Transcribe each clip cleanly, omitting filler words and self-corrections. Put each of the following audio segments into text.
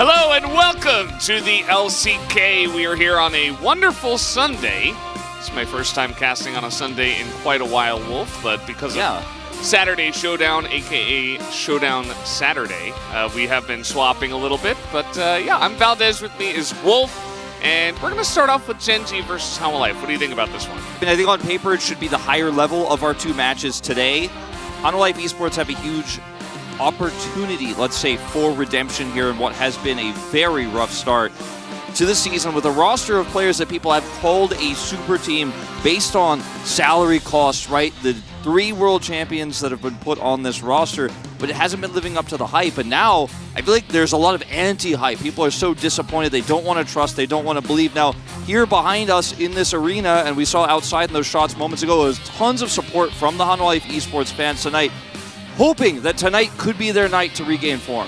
Hello and welcome to the LCK. We are here on a wonderful Sunday. It's my first time casting on a Sunday in quite a while, Wolf, but because of Saturday Showdown, aka Showdown Saturday, we have been swapping a little bit. But yeah, I'm Valdez, with me is Wolf, and we're going to start off with Gen G versus Hanwha. What do you think about this one? I think on paper it should be the higher level of our two matches today. Hanwha Esports have a huge opportunity, let's say, for redemption here in what has been a very rough start to the season with a roster of players that people have called a super team based on salary costs, right? The 3 world champions that have been put on this roster, but it hasn't been living up to the hype. And now I feel like there's a lot of anti-hype. People are so disappointed. They don't want to trust. They don't want to believe. Now, here behind us in this arena, and we saw outside in those shots moments ago, there's tons of support from the Hanwha Esports fans tonight, hoping that tonight could be their night to regain form.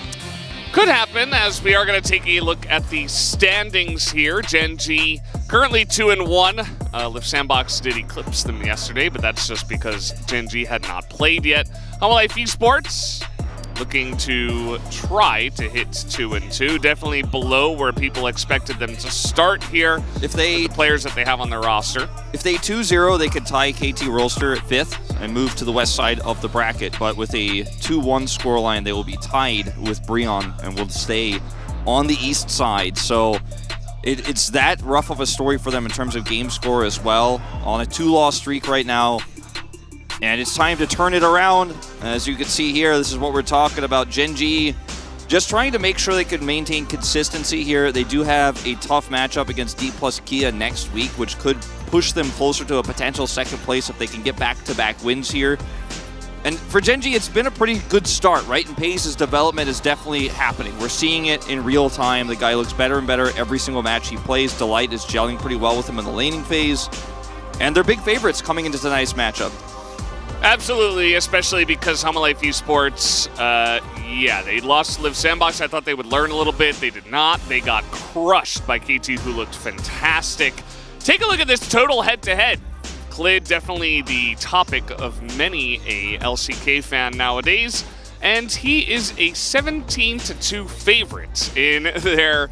Could happen, as we are going to take a look at the standings here. Gen G currently 2-1. Lift Sandbox did eclipse them yesterday, but that's just because Gen G had not played yet. Hanwha Esports looking to try to hit 2-2. Definitely below where people expected them to start here. If they the players that they have on their roster. If they 2-0, they could tie KT Rolster at 5th and move to the west side of the bracket. But with a 2-1 scoreline, they will be tied with Breon and will stay on the east side. So it's that rough of a story for them in terms of game score as well. On a 2-loss streak right now. And it's time to turn it around. As you can see here, this is what we're talking about. Gen G just trying to make sure they could maintain consistency here. They do have a tough matchup against D plus Kia next week, which could push them closer to a potential second place if they can get back-to-back wins here. And for Gen G, it's been a pretty good start, right? And Pace's development is definitely happening. We're seeing it in real time. The guy looks better and better every single match he plays. Delight is gelling pretty well with him in the laning phase. And they're big favorites coming into tonight's matchup. Absolutely, especially because Hanwha Esports, yeah, they lost to Live Sandbox. I thought they would learn a little bit. They did not. They got crushed by KT, who looked fantastic. Take a look at this total head-to-head. Clid, definitely the topic of many a LCK fan nowadays, and he is a 17-2 favorite in their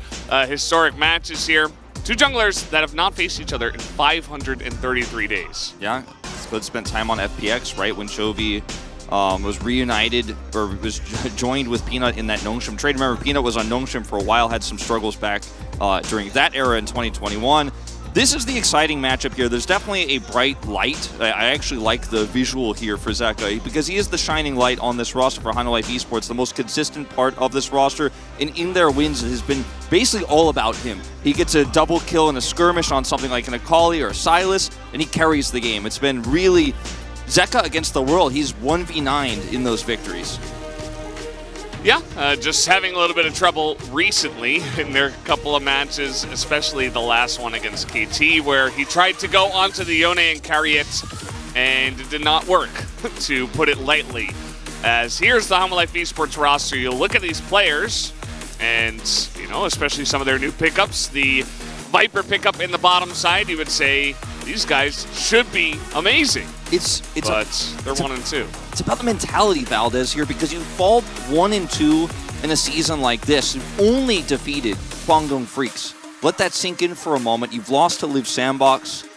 historic matches here. Two junglers that have not faced each other in 533 days. Yeah. Clid spent time on FPX, right, when Chovy was reunited, or was joined with Peanut in that Nongshim trade. Remember, Peanut was on Nongshim for a while, had some struggles back during that era in 2021. This is the exciting matchup here. There's definitely a bright light. I actually like the visual here for Zeka, because he is the shining light on this roster for Hanwha Esports, the most consistent part of this roster. And in their wins, it has been basically all about him. He gets a double kill in a skirmish on something like an Akali or a Silas, and he carries the game. It's been really Zeka against the world. He's 1v9'd in those victories. Yeah, just having a little bit of trouble recently in their couple of matches, especially the last one against KT, where he tried to go onto the Yone and carry it, and it did not work, to put it lightly. As here's the Hanwha Esports roster. You'll look at these players, and, you know, especially some of their new pickups, the Viper pickup in the bottom side, you would say these guys should be amazing. But they're 1-2. It's about the mentality, Valdez, here, because you fall 1-2 in a season like this. You've only defeated Guangdong Freaks. Let that sink in for a moment. You've lost to Live Sandbox.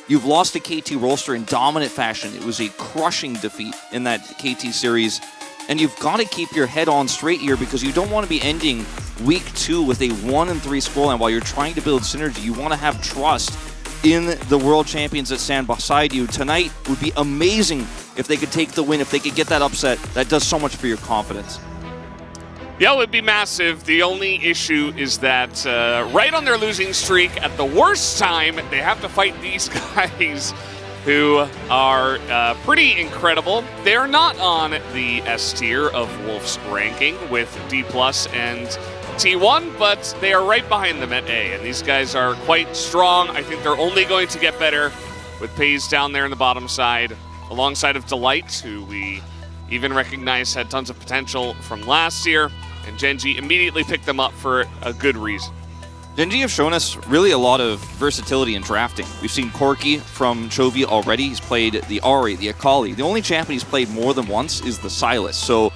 You've lost to KT Rolster in dominant fashion. It was a crushing defeat in that KT series. And you've got to keep your head on straight here, because you don't want to be ending week 2 with a 1-3 scoreline while you're trying to build synergy. You want to have trust in the world champions that stand beside you. Tonight would be amazing if they could take the win, if they could get that upset. That does so much for your confidence. Yeah, it would be massive. The only issue is that right on their losing streak, at the worst time, they have to fight these guys who are pretty incredible. They're not on the S tier of Wolf's ranking with D+ and T1, but they are right behind them at A, and these guys are quite strong. I think they're only going to get better with Pays down there in the bottom side, alongside of Delight, who we even recognize had tons of potential from last year, and Gen G immediately picked them up for a good reason. Gen G have shown us really a lot of versatility in drafting. We've seen Corki from Chovy already. He's played the Ahri, the Akali. The only champion he's played more than once is the Silas. So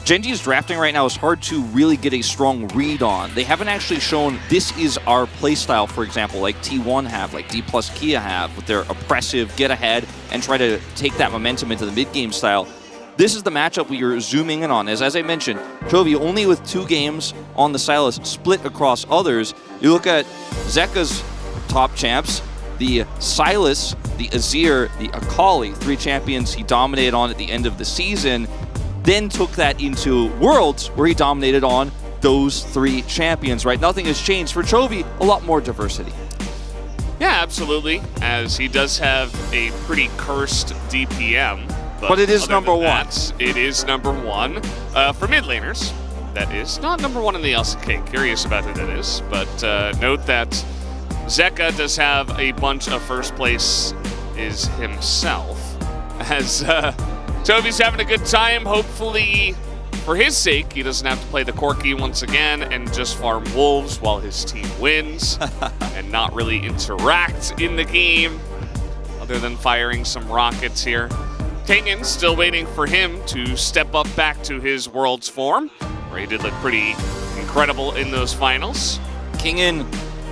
Gen.G's drafting right now is hard to really get a strong read on. They haven't actually shown this is our playstyle, for example, like T1 have, like D plus Kia have, with their oppressive get ahead and try to take that momentum into the mid-game style. This is the matchup we are zooming in on. As I mentioned, Chovy only with 2 games on the Silas split across others. You look at Zeka's top champs, the Silas, the Azir, the Akali, 3 champions he dominated on at the end of the season, then took that into Worlds where he dominated on those 3 champions, right? Nothing has changed. For Chovy, a lot more diversity. Yeah, absolutely, as he does have a pretty cursed DPM. But it is number 1. It is number 1 for mid laners. That is not number 1 in the LCK. Curious about who that is, but note that Zeka does have a bunch of first place is himself. As Chovy's having a good time. Hopefully, for his sake, he doesn't have to play the Corki once again and just farm wolves while his team wins and not really interact in the game other than firing some rockets here. Kingen still waiting for him to step up back to his Worlds form, where he did look pretty incredible in those finals. Kingen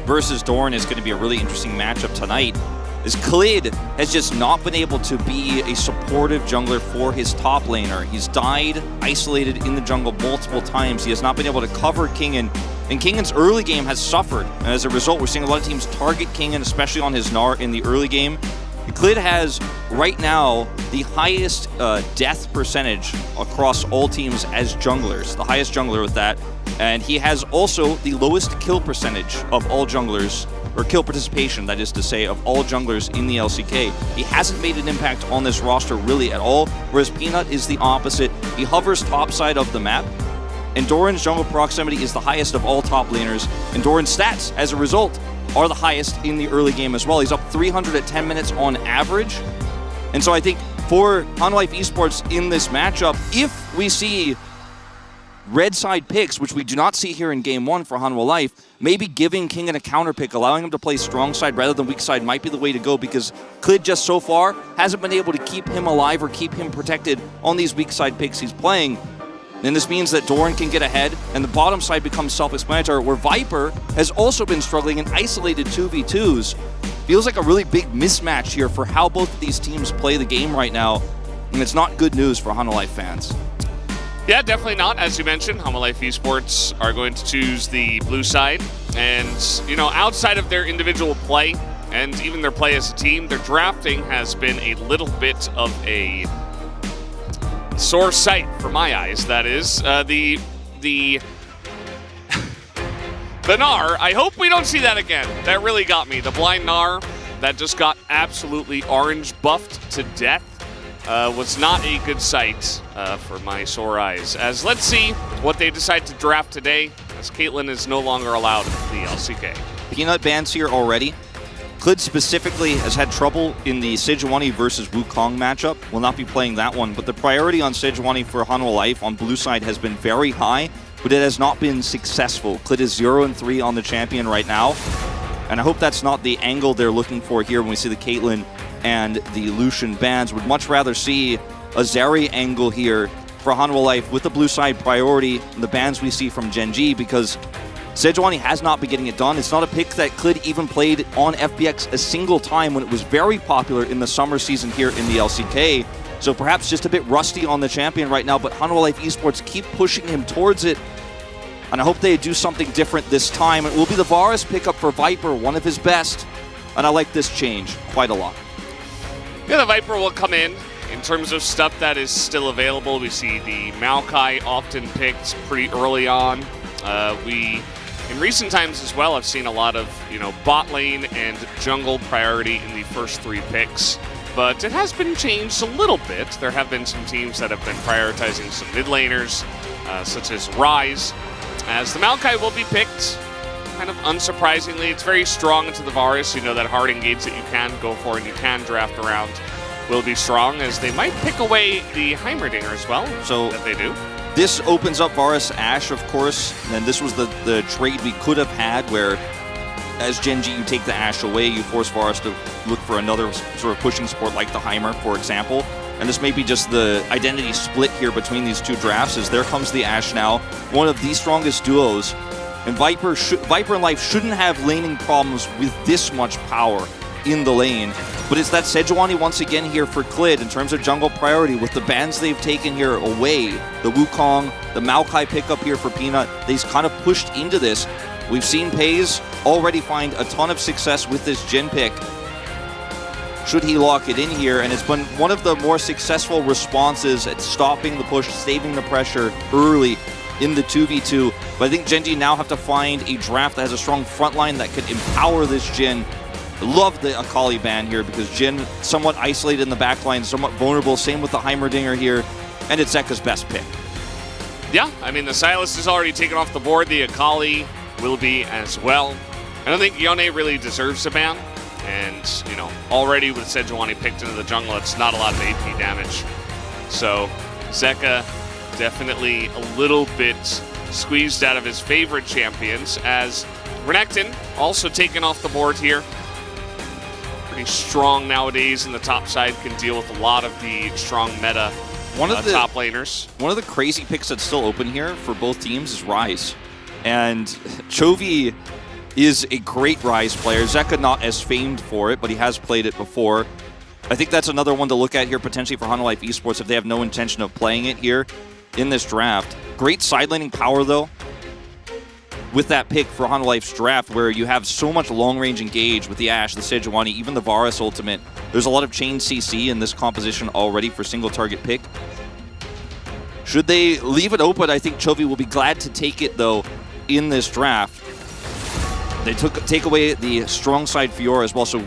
versus Doran is going to be a really interesting matchup tonight, as Klid has just not been able to be a supportive jungler for his top laner. He's died isolated in the jungle multiple times. He has not been able to cover Kingen, and Kingen's early game has suffered. And as a result, we're seeing a lot of teams target Kingen, especially on his Gnar in the early game. Klid has, right now, the highest death percentage across all teams as junglers, the highest jungler with that. And he has also the lowest kill percentage of all junglers, or kill participation, that is to say, of all junglers in the LCK. He hasn't made an impact on this roster really at all, whereas Peanut is the opposite. He hovers topside of the map, and Doran's jungle proximity is the highest of all top laners, and Doran's stats, as a result, are the highest in the early game as well. He's up 300 at 10 minutes on average. And so I think for HLE Esports in this matchup, if we see red side picks, which we do not see here in game 1 for HLE, maybe giving Kingen a counter pick, allowing him to play strong side rather than weak side might be the way to go, because Klid just so far hasn't been able to keep him alive or keep him protected on these weak side picks he's playing. And this means that Doran can get ahead, and the bottom side becomes self-explanatory, where Viper has also been struggling in isolated 2v2s. Feels like a really big mismatch here for how both of these teams play the game right now, and it's not good news for HLE fans. Yeah, definitely not. As you mentioned, HLE Esports are going to choose the blue side, and, you know, outside of their individual play, and even their play as a team, their drafting has been a little bit of a sore sight for my eyes. That is the Gnar. I hope we don't see that again. That really got me. The blind Gnar that just got absolutely orange buffed to death was not a good sight for my sore eyes. As let's see what they decide to draft today, as Caitlyn is no longer allowed in the LCK. Peanut bans here already. Klid specifically has had trouble in the Sejuani versus Wukong matchup. Will not be playing that one, but the priority on Sejuani for HLE on blue side has been very high, but it has not been successful. Klid is 0-3 on the champion right now, and I hope that's not the angle they're looking for here when we see the Caitlyn and the Lucian bans. Would much rather see a Zeri angle here for HLE with the blue side priority, the bans we see from Gen.G, because Sejuani has not been getting it done. It's not a pick that Klid even played on FBX a single time when it was very popular in the summer season here in the LCK. So perhaps just a bit rusty on the champion right now, but HLE Esports keep pushing him towards it. And I hope they do something different this time. It will be the Varus pickup for Viper, one of his best. And I like this change quite a lot. Yeah, the Viper will come in terms of stuff that is still available. We see the Maokai often picked pretty early on. In recent times as well, I've seen a lot of, bot lane and jungle priority in the first 3 picks, but it has been changed a little bit. There have been some teams that have been prioritizing some mid laners, such as Ryze, as the Maokai will be picked, kind of unsurprisingly. It's very strong into the Varus. You know that hard engage that you can go for and you can draft around will be strong, as they might pick away the Heimerdinger as well, so that they do. This opens up Varus Ashe, of course, and this was the trade we could have had where, as Gen.G, you take the Ashe away, you force Varus to look for another sort of pushing support like the Heimer, for example. and this may be just the identity split here between these two drafts, as there comes the Ashe now, one of the strongest duos. And Viper and Life shouldn't have laning problems with this much power in the lane. But it's that Sejuani once again here for Klid in terms of jungle priority with the bans they've taken here away. The Wukong, the Maokai pickup here for Peanut. They've kind of pushed into this. We've seen Pays already find a ton of success with this Jhin pick. Should he lock it in here, and it's been one of the more successful responses at stopping the push, saving the pressure early in the 2v2. But I think Gen G now have to find a draft that has a strong front line that could empower this Jhin. Love the Akali ban here because Jhin somewhat isolated in the backline, somewhat vulnerable. Same with the Heimerdinger here, and it's Zeka's best pick. Yeah, I mean, the Sylas is already taken off the board. The Akali will be as well. I don't think Yone really deserves a ban. And, you know, already with Sejuani picked into the jungle, it's not a lot of AP damage. So, Zeka definitely a little bit squeezed out of his favorite champions, as Renekton also taken off the board here. Pretty strong nowadays in the top side, can deal with a lot of the strong meta top laners. One of the crazy picks that's still open here for both teams is Ryze. And Chovy is a great Ryze player. Zeka not as famed for it, but he has played it before. I think that's another one to look at here potentially for Hanwha Life Esports if they have no intention of playing it here in this draft. Great side laning power though with that pick for Hanwha Life's draft, where you have so much long-range engage with the Ashe, the Sejuani, even the Varus ultimate. There's a lot of chain CC in this composition already for single target pick. Should they leave it open, I think Chovy will be glad to take it though in this draft. They take away the strong side Fiora as well, so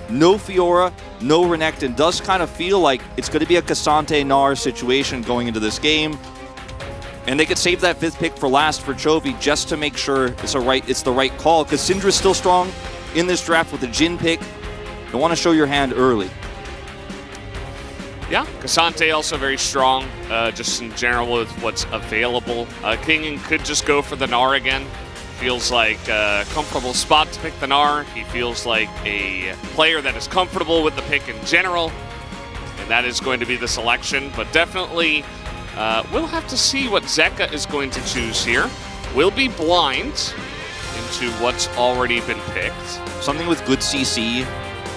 no Fiora, no Renekton. Does kind of feel like it's going to be a Cassante Gnar situation going into this game. And they could save that 5th pick for last for Chovy just to make sure it's the right call, because Syndra's still strong in this draft with the Jhin pick. You want to show your hand early. Yeah, Cassante also very strong, just in general with what's available. King could just go for the Gnar again. Feels like a comfortable spot to pick the Gnar. He feels like a player that is comfortable with the pick in general, and that is going to be the selection. But definitely, we'll have to see what Zeka is going to choose here. We'll be blind into what's already been picked. Something with good CC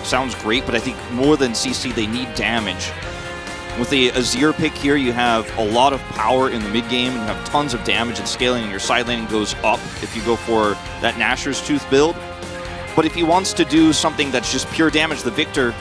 sounds great, but I think more than CC, they need damage. With the Azir pick here, you have a lot of power in the mid game, and you have tons of damage and scaling, and your side laning goes up if you go for that Nashor's Tooth build. But if he wants to do something that's just pure damage, the Victor,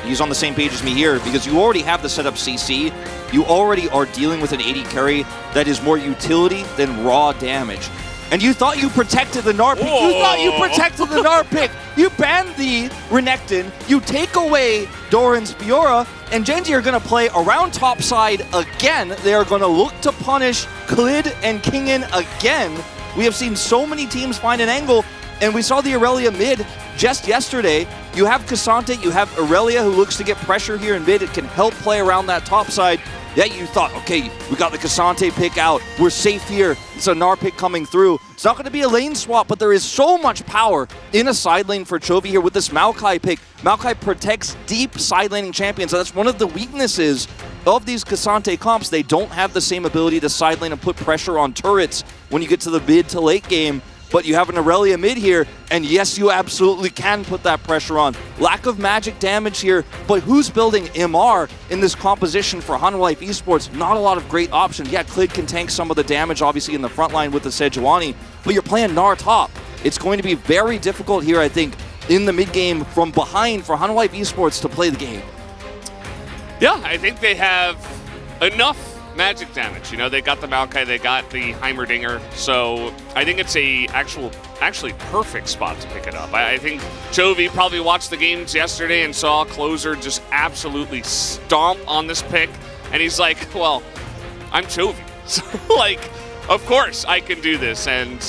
he's on the same page as me here, because you already have the setup CC. You already are dealing with an AD carry that is more utility than raw damage. And you thought you protected the Gnar pick. Whoa. You thought you protected the Gnar pick. You banned the Renekton. You take away Doran's Fiora, and Gen G are going to play around top side again. They are going to look to punish Klid and Kingen again. We have seen so many teams find an angle, and we saw the Irelia mid just yesterday. You have Cassante, you have Irelia who looks to get pressure here in mid. It can help play around that top side. Yeah, you thought, okay, we got the Cassante pick out. We're safe here. It's a Gnar pick coming through. It's not going to be a lane swap, but there is so much power in a side lane for Chovy here with this Maokai pick. Maokai protects deep side laning champions. That's one of the weaknesses of these Cassante comps. They don't have the same ability to side lane and put pressure on turrets when you get to the mid to late game. But you have an Irelia mid here, and yes, you absolutely can put that pressure on. Lack of magic damage here, but who's building MR in this composition for Hanwha Life Esports? Not a lot of great options. Yeah, Klid can tank some of the damage, obviously, in the front line with the Sejuani, but you're playing Gnar top. It's going to be very difficult here, I think, in the mid-game from behind for Hanwha Life Esports to play the game. Yeah, I think they have enough magic damage. You know, they got the Maokai, they got the Heimerdinger, so I think it's a actually perfect spot to pick it up. I think Chovy probably watched the games yesterday and saw Closer just absolutely stomp on this pick, and he's like, well, I'm Chovy, so like, of course I can do this. And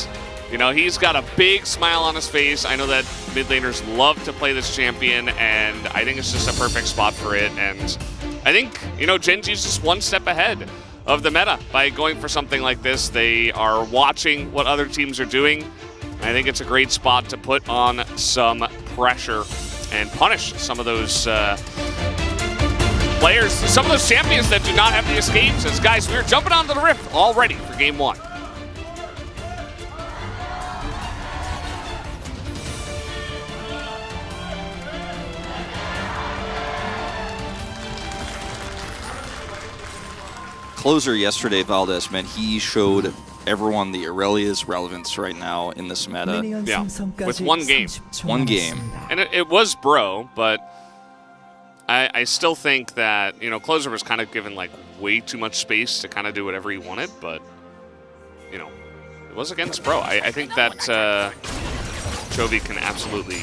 you know, he's got a big smile on his face. I know that mid laners love to play this champion, and I think it's just a perfect spot for it. And I think, you know, Gen G's just one step ahead of the meta by going for something like this. They are watching what other teams are doing. I think it's a great spot to put on some pressure and punish some of those players, some of those champions that do not have the escapes, as guys, we're jumping onto the Rift already for game 1. Closer yesterday, Valdez, man, he showed everyone the Aurelia's relevance right now in this meta. Yeah, with one game. One game. And it was bro, but I still think that, you know, Closer was kind of given like way too much space to kind of do whatever he wanted, but, you know, it was against bro. I think that Chovy can absolutely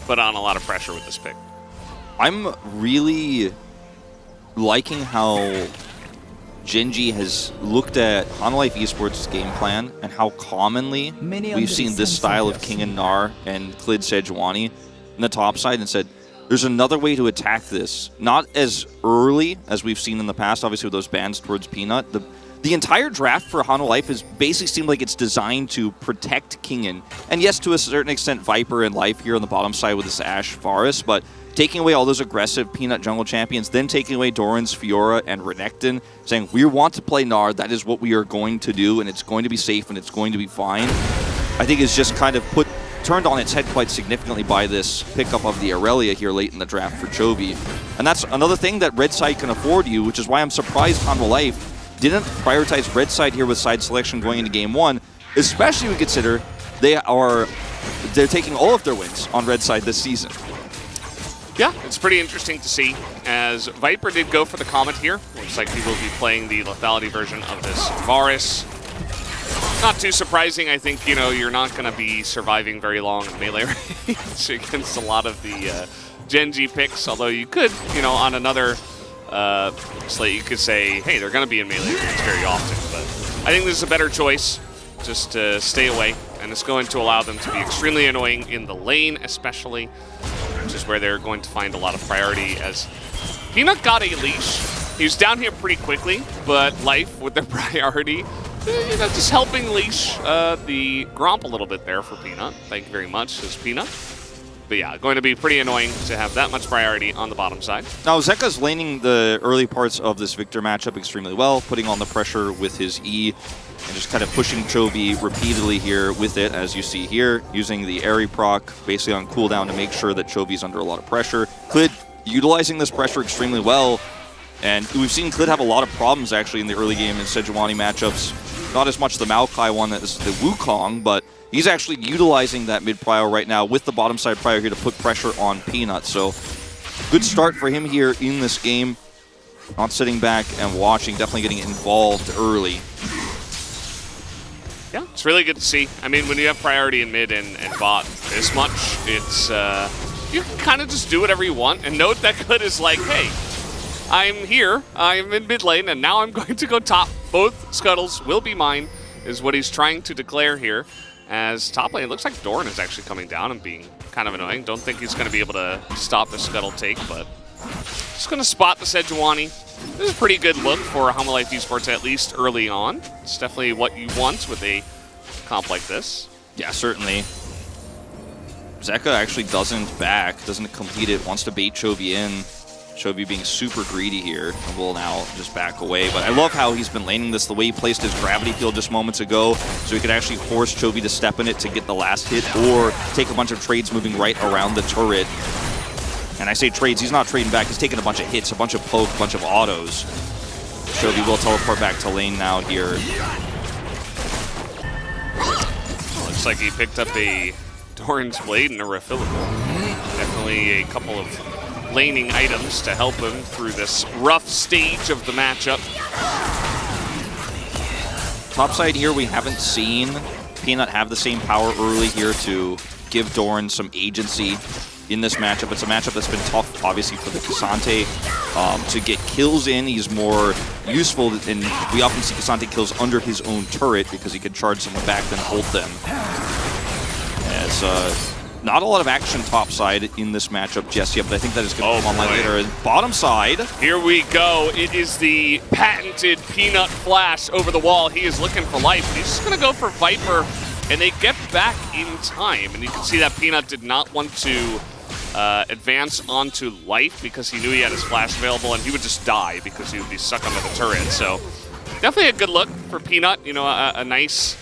put on a lot of pressure with this pick. I'm really liking how Genji has looked at Hanwha Esports' game plan and how commonly we've seen this style of King and Gnar and Klid Sejuani in the top side and said, there's another way to attack this. Not as early as we've seen in the past, obviously with those bans towards Peanut. The entire draft for Hanwha Life has basically seemed like it's designed to protect Kingen. And yes, to a certain extent, Viper and Life here on the bottom side with this Ashe Varus, but taking away all those aggressive Peanut jungle champions, then taking away Doran's, Fiora, and Renekton, saying, we want to play Gnar, that is what we are going to do, and it's going to be safe, and it's going to be fine, I think is just kind of turned on its head quite significantly by this pickup of the Aurelia here late in the draft for Chovy. And that's another thing that Red Side can afford you, which is why I'm surprised Hanwha Life didn't prioritize Red Side here with side selection going into game 1, especially when we consider they're taking all of their wins on Red Side this season. Yeah, it's pretty interesting to see, as Viper did go for the Comet here. Looks like he will be playing the lethality version of this Varus. Not too surprising. I think, you know, you're not going to be surviving very long in melee range against a lot of the Genji picks, although you could, you know, on another slate, you could say, hey, they're going to be in melee range very often. But I think this is a better choice, just to stay away, and it's going to allow them to be extremely annoying in the lane, especially, which is where they're going to find a lot of priority, as Peanut got a leash. He was down here pretty quickly, but Life with their priority, you know, just helping leash the Gromp a little bit there for Peanut. Thank you very much, as Peanut. But yeah, going to be pretty annoying to have that much priority on the bottom side. Now, Zeka's laning the early parts of this Victor matchup extremely well, putting on the pressure with his E, and just kind of pushing Chovy repeatedly here with it, as you see here, using the Airy proc basically on cooldown to make sure that Chovy's under a lot of pressure. Klid utilizing this pressure extremely well, and we've seen Klid have a lot of problems actually in the early game in Sejuani matchups. Not as much the Maokai one as the Wukong, but he's actually utilizing that mid prio right now with the bottom side prio here to put pressure on Peanut. So good start for him here in this game. Not sitting back and watching, definitely getting involved early. Yeah, it's really good to see. I mean, when you have priority in mid and bot this much, it's you can kind of just do whatever you want. And note that Klid is like, hey, I'm here, I'm in mid lane, and now I'm going to go top. Both scuttles will be mine, is what he's trying to declare here. As top lane, it looks like Doran is actually coming down and being kind of annoying. Don't think he's going to be able to stop the scuttle take, but just going to spot the Sejuani. This is a pretty good look for Hanwha Life Esports, at least early on. It's definitely what you want with a comp like this. Yeah, certainly. Zeka actually doesn't complete it, wants to bait Chovy in. Chovy being super greedy here, and will now just back away. But I love how he's been laning this, the way he placed his gravity field just moments ago, so he could actually force Chovy to step in it to get the last hit, or take a bunch of trades moving right around the turret. And I say trades, he's not trading back, he's taking a bunch of hits, a bunch of poke, a bunch of autos. Chovy will teleport back to lane now here. Looks like he picked up a Doran's Blade and a refillable. Definitely a couple of laning items to help him through this rough stage of the matchup. Top side here, we haven't seen Peanut have the same power early here to give Doran some agency in this matchup. It's a matchup that's been tough, obviously, for the K'Sante to get kills in. He's more useful, and we often see K'Sante kills under his own turret because he can charge someone back, then ult them. As not a lot of action top side in this matchup just yet, but I think that is going to come online later. And bottom side. Here we go. It is the patented Peanut flash over the wall. He is looking for life. He's just going to go for Viper, and they get back in time. And you can see that Peanut did not want to advance onto life because he knew he had his flash available, and he would just die because he would be stuck under the turret. So definitely a good look for Peanut. You know, a nice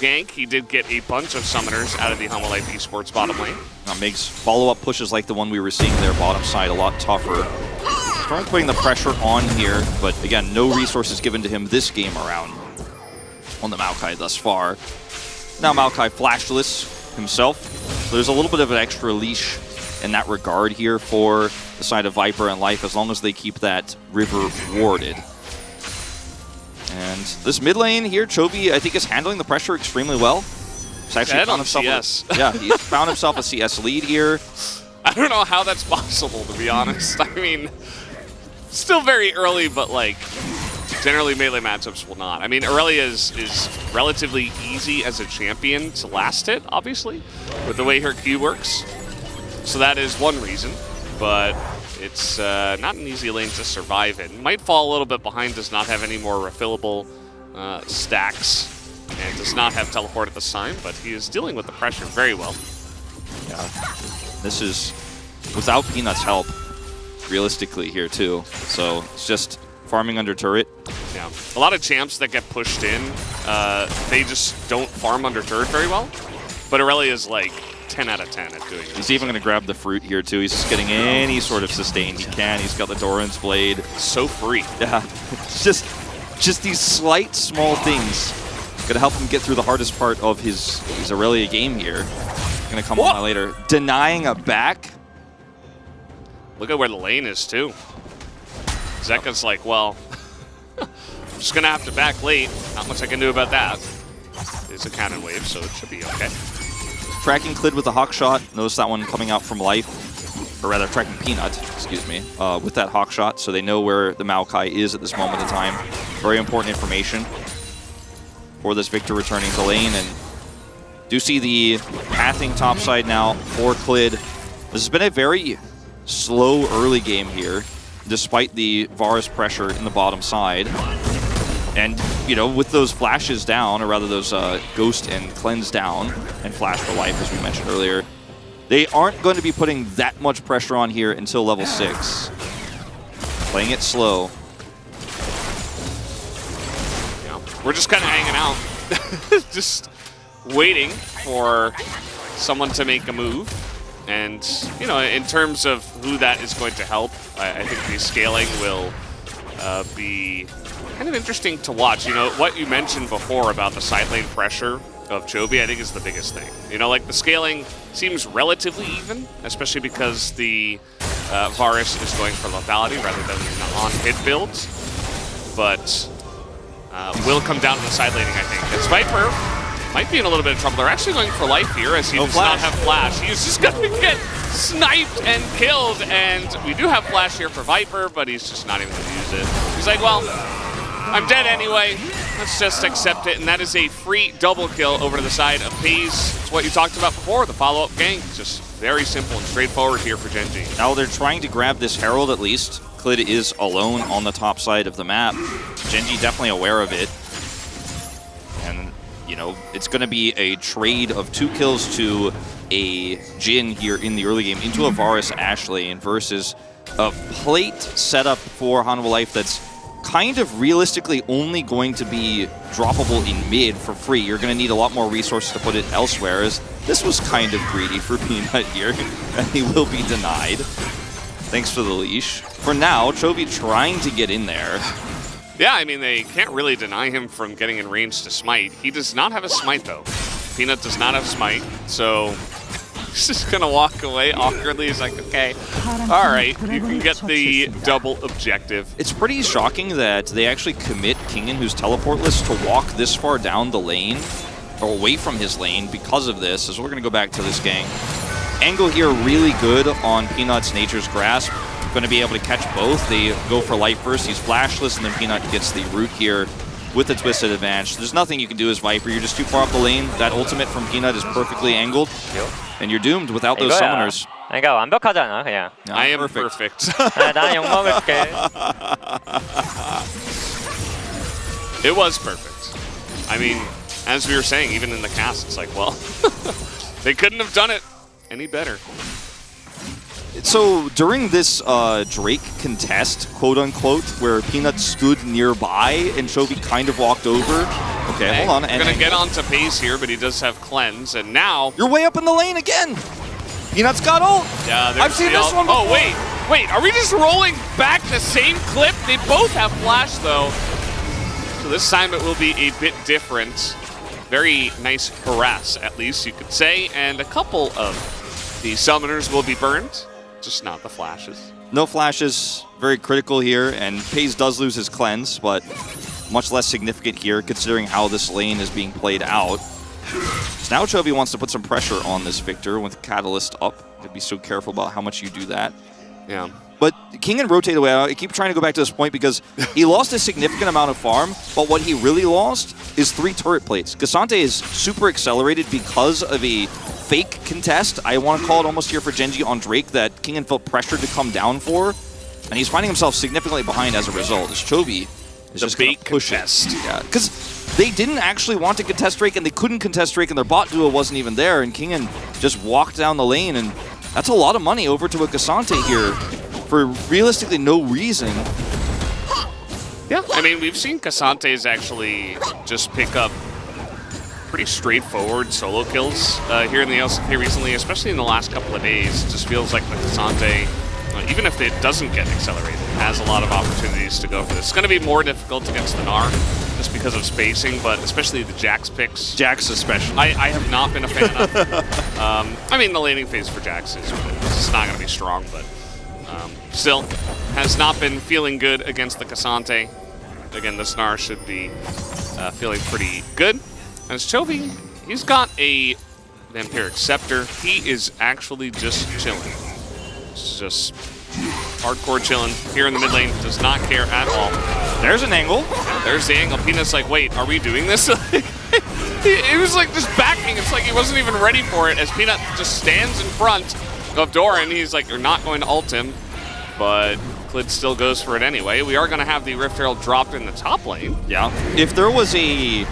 gank. He did get a bunch of summoners out of the Humble Life Esports bottom lane. That makes follow-up pushes like the one we were seeing there bottom side a lot tougher. Storm putting the pressure on here, but again, no resources given to him this game around on the Maokai thus far. Now Maokai flashless himself, so there's a little bit of an extra leash in that regard here for the side of Viper and Life, as long as they keep that river warded. And this mid lane here, Chovy, I think, is handling the pressure extremely well. He's actually found himself he's found himself a CS lead here. I don't know how that's possible, to be honest. I mean, still very early, but like, generally melee matchups will not. I mean, Aurelia is relatively easy as a champion to last hit, obviously, with the way her Q works. So that is one reason, but it's not an easy lane to survive in. Might fall a little bit behind, does not have any more refillable stacks, and does not have teleport at this time, but he is dealing with the pressure very well. Yeah, this is without Peanut's help, realistically here too. So it's just farming under turret. Yeah, a lot of champs that get pushed in, they just don't farm under turret very well. But Aurelia is like 10 out of 10 at doing it. He's even going to grab the fruit here too. He's just getting any sort of sustain he can. He's got the Doran's Blade. So free. Yeah, it's just these slight small things going to help him get through the hardest part of his Aurelia game here. Going to come on later. Denying a back. Look at where the lane is too. Zeka's like, well, I'm just going to have to back late. Not much I can do about that. It's a cannon wave, so it should be okay. Tracking Clid with a Hawk Shot. Notice that one coming out from Life. Or rather, tracking Peanut, excuse me, with that Hawk Shot, so they know where the Maokai is at this moment in time. Very important information for this Victor returning to lane. And do see the pathing topside now for Clid. This has been a very slow early game here, despite the Varus pressure in the bottom side. And, you know, with those flashes down, or rather those Ghost and Cleanse down, and Flash for Life, as we mentioned earlier, they aren't going to be putting that much pressure on here until level 6. Playing it slow. Yeah, we're just kind of hanging out. Just waiting for someone to make a move. And, you know, in terms of who that is going to help, I think the scaling will be kind of interesting to watch. You know, what you mentioned before about the side lane pressure of Chovy, I think is the biggest thing. You know, like the scaling seems relatively even, especially because the Varus is going for lethality rather than on-hit builds. But will come down to the side laning, I think. It's Viper might be in a little bit of trouble. They're actually going for life here as he does not have flash. He's just going to get sniped and killed. And we do have flash here for Viper, but he's just not even going to use it. He's like, well, I'm dead anyway. Let's just accept it. And that is a free double kill over to the side of FaZe. It's what you talked about before, the follow-up gank. Just very simple and straightforward here for Gen.G. Now they're trying to grab this Herald at least. Clid is alone on the top side of the map. Gen.G definitely aware of it. And, you know, it's going to be a trade of 2 kills to a Jhin here in the early game into a Varus Ashe lane versus a plate setup for Hanwha Life that's kind of realistically only going to be droppable in mid for free. You're going to need a lot more resources to put it elsewhere, as this was kind of greedy for Peanut here, and he will be denied. Thanks for the leash. For now, Chovy trying to get in there. Yeah, I mean, they can't really deny him from getting in range to smite. He does not have a smite, though. Peanut does not have smite, so he's just going to walk away awkwardly. He's like, okay, all right, you can get the double objective. It's pretty shocking that they actually commit Kingen, who's teleportless, to walk this far down the lane, or away from his lane because of this, as we're going to go back to this gang. Angle here really good on Peanut's Nature's Grasp. Going to be able to catch both. They go for life first. He's flashless, and then Peanut gets the root here with the twisted advantage. There's nothing you can do as Viper. You're just too far up the lane. That ultimate from Peanut is perfectly angled, and you're doomed without those summoners. 그러니까 완벽하잖아, 그냥. I am perfect. 난 욕먹을게. It was perfect. I mean, as we were saying, even in the cast, it's like, well, they couldn't have done it any better. So during this Drake contest, quote unquote, where Peanut stood nearby and Chovy kind of walked over. Okay, hold on. We're gonna get onto pace here, but he does have cleanse, and now you're way up in the lane again. Peanut's got ult. Yeah, I've seen this one before. Oh wait, are we just rolling back the same clip? They both have flash though, so this time it will be a bit different. Very nice harass, at least you could say, and a couple of the summoners will be burned, just not the flashes. No flashes, very critical here, and FaZe does lose his cleanse, but much less significant here considering how this lane is being played out. So now Chovy wants to put some pressure on this Victor with Catalyst up. You have to be so careful about how much you do that. Yeah. But King and rotate away. I keep trying to go back to this point because he lost a significant amount of farm, but what he really lost is 3 turret plates. Cassante is super accelerated because of a fake contest, I want to call it almost here for Genji on Drake, that King felt pressured to come down for, and he's finding himself significantly behind as a result. This Chovy is just going to push it. Yeah, because they didn't actually want to contest Drake, and they couldn't contest Drake, and their bot duo wasn't even there, and King just walked down the lane, and that's a lot of money over to a Cassante here for realistically no reason. Yeah, I mean, we've seen Cassantes actually just pick up pretty straightforward solo kills here in the LCK recently, especially in the last couple of days. It just feels like the Cassante, even if it doesn't get accelerated, has a lot of opportunities to go for this. It's going to be more difficult against the Gnar just because of spacing, but especially the Jax picks. Jax especially. I have not been a fan of. I mean, the laning phase for Jax is it's not going to be strong, but still has not been feeling good against the Cassante. Again, the Gnar should be feeling pretty good. And as Chovy, he's got a Vampiric Scepter. He is actually just chilling. It's just hardcore chilling here in the mid lane. Does not care at all. There's an angle. There's the angle. Peanut's like, wait, are we doing this? He was like just backing. It's like he wasn't even ready for it as Peanut just stands in front of Doran. He's like, you're not going to ult him. But Clid still goes for it anyway. We are going to have the Rift Herald dropped in the top lane. Yeah. If there was a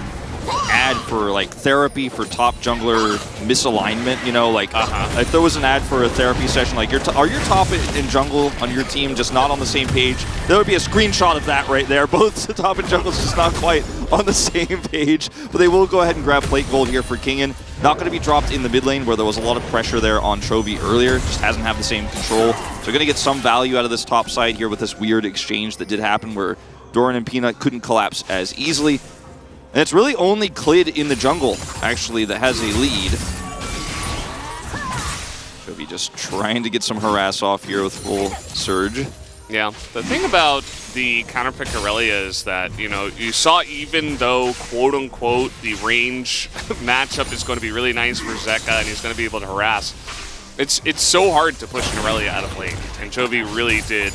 ad for like therapy for top jungler misalignment, you know, like if there was an ad for a therapy session, like are your top in jungle on your team just not on the same page? There would be a screenshot of that right there. Both the top and jungle's just not quite on the same page, but they will go ahead and grab plate gold here for Kingen. Not going to be dropped in the mid lane where there was a lot of pressure there on Chovy earlier. Just hasn't had the same control. So we're going to get some value out of this top side here with this weird exchange that did happen where Doran and Peanut couldn't collapse as easily. And it's really only Clid in the jungle, actually, that has a lead. Chovy just trying to get some harass off here with full Surge. Yeah, the thing about the counterpick Aurelia is that, you know, you saw even though, quote-unquote, the range matchup is going to be really nice for Zeka and he's going to be able to harass, it's so hard to push an Aurelia out of lane. And Chovy really did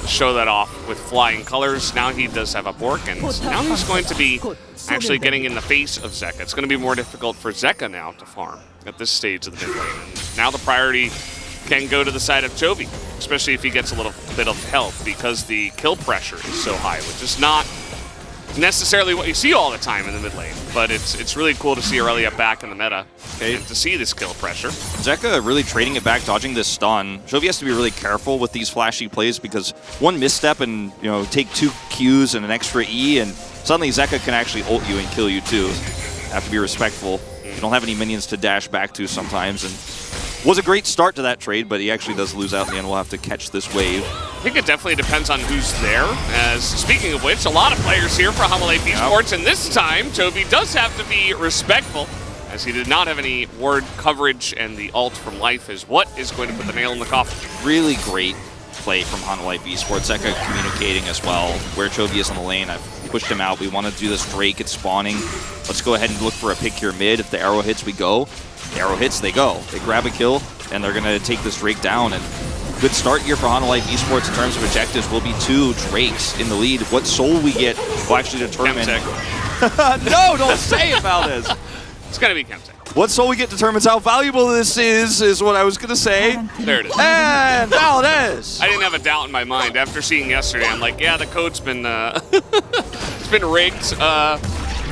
show that off with flying colors. Now he does have a Bork, and now he's going to be actually getting in the face of Zeka. It's going to be more difficult for Zeka now to farm at this stage of the mid lane. And now the priority can go to the side of Chovy, especially if he gets a little bit of help, because the kill pressure is so high, which is not necessarily what you see all the time in the mid lane. But it's really cool to see Aurelia back in the meta and to see this kill pressure. Zeka really trading it back, dodging this stun. Chovy has to be really careful with these flashy plays because one misstep and, you know, take 2 Qs and an extra E, and suddenly Zeka can actually ult you and kill you too. Have to be respectful. You don't have any minions to dash back to sometimes, and was a great start to that trade, but he actually does lose out in the end. We'll have to catch this wave. I think it definitely depends on who's there. As speaking of which, a lot of players here for HLE Esports, and this time Chovy does have to be respectful, as he did not have any ward coverage, and the ult from Life is what is going to put the nail in the coffin. Really great play from HLE Esports. Zeka communicating as well where Chovy is on the lane. I've pushed him out. We want to do this Drake. It's spawning. Let's go ahead and look for a pick here mid. If the arrow hits, we go. The arrow hits, they go. They grab a kill, and they're going to take this Drake down. And good start here for HLE Esports in terms of objectives. Will be 2 Drakes in the lead. What soul we get will actually determine... No, don't say about this. It's going to be Chemtech. What soul we get determines how valuable this is what I was going to say. There it is. And now it is. I didn't have a doubt in my mind. After seeing yesterday, I'm like, yeah, the code's been it's been rigged.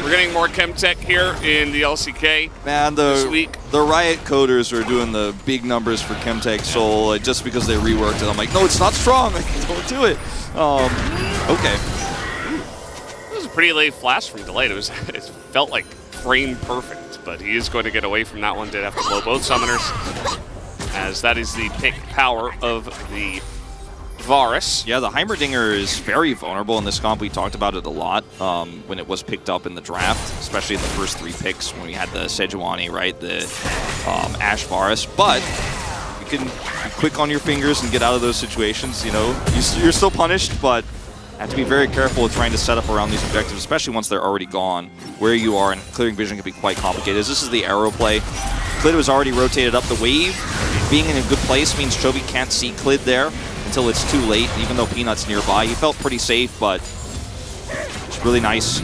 We're getting more Chemtech here in the LCK. Man, this week. the Riot coders are doing the big numbers for Chemtech Soul just because they reworked it. I'm like, no, it's not strong. Don't do it. Okay. It was a pretty late flash from Delight. It felt like frame perfect, but he is going to get away from that one. Did have to blow both summoners, as that is the pick power of the Varus. Yeah, the Heimerdinger is very vulnerable in this comp. We talked about it a lot when it was picked up in the draft, especially in the first 3 picks when we had the Sejuani, right? The Ashe Varus. But you can be quick on your fingers and get out of those situations, you know. You're still punished, but have to be very careful with trying to set up around these objectives, especially once they're already gone. Where you are and clearing vision can be quite complicated. As this is the arrow play. Clid was already rotated up. The wave being in a good place means Chovy can't see Clid there until it's too late, even though Peanut's nearby. He felt pretty safe, but it's really nice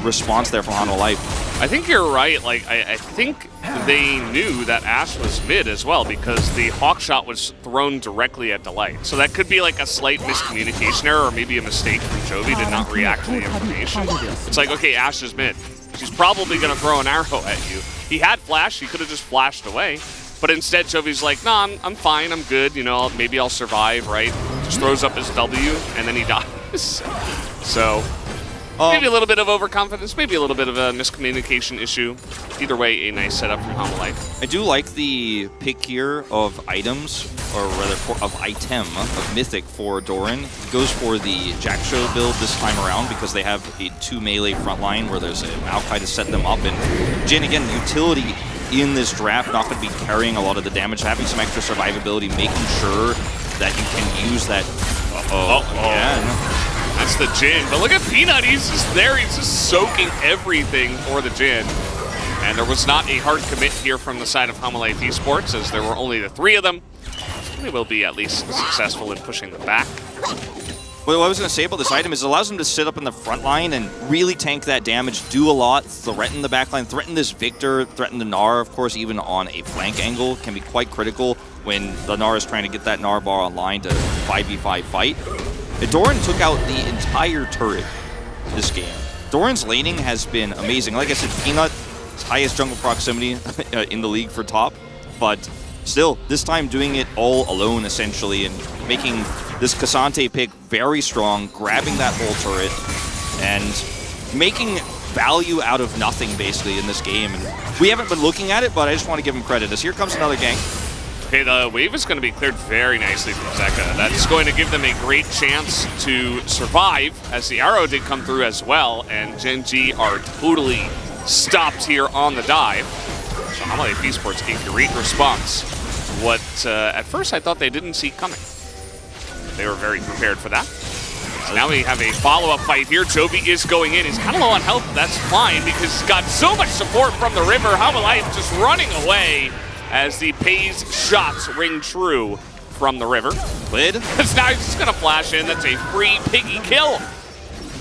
response there from Hanwha Life. I think you're right. Like, I think they knew that Ashe was mid as well, because the Hawk shot was thrown directly at Delight. So that could be like a slight miscommunication error, or maybe a mistake from Chovy to not react to the information. It's like, okay, Ashe is mid. She's probably going to throw an arrow at you. He had flash. He could have just flashed away. But instead, Chovy's like, no, I'm fine, I'm good, you know, maybe I'll survive, right? Just throws up his W, and then he dies. So, maybe a little bit of overconfidence, maybe a little bit of a miscommunication issue. Either way, a nice setup from Hanwha Life. I do like the pick here of items, or rather of item, of Mythic for Doran. He goes for the Jackshow build this time around because they have a 2 melee front line where there's a Maokai to set them up. And Jin, again, utility in this draft, not going to be carrying a lot of the damage, having some extra survivability, making sure that you can use that. Yeah. That's the Jin. But look at Peanut, he's just there, he's just soaking everything for the Jin. And there was not a hard commit here from the side of Hanwha Life Esports, as there were only the 3 of them. They will be at least successful in pushing them back. Well, what I was going to say about this item is it allows them to sit up in the front line and really tank that damage, do a lot, threaten the back line, threaten this Victor, threaten the Gnar, of course, even on a flank angle, can be quite critical when the Gnar is trying to get that Gnar bar online to 5v5 fight. And Doran took out the entire turret this game. Doran's laning has been amazing. Like I said, Peanut, highest jungle proximity in the league for top, but still, this time doing it all alone, essentially, and making this Cassante pick very strong, grabbing that whole turret, and making value out of nothing, basically, in this game. And we haven't been looking at it, but I just want to give him credit. As here comes another gank. Okay, the wave is going to be cleared very nicely from Zeka. That's going to give them a great chance to survive, as the arrow did come through as well, and Gen G are totally stopped here on the dive. So Hanwha Life Esports a great response. What at first I thought they didn't see coming. They were very prepared for that. So now we have a follow-up fight here. Chovy is going in. He's kind of low on health. That's fine because he's got so much support from the river. Hanwha Life just running away as the Pays shots ring true from the river. Lid. Now he's just going to flash in. That's a free piggy kill.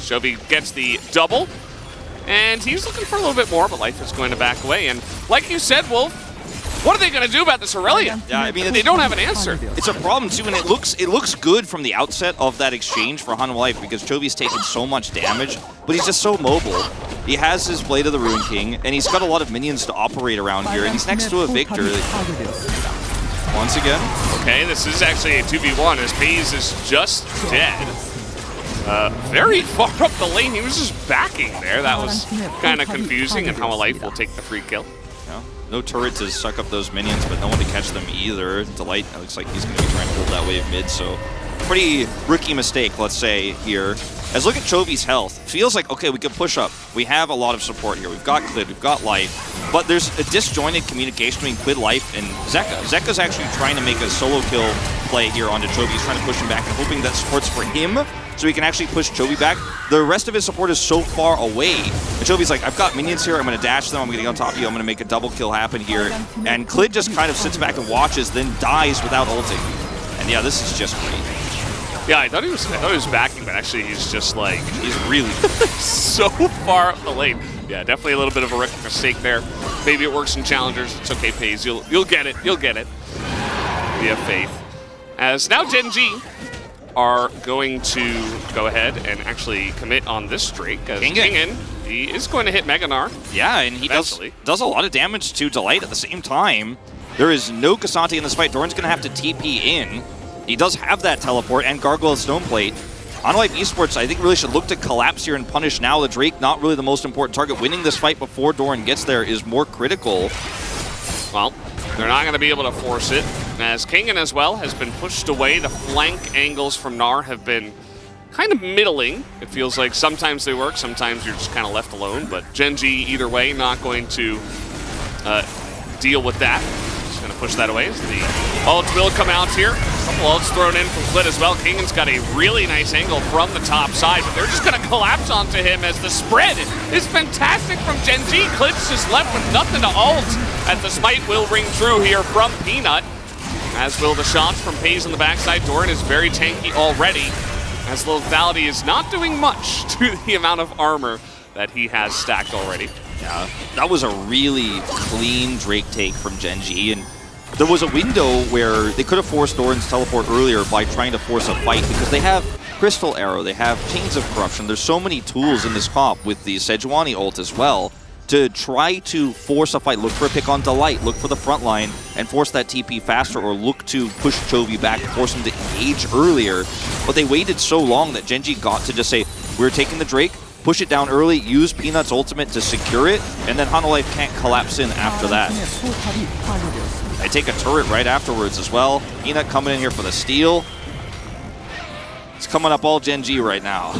Chovy gets the double. And he's looking for a little bit more, but Life is going to back away. And like you said, Wolf, what are they going to do about this Aurelia? Yeah, I mean, they don't have an answer. It's a problem too, and it looks good from the outset of that exchange for Hanwha Life because Chovy's taken so much damage, but he's just so mobile. He has his Blade of the Ruin King, and he's got a lot of minions to operate around here, and he's next to a Victor. Once again. Okay, this is actually a 2v1 as Pays is just dead. Very far up the lane, he was just backing there. That was kind of confusing, and Hanwha Life will take the free kill. Yeah. No turret to suck up those minions, but no one to catch them either. Delight, it looks like he's going to be trying to hold that wave mid, so pretty rookie mistake, let's say, here. As look at Chovy's health, feels like, okay, we can push up. We have a lot of support here. We've got Clid, we've got Life, but there's a disjointed communication between Clid, Life, and Zeka. Zeka's actually trying to make a solo kill play here onto Chovy. He's trying to push him back and hoping that support's for him, so he can actually push Chovy back. The rest of his support is so far away. And Chovy's like, I've got minions here, I'm going to dash them, I'm going to get on top of you, I'm going to make a double kill happen here. And Clid just kind of sits back and watches, then dies without ulting. And yeah, this is just great. Yeah, I thought he was backing, but actually he's just like, he's really so far up the lane. Yeah, definitely a little bit of a rookie mistake there. Maybe it works in challengers. It's okay, Pays. You'll get it. You'll get it. We have faith. As now Gen G are going to go ahead and actually commit on this Drake. As Kingen, he is going to hit Meganar. Yeah, and he does a lot of damage to Delight at the same time. There is no Cassante in this fight. Doran's going to have to TP in. He does have that teleport and Gargoyle Stoneplate. Onlife Esports, I think, really should look to collapse here and punish now. The Drake, not really the most important target. Winning this fight before Doran gets there is more critical. Well, they're not going to be able to force it, as Kingen as well has been pushed away. The flank angles from Gnar have been kind of middling. It feels like sometimes they work, sometimes you're just kind of left alone, but Gen.G, either way, not going to deal with that. Just going to push that away. So the ult will come out here. A couple ults thrown in from Clit as well. Kingen's got a really nice angle from the top side, but they're just going to collapse onto him as the spread is fantastic from Gen.G. Clit's just left with nothing to ult, as the smite will ring true here from Peanut, as will the shots from Pays on the backside. Doran is very tanky already, as lethality is not doing much to the amount of armor that he has stacked already. Yeah, that was a really clean Drake take from Gen.G, and there was a window where they could have forced Doran's teleport earlier by trying to force a fight, because they have Crystal Arrow, they have Chains of Corruption, there's so many tools in this comp with the Sejuani ult as well, to try to force a fight. Look for a pick on Delight, look for the front line, and force that TP faster, or look to push Chovy back, force him to engage earlier. But they waited so long that Gen.G got to just say, we're taking the Drake, push it down early, use Peanut's ultimate to secure it, and then Hanolife can't collapse in after that. They take a turret right afterwards as well. Peanut coming in here for the steal. It's coming up all Gen.G right now.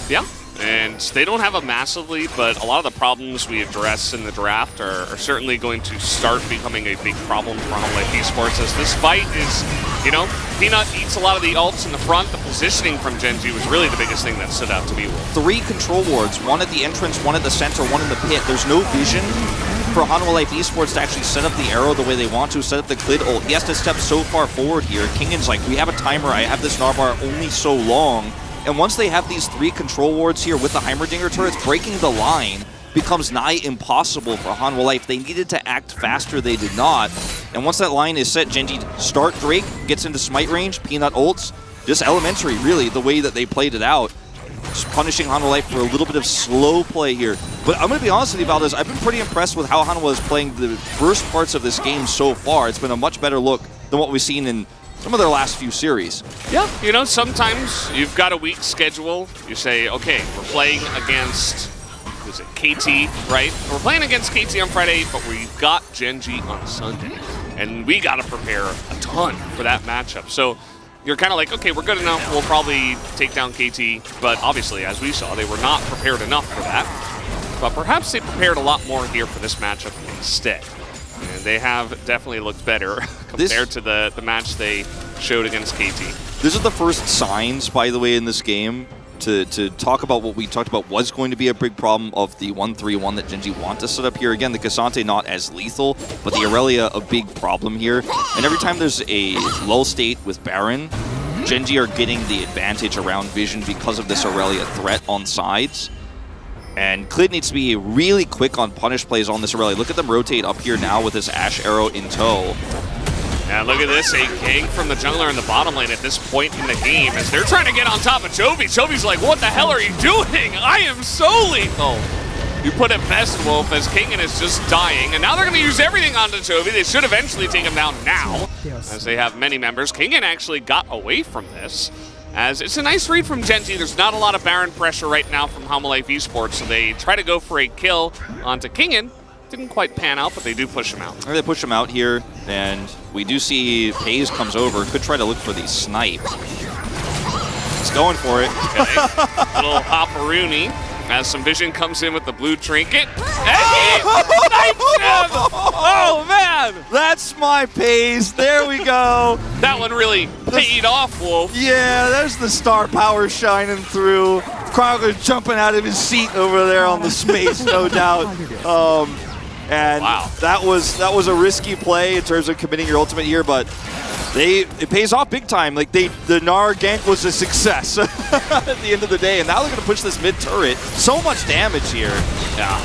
Yeah, and they don't have a massively, but a lot of the problems we address in the draft are certainly going to start becoming a big problem for Hanolife Esports, as this fight is, you know, Peanut eats a lot of the ults in the front. The positioning from Gen.G was really the biggest thing that stood out to me. 3 control wards, one at the entrance, one at the center, one in the pit. There's no vision for Hanolife Esports to actually set up the arrow the way they want to, set up the Glid ult. He has to step so far forward here. Kingen's like, we have a timer, I have this Narbar only so long. And once they have these 3 control wards here with the Heimerdinger turrets, breaking the line becomes nigh impossible for Hanwha. They needed to act faster, they did not. And once that line is set, Gen.G start Drake, gets into smite range, Peanut ults. Just elementary, really, the way that they played it out. Just punishing Hanwha for a little bit of slow play here. But I'm going to be honest with you about this, I've been pretty impressed with how Hanwha is playing the first parts of this game so far. It's been a much better look than what we've seen in some of their last few series. Yeah, you know, sometimes you've got a weak schedule. You say, okay, we're playing against, who's it, KT, right? We're playing against KT on Friday, but we've got Gen.G on Sunday. And we got to prepare a ton for that matchup. So you're kind of like, okay, we're good enough. We'll probably take down KT. But obviously, as we saw, they were not prepared enough for that. But perhaps they prepared a lot more here for this matchup instead. And they have definitely looked better compared to the match they showed against KT. This is the first signs, by the way, in this game to talk about what we talked about was going to be a big problem of the 1-3-1 that Gen.G want to set up here. Again, the Cassante not as lethal, but the Aurelia a big problem here. And every time there's a lull state with Baron, Gen.G are getting the advantage around vision because of this Aurelia threat on sides. And Clid needs to be really quick on punish plays on this Aurelia. Look at them rotate up here now with this Ash Arrow in tow. Yeah, look at this, a gank from the jungler in the bottom lane at this point in the game as they're trying to get on top of Chovy. Chovy's like, what the hell are you doing? I am so lethal. You put it best, Wolf, as Kingen is just dying, and now they're going to use everything onto Chovy. They should eventually take him down now, as they have many members. Kingen actually got away from this, as it's a nice read from Gen.G. There's not a lot of Baron pressure right now from Hanwha Esports, so they try to go for a kill onto Kingen. Didn't quite pan out, but they do push him out. They push him out here, and we do see Pays comes over. Could try to look for the snipe. He's going for it. Okay. Little hopperoonie as some vision comes in with the blue trinket. And he snipes him! Oh, man! That's my Pays. There we go. That one really paid off, Wolf. Yeah, there's the star power shining through. Chronicler's jumping out of his seat over there on the space, no doubt. And wow. that was a risky play in terms of committing your ultimate here, but it pays off big time. Like the Gnar gank was a success at the end of the day, and now they're gonna push this mid turret. So much damage here. Yeah.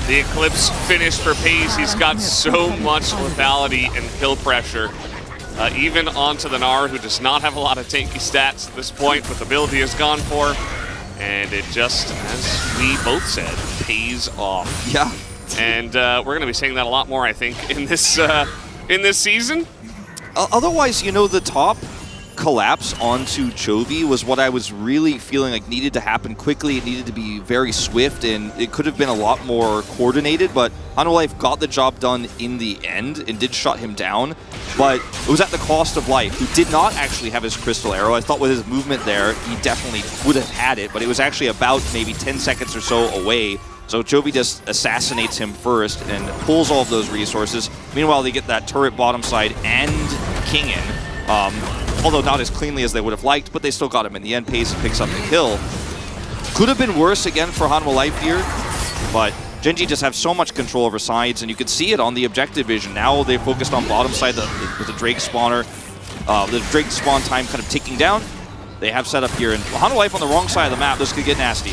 The Eclipse finished for Pays. He's got so much lethality and kill pressure. even onto the Gnar, who does not have a lot of tanky stats at this point, but the build he has gone for. And it just, as we both said, pays off. Yeah. And we're going to be saying that a lot more, I think, in this season. Otherwise, you know, the top collapse onto Chovy was what I was really feeling like needed to happen quickly. It needed to be very swift, and it could have been a lot more coordinated, but Hanwha got the job done in the end and did shut him down, but it was at the cost of Life, who did not actually have his Crystal Arrow. I thought with his movement there, he definitely would have had it, but it was actually about maybe 10 seconds or so away. So Chovy just assassinates him first and pulls all of those resources. Meanwhile, they get that turret bottom side and King in. Although not as cleanly as they would have liked, but they still got him in the end. Pays and picks up the kill. Could have been worse again for Hanwha Life here, but Gen.G just have so much control over sides, and you could see it on the objective vision. Now they focused on bottom side with the Drake spawner. The Drake spawn time kind of ticking down. They have set up here, and Hanwha Life on the wrong side of the map. This could get nasty.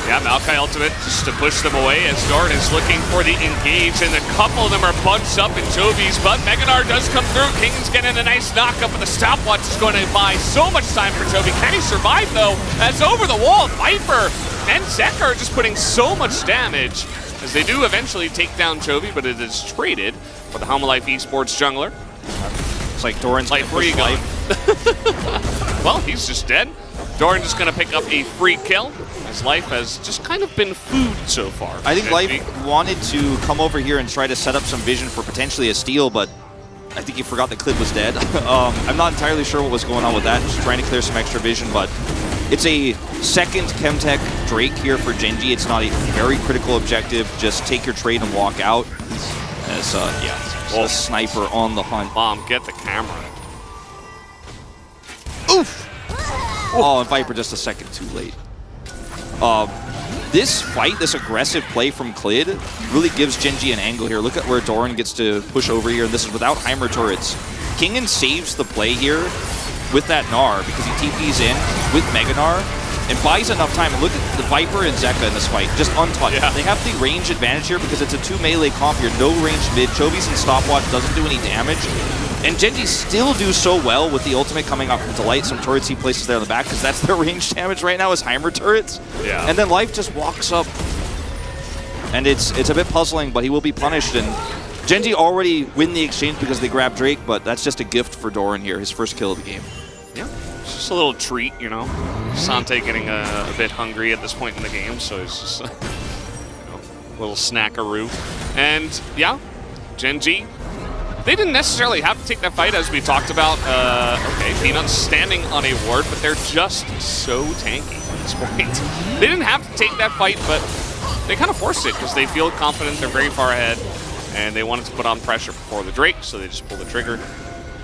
Yeah, Maokai ultimate just to push them away as Doran is looking for the engage, and a couple of them are bunched up in Chovy's, but Meganar does come through. King's getting a nice knockup, but the stopwatch is going to buy so much time for Chovy. Can he survive, though? As over the wall, Viper and Zeka are just putting so much damage, as they do eventually take down Chovy, but it is traded for the Hanwha Life Esports jungler. It's like Doran's Life, where you going? Well, he's just dead. Doran just going to pick up a free kill, as Life has just kind of been food so far. I think Life wanted to come over here and try to set up some vision for potentially a steal, but I think he forgot that Clid was dead. I'm not entirely sure what was going on with that, just trying to clear some extra vision, but it's a second Chemtech Drake here for Gen.G. It's not a very critical objective. Just take your trade and walk out. As, a sniper on the hunt. Mom, get the camera. Oof! Oh, and Viper just a second too late. This fight, this aggressive play from Clid, really gives Gen.G an angle here. Look at where Doran gets to push over here, and this is without Heimer turrets. Kingen saves the play here with that Gnar, because he TPs in with Mega Gnar and buys enough time. And look at the Viper and Zeka in this fight, just untouched. Yeah. They have the range advantage here because it's a 2 melee comp here, no range mid. Chovy's in stopwatch, doesn't do any damage. And Gen.G still do so well with the ultimate coming up from Delight. Some turrets he places there on the back because that's their range damage right now is Heimer turrets. Yeah. And then Life just walks up. And it's a bit puzzling, but he will be punished. And Gen.G already win the exchange because they grab Drake, but that's just a gift for Doran here, his first kill of the game. Yeah, it's just a little treat, you know. Sante getting a bit hungry at this point in the game, so it's just a little snackaroo. And yeah, Gen.G, they didn't necessarily have to take that fight, as we talked about. Okay, Peanut's standing on a ward, but they're just so tanky at this point. They didn't have to take that fight, but they kind of forced it because they feel confident, they're very far ahead, and they wanted to put on pressure before the Drake, so they just pulled the trigger.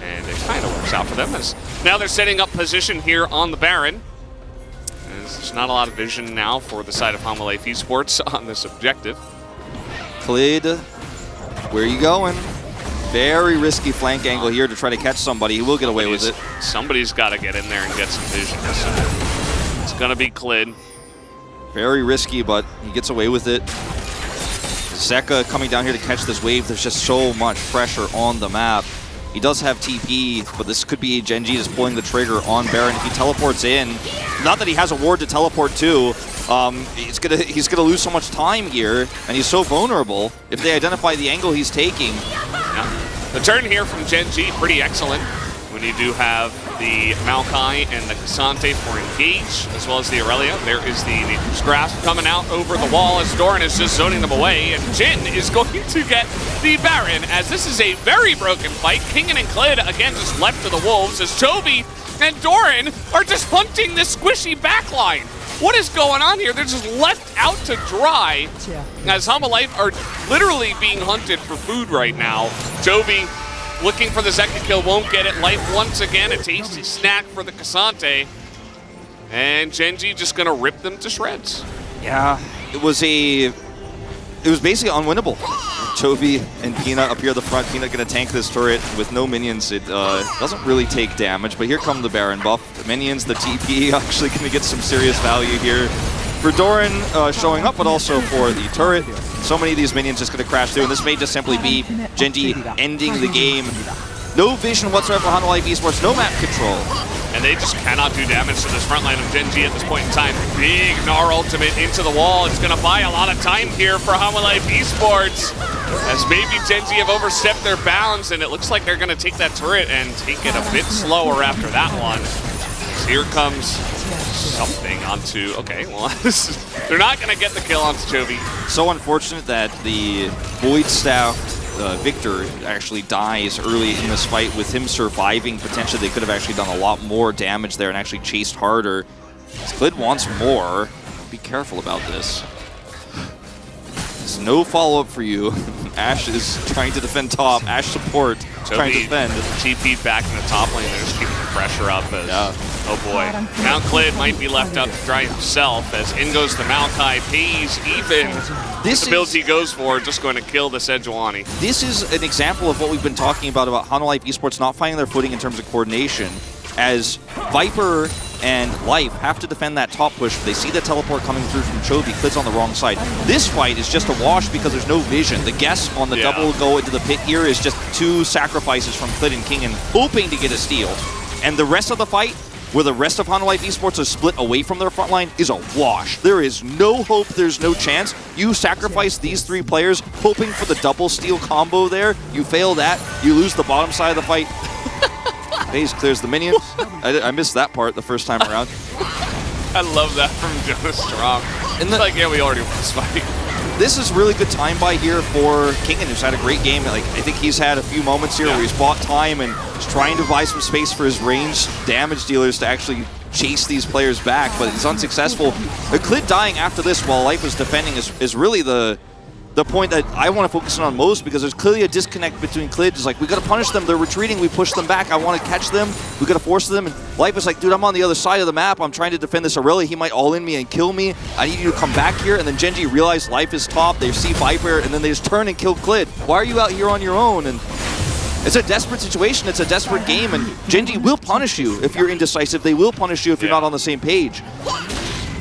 And it kind of works out for them, as now they're setting up position here on the Baron. And there's not a lot of vision now for the side of Hanwha Life Esports on this objective. Clid, where are you going? Very risky flank angle here to try to catch somebody. He will get away with it. Somebody's got to get in there and get some vision. So it's going to be Clid. Very risky, but he gets away with it. Zeka coming down here to catch this wave. There's just so much pressure on the map. He does have TP, but this could be Gen.G just pulling the trigger on Baron. If he teleports in, not that he has a ward to teleport to, he's gonna lose so much time here, and he's so vulnerable if they identify the angle he's taking. Yeah. The turn here from Gen.G, pretty excellent. When you do have the Maokai and the Cassante for engage, as well as the Aurelia. There is the Nature's Grasp coming out over the wall as Doran is just zoning them away, and Jin is going to get the Baron, as this is a very broken fight. Kingen and Clid, again, just left to the wolves, as Chovy and Doran are just hunting this squishy backline. What is going on here? They're just left out to dry, as Hanwha Life are literally being hunted for food right now. Chovy looking for the second kill, won't get it. Life once again, a tasty snack for the Cassante. And Gen.G just gonna rip them to shreds. Yeah, it was basically unwinnable. Chovy and Peanut up here at the front. Peanut gonna tank this turret with no minions. It doesn't really take damage, but here come the Baron buff. The minions, the TP, actually gonna get some serious value here. For Doran showing up, but also for the turret. So many of these minions just going to crash through, and this may just simply be Gen.G ending the game No vision whatsoever for Hanwha Life Esports, no map control. And they just cannot do damage to this front line of Gen G at this point in time. Big Gnar ultimate into the wall. It's going to buy a lot of time here for Hanwha Life Esports, as maybe Gen G have overstepped their bounds, and it looks like they're going to take that turret and take it a bit slower after that one. So here comes something onto, okay, well, they're not going to get the kill onto Chovy. So unfortunate that the Void Staff Victor actually dies early in this fight. With him surviving, potentially they could have actually done a lot more damage there and actually chased harder. Squid wants more. Be careful about this. There's no follow-up for you. Ash is trying to defend top. Ash support trying to defend. TP'd back in the top lane. They're just keeping the pressure up as, oh boy. Mount Clid might be left out to dry himself as in goes the Maokai. Pays even. This the builds he goes for, just going to kill this Sejuani. This is an example of what we've been talking about Hanwha Life Esports not finding their footing in terms of coordination, as Viper and Life have to defend that top push. They see the teleport coming through from Chovy. Clid's on the wrong side. This fight is just a wash because there's no vision. The guess on the double go into the pit here is just 2 sacrifices from Clid and King and hoping to get a steal. And the rest of the fight, where the rest of Hanwha Life Esports are split away from their front line, is a wash. There is no hope, there's no chance. You sacrifice these 3 players, hoping for the double steal combo there. You fail that, you lose the bottom side of the fight. FaZe clears the minions. I missed that part the first time around. I love that from Jonas Strong. And like, yeah, we already won this fight. This is really good time buy here for Kingen, who's had a great game. Like, I think he's had a few moments here where he's bought time and is trying to buy some space for his ranged damage dealers to actually chase these players back, but he's unsuccessful. Clid dying after this while Life was defending is really the point that I want to focus on most, because there's clearly a disconnect between Clid. It's like, we got to punish them, they're retreating, we push them back, I want to catch them, we got to force them, and Life is like, dude, I'm on the other side of the map, I'm trying to defend this Aurelia, he might all-in me and kill me, I need you to come back here. And then Gen G realize Life is top, they see Viper, and then they just turn and kill Clid. Why are you out here on your own? And it's a desperate situation, it's a desperate game, and Gen G will punish you if you're indecisive, they will punish you if you're not on the same page.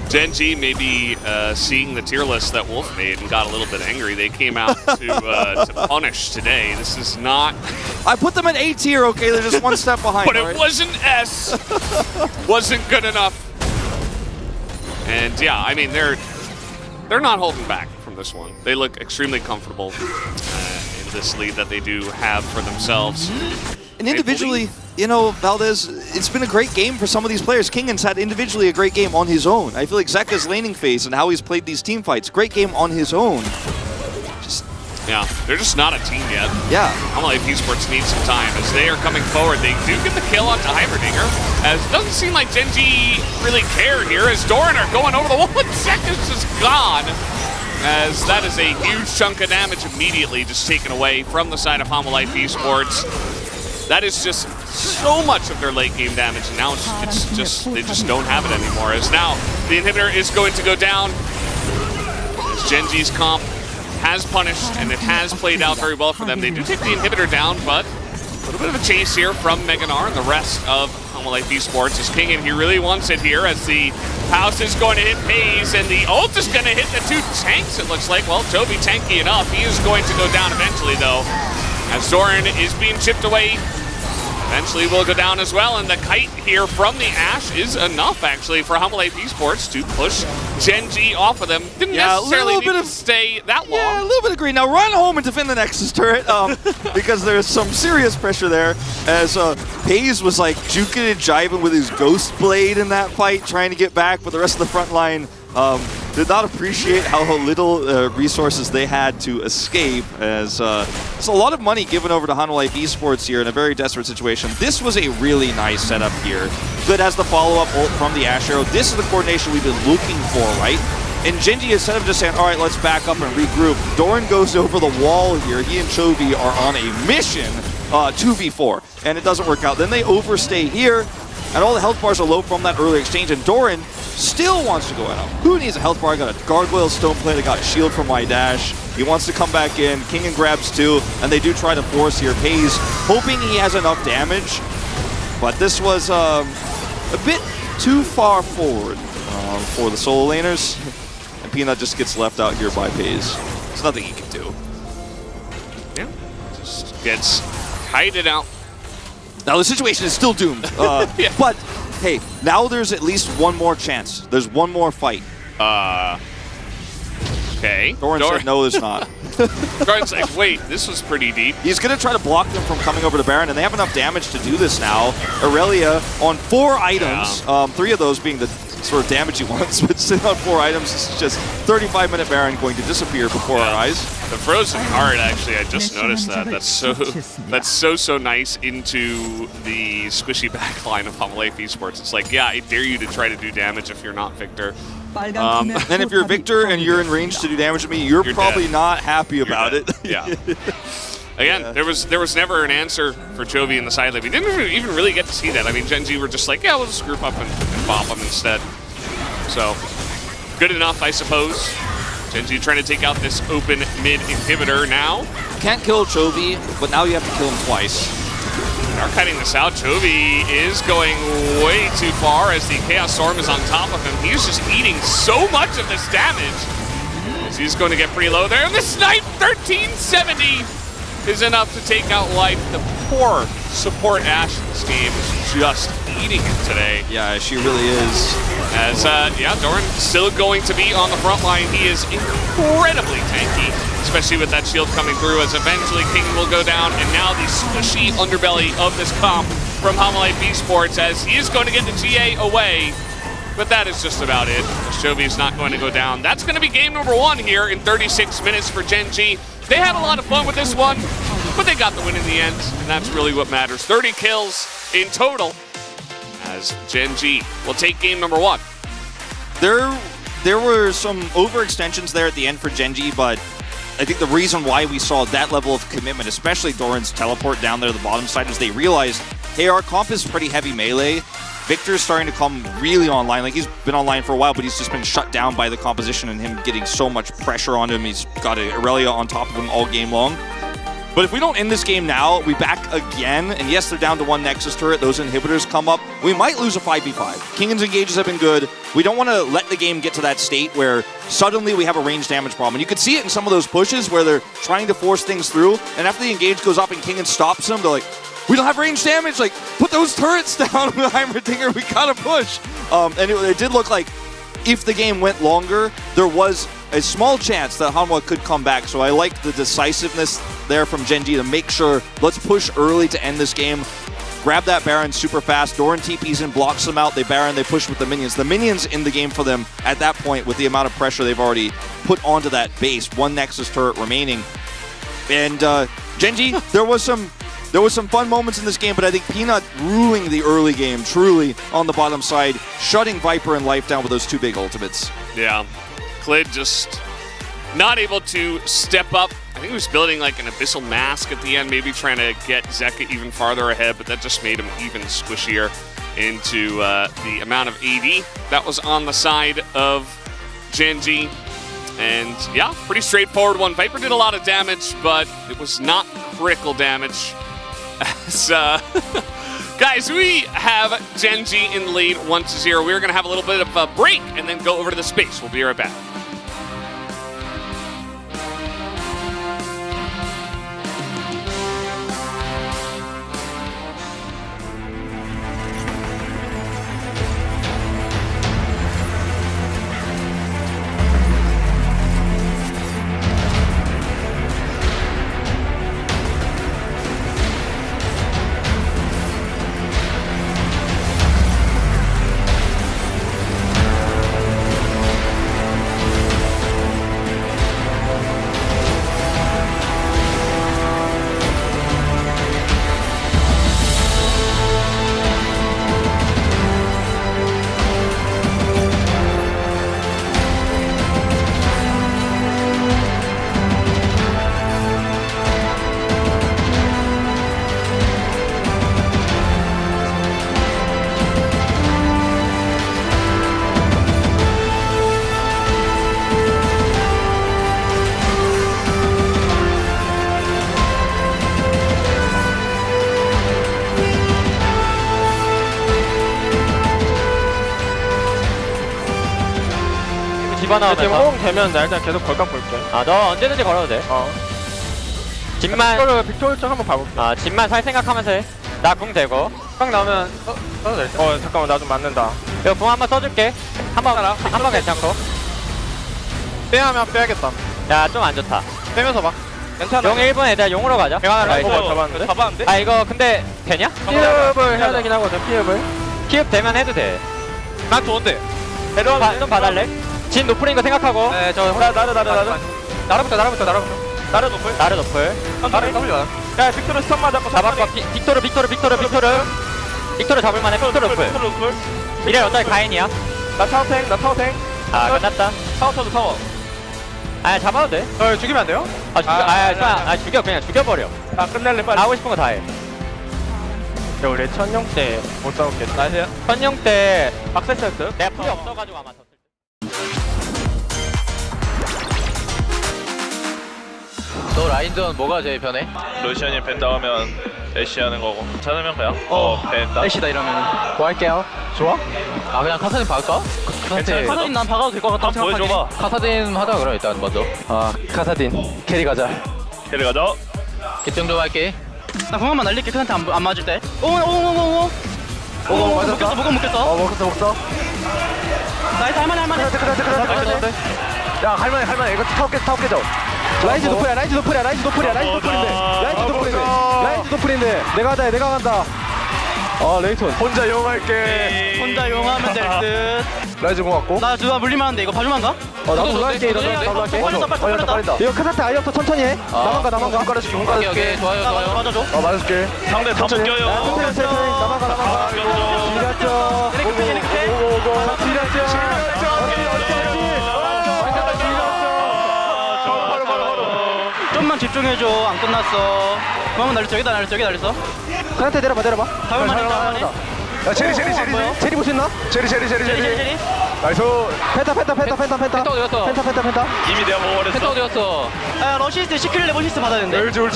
Gen G may be seeing the tier list that Wolf made and got a little bit angry. They came out to punish today. This is not... I put them in A tier, okay? They're just one step behind. But it wasn't S. Wasn't good enough. And yeah, I mean, they're not holding back from this one. They look extremely comfortable in this lead that they do have for themselves. And individually, you know, Valdez, it's been a great game for some of these players. Kingan's had individually a great game on his own. I feel like Zeka's laning phase and how he's played these team fights, great game on his own. Yeah, they're just not a team yet. Yeah. Hanwha Life Esports needs some time as they are coming forward. They do get the kill onto Heimerdinger, as it doesn't seem like Gen G really care here, as Doran are going over the wall and Zeka's just gone. As that is a huge chunk of damage immediately just taken away from the side of Hanwha Life Esports. That is just so much of their late game damage, and now it's just they just don't have it anymore. As now the inhibitor is going to go down. As Gen G's comp has punished, and it has played out very well for them. They do take the inhibitor down, but a little bit of a chase here from Meganar and the rest of Hanwha Life Esports. As King, and he really wants it here, as the house is going to hit Pays, and the ult is going to hit the 2 tanks, it looks like. Well, Chovy tanky enough. He is going to go down eventually, though, as Doran is being chipped away. Eventually will go down as well, and the kite here from the Ashe is enough, actually, for Hanwha Life Esports to push Gen G off of them. Didn't necessarily need to stay that long. Yeah, a little bit of green. Now run home and defend the Nexus turret, because there's some serious pressure there, as Pays was like juking and jiving with his Ghost Blade in that fight, trying to get back, but the rest of the front line did not appreciate how little resources they had to escape, as it's a lot of money given over to Hanwha Life Esports here in a very desperate situation. This was a really nice setup here. Good has the follow-up ult from the Ashe Arrow. This is the coordination we've been looking for, right? And Gen G, instead of just saying, all right, let's back up and regroup, Doran goes over the wall here. He and Chovy are on a mission, 2v4, and it doesn't work out. Then they overstay here, and all the health bars are low from that early exchange, and Doran still wants to go out. Who needs a health bar? I got a Gargoyle Stone Plate, I got a shield from my dash. He wants to come back in. Kingen grabs 2, and they do try to force here. Pays hoping he has enough damage, but this was a bit too far forward for the solo laners. And Peanut just gets left out here by Pays. There's nothing he can do. Yeah, just gets kited out Now the situation is still doomed. Yeah. But hey, now there's at least one more chance. There's one more fight. Okay. Doran said no, there's not. Doran's like, wait, this was pretty deep. He's going to try to block them from coming over to Baron, and they have enough damage to do this now. Aurelia on 4 items, 3 of those being the sort of damage he wants, but sitting on 4 items is just 35-minute Baron going to disappear before our eyes. The frozen heart, actually, I just noticed that. That's so nice into the squishy backline of Homolife Esports. It's like, yeah, I dare you to try to do damage if you're not Victor. And if you're Victor and you're in range to do damage to me, you're probably dead. Not happy about it. Yeah. Again, there was never an answer for Chovy in the side lane. We didn't even really get to see that. I mean, Gen G were just like, yeah, we'll just group up and bop them instead. So, good enough, I suppose. Gen G trying to take out this open mid inhibitor now. Can't kill Chovy, but now you have to kill him twice. They're cutting this out. Chovy is going way too far as the Chaos Storm is on top of him. He's just eating so much of this damage. As he's going to get pretty low there. And the snipe, 1370, is enough to take out Life. The poor support Ashe in this game is just eating it today. Yeah, she really is. As, yeah, Doran still going to be on the front line. He is incredibly tanky, especially with that shield coming through, as eventually King will go down, and now the squishy underbelly of this comp from Homolife Esports, as he is going to get the GA away. But that is just about it. Chovy is not going to go down. That's going to be game number 1 here in 36 minutes for Gen G. They had a lot of fun with this one, but they got the win in the end, and that's really what matters. 30 kills in total, as Gen G will take game number 1. There were some overextensions there at the end for Gen G, but I think the reason why we saw that level of commitment, especially Doran's teleport down there to the bottom side, is they realized, hey, our comp is pretty heavy melee. Victor's starting to come really online. Like, he's been online for a while, but he's just been shut down by the composition and him getting so much pressure on him. He's got Aurelia on top of him all game long. But if we don't end this game now, we back again, and yes, they're down to 1 Nexus turret, those inhibitors come up, we might lose a 5v5. King's engages have been good. We don't want to let the game get to that state where suddenly we have a range damage problem. And you could see it in some of those pushes where they're trying to force things through, and after the engage goes up and King stops them, they're like, we don't have range damage, like, put those turrets down with Heimerdinger, we gotta push. And it did look like if the game went longer, there was a small chance that Hanwha could come back. So I like the decisiveness there from Gen G to make sure, let's push early to end this game. Grab that Baron super fast. Doran TPs in, blocks them out. They Baron, they push with the minions. The minions in the game for them at that point with the amount of pressure they've already put onto that base. 1 Nexus turret remaining. And Gen G, there was some fun moments in this game, but I think Peanut ruling the early game, truly, on the bottom side, shutting Viper and Life down with those 2 big ultimates. Yeah. Klid just not able to step up. I think he was building like an Abyssal Mask at the end, maybe trying to get Zeka even farther ahead, but that just made him even squishier into the amount of AD that was on the side of Gen G. And yeah, pretty straightforward one. Viper did a lot of damage, but it was not critical damage. As, guys, we have Gen G in the lead 1-0. We're going to have a little bit of a break and then go over to the space. We'll be right back. 디바 지금 나오면서. 호응 되면 나 일단 계속 걸각 볼게. 아, 너 언제든지 걸어도 돼. 어. 집만, 빅토르 빅토르 쪽 한번 봐볼게. 집만 살 생각하면서 해. 나 궁 대고. 방 나오면 써도 될 듯? 잠깐만 나 좀 맞는다. 이거 궁 한번 써줄게. 한번 괜찮고. 빼야면 빼야겠다. 야, 좀 안 좋다. 빼면서 봐. 괜찮아. 용 1분 애들 용으로 가자. 하나 나이스. 잡았는데? 잡았는데? 아, 이거 근데 되냐? 피업을 해야 되긴 하거든. 피업을. 피업 되면 해도 돼. 난 좋은데. 좀 봐달래? 진 노플인 거 생각하고. 네, 저 나르부터. 나르 높을. 나를 노플. 나르 W. 야, 빅토르 스턴 맞았고 잡았고. 빅토르. 빅토르 잡을만해. 빅토르 노플. 이래 어차피 가인이야. 나 타워탱. 아, 끝났다. 타워. 아, 잡아도 돼. 죽이면 안 돼요? 죽여. 그냥 죽여버려. 끝낼래 빨리. 하고 싶은 거 다 해. 야, 우리 천룡 때 못 싸웠겠다. 나이스. 선영 때 박세스였어? 내가 풀이 없어가지고 아마 졌을 때. 너 라인전 뭐가 제일 편해? 루시안이 벤다 하면 애쉬 하는 거고 괜찮으면 그냥 벤다 애쉬다 이러면 뭐 할게요? 좋아? 아 그냥 카사딘 박을까? 카사딘 난 박아도 될 것 같다고 생각하지. 보여줘봐. 카사딘 하자 그럼 일단 먼저. 아 카사딘 캐리 가자. 캐리 가자. 개정 좀 할게. 나 공항만 날릴게. 그한테 안 맞을 때. 오 맞았어? 묶였어. 먹었어. 나이스 할만해. 야 할만해 이거 타워 깨져. 라이즈 노플인데 내가 간다. 레이톤 혼자 용할게. 혼자 용하면 될 듯. 라이즈 공 왔고. 나 누가 물리면 안 돼. 이거 봐주면 안 가? 나도 올라갈게. 빨리다. 이거 카사트 아이어터 천천히 해. 나만 가. 공 깔아줄게. 오케이. 좋아요. 맞아줘. 맞아줄게. 상대 다 묶여요. 천천히. 나만 가. 지렸죠. 좀만 집중해줘. 안 끝났어. 공항만 날렸어. 여기다 날렸어. 카사트 내려봐. 할만해. 야 체리 볼 수 있나? 체리. 제리. 나이스. 펜타. 펜타. 이미 내가 먹어버렸어. 어디였어? 야 러시스트 시크릿 러시스트 받아야 된대. 울자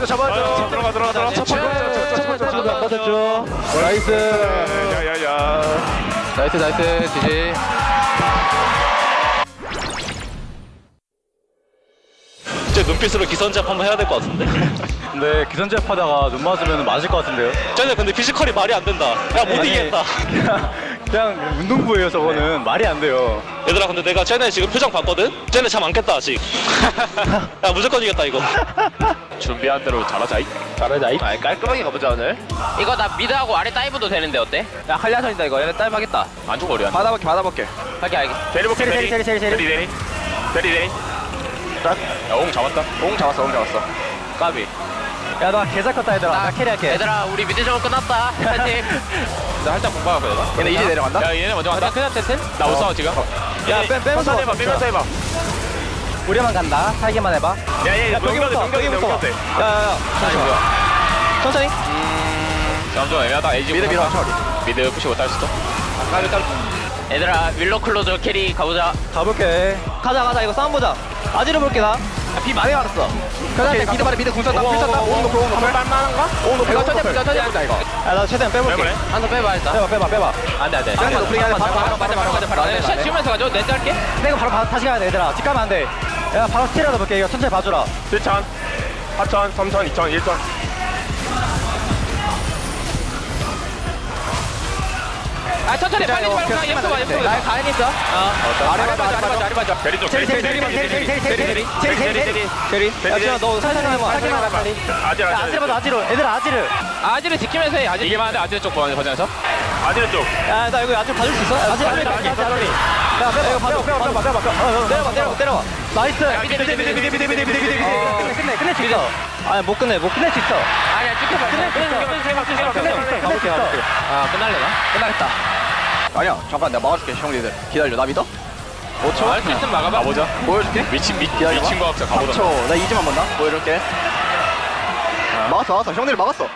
잡아줘. 들어가. 첫 번째 맞았죠. 나이스. 야야야. 나이스 지지. 이제 눈빛으로 기선제압 한번 해야 될 것 같은데. 근데 기선제압 하다가 눈 맞으면 맞을 것 같은데요? 쟤네 근데 피지컬이 말이 안 된다. 야 못 이기겠다. 그냥 운동부예요 저거는. 말이 안 돼요. 얘들아 근데 내가 쟤네 지금 표정 봤거든? 쟤네 잠 안 깼다 아직. 야 무조건 이겼다 이거. 준비한 대로 잘하자이. 아 깔끔하게 가보자 오늘. 이거 나 미드하고 아래 다이브도 되는데 어때? 야 한ля선이다 이거. 얘네 다이브 하겠다. 안 죽어 우리. 받아볼게. 알게. 대리. 옹 잡았다. 옹 잡았어. 까비. 야 나 개잘 컸다 얘들아. 나 캐리할게. 얘들아, 우리 미드 저거 끝났다. 파이팅. 나 살짝 공부하고 얘들아. 얘네 이제 내려간다. 야 얘네 먼저 간다. 그냥 텐 나 못 싸워 지금. 야 빼면서 해봐. 우리만 간다. 살기만 해봐. 야얘 여기부터. 야야야. 천천히. 좀 애매하다. 에이지 미드 밀어. 미드 푸시 못할 수도. 얘들아, 윌로 클로저 캐리 가보자. 가볼게. 가자 이거 싸움 보자. 아지르 볼게 나. 비 많이 알았어. 그래 미드 궁 쐈다. 옹 높을. 빨만한가? 이거 천천히 보자 이거. 야나 최대한 빼볼게. 한 번 빼봐, 일단. 빼봐. 안돼. 쌍거 높으니까 바로 샷 치우면서 가죠. 내 짧게. 내가 바로 다시 가야 돼 얘들아. 집 가면 안 돼. 야 바로 스틸하다 볼게. 이거 천천히 봐주라. 7천, 4천, 3천, 2천, 1천. 아, 천천히 빨리 말고 나 가인 있어. 아래 봐줘. 대리 쪽. 제리. 야, 너 살짝만 해봐. 빨리. 아지르 봐줘. 아지르. 아지를 지키면서 해. 아지를. 이게 많은데 아지르 쪽 버전에서? 아지르 쪽. 야, 나 이거 아지르 봐줄 수 있어? 아지르. 야, 빼봐. 때려봐. 나이스. 끝낼 수 있어. 아니, 못 끝낼 수 있어. 아니야, 끝낼 수 있어. 가볼게. 아, 끝날려나? 끝나겠다. 아니야, 잠깐 내가 막아줄게, 형님들. 기다려, 나 믿어? 5초? 할 수 있으면 막아봐. 가보자. 보여줄게. 미친 기다려봐. 과학자 가보자. 3초. 나 2지만 본다. 보여줄게. 막았어. 형들 막았어.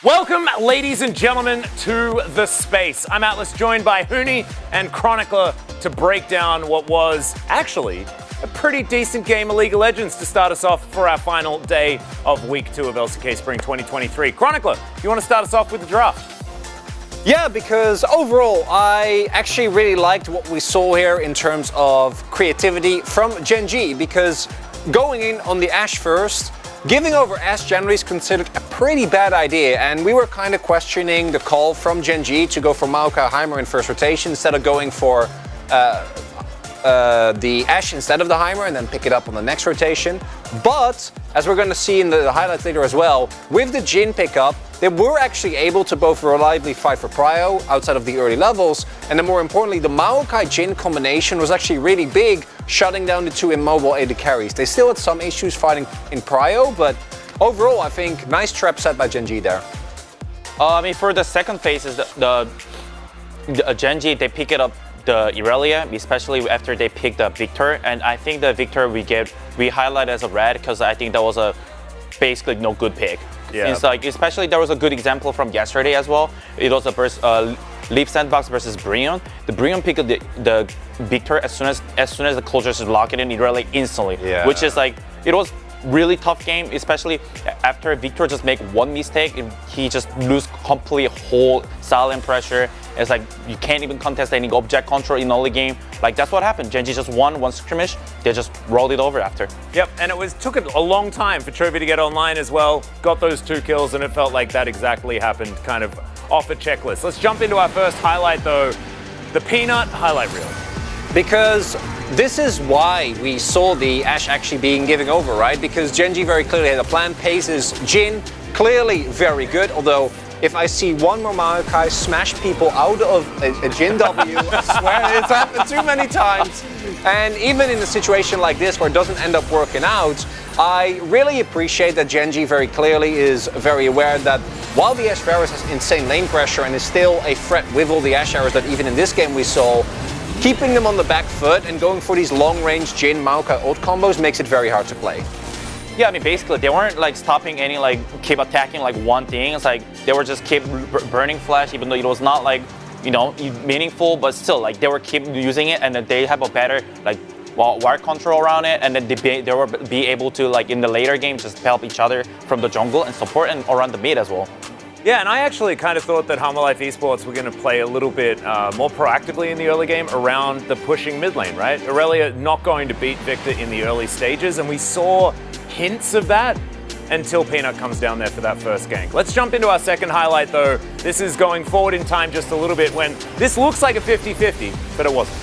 Welcome, ladies and gentlemen, to The Space. I'm Atlas, joined by Huni and Chronicler to break down what was actually a pretty decent game of League of Legends to start us off for our final day of Week 2 of LCK Spring 2023. Chronicler, you want to start us off with the draft? Yeah, because overall, I actually really liked what we saw here in terms of creativity from Gen G, because going in on the Ashe first, giving over Ashe generally is considered a pretty bad idea, and we were kind of questioning the call from Gen G to go for Maokai Heimer in first rotation instead of going for the Ashe instead of the Heimer and then pick it up on the next rotation. But, as we're going to see in the highlights later as well, with the Jhin pickup, they were actually able to both reliably fight for prio outside of the early levels, and then more importantly, the Maokai Jhin combination was actually really big, shutting down the two immobile AD carries. They still had some issues fighting in prio, but overall, I think nice trap set by Gen G there. I mean, for the second phase, is the Gen G, they pick it up the Irelia, especially after they picked up Victor, and I think the Victor we highlight as a red because I think that was a basically no good pick. Yeah. It's like, especially there was a good example from yesterday as well. It was a Leaf Sandbox versus Brion. The Brion picked up the Victor as soon as the closures lock it in Irelia instantly, which is like, it was really tough game, especially after Victor just make one mistake and he just lose complete whole silent pressure. It's like you can't even contest any object control in early game. Like that's what happened. Gen G just won one skirmish. They just rolled it over after. Yep, and took a long time for Chovy to get online as well. Got those 2 kills, and it felt like that exactly happened kind of off a checklist. Let's jump into our first highlight though, the Peanut highlight reel. Because this is why we saw the Ashe actually being given over, right? Because Gen G very clearly had a plan. Pace is Jhin, clearly very good, although if I see one more Maokai smash people out of a Jhin W, I swear it's happened too many times. And even in a situation like this where it doesn't end up working out, I really appreciate that Gen G very clearly is very aware that while the Ashe Varus has insane lane pressure and is still a threat with all the Ashe arrows that even in this game we saw, keeping them on the back foot and going for these long-range Jhin Maokai ult combos makes it very hard to play. Yeah, I mean, basically, they weren't like stopping any, like, keep attacking like one thing. It's like they were just keep burning flash, even though it was not like, you know, meaningful, but still, like, they were keep using it, and then they have a better, like, wire control around it, and then they will be able to, like, in the later games, just help each other from the jungle and support and around the mid as well. Yeah, and I actually kind of thought that Humble Life Esports were going to play a little bit more proactively in the early game around the pushing mid lane, right? Irelia not going to beat Victor in the early stages, and we saw hints of that until Peanut comes down there for that first gank. Let's jump into our second highlight though. This is going forward in time just a little bit when this looks like a 50-50, but it wasn't.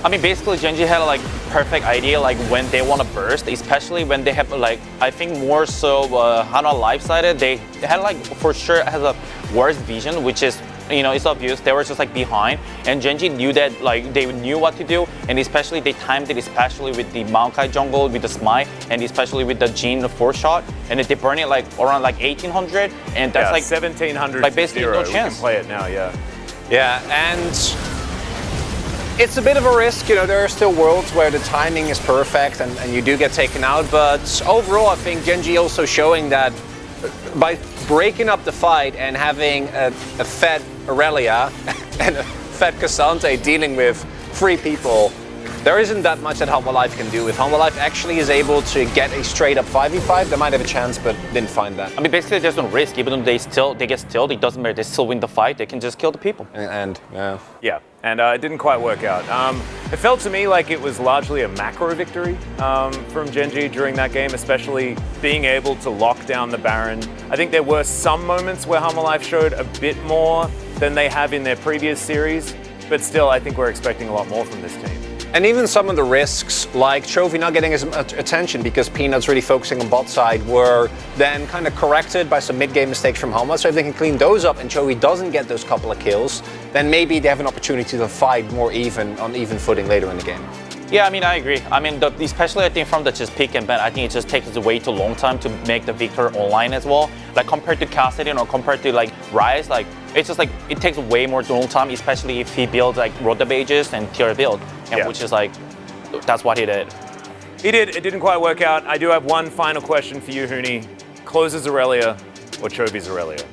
I mean, basically, Gen G had a like perfect idea, like when they want to burst, especially when they have like, I think more so Hana life-sided, they had like for sure has a worse vision, which is, you know, it's obvious. They were just like behind, and Gen G knew that, like they knew what to do, and especially they timed it, especially with the Maokai jungle, with the Smite, and especially with the Jhin 4-shot, and they burn it like around like 1800, and that's like 1700. Like basically no chance. We can play it now, yeah. Yeah, and it's a bit of a risk, you know, there are still worlds where the timing is perfect and you do get taken out, but overall I think Gen G also showing that by breaking up the fight and having a fed Irelia and a fed Cassante dealing with 3 people, there isn't that much that Humble Life can do. If Humble Life actually is able to get a straight up 5v5, they might have a chance, but didn't find that. I mean, basically there's no risk. Even though they get stilled, it doesn't matter. They still win the fight. They can just kill the people. Yeah, and it didn't quite work out. It felt to me like it was largely a macro victory from Gen G during that game, especially being able to lock down the Baron. I think there were some moments where Humble Life showed a bit more than they have in their previous series, but still I think we're expecting a lot more from this team. And even some of the risks, like Chovy not getting as much attention because Peanut's really focusing on bot side, were then kind of corrected by some mid-game mistakes from Homa. So if they can clean those up and Chovy doesn't get those couple of kills, then maybe they have an opportunity to fight more on even footing later in the game. Yeah, I mean, I agree. I mean, especially I think from the just pick and ban, I think it just takes way too long time to make the Victor online as well. Like compared to Cassidy or compared to like Rise, like it's just like it takes way more long time, especially if he builds like Rotabages and tier build, and which is like that's what he did. He did. It didn't quite work out. I do have one final question for you, Huni. Closes Irelia or Chovy's Irelia?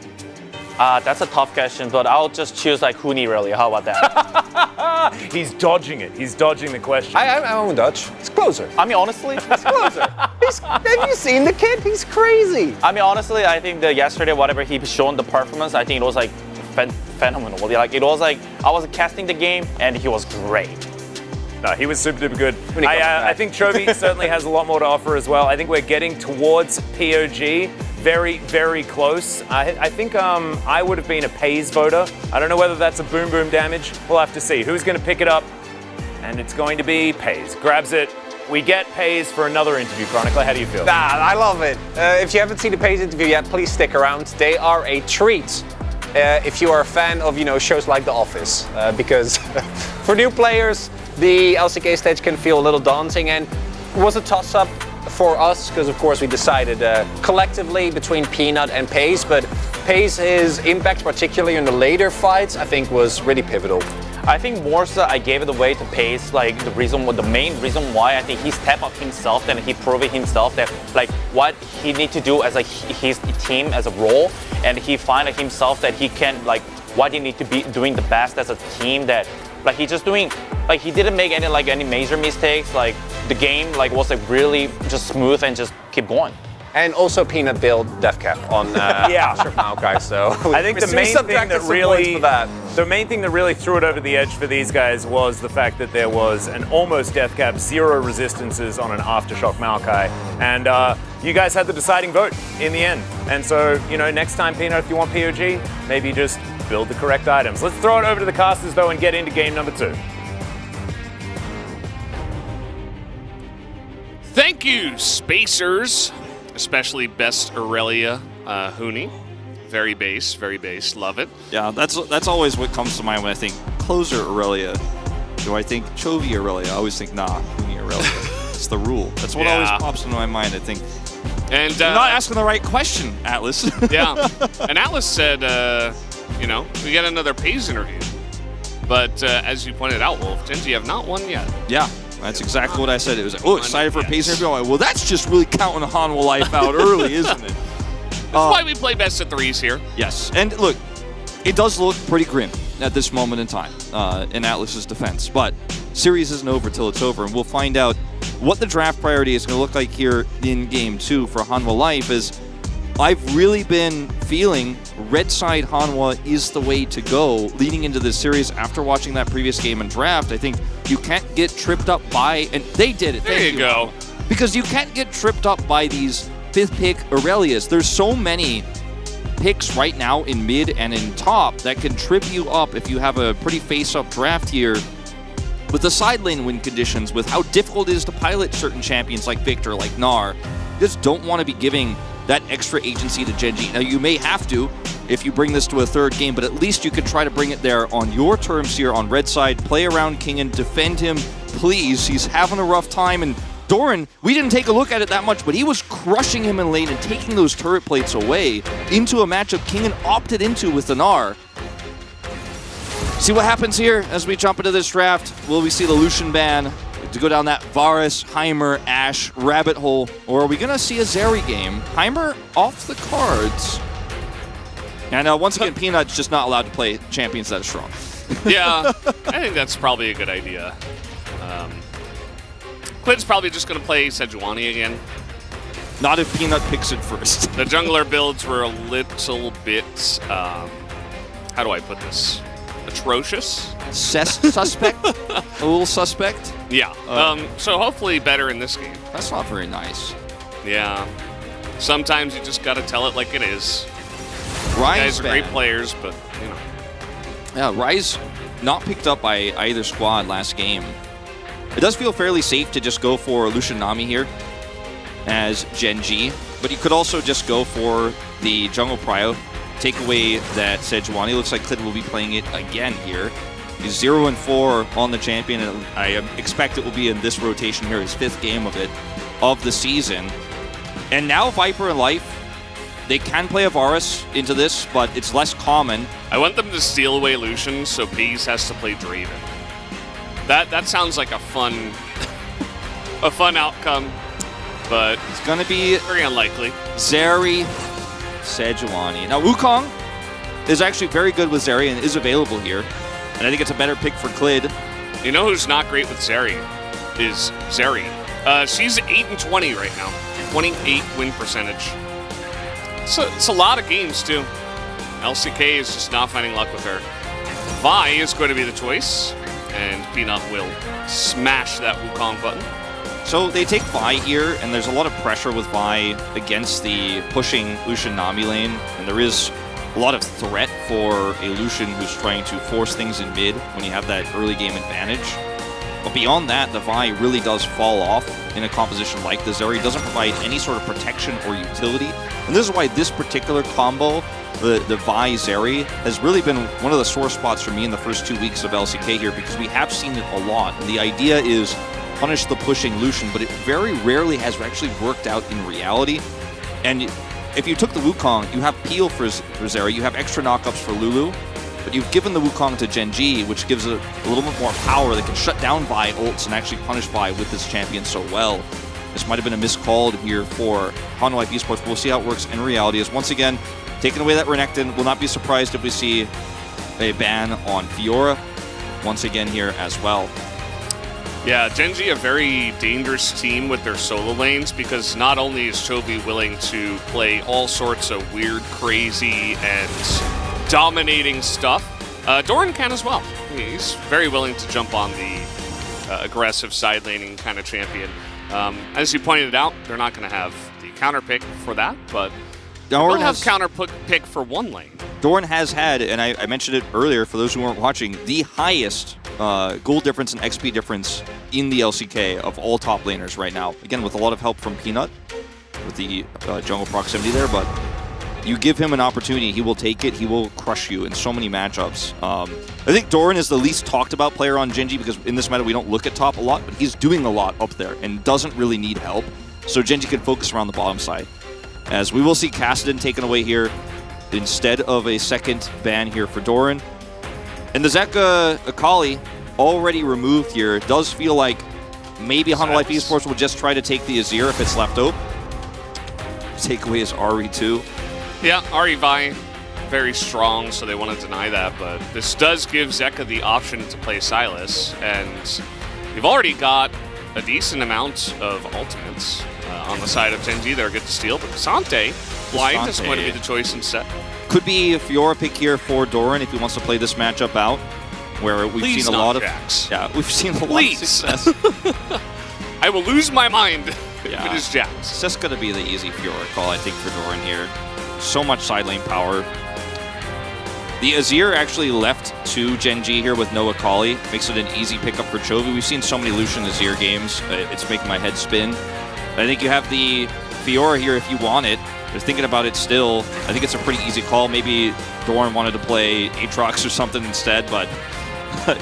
That's a tough question, but I'll just choose like Huni really. How about that? He's dodging it. He's dodging the question. I won't Dutch. It's closer. I mean, honestly, It's closer. Have you seen the kid? He's crazy. I mean, honestly, I think that yesterday, whatever he shown the performance, I think it was like phenomenal. Like it was like I was casting the game and he was great. No, he was super duper good. I think Chovy certainly has a lot more to offer as well. I think we're getting towards POG. Very, very close. I think I would have been a Pays voter. I don't know whether that's a boom boom damage. We'll have to see. Who's going to pick it up? And it's going to be Pays. Grabs it. We get Pays for another interview. Chronicler, how do you feel? I love it. If you haven't seen the Pays interview yet, please stick around. They are a treat. If you are a fan of shows like The Office, because for new players, the LCK stage can feel a little daunting, and it was a toss-up for us because, of course, we decided collectively between Peanut and Pays, but Pays' impact, particularly in the later fights, I think was really pivotal. I think more so I gave it away to Pays, like the main reason why I think he stepped up himself and he proved himself that like what he need to do as his team as a role, and he find himself that he can like what he need to be doing the best as a team, that like he just doing like he didn't make any major mistakes, like the game like was like really just smooth and just keep going. And also Peanut build Death Cap on Maokai, so I think the main thing that really threw it over the edge for these guys was the fact that there was an almost Death Cap, 0 resistances on an Aftershock Maokai, and you guys had the deciding vote in the end. And so, next time, Peanut, if you want POG, maybe just build the correct items. Let's throw it over to the casters though and get into game number 2. Thank you, Spacers. Especially best Aurelia Huni. Very base, love it. Yeah, that's always what comes to mind when I think closer Aurelia. Do I think Chovy Aurelia? I always think Huni Aurelia. It's the rule. That's what always pops into my mind, I think. And you're not asking the right question, Atlas. Yeah, and Atlas said, we get another Pays interview. But as you pointed out, Wolf, Genji have not won yet. Yeah. That's exactly what I said. It was like, excited for a Pays interview. I'm like, well, that's just really counting Hanwha Life out early, isn't it? That's why we play best of 3s here. Yes, and look, it does look pretty grim at this moment in time in Atlas's defense, but series isn't over till it's over, and we'll find out what the draft priority is going to look like here in Game 2 for Hanwha Life. Is I've really been feeling red side Hanwha is the way to go leading into this series after watching that previous game and draft. I think you can't get tripped up by, and they did it. There you go. Because you can't get tripped up by these 5th pick Aurelias. There's so many picks right now in mid and in top that can trip you up if you have a pretty face-up draft here with the side lane win conditions, with how difficult it is to pilot certain champions like Victor, like Gnar. Just don't want to be giving that extra agency to Genji. Now, you may have to if you bring this to a 3rd game, but at least you could try to bring it there on your terms here on red side. Play around King and defend him, please. He's having a rough time, and Doran, we didn't take a look at it that much, but he was crushing him in lane and taking those turret plates away into a matchup King opted into with the Gnar. See what happens here as we jump into this draft. Will we see the Lucian ban to go down that Varus, Heimer, Ashe rabbit hole, or are we going to see a Zeri game? Heimer off the cards. And once again, Peanut's just not allowed to play champions that are strong. Yeah, I think that's probably a good idea. Quid's probably just going to play Sejuani again. Not if Peanut picks it first. The jungler builds were a little bit, how do I put this? Atrocious? Suspect? A little suspect? Yeah. So hopefully better in this game. That's not very nice. Yeah. Sometimes you just got to tell it like it is. Rise guys are great players, but, Yeah, Rise not picked up by either squad last game. It does feel fairly safe to just go for Lucian Nami here as Genji, but you could also just go for the jungle prio, take away that Sejuani. Looks like Clid will be playing it again here. He's 0-4 on the champion, and I expect it will be in this rotation here, his 5th game of the season. And now Viper and Life, they can play a Varus into this, but it's less common. I want them to steal away Lucian, so Peas has to play Draven. That sounds like a fun outcome, but it's going to be very unlikely. Zeri, Sejuani. Now Wukong, is actually very good with Zeri and is available here. And I think it's a better pick for Klid. You know who's not great with Zeri is Zeri. She's 8-20 right now. 28 win percentage. It's a lot of games, too. LCK is just not finding luck with her. Vi is going to be the choice, and Peanut will smash that Wukong button. So they take Vi here, and there's a lot of pressure with Vi against the pushing Lucian Nami lane, and there is a lot of threat for a Lucian who's trying to force things in mid when you have that early game advantage. But beyond that, the Vi really does fall off in a composition like the Zeri. It doesn't provide any sort of protection or utility. And this is why this particular combo, the Vi Zeri, has really been one of the sore spots for me in the first 2 weeks of LCK here, because we have seen it a lot. And the idea is punish the pushing Lucian, but it very rarely has actually worked out in reality. And if you took the Wukong, you have Peel for Zeri, you have extra knockups for Lulu, but you've given the Wukong to Gen.G, which gives it a little bit more power that can shut down Vi ults and actually punish Vi with this champion so well. This might have been a missed call here for Hanwha Life Esports, but we'll see how it works in reality. As once again, taking away that Renekton, will not be surprised if we see a ban on Fiora once again here as well. Yeah, Gen.G a very dangerous team with their solo lanes, because not only is Chovy willing to play all sorts of weird, crazy, and dominating stuff, Doran can as well. He's very willing to jump on the aggressive side laning kind of champion. As you pointed out, they're not going to have the counter pick for that, but they'll have counter pick for one lane. Doran has had, and I mentioned it earlier for those who weren't watching, the highest gold difference and XP difference in the LCK of all top laners right now. Again, with a lot of help from Peanut with the jungle proximity there, but you give him an opportunity, he will take it, he will crush you in so many matchups. I think Doran is the least talked about player on Gen.G, because in this meta we don't look at top a lot, but he's doing a lot up there and doesn't really need help. So Gen.G can focus around the bottom side. As we will see Kassadin taken away here instead of a second ban here for Doran. And the Zeka Akali already removed here. It does feel like maybe Hanwha Life Esports will just try to take the Azir if it's left open. Takeaway is Ahri too. Yeah, Ahri Vi, very strong, so they want to deny that, but this does give Zeka the option to play Sylas, and you've already got a decent amount of ultimates on the side of Gen.G that are good to steal, but Kasante, blind is going to be the choice instead. Could be a Fiora pick here for Doran if he wants to play this matchup out, where we've seen a lot of Jax. Yeah, we've seen a lot of success. I will lose my mind if it is Jax. It's just going to be the easy Fiora call, I think, for Doran here. So much side lane power. The Azir actually left to Gen.G here with no Akali. Makes it an easy pickup for Chovy. We've seen so many Lucian Azir games. It's making my head spin. I think you have the Fiora here if you want it. But thinking about it still, I think it's a pretty easy call. Maybe Doran wanted to play Aatrox or something instead, but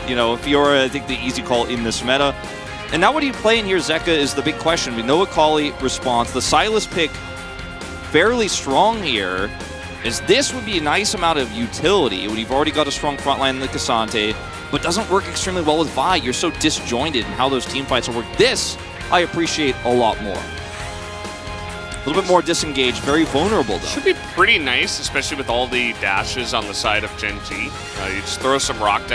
you know, Fiora, I think the easy call in this meta. And now what do you play in here, Zeka, is the big question. We know Akali response. The Sylas pick, fairly strong here, is this would be a nice amount of utility when you've already got a strong front line in the Kasante, but doesn't work extremely well with Vi. You're so disjointed in how those team fights will work. This, I appreciate a lot more. A little bit more disengaged, very vulnerable though. Should be pretty nice, especially with all the dashes on the side of Gen.G. You just throw some rocks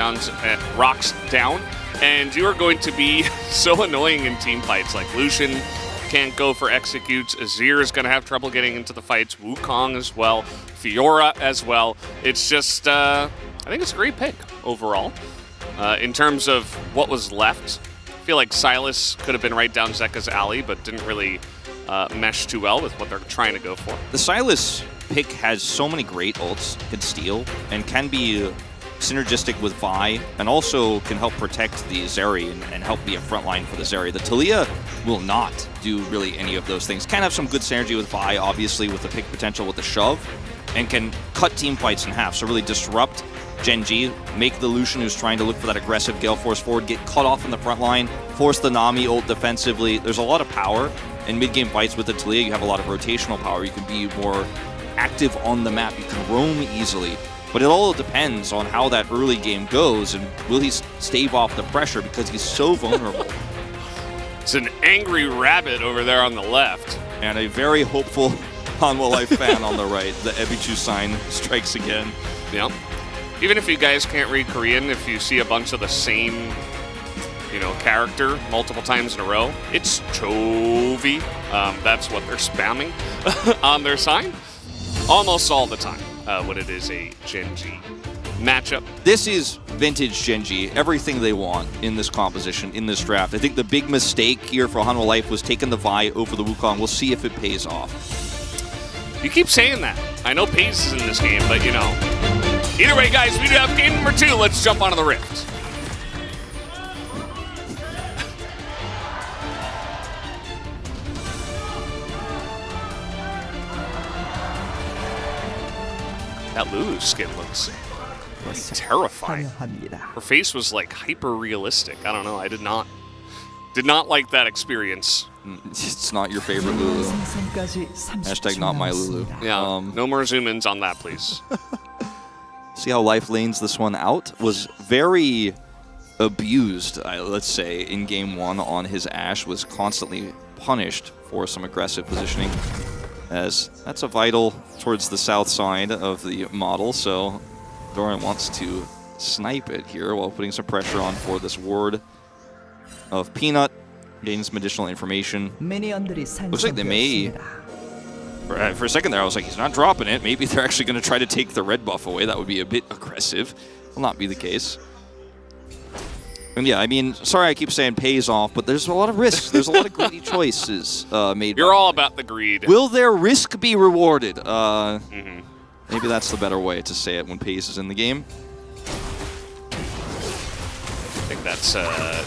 down, and you are going to be so annoying in team fights. Like Lucian can't go for executes, Azir is going to have trouble getting into the fights, Wukong as well, Fiora as well. It's just, I think it's a great pick overall. In terms of what was left, I feel like Sylas could have been right down Zeka's alley, but didn't really mesh too well with what they're trying to go for. The Sylas pick has so many great ults, can steal, and can be synergistic with Vi, and also can help protect the Zeri and help be a front line for the Zeri. The Taliyah will not do really any of those things. Can have some good synergy with Vi, obviously, with the pick potential with the shove, and can cut team fights in half, so really disrupt Gen.G, make the Lucian who's trying to look for that aggressive Gale Force forward, get cut off in the front line, force the Nami ult defensively. There's a lot of power in mid-game fights with the Taliyah. You have a lot of rotational power. You can be more active on the map. You can roam easily. But it all depends on how that early game goes, and will he stave off the pressure because he's so vulnerable. It's an angry rabbit over there on the left. And a very hopeful Hanwha Life fan on the right. The Ebichu sign strikes again. Yeah. Even if you guys can't read Korean, if you see a bunch of the same, character multiple times in a row, it's Chovy. That's what they're spamming on their sign almost all the time when it is a Genji matchup. This is vintage Genji, everything they want in this composition, in this draft. I think the big mistake here for Hanwha Life was taking the Vi over the Wukong. We'll see if it pays off. You keep saying that. I know Pace is in this game, but Either way, guys, we do have game number 2. Let's jump onto the Rift. That Lulu skin looks terrifying. Her face was like hyper realistic. I don't know. I did not like that experience. It's not your favorite Lulu. Hashtag not my Lulu. Yeah. No more zoom ins on that, please. See how Life lanes this one out? Was very abused, let's say, in game 1 on his Ashe. Was constantly punished for some aggressive positioning. As that's a vital towards the south side of the model, so Doran wants to snipe it here while putting some pressure on for this ward of Peanut, getting some additional information. Looks like they may... For a second there, I was like, he's not dropping it. Maybe they're actually going to try to take the red buff away. That would be a bit aggressive. Will not be the case. And yeah, I mean, sorry I keep saying pays off, but there's a lot of risks. There's a lot of greedy choices made. You're all about the greed. Will their risk be rewarded? Maybe that's the better way to say it when Pace is in the game. I think that's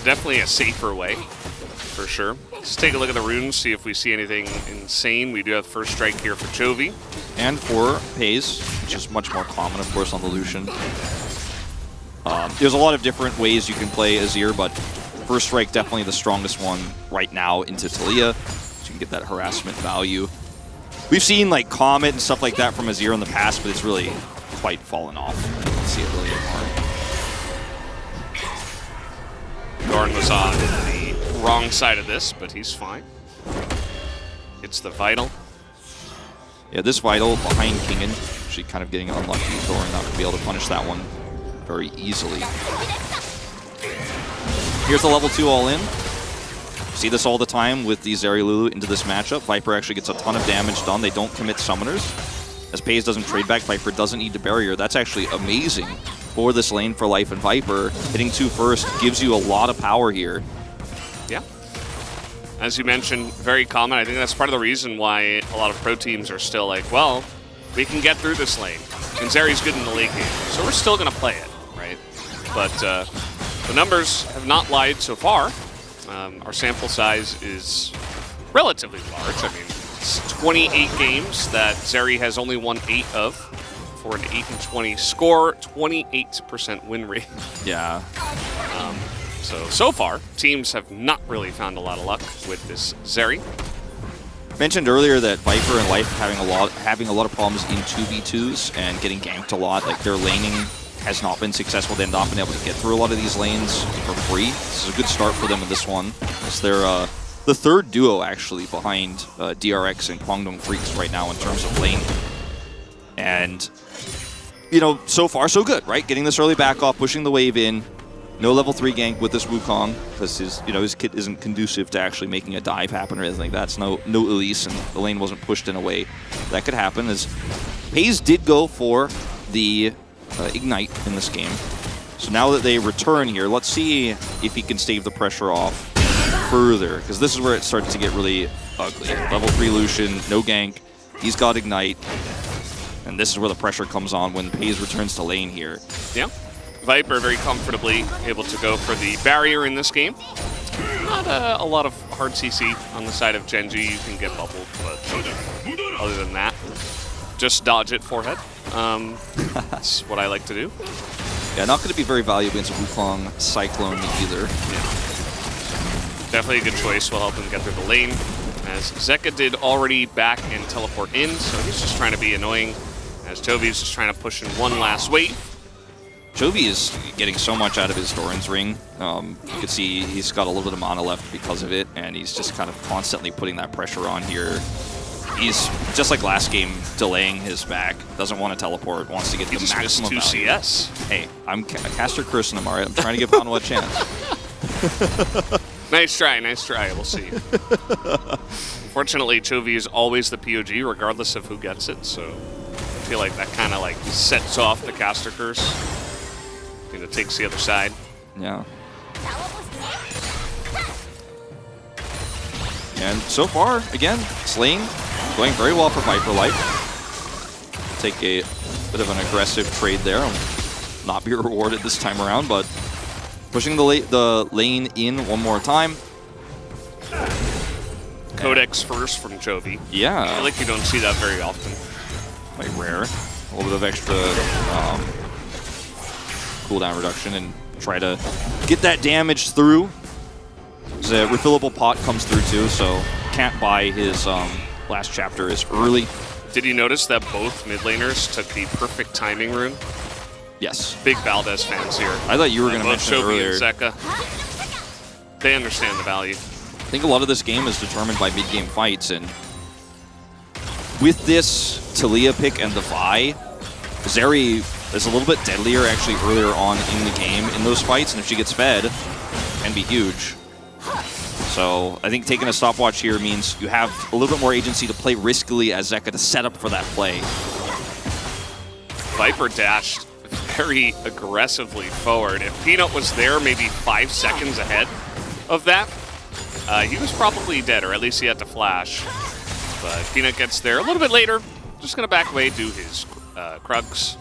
definitely a safer way, for sure. Let's take a look at the runes, see if we see anything insane. We do have first strike here for Chovy. And for Pace, which is much more common, of course, on the Lucian. There's a lot of different ways you can play Azir, but first strike definitely the strongest one right now into Talia, so you can get that harassment value. We've seen like Comet and stuff like that from Azir in the past, but it's really quite fallen off. I don't see it really anymore. Doran was on the wrong side of this, but he's fine. It's the Vital. Yeah, this Vital behind Kingen, actually kind of getting unlucky. Doran not going to be able to punish that one very easily. Here's the level 2 all-in. See this all the time with the Zeri Lulu into this matchup. Viper actually gets a ton of damage done. They don't commit summoners. As Paze doesn't trade back, Viper doesn't need to barrier. That's actually amazing for this lane for Life and Viper. Hitting 2 first gives you a lot of power here. Yeah. As you mentioned, very common. I think that's part of the reason why a lot of pro teams are still like, well, we can get through this lane. And Zeri's good in the late game, so we're still going to play it, right? But the numbers have not lied so far. Our sample size is relatively large. I mean, it's 28 games that Zeri has only won 8 of for an 8-20 score, 28% win rate. Yeah. So far, teams have not really found a lot of luck with this Zeri. Mentioned earlier that Viper and Life having a lot of problems in 2v2s and getting ganked a lot. Like their laning has not been successful. They've not been able to get through a lot of these lanes for free. This is a good start for them in this one. As they're the third duo actually behind DRX and Kwangdong Freaks right now in terms of lane. And so far so good, right? Getting this early back off, pushing the wave in. No level 3 gank with this Wukong because his kit isn't conducive to actually making a dive happen or anything like that. It's no Elise, and the lane wasn't pushed in a way that could happen. As Paze did go for the Ignite in this game. So now that they return here, let's see if he can stave the pressure off further, because this is where it starts to get really ugly. Level 3 Lucian, no gank. He's got Ignite. And this is where the pressure comes on when Paze returns to lane here. Yeah. Viper very comfortably able to go for the barrier in this game. Not a lot of hard CC on the side of Genji. You can get bubbled, but other than that, just dodge it forehead. That's what I like to do. Yeah, not going to be very valuable against Wukong Cyclone either. Yeah. Definitely a good choice. Will help him get through the lane. As Zeka did already back and teleport in, so he's just trying to be annoying. As Chovy's just trying to push in one last wave. Chovy is getting so much out of his Doran's ring. You can see he's got a little bit of mana left because of it, and he's just kind of constantly putting that pressure on here. He's, just like last game, delaying his back. Doesn't want to teleport, wants to get the maximum value. 2 CS. Hey, I'm a caster cursing him, alright? I'm trying to give Hanwha a chance. Nice try, nice try. We'll see. Unfortunately, Chovy is always the POG, regardless of who gets it, so I feel like that kind of like sets off the caster curse. You know, takes the other side. Yeah. And so far, again, Slaying going very well for Viper Life. Take a bit of an aggressive trade there. Not be rewarded this time around, but pushing the lane in one more time. Codex first from Chovy. Yeah. I feel like you don't see that very often. Quite rare. A little bit of extra cooldown reduction and try to get that damage through. The refillable pot comes through too, so can't buy his last chapter as early. Did you notice that both mid laners took the perfect timing rune? Yes. Big Valdez fans here. I thought you were going to mention it Chovy earlier. and Zeka. They understand the value. I think a lot of this game is determined by mid-game fights, and with this Taliyah pick and the Vi, Zeri is a little bit deadlier actually earlier on in the game in those fights, and if she gets fed, it can be huge. So I think taking a stopwatch here means you have a little bit more agency to play riskily as Zeka to set up for that play. Viper dashed very aggressively forward. If Peanut was there maybe 5 seconds ahead of that, he was probably dead, or at least he had to flash. But Peanut gets there a little bit later. Just going to back away, do his Krugs.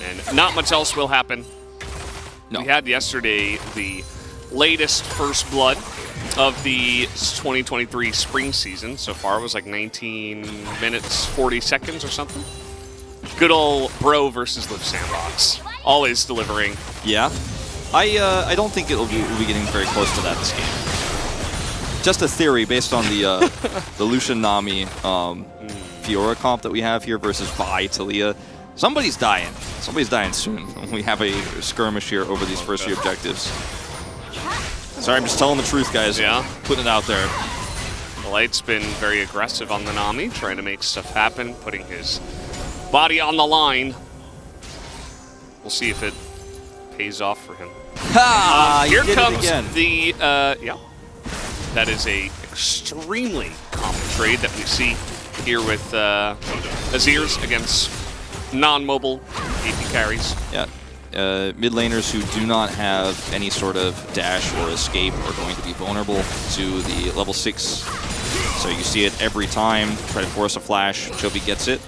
And not much else will happen. No. We had yesterday the latest first blood of the 2023 spring season. So far it was like 19 minutes, 40 seconds or something. Good old Bro versus Live Sandbox. Always delivering. Yeah. I don't think we'll be getting very close to that this game. Just a theory based on the Lucian Nami Fiora comp that we have here versus Vi Taliyah. Somebody's dying. Somebody's dying soon. We have a skirmish here over these first few objectives. Sorry, I'm just telling the truth, guys. Yeah. Putting it out there. The Light's been very aggressive on the Nami, trying to make stuff happen, putting his body on the line. We'll see if it pays off for him. Ha! Here You did it comes again. the, yeah. That is a extremely common trade that we see here with Azirs against non-mobile AP carries. Yeah. Mid laners who do not have any sort of dash or escape are going to be vulnerable to the level 6. So you see it every time. Try to force a flash. Chovy gets it.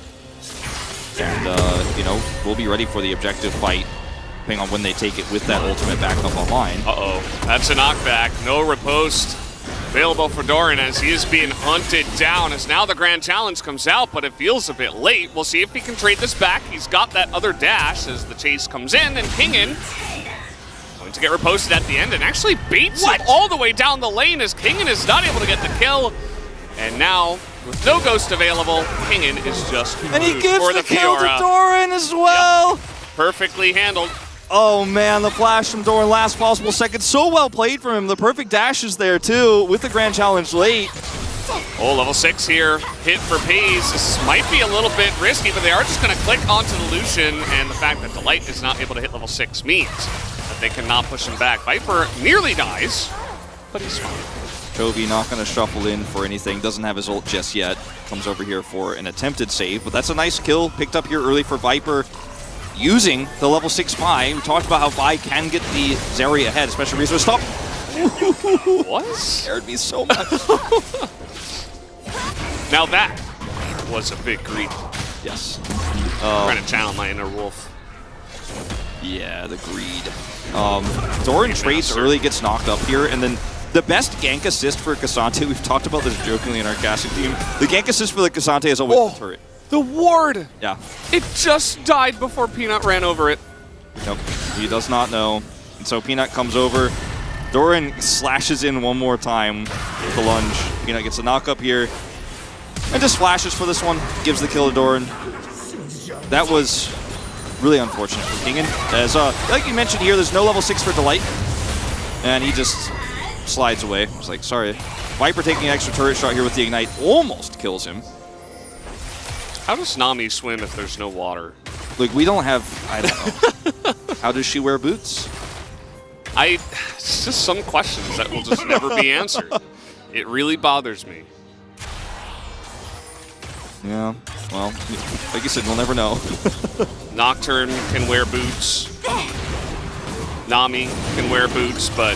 And, you know, we'll be ready for the objective fight, depending on when they take it with that ultimate back up online. Uh-oh. That's a knockback. No riposte available for Doran as he is being hunted down as now the Grand Challenge comes out, but it feels a bit late. We'll see if he can trade this back. He's got that other dash as the chase comes in, and Kingen going to get riposted at the end and actually beats him all the way down the lane as Kingen is not able to get the kill. And now, with no Ghost available, Kingen is just And he gives for the kill to Fiora. Doran as well! Yep. Perfectly handled. Oh man, the flash from Doran, last possible second. So well played from him. The perfect dash is there too, with the Grand Challenge late. Oh, level 6 here. Hit for Peas. This might be a little bit risky, but they are just going to click onto the Lucian, and the fact that Delight is not able to hit level 6 means that they cannot push him back. Viper nearly dies, but he's fine. Chovy not going to shuffle in for anything. Doesn't have his ult just yet. Comes over here for an attempted save, but that's a nice kill. Picked up here early for Viper. Using the level 6 Vi. We talked about how Vi can get the Zeri ahead, especially Resource Stop. What? Scared me so much. Now that was a big greed. Yes. Trying to channel my inner wolf. Yeah, the greed. Doran trades early, gets knocked up here, and then the best gank assist for Cassante, we've talked about this jokingly in our casting team, the gank assist for the Cassante is always the turret. The ward! Yeah. It just died before Peanut ran over it. Nope, he does not know. And so Peanut comes over. Doran slashes in one more time with the lunge. Peanut gets a knock up here. And just flashes for this one. Gives the kill to Doran. That was really unfortunate for Kingen. As, like you mentioned here, there's no level 6 for Delight. And he just slides away. It's like, sorry. Viper taking an extra turret shot here with the Ignite almost kills him. How does Nami swim if there's no water? Like, we don't have, I don't know. How does she wear boots? It's just some questions that will just never be answered. It really bothers me. Yeah, well, like you said, we'll never know. Nocturne can wear boots. Nami can wear boots, but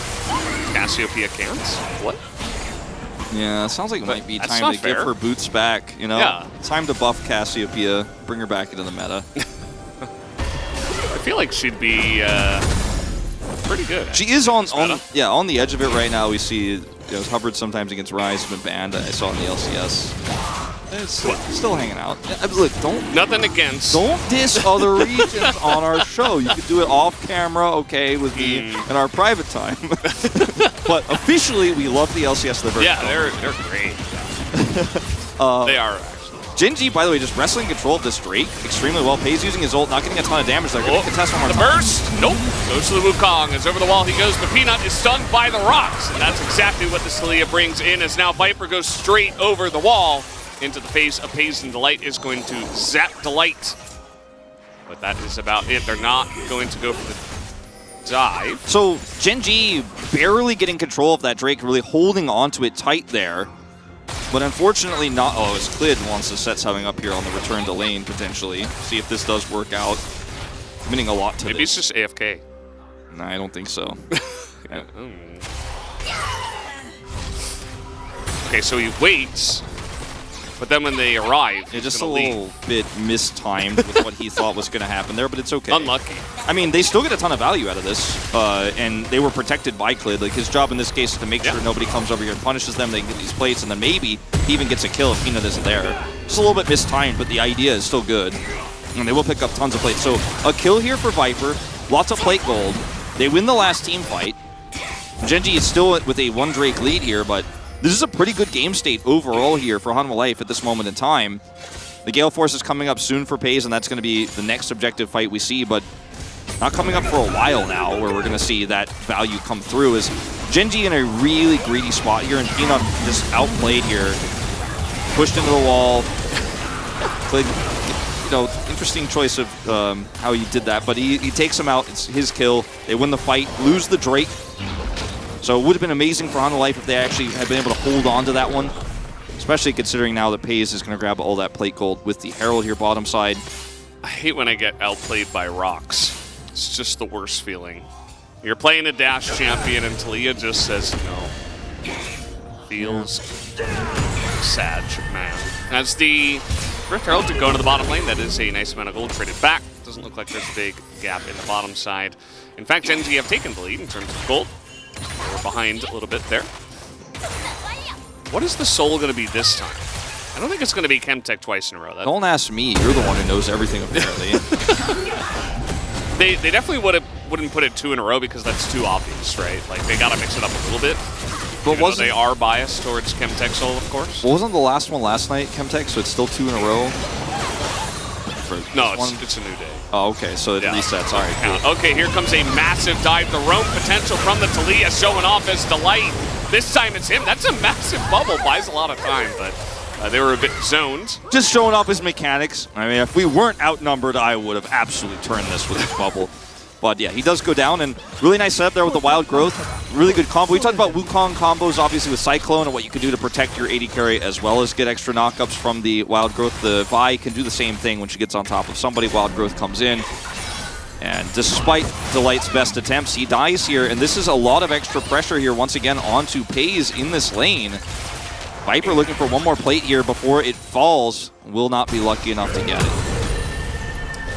Cassiopeia can't? What? Yeah, sounds like it might be That's time not to give fair. her boots back, you know? Yeah. Time to buff Cassiopeia, bring her back into the meta. I feel like she'd be pretty good. She is on the edge of it right now. We see Hubbard sometimes against Ryze has been banned. I saw in the LCS. It's still hanging out. Look, Nothing against. Don't diss other regions on our show. You could do it off camera, okay, with me in our private time. But officially, we love the LCS. They're great. They are, actually. Genji, by the way, just wrestling control of this Drake extremely well. Pays using his ult, not getting a ton of damage. They're going to contest one more The time. burst. Nope. Goes to the Wukong. As over the wall he goes, but Peanut is stunned by the rocks. And that's exactly what the Celia brings in, as now Viper goes straight over the wall into the face of Pays, and Delight is going to zap Delight. But that is about it. They're not going to go for the dive. So Genji barely getting control of that Drake, really holding onto it tight there. But unfortunately not. Oh, as Clid wants to set something up here on the return to lane, potentially. See if this does work out. Meaning a lot to Maybe this. it's just AFK. No, I don't think so. Yeah. Okay, so he waits. But then when they arrive, Yeah, he's just a gonna little bit mistimed with what he thought was going to happen there, but it's okay. Unlucky. I mean, they still get a ton of value out of this, and they were protected by Clid. Like, his job in this case is to make sure nobody comes over here and punishes them. They can get these plates, and then maybe he even gets a kill if Peanut isn't there. Just a little bit mistimed, but the idea is still good. And they will pick up tons of plates. So a kill here for Viper, lots of plate gold. They win the last team fight. Genji is still with a 1 Drake lead here, but this is a pretty good game state overall here for Hanwha Life at this moment in time. The Gale Force is coming up soon for Pays, and that's going to be the next objective fight we see, but not coming up for a while now, where we're going to see that value come through. Is Genji in a really greedy spot here, and Peanut just outplayed here. Pushed into the wall. Played, interesting choice of how he did that, but he takes him out. It's his kill. They win the fight, lose the Drake. So it would have been amazing for Hanwha Life if they actually had been able to hold on to that one, especially considering now that Pays is going to grab all that plate gold with the Herald here bottom side. I hate when I get outplayed by rocks. It's just the worst feeling. You're playing a Dash champion and Talia just says no. Feels sad, man. As the Rift Herald to go into the bottom lane, that is a nice amount of gold traded back. Doesn't look like there's a big gap in the bottom side. In fact, Genji have taken the lead in terms of gold. We're behind a little bit there. What is the soul going to be this time? I don't think it's going to be Chemtech twice in a row. Don't ask me. You're the one who knows everything, apparently. They definitely wouldn't put it 2 in a row because that's too obvious, right? Like, they got to mix it up a little bit. But they are biased towards Chemtech soul, of course. Well, wasn't the last one last night, Chemtech, so it's still 2 in a row? No, it's a new day. Oh, okay, so it resets. All right, cool. Okay, here comes a massive dive. The roam potential from the Talia showing off as Delight. This time it's him. That's a massive bubble. Buys a lot of time, but they were a bit zoned. Just showing off his mechanics. I mean, if we weren't outnumbered, I would have absolutely turned this with his bubble. But yeah, he does go down, and really nice setup there with the Wild Growth. Really good combo. We talked about Wukong combos, obviously, with Cyclone and what you can do to protect your AD carry as well as get extra knockups from the Wild Growth. The Vi can do the same thing when she gets on top of somebody. Wild Growth comes in. And despite Delight's best attempts, he dies here, and this is a lot of extra pressure here once again onto Pays in this lane. Viper looking for one more plate here before it falls. Will not be lucky enough to get it.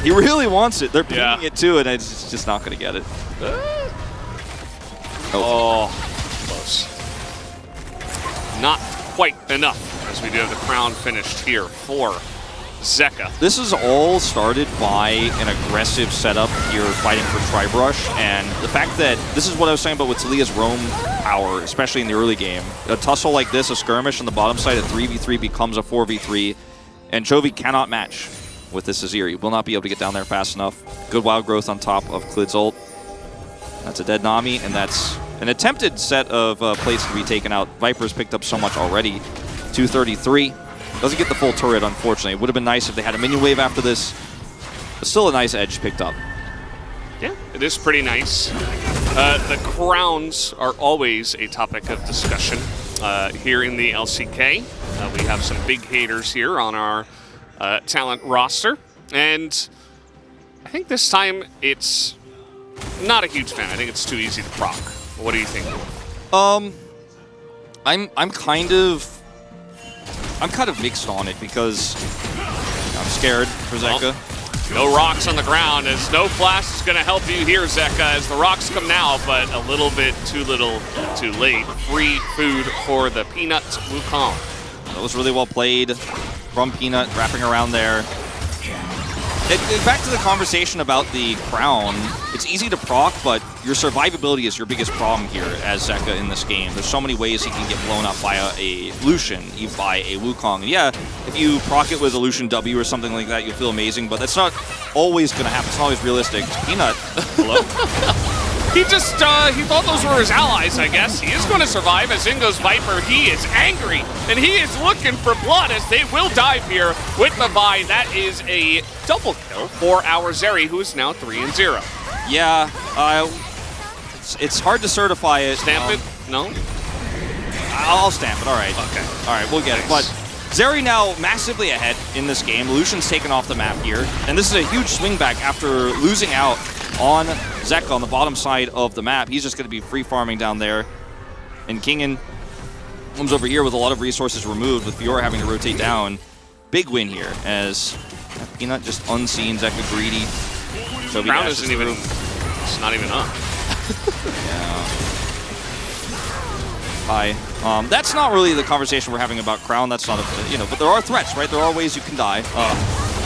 He really wants it. They're pinging it too, and it's just not going to get it. Oh, close. Not quite enough, as we do have the crown finished here for Zeka. This is all started by an aggressive setup here fighting for Tribrush, and the fact that this is what I was saying about with Talia's roam power, especially in the early game. A tussle like this, a skirmish on the bottom side, a 3v3 becomes a 4v3, and Chovy cannot match with this Azir. He will not be able to get down there fast enough. Good Wild Growth on top of Clid's ult. That's a dead Nami, and that's An attempted set of plates to be taken out. Viper's picked up so much already. 233. Doesn't get the full turret, unfortunately. It would have been nice if they had a minion wave after this. But still a nice edge picked up. Yeah, it is pretty nice. The crowns are always a topic of discussion here in the LCK. We have some big haters here on our talent roster. And I think this time it's not a huge fan. I think it's too easy to proc. What do you think? I'm kind of mixed on it because I'm scared for Zeka. No rocks on the ground, as no flash is going to help you here, Zeka, as the rocks come now, but a little bit too little, too late. Free food for the Peanut Wukong. That was really well played from Peanut, wrapping around there. Back to the conversation about the crown, it's easy to proc, but your survivability is your biggest problem here as Zeka in this game. There's so many ways he can get blown up by a Lucian, by a Wukong. And yeah, if you proc it with a Lucian W or something like that, you'll feel amazing, but that's not always going to happen. It's not always realistic. Peanut, hello? He just, he thought those were his allies, I guess. He is going to survive as in goes Viper. He is angry, and he is looking for blood as they will dive here with the Vi. That is a double kill for our Zeri, who is now 3-0. Yeah, it's hard to certify it. Stamp it? No? I'll stamp it, all right. Okay. All right, we'll get it. But Zeri now massively ahead in this game. Lucian's taken off the map here, and this is a huge swing back after losing out on Zeka on the bottom side of the map. He's just going to be free farming down there. And Kingen comes over here with a lot of resources removed, with Fiora having to rotate down. Big win here as Peanut just unseen, Zeka greedy. So Crown isn't even, it's not even up. Yeah. Hi. That's not really the conversation we're having about Crown. That's not a, but there are threats, right? There are ways you can die.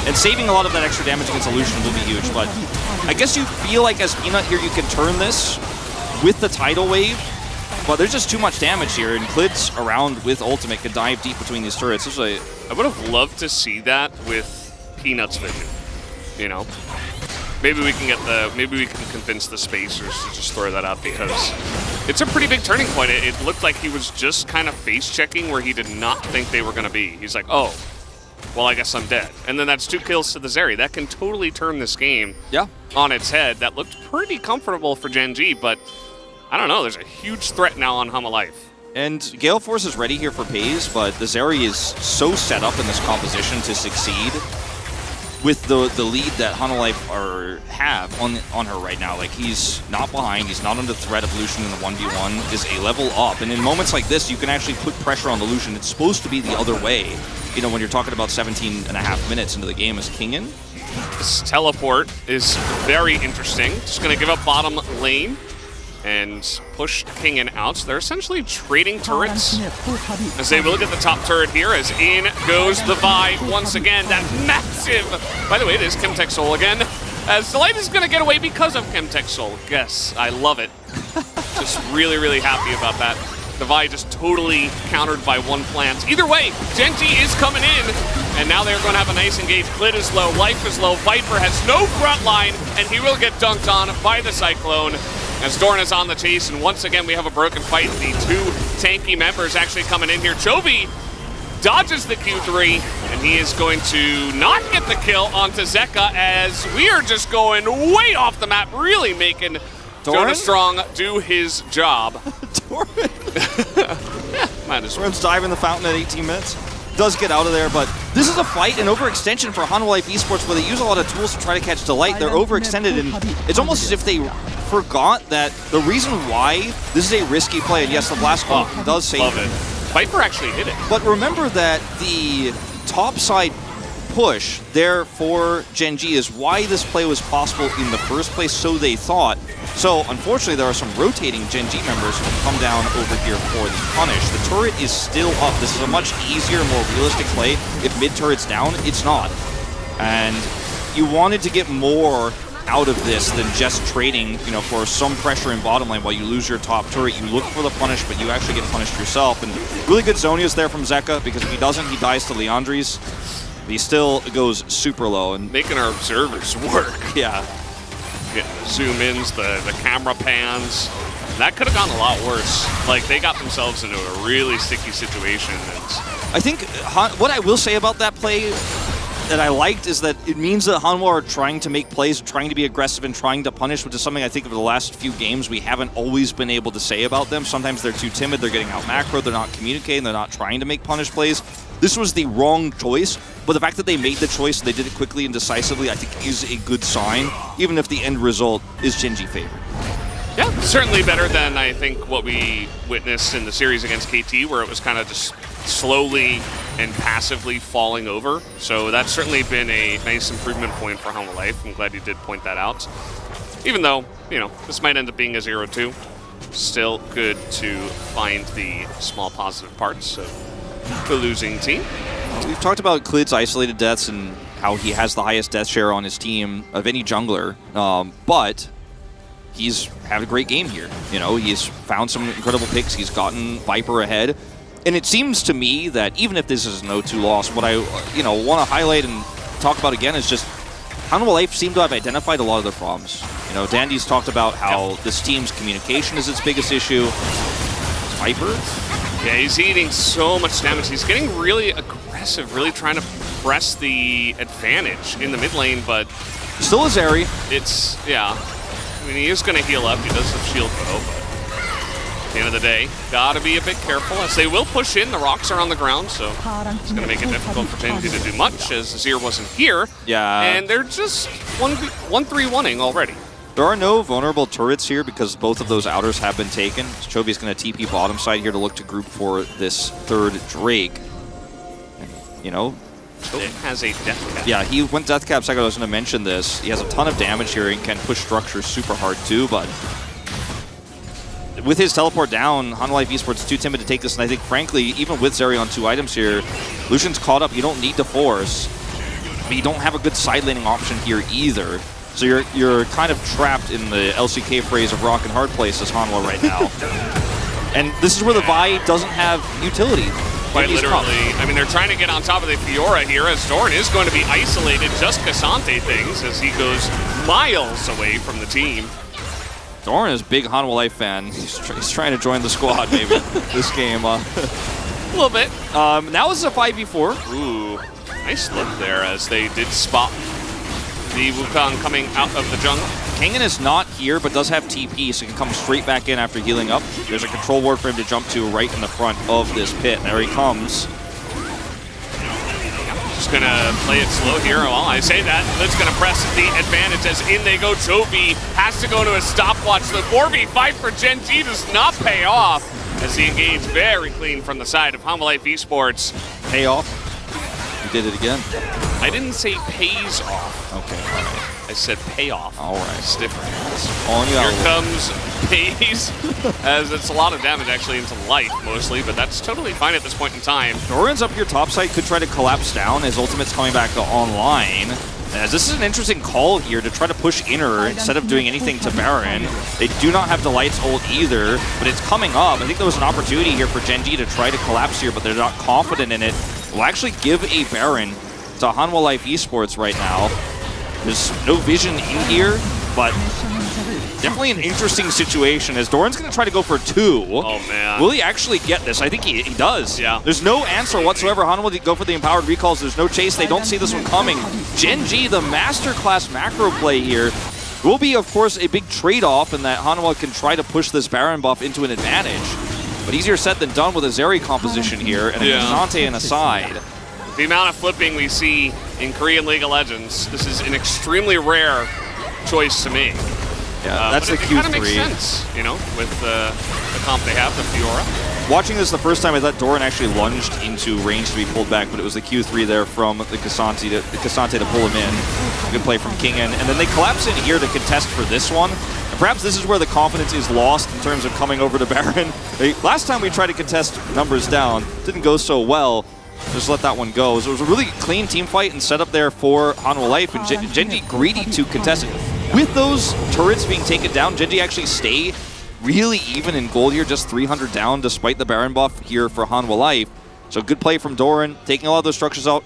And saving a lot of that extra damage against Illusion will be huge, but I guess you feel like as Peanut here, you can turn this with the tidal wave, but there's just too much damage here, and Clids around with ultimate can dive deep between these turrets. I would have loved to see that with Peanut's vision, Maybe we can convince the spacers to just throw that out, because it's a pretty big turning point. It looked like he was just kind of face checking where he did not think they were going to be. He's like, oh, well, I guess I'm dead. And then that's 2 kills to the Zeri. That can totally turn this game on its head. That looked pretty comfortable for Gen G, but I don't know. There's a huge threat now on Hama Life. And Gale Force is ready here for Pays, but the Zeri is so set up in this composition to succeed with the lead that Hana Life have on her right now. Like, he's not behind, he's not under threat of Lucian in the 1v1, is a level up. And in moments like this, you can actually put pressure on the Lucian. It's supposed to be the other way, when you're talking about 17.5 minutes into the game as Kingen. This teleport is very interesting. Just going to give up bottom lane and push Kingen out. So they're essentially trading turrets as they will get the top turret here, as in goes the Vi once again. That massive, by the way, it is Chemtech Soul again, as Delight is going to get away because of Chemtech Soul. Yes, I love it. Just really, really happy about that. The Vi just totally countered by one plant. Either way, Gen G is coming in, and now they're going to have a nice engage. Clit is low, life is low, Viper has no front line, and he will get dunked on by the Cyclone. As Dorn is on the chase, and once again we have a broken fight. The 2 tanky members actually coming in here. Chovy dodges the Q3, and he is going to not get the kill onto Zeka, as we are just going way off the map, really making Jonah Strong do his job. Dorn. Yeah, might as well. Dorn's diving the fountain at 18 minutes. Does get out of there, but this is a fight, an overextension for Hana Life Esports, where they use a lot of tools to try to catch Delight. They're overextended, and it's almost as if they forgot that the reason why this is a risky play, and yes, the blast call does save Love it. Viper actually hit it. But remember that the top side push there for Gen G is why this play was possible in the first place, so they thought. So unfortunately, there are some rotating Gen G members who come down over here for the punish. The turret is still up. This is a much easier, more realistic play. If mid turret's down, it's not. And you wanted to get more out of this than just trading, for some pressure in bottom lane while you lose your top turret. You look for the punish, but you actually get punished yourself. And really good Zonia's there from Zeka, because if he doesn't, he dies to Leandri's. He still goes super low. And making our observers work. Yeah. Getting the zoom ins, the camera pans. That could have gone a lot worse. Like, they got themselves into a really sticky situation. And I think what I will say about that play that I liked is that it means that Hanwha are trying to make plays, trying to be aggressive, and trying to punish, which is something I think over the last few games we haven't always been able to say about them. Sometimes they're too timid, they're getting out macro, they're not communicating, they're not trying to make punish plays. This was the wrong choice, but the fact that they made the choice and they did it quickly and decisively, I think is a good sign, even if the end result is Gen.G favored. yeah, certainly better than I think what we witnessed in the series against KT, where it was kind of just slowly and passively falling over. So that's certainly been a nice improvement point for Hanwha Life. I'm glad you did point that out. Even though, you know, this might end up being a 0-2, still good to find the small positive parts of the losing team. We've talked about Klid's isolated deaths and how he has the highest death share on his team of any jungler, but he's had a great game here. You know, he's found some incredible picks. He's gotten Viper ahead. And it seems to me that even if this is an 0-2 loss, what I want to highlight and talk about again is just Hanwha Life seem to have identified a lot of their problems. You know, Dandy's talked about how this team's communication is its biggest issue. Viper? Yeah, he's eating so much damage. He's getting really aggressive, really trying to press the advantage in the mid lane, but still a Zeri. It's, yeah. I mean, he is going to heal up. He does have shield bow, but at the end of the day, gotta be a bit careful as they will push in. The rocks are on the ground, so it's going to make it difficult for Gen.G to do much as Azir wasn't here. Yeah. And they're just 1-3-1-ing already. There are no vulnerable turrets here because both of those outers have been taken. Chovy's going to TP bottom side here to look to group for this third Drake. And, you know, Chovy has a death cap. Yeah, he went death cap second. I was going to mention this. He has a ton of damage here and can push structures super hard too, but with his teleport down, Hanwha Life Esports too timid to take this, and I think, frankly, even with Zeri on 2 items here, Lucian's caught up. You don't need to force, but you don't have a good side laning option here either. So you're kind of trapped in the LCK phrase of rock and hard place as Hanwha right now. And this is where the Vi doesn't have utility. Quite literally. I mean, they're trying to get on top of the Fiora here as Doran is going to be isolated, just Cassante things as he goes miles away from the team. Doran is a big Hanwha Life fan. He's trying to join the squad maybe this game. A little bit. Now it's a 5v4. Ooh, nice look there as they did spot the Wukong coming out of the jungle. Kangen is not here, but does have TP, so he can come straight back in after healing up. There's a control ward for him to jump to right in the front of this pit. There he comes. Just gonna play it slow here. Well, I say that. Lid's gonna press the advantage as in they go. Chovy has to go to a stopwatch. The 4v5 for Gen.G does not pay off as he engaged very clean from the side of Hanwha Life Esports. Pay off. You did it again. I didn't say pays off. Okay, all right. I said payoff. All right. It's different. Here comes pays, as it's a lot of damage actually into life mostly, but that's totally fine at this point in time. Doran's up here top side, could try to collapse down. His ultimate's coming back online. As this is an interesting call here to try to push inner instead of doing anything to Baron. They do not have Delight's ult either, but it's coming up. I think there was an opportunity here for Gen.G to try to collapse here, but they're not confident in it. We'll actually give a Baron to Hanwha Life Esports right now. There's no vision in here, but definitely an interesting situation as Doran's going to try to go for 2. Oh, man. Will he actually get this? I think he does. Yeah. There's no answer whatsoever. Hanwha will go for the empowered recalls. There's no chase. They don't see this one coming. Gen.G, the masterclass macro play here, will be, of course, a big trade-off in that Hanwha can try to push this Baron buff into an advantage. But easier said than done with a Zeri composition here and a Cassante and a side. The amount of flipping we see in Korean League of Legends, this is an extremely rare choice to make. Yeah, that's the Q3. It kind of makes sense, you know, with the comp they have, the Fiora. Watching this the first time, I thought Doran actually lunged into range to be pulled back, but it was the Q3 there from the Cassante to pull him in. Good play from Kingen. And then they collapse in here to contest for this one. And perhaps this is where the confidence is lost in terms of coming over to Baron. Last time we tried to contest numbers down, didn't go so well. Just let that one go. So it was a really clean team fight and set up there for Hanwha Life, and Gen.G greedy to contest it. With those turrets being taken down, Gen.G actually stay really even in gold here, just 300 down despite the Baron buff here for Hanwha Life. So good play from Doran, taking a lot of those structures out,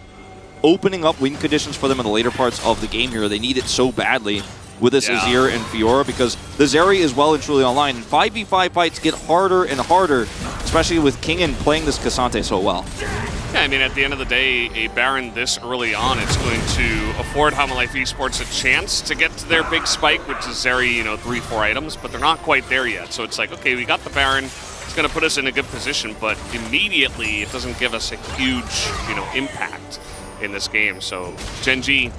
opening up win conditions for them in the later parts of the game here. They need it so badly. with this Azir and Fiora, because the Zeri is well and truly online. And 5v5 fights get harder and harder, especially with Kingen playing this Cassante so well. Yeah, I mean, at the end of the day, a Baron this early on, it's going to afford Homolife Esports a chance to get to their big spike, which is Zeri, 3-4 items, but they're not quite there yet. So it's like, okay, we got the Baron. It's going to put us in a good position, but immediately it doesn't give us a huge, impact in this game. So Gen.G,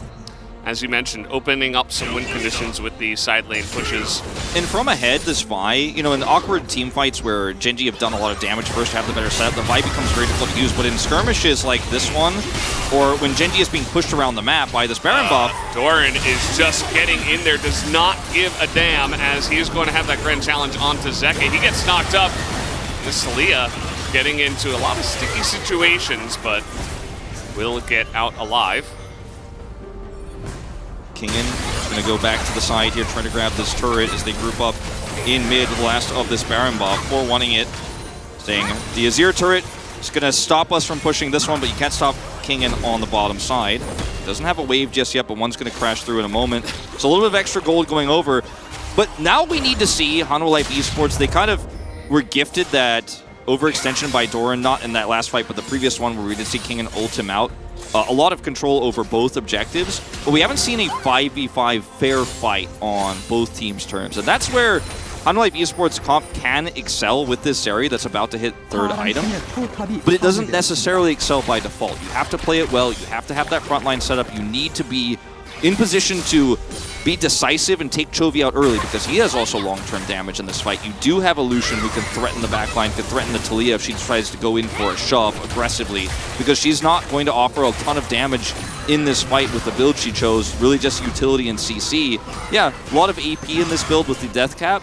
as you mentioned, opening up some win conditions with the side lane pushes. And from ahead, this Vi, in awkward team fights where Gen.G have done a lot of damage first to have the better setup, the Vi becomes very difficult to use. But in skirmishes like this one, or when Gen.G is being pushed around the map by this Baron buff, Doran is just getting in there, does not give a damn, as he is going to have that grand challenge onto Zeka. He gets knocked up. This Salia getting into a lot of sticky situations, but will get out alive. Kingen is going to go back to the side here, trying to grab this turret as they group up in mid, last of this Baron buff, 4-1ing it, saying the Azir turret is going to stop us from pushing this one, but you can't stop Kingen on the bottom side. Doesn't have a wave just yet, but one's going to crash through in a moment. So a little bit of extra gold going over, but now we need to see Homolife Esports. They kind of were gifted that overextension by Doran, not in that last fight, but the previous one where we did see Kingen ult him out. A lot of control over both objectives, but we haven't seen a 5v5 fair fight on both teams' terms. And that's where Homolife Esports comp can excel with this Zeri that's about to hit third item, but it doesn't necessarily excel by default. You have to play it well, you have to have that frontline setup, you need to be in position to be decisive and take Chovy out early, because he has also long-term damage in this fight. You do have a Lucian who can threaten the backline, can threaten the Talia if she tries to go in for a shove aggressively, because she's not going to offer a ton of damage in this fight with the build she chose, really just utility and CC. Yeah, a lot of AP in this build with the death cap,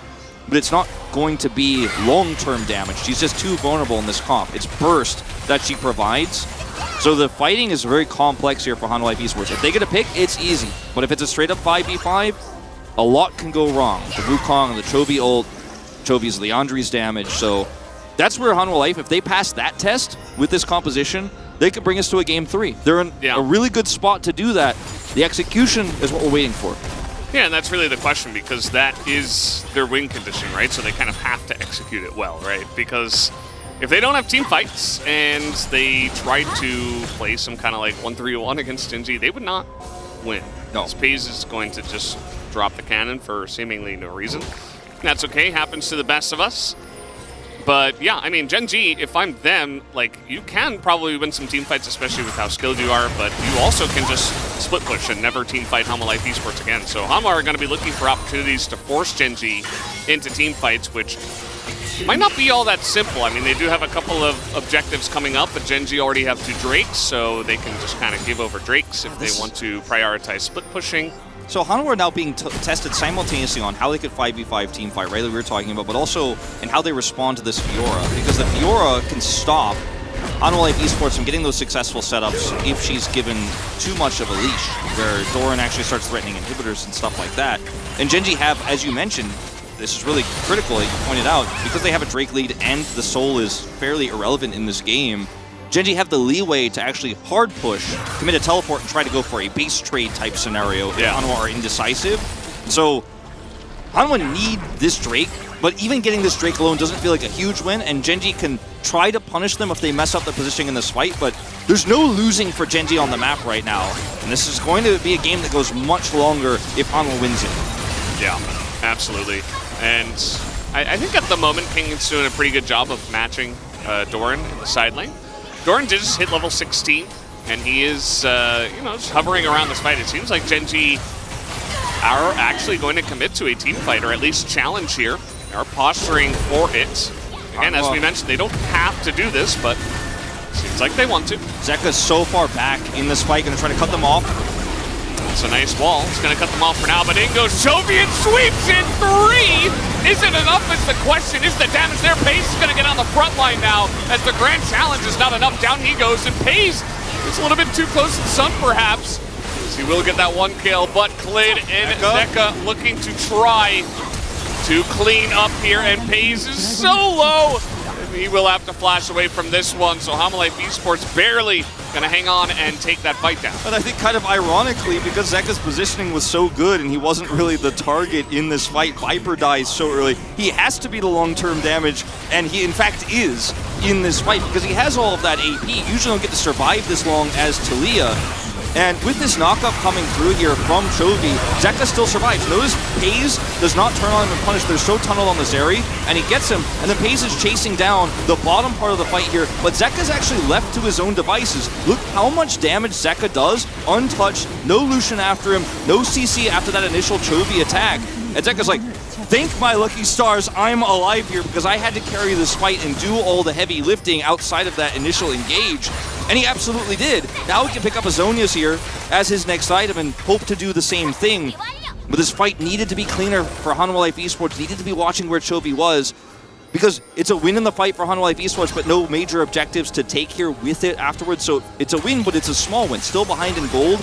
but it's not going to be long-term damage. She's just too vulnerable in this comp. It's burst that she provides. So the fighting is very complex here for Homolife Esports. If they get a pick, it's easy. But if it's a straight-up 5v5, a lot can go wrong. The Wukong, the Chovy ult, Chovy's Leandri's damage. So that's where Homolife, if they pass that test with this composition, they could bring us to a game 3. They're in a really good spot to do that. The execution is what we're waiting for. Yeah, and that's really the question, because that is their win condition, right? So they kind of have to execute it well, right? Because if they don't have team fights and they try to play some kind of like 1-3-1 against Gen.G, they would not win. No. Spaze is going to just drop the cannon for seemingly no reason. That's okay, happens to the best of us. But yeah, I mean, Gen.G, if I'm them, like, you can probably win some team fights, especially with how skilled you are, but you also can just split push and never team fight Homolife Esports again. So Hama are going to be looking for opportunities to force Gen.G into team fights, which might not be all that simple. I mean, they do have a couple of objectives coming up, but Gen.G already have 2 Drakes, so they can just kind of give over Drakes if they want to prioritize split pushing. So Hanwha are now being tested simultaneously on how they could 5v5 team fight, right, like we were talking about, but also in how they respond to this Fiora, because the Fiora can stop Homolife Esports from getting those successful setups if she's given too much of a leash, where Doran actually starts threatening inhibitors and stuff like that. And Gen.G have, as you mentioned, this is really critical, as you pointed out, because they have a Drake lead and the Soul is fairly irrelevant in this game. Gen.G have the leeway to actually hard push, commit a teleport, and try to go for a base trade type scenario if Hanwha are indecisive. So Hanwha need this Drake, but even getting this Drake alone doesn't feel like a huge win, and Gen.G can try to punish them if they mess up the positioning in this fight, but there's no losing for Gen.G on the map right now. And this is going to be a game that goes much longer if Hanwha wins it. Yeah, absolutely. And I think at the moment, Kingen's doing a pretty good job of matching Doran in the side lane. Doran did just hit level 16, and he is, just hovering around this fight. It seems like Gen.G are actually going to commit to a team fight, or at least challenge here. They are posturing for it. Again, as we mentioned, they don't have to do this, but seems like they want to. Zeka's so far back in this fight, going to try to cut them off. It's a nice wall. It's going to cut them off for now, but in goes Chovy and sweeps in 3! Is it enough is the question. Is the damage there? Pace is going to get on the front line now, as the grand challenge is not enough. Down he goes, and Pace is a little bit too close to the sun, perhaps. He will get that 1 kill, but Klid and Zeka looking to try to clean up here, and Pace is so low. He will have to flash away from this one, so Homolife Esports barely gonna hang on and take that fight down. But I think kind of ironically, because Zeka's positioning was so good and he wasn't really the target in this fight, Viper dies so early. He has to be the long-term damage, and he in fact is in this fight because he has all of that AP. You usually don't get to survive this long as Taliyah. And with this knockup coming through here from Chovy, Zeka still survives. Notice FaZe does not turn on him and punish. They're so tunneled on the Zeri, and he gets him, and then FaZe is chasing down the bottom part of the fight here, but Zeka's actually left to his own devices. Look how much damage Zeka does, untouched, no Lucian after him, no CC after that initial Chovy attack. And Zeka's like, thank my lucky stars, I'm alive here because I had to carry this fight and do all the heavy lifting outside of that initial engage. And he absolutely did. Now he can pick up Azonius here as his next item and hope to do the same thing. But this fight needed to be cleaner for Hanwha Life Esports, needed to be watching where Chovy was, because it's a win in the fight for Hanwha Life Esports, but no major objectives to take here with it afterwards. So it's a win, but it's a small win, still behind in gold.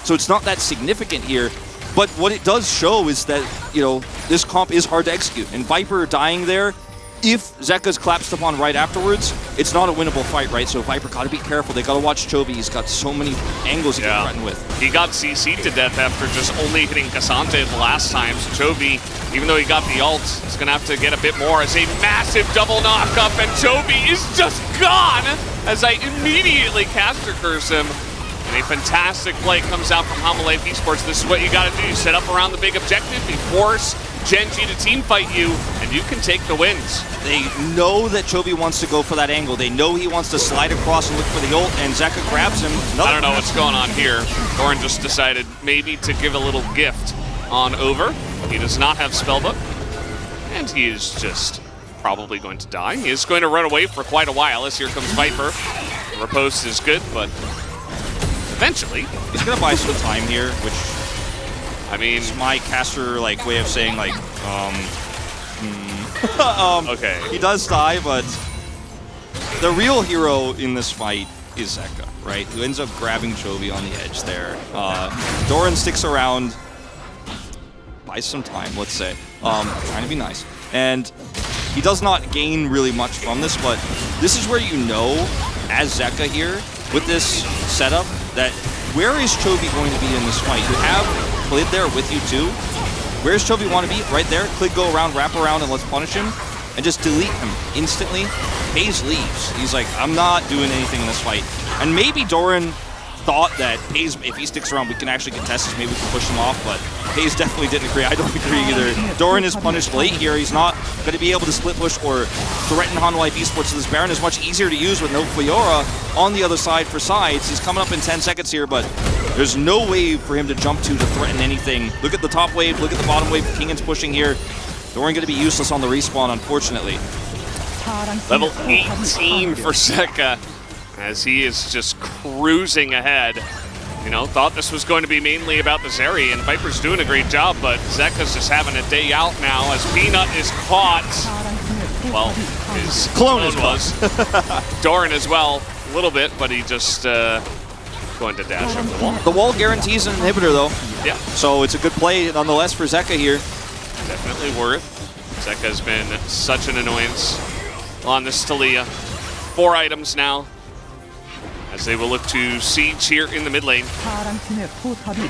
So it's not that significant here. But what it does show is that, you know, this comp is hard to execute. And Viper dying there, if Zeka's collapsed upon right afterwards, it's not a winnable fight, right? So Viper gotta be careful. They gotta watch Chovy. He's got so many angles he can threaten with. He got CC'd to death after just only hitting Cassante the last time. So Chovy, even though he got the ult, is gonna have to get a bit more as a massive double knockup, and Chovy is just gone as I immediately caster curse him. And a fantastic play comes out from Hanwha Life Esports. This is what you gotta do. Set up around the big objective, you force Gen.G to team fight you, and you can take the wins. They know that Chovy wants to go for that angle. They know he wants to slide across and look for the ult, and Zeka grabs him. I don't know what's going on here. Thorin just decided maybe to give a little gift on over. He does not have Spellbook, and he is just probably going to die. He is going to run away for quite a while as here comes Viper. The riposte is good, but eventually he's gonna buy some time here, which I mean, it's my caster like way of saying like okay. He does die, but the real hero in this fight is Zeka, right? Who ends up grabbing Chovy on the edge there. Doran sticks around, buys some time, let's say, trying to be nice, and he does not gain really much from this, but this is where you know, as Zeka here, with this setup, that where is Chovy going to be in this fight? You have Clid there with you too. Where's Chovy want to be? Right there. Clid go around, wrap around, and let's punish him. And just delete him instantly. FaZe leaves. He's like, I'm not doing anything in this fight. And maybe Doran thought that FaZe, if he sticks around, we can actually contest this. Maybe we can push him off, but FaZe definitely didn't agree. I don't agree either. Doran is punished late here. He's not going to be able to split push or threaten Hanwha Life Esports. So this Baron is much easier to use with no Fiora on the other side for sides. He's coming up in 10 seconds here, but there's no wave for him to jump to threaten anything. Look at the top wave, look at the bottom wave. Kingan's pushing here. Doran going to be useless on the respawn, unfortunately. Level 18 for Zeka as he is just cruising ahead. You know, thought this was going to be mainly about the Zeri, and Viper's doing a great job, but Zeka's just having a day out now as Peanut is caught. Well, his clone was. Doran as well, a little bit, but he just going to dash over the wall. The wall guarantees an inhibitor, though. Yeah. So it's a good play, nonetheless, for Zeka here. Definitely worth. Zeka's been such an annoyance on this Taliyah. 4 items now, as they will look to siege here in the mid lane.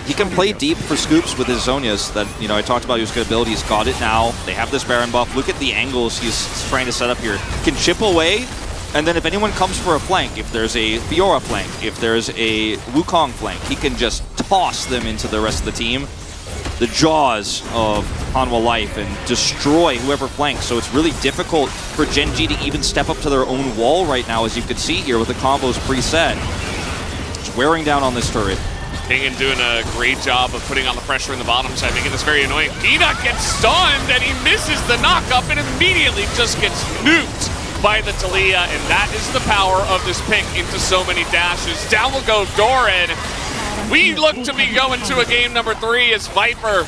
He can play deep for scoops with his Zonias that, you know, I talked about. He was good ability. He's got it now. They have this Baron buff. Look at the angles he's trying to set up here. Can chip away, and then if anyone comes for a flank, if there's a Fiora flank, if there's a Wukong flank, he can just toss them into the rest of the team. The jaws of Hanwha Life and destroy whoever flanks. So it's really difficult for Gen.G to even step up to their own wall right now, as you can see here with the combos preset. Just wearing down on this turret. Kingan doing a great job of putting on the pressure in the bottom side, making this very annoying. Peanut gets stunned and he misses the knockup and immediately just gets nuked by the Taliyah, and that is the power of this pick into so many dashes. Down will go Doran. We look to be going to a game number 3 as Viper.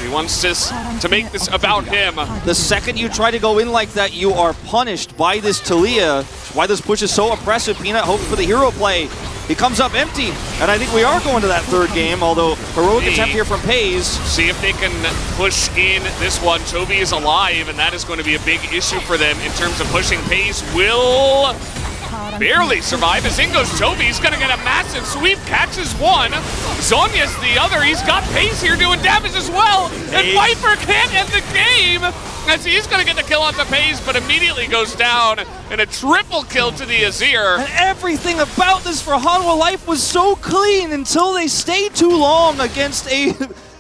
He wants this to make this about him. The second you try to go in like that, you are punished by this Taliyah. That's why this push is so oppressive. Peanut hopes for the hero play. He comes up empty, and I think we are going to that 3rd game, although heroic attempt here from FaZe. See if they can push in this one. Chovy is alive, and that is going to be a big issue for them in terms of pushing. FaZe will barely survive. As in goes Toby. He's going to get a massive sweep. Catches one. Zonya's the other. He's got Pace here doing damage as well. And Viper can't end the game as he's going to get the kill onto Pace, but immediately goes down. And a triple kill to the Azir. And everything about this for Hanwha Life was so clean until they stayed too long against a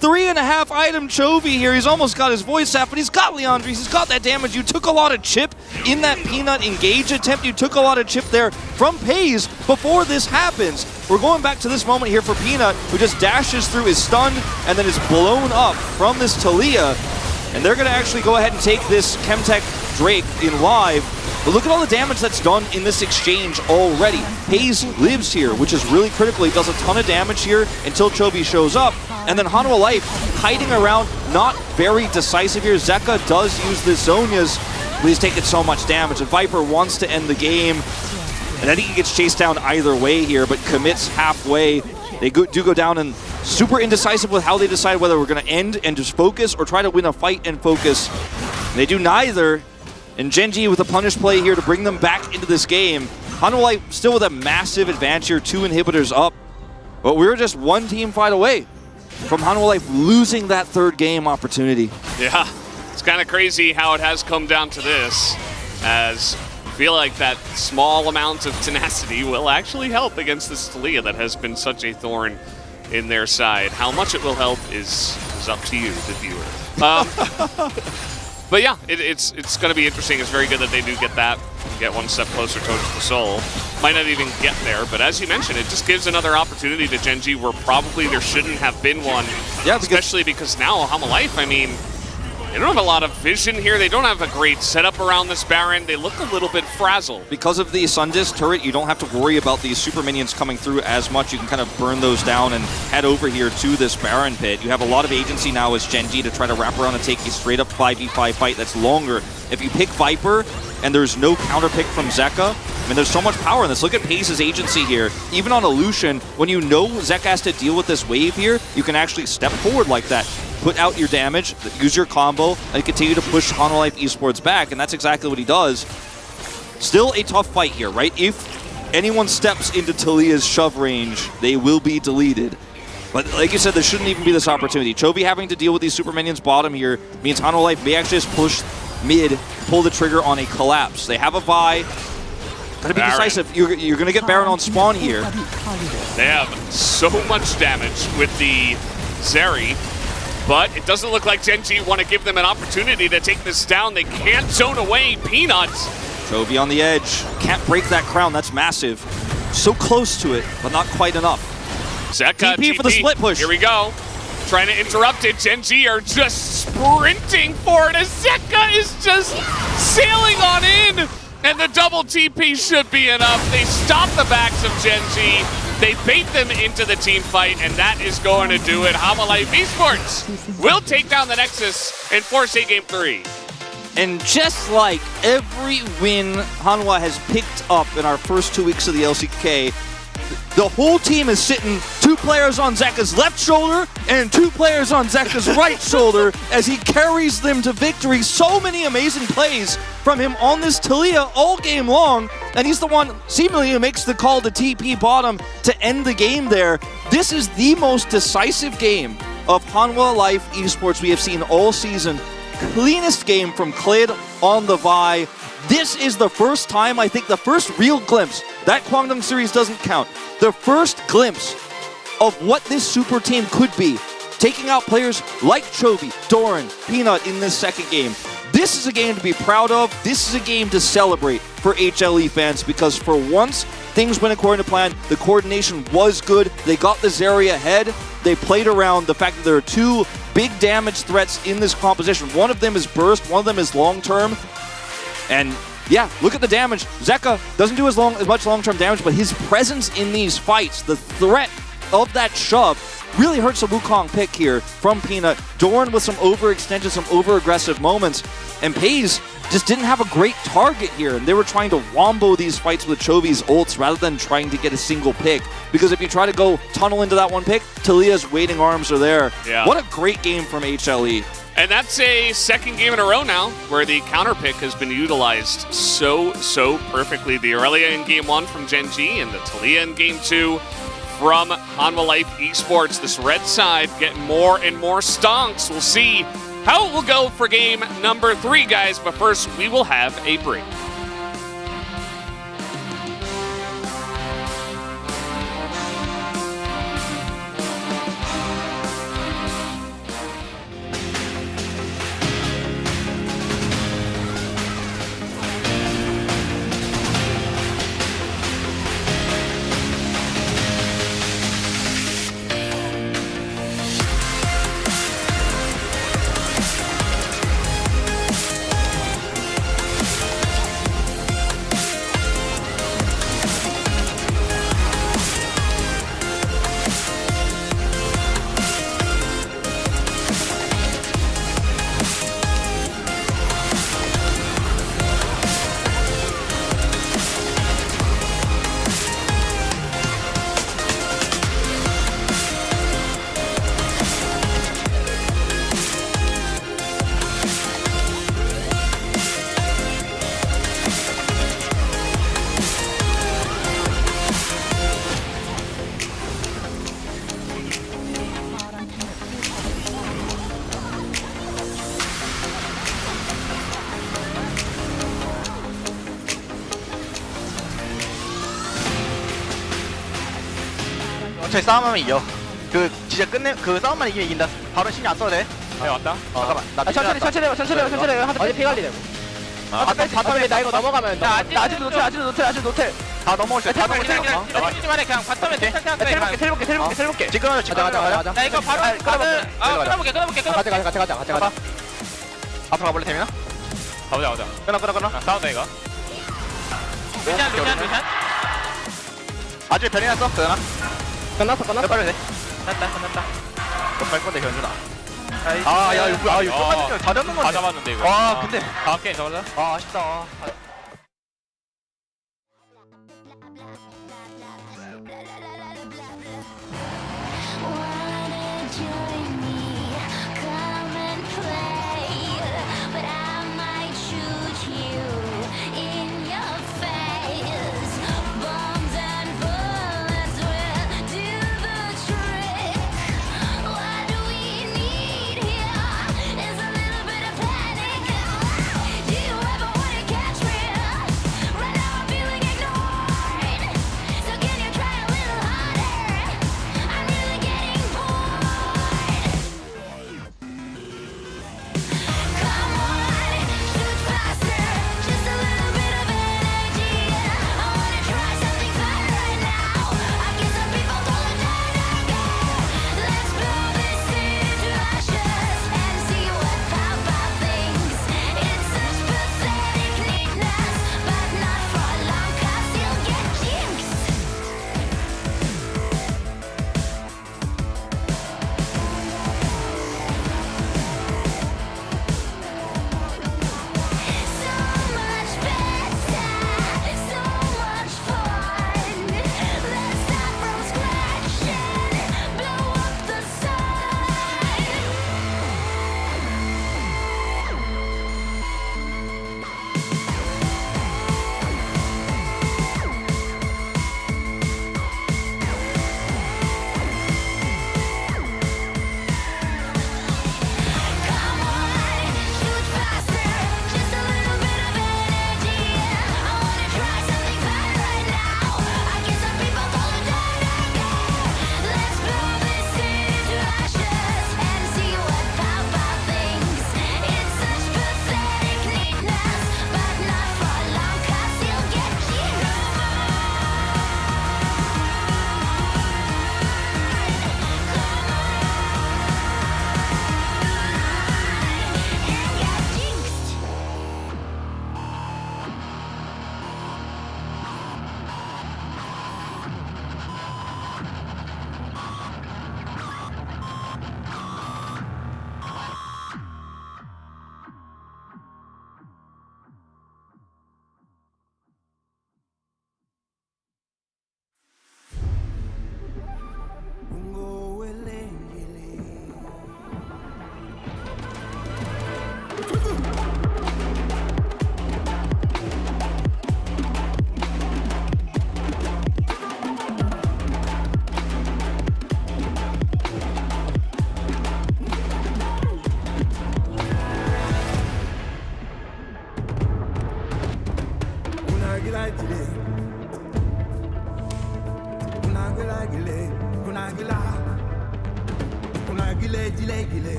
3.5 item Chovy here. He's almost got his voice out, but he's got Leandres. He's got that damage. You took a lot of chip in that Peanut engage attempt. You took a lot of chip there from Paze before this happens. We're going back to this moment here for Peanut, who just dashes through, is stunned, and then is blown up from this Taliyah. And they're going to actually go ahead and take this Chemtech Drake in live. But look at all the damage that's done in this exchange already. Paze lives here, which is really critical. He does a ton of damage here until Chovy shows up. And then Hanwha Life hiding around, not very decisive here. Zeka does use the Zonias, but he's taking so much damage. And Viper wants to end the game. And I think he gets chased down either way here, but commits halfway. They do go down and super indecisive with how they decide whether we're going to end and just focus or try to win a fight and focus. And they do neither. And Genji with a punish play here to bring them back into this game. Hanwha Life still with a massive advantage here, 2 inhibitors up. But we're just one team fight away from Hanwha Life losing that third game opportunity. Yeah, it's kind of crazy how it has come down to this, as I feel like that small amount of tenacity will actually help against this Taliyah that has been such a thorn in their side. How much it will help is up to you, the viewer. But yeah, it's going to be interesting. It's very good that they do get that, get one step closer towards the soul. Might not even get there, but as you mentioned, it just gives another opportunity to Genji where probably there shouldn't have been one. Yeah, especially because now Hanwha Life, I mean, they don't have a lot of vision here. They don't have a great setup around this Baron. They look a little bit frazzled. Because of the Sundis turret, you don't have to worry about these super minions coming through as much. You can kind of burn those down and head over here to this Baron pit. You have a lot of agency now as Genji to try to wrap around and take a straight up 5v5 fight that's longer. If you pick Viper and there's no counter pick from Zeka, I mean, there's so much power in this. Look at Pace's agency here. Even on Illusion, when you know Zeka has to deal with this wave here, you can actually step forward like that. Put out your damage, use your combo, and continue to push Hanwha Life Esports back, and that's exactly what he does. Still a tough fight here, right? If anyone steps into Taliyah's shove range, they will be deleted. But like you said, there shouldn't even be this opportunity. Chovy having to deal with these super minions bottom here means Hanwha Life may actually just push mid, pull the trigger on a collapse. They have a Vi. Gotta be decisive. You're gonna get Baron on spawn here. They have so much damage with the Zeri, but it doesn't look like Genji want to give them an opportunity to take this down. They can't zone away Peanut. Chovy on the edge. Can't break that crown. That's massive. So close to it, but not quite enough. Zeka, TP for the split push. Here we go. Trying to interrupt it. Genji are just sprinting for it as Zeka is just sailing on in. And the double TP should be enough. They stop the backs of Genji. They bait them into the team fight, and that is going to do it. Hanwha Life Esports will take down the Nexus and force a Game 3. And just like every win Hanwha has picked up in our first 2 weeks of the LCK, the whole team is sitting 2 players on Zeka's left shoulder and 2 players on Zeka's right shoulder as he carries them to victory. So many amazing plays from him on this Taliyah all game long, and he's the one seemingly who makes the call to TP bottom to end the game there. This is the most decisive game of Hanwha Life Esports we have seen all season. Cleanest game from Klid on the Vi. This is the first time, I think, the first real glimpse. That Kwangdong series doesn't count. The first glimpse of what this super team could be. Taking out players like Chovy, Doran, Peanut in this second game. This is a game to be proud of. This is a game to celebrate for HLE fans because for once, things went according to plan. The coordination was good. They got the Zeri ahead. They played around the fact that there are 2 big damage threats in this composition. One of them is burst, one of them is long-term. And yeah, look at the damage. Zeka doesn't do as much long-term damage, but his presence in these fights, the threat of that shove, really hurts the Wukong pick here from Peanut. Dorn with some overextension, some over-aggressive moments. And Paze just didn't have a great target here. And they were trying to wombo these fights with Chovy's ults rather than trying to get a single pick. Because if you try to go tunnel into that one pick, Taliyah's waiting arms are there. Yeah. What a great game from HLE. And that's a second game in a row now where the counter pick has been utilized so perfectly. The Aurelia in game 1 from Gen G and the Talia in game 2 from Hanwha Life Esports. This red side getting more and more stonks. We'll see how it will go for game number 3, guys. But first, we will have a break. 어차피 싸움하면 이겨. 그 진짜 끝내 그 싸움만 이기면 이긴다. 바로 신경 안 써도 돼. 네 왔다. 잠깐만. 나 천천히 해봐. 어디 피갈리 되고. 바텀에 나 이거 넘어가면 아직도 노텔. 다 넘어올 수 있어. 다 넘어올 수 있어. 그냥 바텀에 돼. 텔볼게. 지금 가자. 나 이거 바로 끊어볼게. 가자. 앞으로 가볼래 태민아? 가보자. 끊어. 싸운다 이거. 루시안. 아주 변이 났어. 그나? 끝났어. 빨리 돼. 끝났다. 몇발 건데 견주나. 야 이거 끝났는데 다 잡는 다 건데. 잡았는데 이거. 와 근데 다음 게임 잡았다. 아쉽다. Do you ever wanna catch me?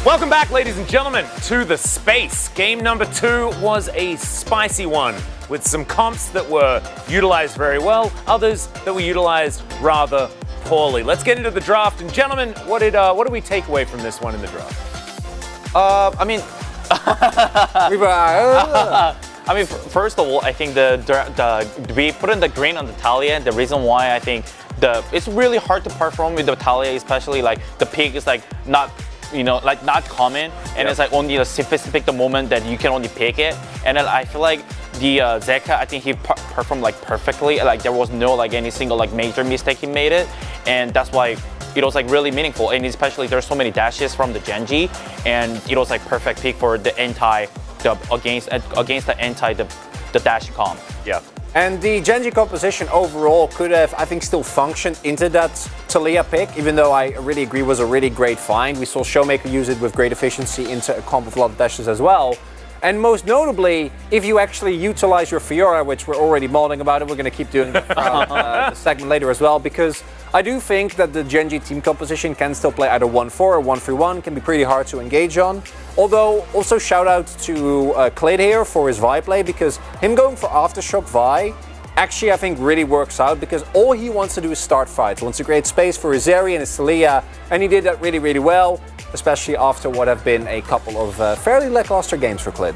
Welcome back, ladies and gentlemen, to the space. Game number 2 was a spicy one with some comps that were utilized very well, others that were utilized rather poorly. Let's get into the draft. And gentlemen, what did we take away from this one in the draft? I mean, first of all, I think we put in the green on the Talia. The reason why I think it's really hard to perform with the Talia, especially like the pick is like not common, and it's like only a specific the moment that you can only pick it. And then I feel like the Zeka, I think he performed like perfectly. Like there was no like any single like major mistake he made it, and that's why it was like really meaningful. And especially there's so many dashes from the Genji, and it was like perfect pick for the against the dash comp. Yeah. And the Genji composition overall could have, I think, still functioned into that Talia pick, even though I really agree was a really great find. We saw Showmaker use it with great efficiency into a comp of a lot of dashes as well. And most notably, if you actually utilize your Fiora, which we're already modding about it, we're going to keep doing that the segment later as well, because I do think that the Genji team composition can still play either 1-4 or 1-3-1, can be pretty hard to engage on. Although, also shout out to Klid here for his Vi play, because him going for Aftershock Vi actually I think really works out, because all he wants to do is start fights. He wants to create space for his Zeri and his Talia, and he did that really, really well, especially after what have been a couple of fairly lackluster games for Klid.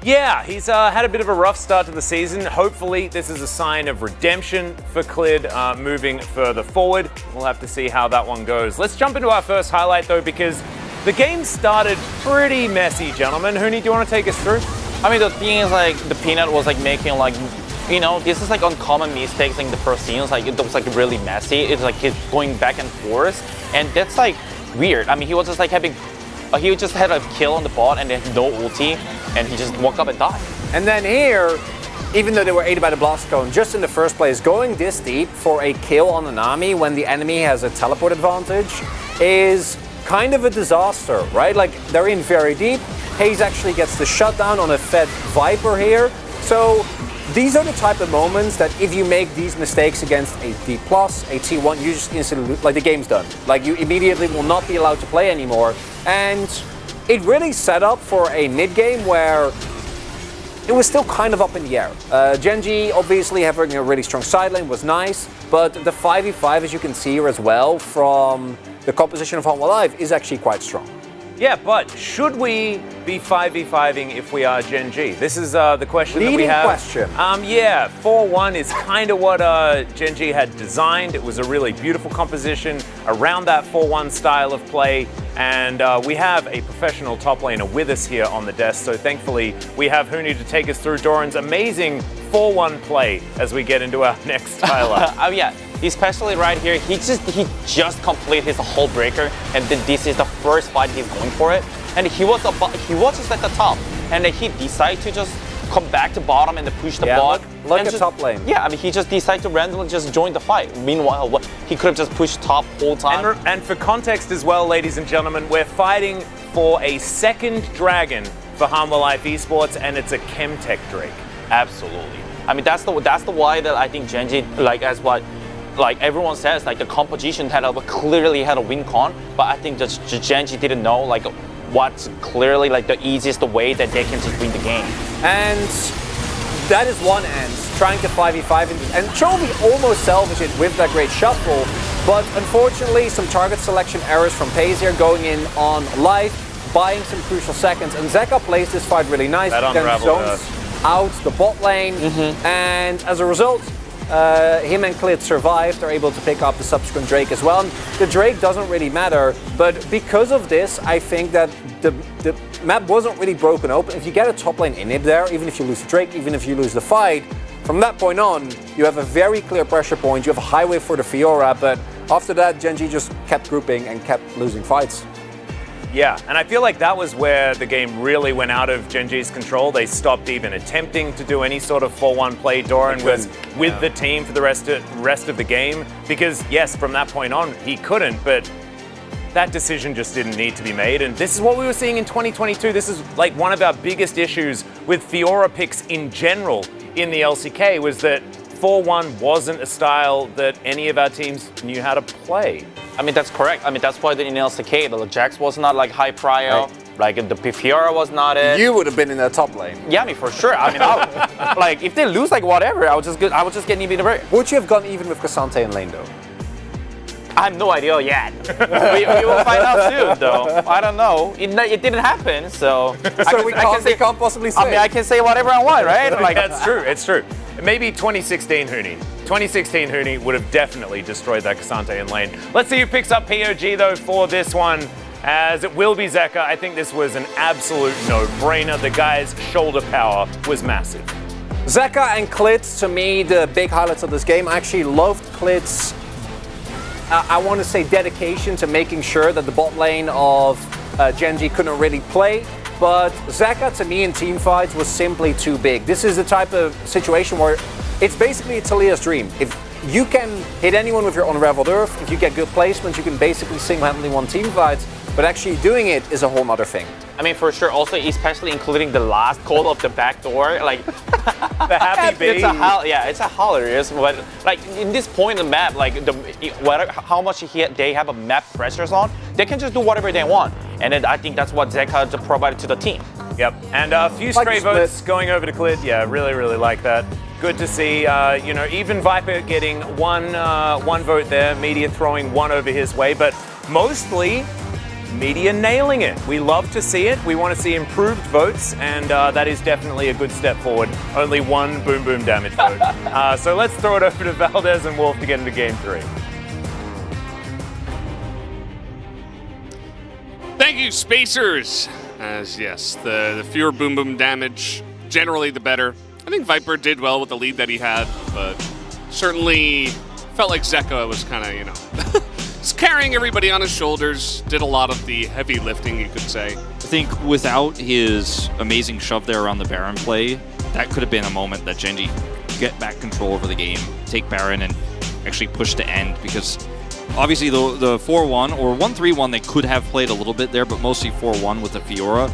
Yeah, he's had a bit of a rough start to the season. Hopefully this is a sign of redemption for Klid moving further forward. We'll have to see how that one goes. Let's jump into our first highlight though, because the game started pretty messy, gentlemen. Huni, do you want to take us through? I mean, the thing is like the Peanut was like making like, this is like uncommon mistakes in the first scenes. Like it was like really messy. It's like he's going back and forth, and that's like weird. I mean, he was just like he just had a kill on the bot and then no ulti, and he just walked up and died. And then here, even though they were aided by the Blast Cone, just in the first place, going this deep for a kill on the Nami when the enemy has a teleport advantage is kind of a disaster, right? Like, they're in very deep. Hayes actually gets the shutdown on a fed Viper here. So these are the type of moments that if you make these mistakes against a D+, a T1, you just instantly, like, the game's done. Like, you immediately will not be allowed to play anymore. And it really set up for a mid-game where it was still kind of up in the air. Genji, obviously, having a really strong side lane was nice, but the 5v5, as you can see here as well, from the composition of Hanwha Live, is actually quite strong. Yeah, but should we be 5v5ing if we are Genji? This is the question that we have. Question. Yeah, 4-1 is kind of what Genji had designed. It was a really beautiful composition around that 4-1 style of play. And we have a professional top laner with us here on the desk. So thankfully, we have Huni to take us through Doran's amazing 4-1 play as we get into our next highlight. Oh yeah, especially right here, he just completed his whole breaker, and then this is the first fight he's going for it. And he was just at the top, and then he decided to just come back to bottom and push the bot. Look at top lane. Yeah, I mean, he just decided to randomly just join the fight. Meanwhile, he could have just pushed top whole time. And for context as well, ladies and gentlemen, we're fighting for a second dragon for Hanwha Life Esports, and it's a Chemtech Drake. Absolutely. I mean, that's the why that I think Genji, like as what like everyone says, like the composition clearly had a win con, but I think just Genji didn't know like what's clearly like the easiest way that they can just win the game. And that is one end, trying to 5v5, and Chovy almost salvaged it with that great shuffle, but unfortunately some target selection errors from Paze here going in on life, buying some crucial seconds, and Zeka plays this fight really nice, then zones out the bot lane, and as a result, him and Klit survive. They're able to pick up the subsequent Drake as well. And the Drake doesn't really matter, but because of this, I think that the map wasn't really broken open. If you get a top lane inhib there, even if you lose the Drake, even if you lose the fight, from that point on, you have a very clear pressure point. You have a highway for the Fiora, but after that, Genji just kept grouping and kept losing fights. Yeah, and I feel like that was where the game really went out of Genji's control. They stopped even attempting to do any sort of 4-1 play. Doran was with the team for the rest of the game because, yes, from that point on, he couldn't, but that decision just didn't need to be made. And this is what we were seeing in 2022. This is like one of our biggest issues with Fiora picks in general in the LCK was that 4-1 wasn't a style that any of our teams knew how to play. I mean, that's correct. I mean, that's why in LCK, the Jax was not like high prio, like the Fiora was not it. You would have been in the top lane. Yeah, I mean, for sure. I mean, like if they lose like whatever, I would just get even a break. Would you have gone even with Cassante in lane though? I have no idea yet. we will find out soon, though. I don't know. It didn't happen, so. We can't possibly say. I mean, I can say whatever I want, right? Like that's true. It's true. Maybe 2016 Huni. 2016 Huni would have definitely destroyed that Cassante in lane. Let's see who picks up POG though for this one, as it will be Zeka. I think this was an absolute no-brainer. The guy's shoulder power was massive. Zeka and Klit, to me, the big highlights of this game. I actually loved Klit's, I want to say, dedication to making sure that the bot lane of Genji couldn't really play. But Zeka, to me, in team fights was simply too big. This is the type of situation where it's basically Talia's dream. If you can hit anyone with your Unraveled Earth, if you get good placements, you can basically single-handedly win team fights. But actually doing it is a whole other thing. I mean, for sure. Also, especially including the last call of the back door, like the happy bee. It's a hilarious. But like in this point in the map, like how much they have a map pressures on, they can just do whatever they want. And then I think that's what Zeka provided to the team. Yep, and a few stray votes going over to Klit. Yeah, really like that. Good to see, even Viper getting one vote there, Media throwing one over his way, but mostly Media nailing it. We love to see it. We want to see improved votes, and that is definitely a good step forward. Only one boom boom damage vote. So let's throw it over to Valdez and Wolf to get into game 3. Thank you, Spacers. As yes, the fewer boom boom damage, generally the better. I think Viper did well with the lead that he had, but certainly felt like Zeka was kind of, just carrying everybody on his shoulders, did a lot of the heavy lifting, you could say. I think without his amazing shove there on the Baron play, that could have been a moment that Genji get back control over the game, take Baron, and actually push to end, because obviously the 4-1 or 1-3-1 they could have played a little bit there, but mostly 4-1 with the Fiora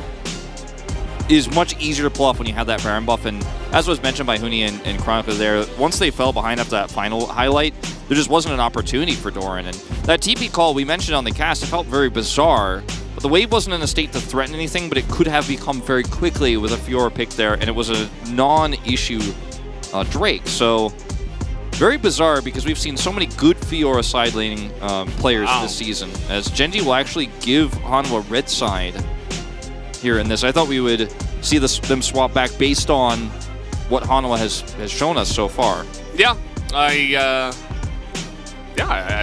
is much easier to pull off when you have that Baron buff. And as was mentioned by Huni and Chronica there, once they fell behind after that final highlight, there just wasn't an opportunity for Doran. And that TP call we mentioned on the cast, it felt very bizarre, but the wave wasn't in a state to threaten anything, but it could have become very quickly with a Fiora pick there, and it was a non-issue Drake. So very bizarre, because we've seen so many good Fiora side laning players this season, as Genji will actually give Hanwha red side here in this. I thought we would see them swap back based on what Hanwha has shown us so far. Yeah, I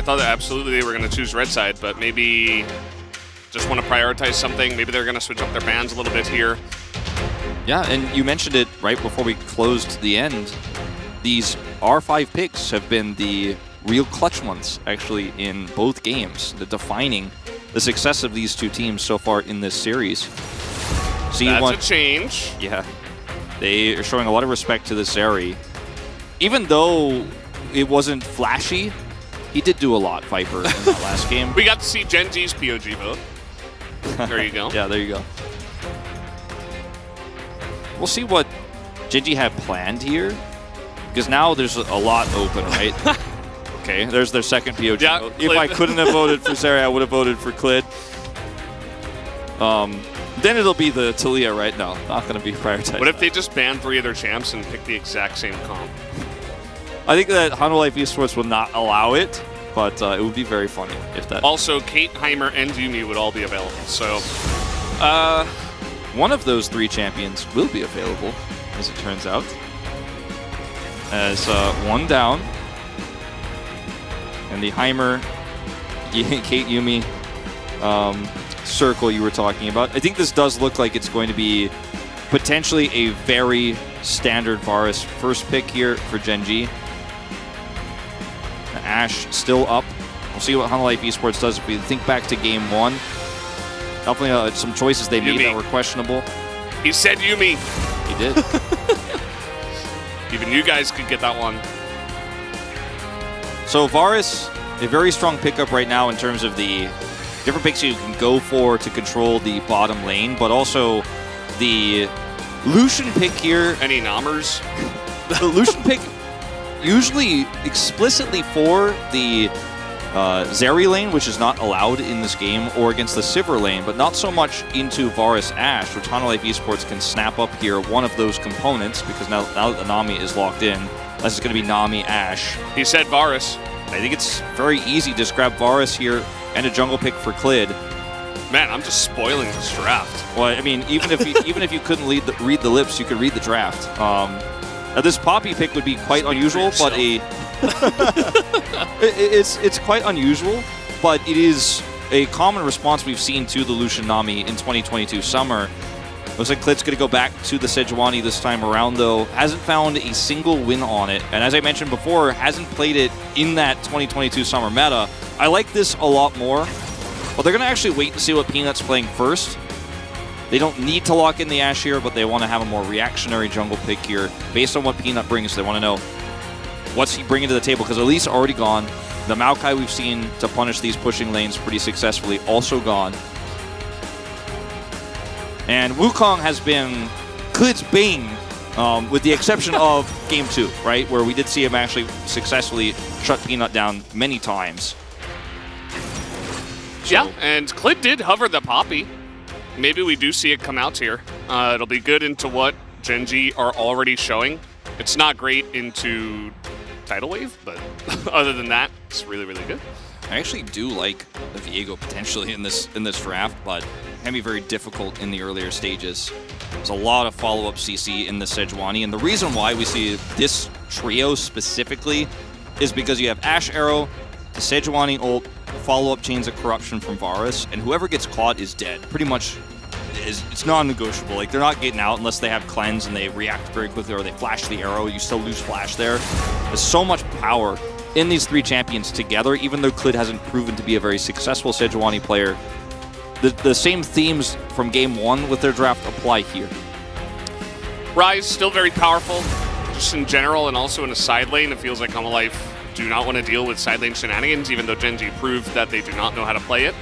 thought that absolutely they were going to choose red side, but maybe just want to prioritize something. Maybe they're going to switch up their bans a little bit here. Yeah, and you mentioned it right before we closed the end. These R5 picks have been the real clutch ones, actually, in both games, defining the success of these two teams so far in this series. That's a change. Yeah, they are showing a lot of respect to this Zeri. Even though it wasn't flashy, he did do a lot, Viper, in that last game. We got to see Genji's POG vote. There you go. Yeah, there you go. We'll see what Genji had planned here, because now there's a lot open, right? Okay, there's their second POG. Yeah, vote. If I couldn't have voted for Zeri, I would have voted for Clid. Then it'll be the Talia, right? No, not going to be prioritized. What if they just ban 3 of their champs and pick the exact same comp? I think that Hanwha Life Esports would not allow it, but it would be very funny if that. Also, Kate, Heimer, and Yumi would all be available. So, one of those 3 champions will be available, as it turns out. As one down. And the Heimer, Kate, Yumi circle you were talking about. I think this does look like it's going to be potentially a very standard Varus first pick here for Gen G. Ashe still up. We'll see what Hanwha Life Esports does if we think back to game 1. Definitely some choices they made that were questionable. He said Yumi. He did. Even you guys could get that one. So Varus, a very strong pickup right now in terms of the different picks you can go for to control the bottom lane, but also the Lucian pick here. Any Namers? The Lucian pick usually explicitly for the Zeri lane, which is not allowed in this game, or against the Sivir lane, but not so much into Varus Ashe, which Hanwha Life Esports can snap up here one of those components, because now that the Nami is locked in, this is going to be Nami Ashe. He said Varus. I think it's very easy to just grab Varus here and a jungle pick for Clid. Man, I'm just spoiling this draft. Well, I mean, even if you couldn't read the lips, you could read the draft. Now this Poppy pick would be quite unusual, but it's quite unusual, but it is a common response we've seen to the Lucian Nami in 2022 summer. Looks like Clid's going to go back to the Sejuani this time around, though. Hasn't found a single win on it, and as I mentioned before, hasn't played it in that 2022 summer meta. I like this a lot more, but they're going to actually wait and see what Peanut's playing first. They don't need to lock in the Ashe here, but they want to have a more reactionary jungle pick here. Based on what Peanut brings, they want to know what's he bringing to the table, because Elise already gone. The Maokai we've seen to punish these pushing lanes pretty successfully, also gone. And Wukong has been Clid's bane, with the exception of Game 2, right? Where we did see him actually successfully shut Peanut down many times. Yeah, and Clid did hover the Poppy. Maybe we do see it come out here. It'll be good into what Gen G are already showing. It's not great into Tidal Wave, but other than that, it's really, really good. I actually do like the Viego potentially in this draft, but it can be very difficult in the earlier stages. There's a lot of follow-up CC in the Sejuani, and the reason why we see this trio specifically is because you have Ashe Arrow, the Sejuani ult, follow-up chains of corruption from Varus, and whoever gets caught is dead. Pretty much, it's non-negotiable. Like, they're not getting out unless they have cleanse and they react very quickly, or they flash the arrow. You still lose flash there. There's so much power in these 3 champions together, even though Clid hasn't proven to be a very successful Sejuani player. The same themes from Game 1 with their draft apply here. Ryze, still very powerful, just in general, and also in a side lane. It feels like Hanwha Life do not want to deal with side lane shenanigans, even though Gen G proved that they do not know how to play it.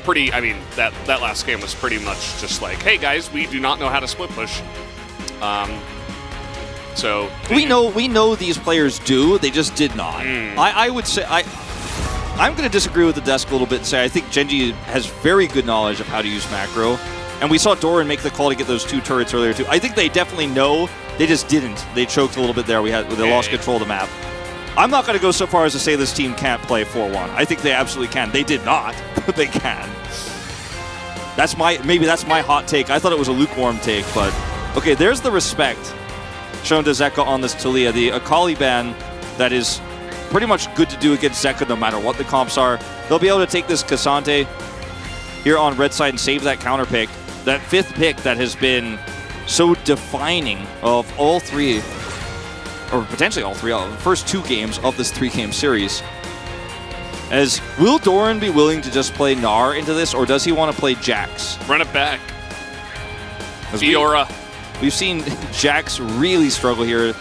I mean, that last game was pretty much just like, hey guys, we do not know how to split push. So we know these players do, they just did not. I would say I'm going to disagree with the desk a little bit and say I think Gen G has very good knowledge of how to use macro. And we saw Doran make the call to get those 2 turrets earlier too. I think they definitely know, they just didn't. They choked a little bit there. They lost control of the map. I'm not going to go so far as to say this team can't play 4-1. I think they absolutely can. They did not, but they can. Maybe that's my hot take. I thought it was a lukewarm take, but okay, there's the respect shown to Zeka on this Talia. The Akali ban that is pretty much good to do against Zeka no matter what the comps are. They'll be able to take this Cassante here on red side and save that counter pick. That 5th pick that has been so defining of all 3, or potentially all 3, the first 2 games of this 3-game series. As will Doran be willing to just play Gnar into this, or does he want to play Jax? Run it back. Fiora. We've seen Jax really struggle here.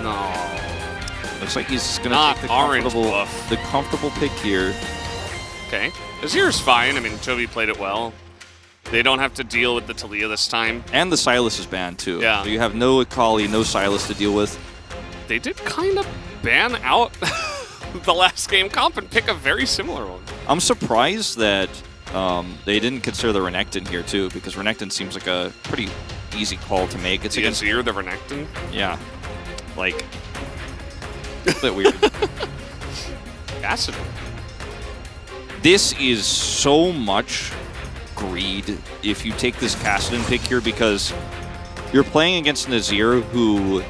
No. Looks like he's going to take the comfortable pick here. Okay. Azir's fine. I mean, Chovy played it well. They don't have to deal with the Talia this time. And the Sylas is banned, too. Yeah. So you have no Akali, no Sylas to deal with. They did kind of ban out the last game comp and pick a very similar one. I'm surprised that they didn't consider the Renekton here too, because Renekton seems like a pretty easy call to make. It's against Azir, the Renekton? Yeah. Like, a bit weird. Kassadin. This is so much greed if you take this Kassadin pick here, because you're playing against an Azir who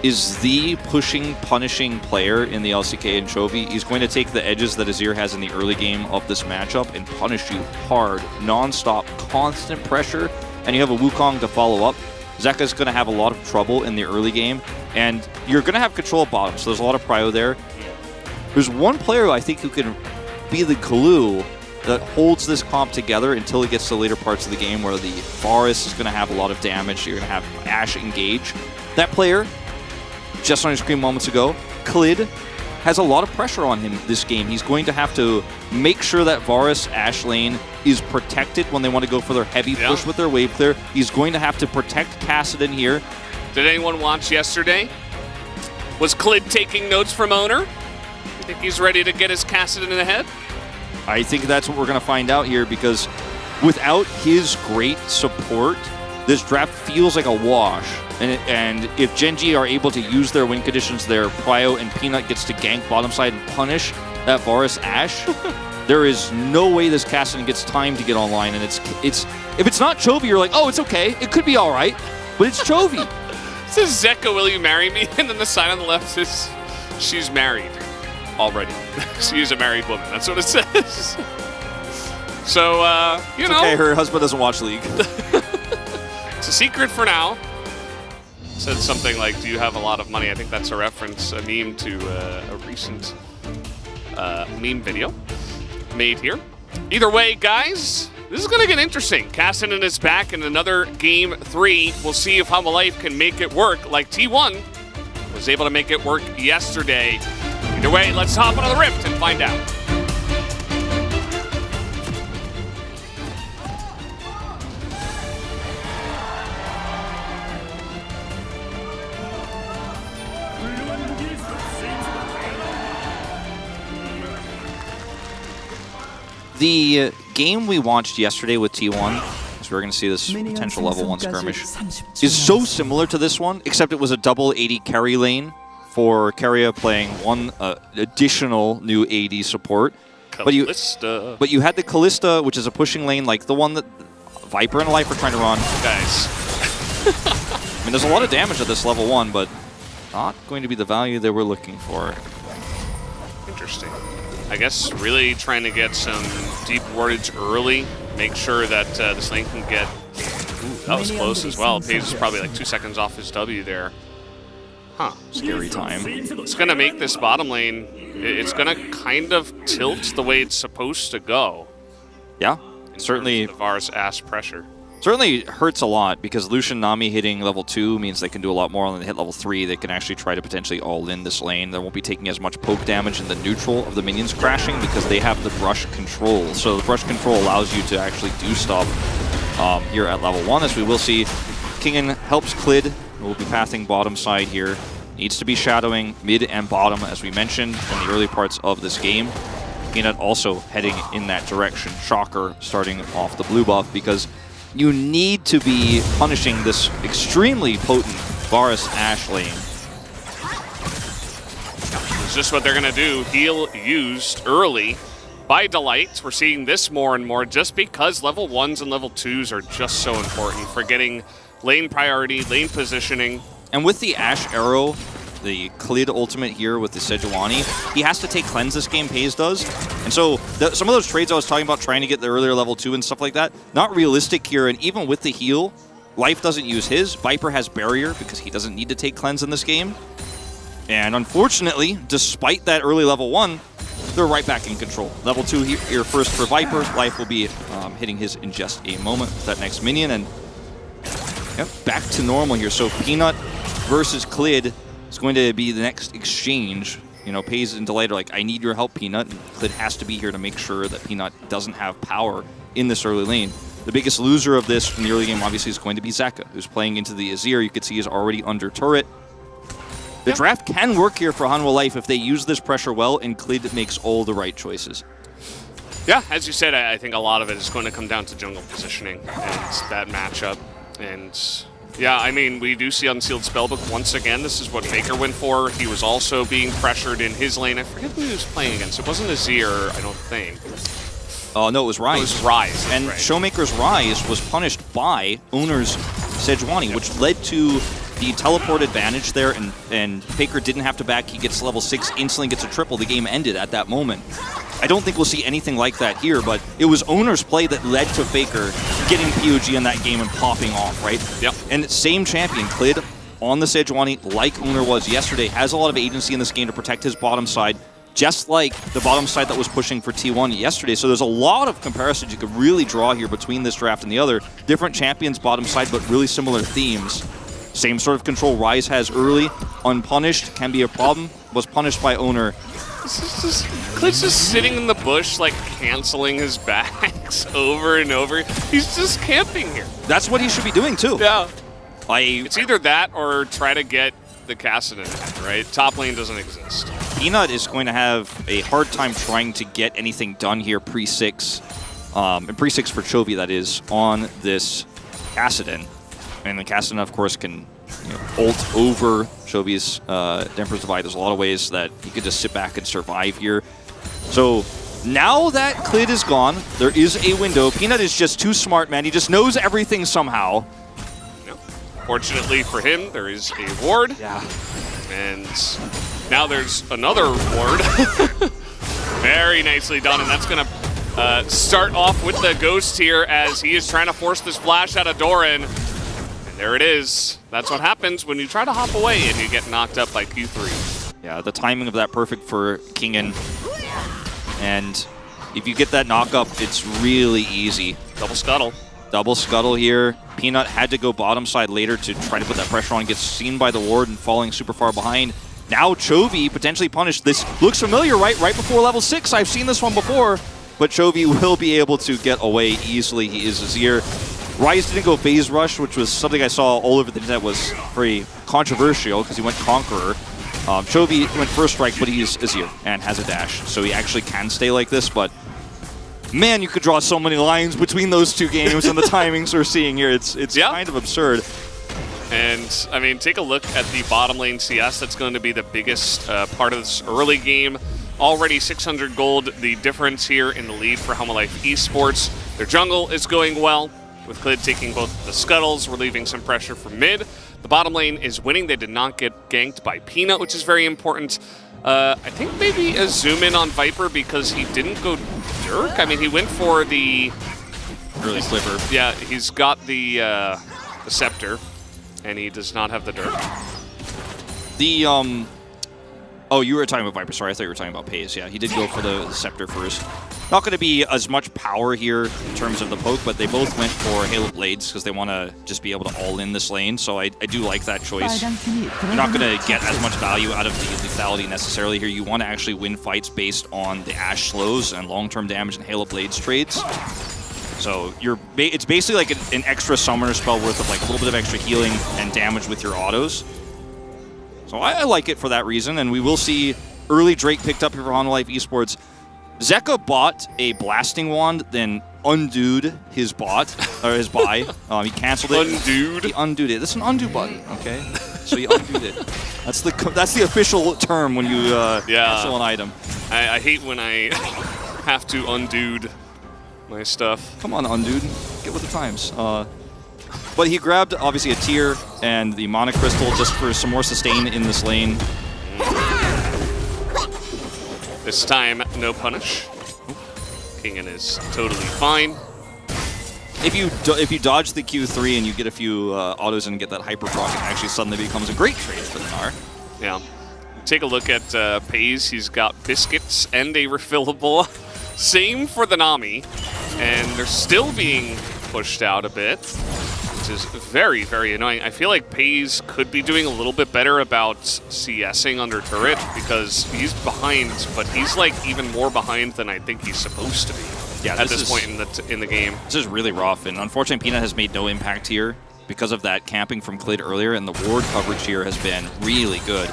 is the pushing, punishing player in the LCK Anchovy. He's going to take the edges that Azir has in the early game of this matchup and punish you hard, non-stop, constant pressure, and you have a Wukong to follow up. Zeka's going to have a lot of trouble in the early game, and you're going to have control of bottom, so there's a lot of prio there. There's one player I think who can be the glue that holds this comp together until it gets to later parts of the game where the Varus is going to have a lot of damage. You're going to have Ashe engage. That player, just on your screen moments ago, Klid, has a lot of pressure on him this game. He's going to have to make sure that Varus Ashe lane is protected when they want to go for their heavy push with their wave clear. He's going to have to protect Kassadin here. Did anyone watch yesterday? Was Klid taking notes from Owner? You think he's ready to get his Kassadin in the head? I think that's what we're going to find out here, because without his great support, this draft feels like a wash. And if Gen.G are able to use their win conditions there, Prio and Peanut gets to gank bottom side and punish that Varus Ashe, there is no way this Kassadin gets time to get online. And it's if it's not Chovy, you're like, oh, it's okay. It could be all right. But it's Chovy. It says, Zeka, will you marry me? And then the sign on the left says, she's married already. She is a married woman. That's what it says. So, you know. Okay, her husband doesn't watch League. It's a secret for now. Said something like, do you have a lot of money? I think that's a reference, a meme to a recent meme video made here. Either way, guys, this is going to get interesting. Kassadin is back in another Game 3. We'll see if HLE can make it work like T1 was able to make it work yesterday. Either way, let's hop onto the Rift and find out. The game we watched yesterday with T1, so we're going to see this potential level 1 skirmish, is so similar to this one, except it was a double AD carry lane for Keria playing one additional new AD support. But you had the Kalista, which is a pushing lane like the one that Viper and Life are trying to run. Guys. I mean, there's a lot of damage at this level 1, but not going to be the value they were looking for. Interesting. I guess really trying to get some deep wardage early, make sure that this lane can get... Ooh, that was close as well. Paige is probably like 2 seconds off his W there. Huh. Scary time. It's going to make this bottom lane, it's going to kind of tilt the way it's supposed to go. Yeah, certainly. The Varus Ashe pressure. Certainly hurts a lot, because Lucian Nami hitting level 2 means they can do a lot more. When they hit level 3, they can actually try to potentially all-in this lane. They won't be taking as much poke damage in the neutral of the minions crashing, because they have the brush control. So the brush control allows you to actually do stuff here at level 1, as we will see. Kingen helps Klid, who will be pathing bottom side here. Needs to be shadowing mid and bottom, as we mentioned in the early parts of this game. Peanut also heading in that direction. Shocker starting off the blue buff, because you need to be punishing this extremely potent Varus Ashe lane. It's just what they're going to do. Heal used early by Delight. We're seeing this more and more just because level 1s and level 2s are just so important for getting lane priority, lane positioning. And with the Ashe Arrow, the Klid ultimate here with the Sejuani, he has to take cleanse this game, Paze does. And so some of those trades I was talking about, trying to get the earlier level 2 and stuff like that, not realistic here. And even with the heal, Life doesn't use his. Viper has barrier because he doesn't need to take cleanse in this game. And unfortunately, despite that early level 1, they're right back in control. Level 2 here first for Viper. Life will be hitting his in just a moment with that next minion. And yep, back to normal here. So Peanut versus Klid is going to be the next exchange. You know, Paze and Delight are like, I need your help, Peanut. And Klid has to be here to make sure that Peanut doesn't have power in this early lane. The biggest loser of this from the early game, obviously, is going to be Zeka, who's playing into the Azir. You can see he's already under turret. The draft can work here for Hanwha Life if they use this pressure well and Klid makes all the right choices. Yeah, as you said, I think a lot of it is going to come down to jungle positioning and that matchup. And yeah, I mean, we do see Unsealed Spellbook once again. This is what Faker went for. He was also being pressured in his lane. I forget who he was playing against. It wasn't Azir, I don't think. Oh, no, it was Rise. It was Rise. And right. Showmaker's Rise was punished by Owner's Sejuani, which led to the teleport advantage there, and Faker didn't have to back. He gets level 6, instantly gets a triple. The game ended at that moment. I don't think we'll see anything like that here, but it was Owner's play that led to Faker getting POG in that game and popping off, right? Yep. And same champion, Klid, on the Sejuani, like Owner was yesterday, has a lot of agency in this game to protect his bottom side, just like the bottom side that was pushing for T1 yesterday. So there's a lot of comparisons you could really draw here between this draft and the other. Different champions bottom side, but really similar themes. Same sort of control Rise has early, unpunished, can be a problem, was punished by Owner. Klid's just sitting in the bush, like, canceling his backs over and over. He's just camping here. That's what he should be doing, too. Yeah. It's either that or try to get the Kassadin, right? Top lane doesn't exist. Peanut is going to have a hard time trying to get anything done here pre-6, and pre-6 for Chovy, that is, on this Kassadin. And the Kassadin, of course, can ult over Chovy's Emperor's Divide. There's a lot of ways that he could just sit back and survive here. So now that Klid is gone, there is a window. Peanut is just too smart, man. He just knows everything somehow. Yep. Fortunately for him, there is a ward. Yeah. And now there's another ward. Very nicely done, and that's going to start off with the Ghost here as he is trying to force this flash out of Doran. And there it is. That's what happens when you try to hop away and you get knocked up by Q3. Yeah, the timing of that perfect for Kingen. And if you get that knock up, it's really easy. Double scuttle. Double scuttle here. Peanut had to go bottom side later to try to put that pressure on, gets seen by the ward and falling super far behind. Now Chovy potentially punished. This looks familiar, right? Right before level 6. I've seen this one before. But Chovy will be able to get away easily. He is Azir. Rise didn't go phase rush, which was something I saw all over the internet was very controversial because he went Conqueror. Chovy went first strike, but he's Azir and has a dash. So he actually can stay like this, but man, you could draw so many lines between those two games and the timings we're seeing here. It's kind of absurd. And, I mean, take a look at the bottom lane CS. That's going to be the biggest part of this early game. Already 600 gold, the difference here in the lead for Hanwha Life Esports. Their jungle is going well, with Klid taking both the scuttles, relieving some pressure from mid. The bottom lane is winning. They did not get ganked by Peanut, which is very important. I think maybe a zoom in on Viper because he didn't go Dirk. I mean, he went for the Early sliver. Yeah, he's got the Scepter, and he does not have the Dirk. The, oh, you were talking about Viper. Sorry, I thought you were talking about Paze. Yeah, he did go for the Scepter first. Not going to be as much power here in terms of the poke, but they both went for Halo Blades because they want to just be able to all-in this lane, so I do like that choice. You're not going to get as much value out of the lethality necessarily here. You want to actually win fights based on the Ashe slows and long-term damage and Halo Blades trades. So it's basically like an extra summoner spell worth of like a little bit of extra healing and damage with your autos. So I like it for that reason, and we will see early Drake picked up here for Hanwha Life Esports. Zeka bought a blasting wand, then undoed his bot, or his buy. He canceled it. Undoed? He undoed it. That's an undo button, okay? So he undoed it. That's the official term when you cancel an item. I hate when I have to undude my stuff. Come on, undude. Get with the times. But he grabbed, obviously, a tier and the Mana Crystal just for some more sustain in this lane. This time, no punish. Kingen is totally fine. If you dodge the Q3 and you get a few autos and get that hyper proc, it actually suddenly becomes a great trade for the Gnar. Yeah. Take a look at Paze. He's got biscuits and a refillable. Same for the Nami. And they're still being pushed out a bit, which is very, very annoying. I feel like Paze could be doing a little bit better about CSing under turret because he's behind, but he's like even more behind than I think he's supposed to be. Yeah, at this point in the game. This is really rough, and unfortunately Peanut has made no impact here because of that camping from Klid earlier, and the ward coverage here has been really good.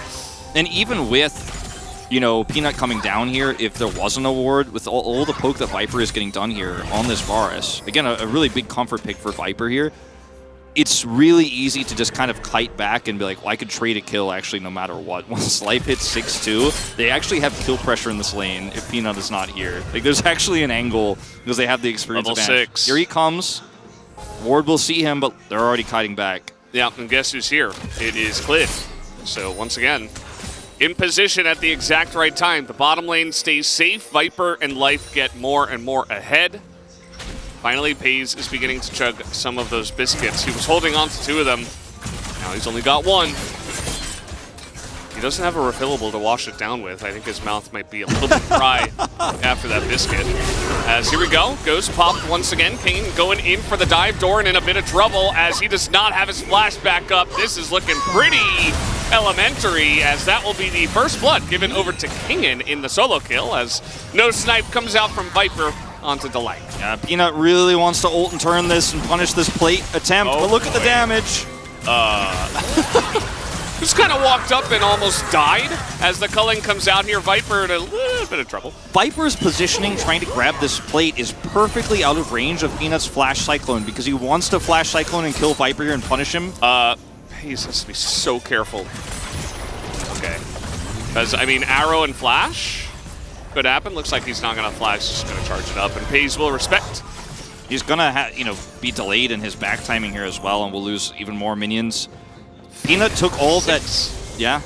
And even with, you know, Peanut coming down here, if there wasn't a ward, with all the poke that Viper is getting done here on this Varus, again, a really big comfort pick for Viper here, it's really easy to just kind of kite back and be like, well, I could trade a kill actually no matter what. Once Life hits 6-2, they actually have kill pressure in this lane if Peanut is not here. Like, there's actually an angle because they have the experience Level advantage. 6. Here he comes. Ward will see him, but they're already kiting back. Yeah, and guess who's here? It is Clid. So once again, in position at the exact right time. The bottom lane stays safe. Viper and Life get more and more ahead. Finally, Pays is beginning to chug some of those biscuits. He was holding on to 2 of them. Now he's only got 1. He doesn't have a refillable to wash it down with. I think his mouth might be a little bit dry after that biscuit. As here we go, Ghost popped once again. Kane going in for the dive. Doran in a bit of trouble as he does not have his flash back up. This is looking pretty elementary, as that will be the first blood given over to Kingen in the solo kill, as no snipe comes out from Viper onto Delight. Yeah, Peanut really wants to ult and turn this and punish this plate attempt, but look at the damage. Just kind of walked up and almost died as the culling comes out here. Viper in a little bit of trouble. Viper's Positioning, trying to grab this plate, is perfectly out of range of Peanut's Flash Cyclone because he wants to Flash Cyclone and kill Viper here and punish him. He has to be so careful. Okay. Because, I mean, arrow and flash could happen. Looks like he's not going to flash, just going to charge it up, and Pays will respect. He's going to, you know, be delayed in his back timing here as well, and will lose even more minions. Peanut took all of that. Yeah.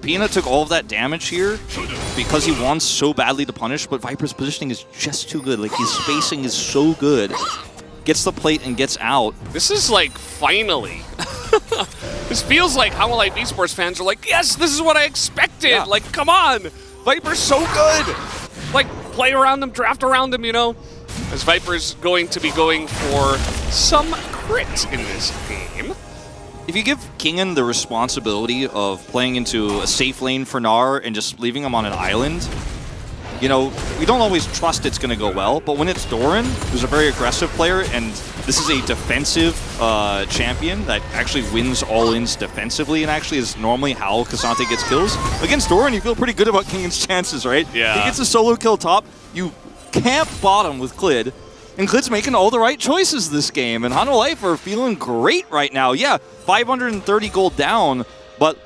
Peanut took all of that damage here because he wants so badly to punish, but Viper's positioning is just too good. Like, his spacing is so good. Gets the plate and gets out. This is like, finally. This feels like how Life Esports fans are like, yes, this is what I expected. Yeah. Like, come on. Viper's so good. Like, play around him, draft around him, you know? As Viper's going to be going for some crit in this game. If you give Kingen the responsibility of playing into a safe lane for Gnar and just leaving him on an island, you know, we don't always trust it's going to go well, but when it's Doran, who's a very aggressive player, and this is a defensive champion that actually wins all-ins defensively, and actually is normally how K'Sante gets kills. Against Doran, you feel pretty good about Kingen's chances, right? Yeah. He gets a solo kill top, you camp bottom with Clid, and Clid's making all the right choices this game, and Hanwha Life are feeling great right now. Yeah, 530 gold down, but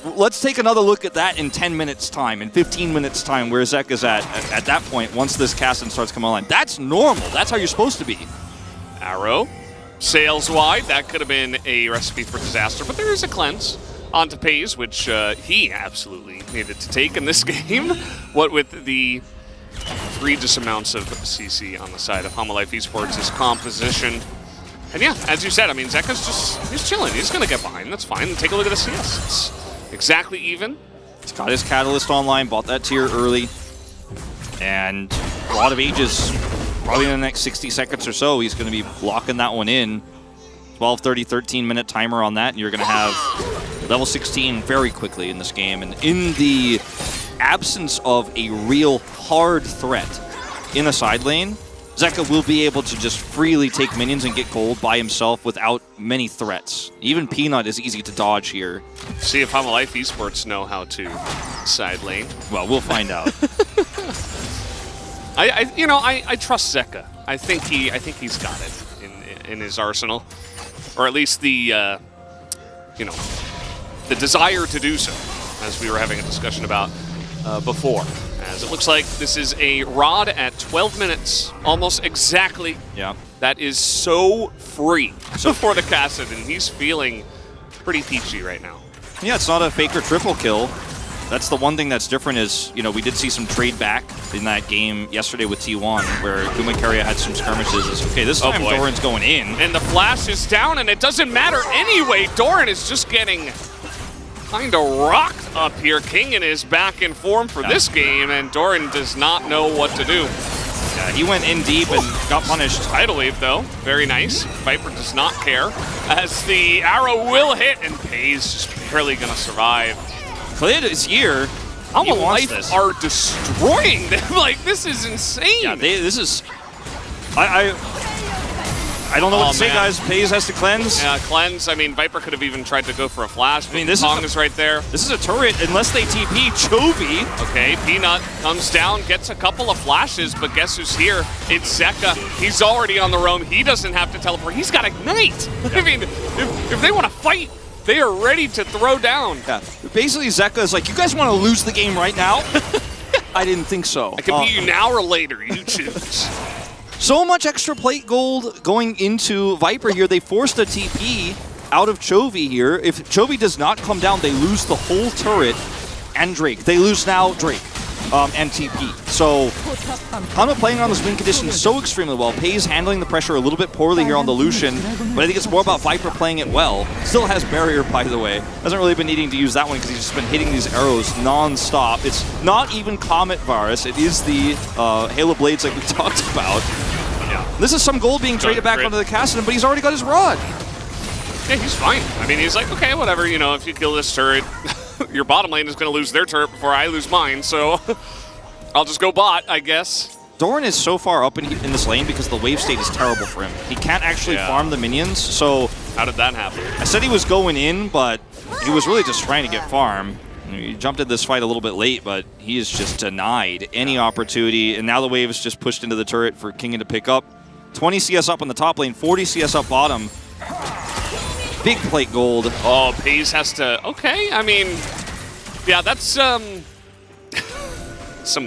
let's take another look at that in 10 minutes time, in 15 minutes time, where Zek is at that point once this casting starts coming online. That's normal. That's how you're supposed to be. Arrow sails wide. That could have been a recipe for disaster, but there is a cleanse onto Pays, which he absolutely needed to take in this game. What with the egregious amounts of CC on the side of Hanwha Life Esports' his composition. And yeah, as you said, I mean, Zeka's he's chilling. He's going to get behind. That's fine. Take a look at the CS. It's exactly even. He's got his Catalyst online, bought that tier early. And a lot of ages, probably in the next 60 seconds or so, he's going to be locking that one in. 12, 30, 13-minute timer on that, and you're going to have level 16 very quickly in this game. And in the absence of a real hard threat in a side lane, Zeka will be able to just freely take minions and get gold by himself without many threats. Even Peanut is easy to dodge here. See if Hanwha Life Esports know how to side lane. Well, we'll find out. I trust Zeka. I think he's got it in his arsenal, or at least the the desire to do so, as we were having a discussion about before. As it looks like this is a Rod at 12 minutes, almost exactly. Yeah. That is so free for the Cassid, and he's feeling pretty peachy right now. Yeah, it's not a Faker triple kill. That's the one thing that's different is, you know, we did see some trade back in that game yesterday with T1, where Kumakarya had some skirmishes. It's, okay, this time Doran's going in. And the flash is down, and it doesn't matter anyway. Doran is just getting kind of rocked up here. Kingen is back in form for this game, and Doran does not know what to do. Yeah, he went in deep and got punished. Tidal wave, though. Very nice. Viper does not care, as the arrow will hit, and Pays just barely going to survive. Clid is here. Hanwha Life are destroying them. Like, this is insane. Yeah, this is... I don't know what to say, guys. FaZe has to cleanse. Yeah, cleanse. I mean, Viper could have even tried to go for a flash. I mean, this is right there. This is a turret, unless they TP Chovy. Okay, Peanut comes down, gets a couple of flashes, but guess who's here? It's Zeka. He's already on the roam. He doesn't have to teleport. He's got Ignite. Yeah. I mean, if they want to fight, they are ready to throw down. Yeah. Basically, Zeka is like, you guys want to lose the game right now? I didn't think so. I can beat you now or later. You choose. So much extra plate gold going into Viper here. They forced a TP out of Chovy here. If Chovy does not come down, they lose the whole turret and Drake. They lose now Drake and TP. So Hanwha playing on this win condition so extremely well. FaZe handling the pressure a little bit poorly here on the Lucian, but I think it's more about Viper playing it well. Still has barrier, by the way. Hasn't really been needing to use that one because he's just been hitting these arrows non-stop. It's not even Comet Virus. It is the Halo Blades like we talked about. Yeah. This is some gold being traded back onto the Cassidy, but he's already got his rod. Yeah, he's fine. I mean, he's like, okay, whatever, you know, if you kill this turret, your bottom lane is going to lose their turret before I lose mine, so I'll just go bot, I guess. Doran is so far up in this lane because the wave state is terrible for him. He can't actually farm the minions, so... How did that happen? I said he was going in, but he was really just trying to get farm. He jumped into this fight a little bit late, but he is just denied any opportunity, and now the wave is just pushed into the turret for Kingen to pick up. 20 CS up on the top lane, 40 CS up bottom. Big plate gold. Oh, FaZe has to... Okay, I mean... Yeah, that's some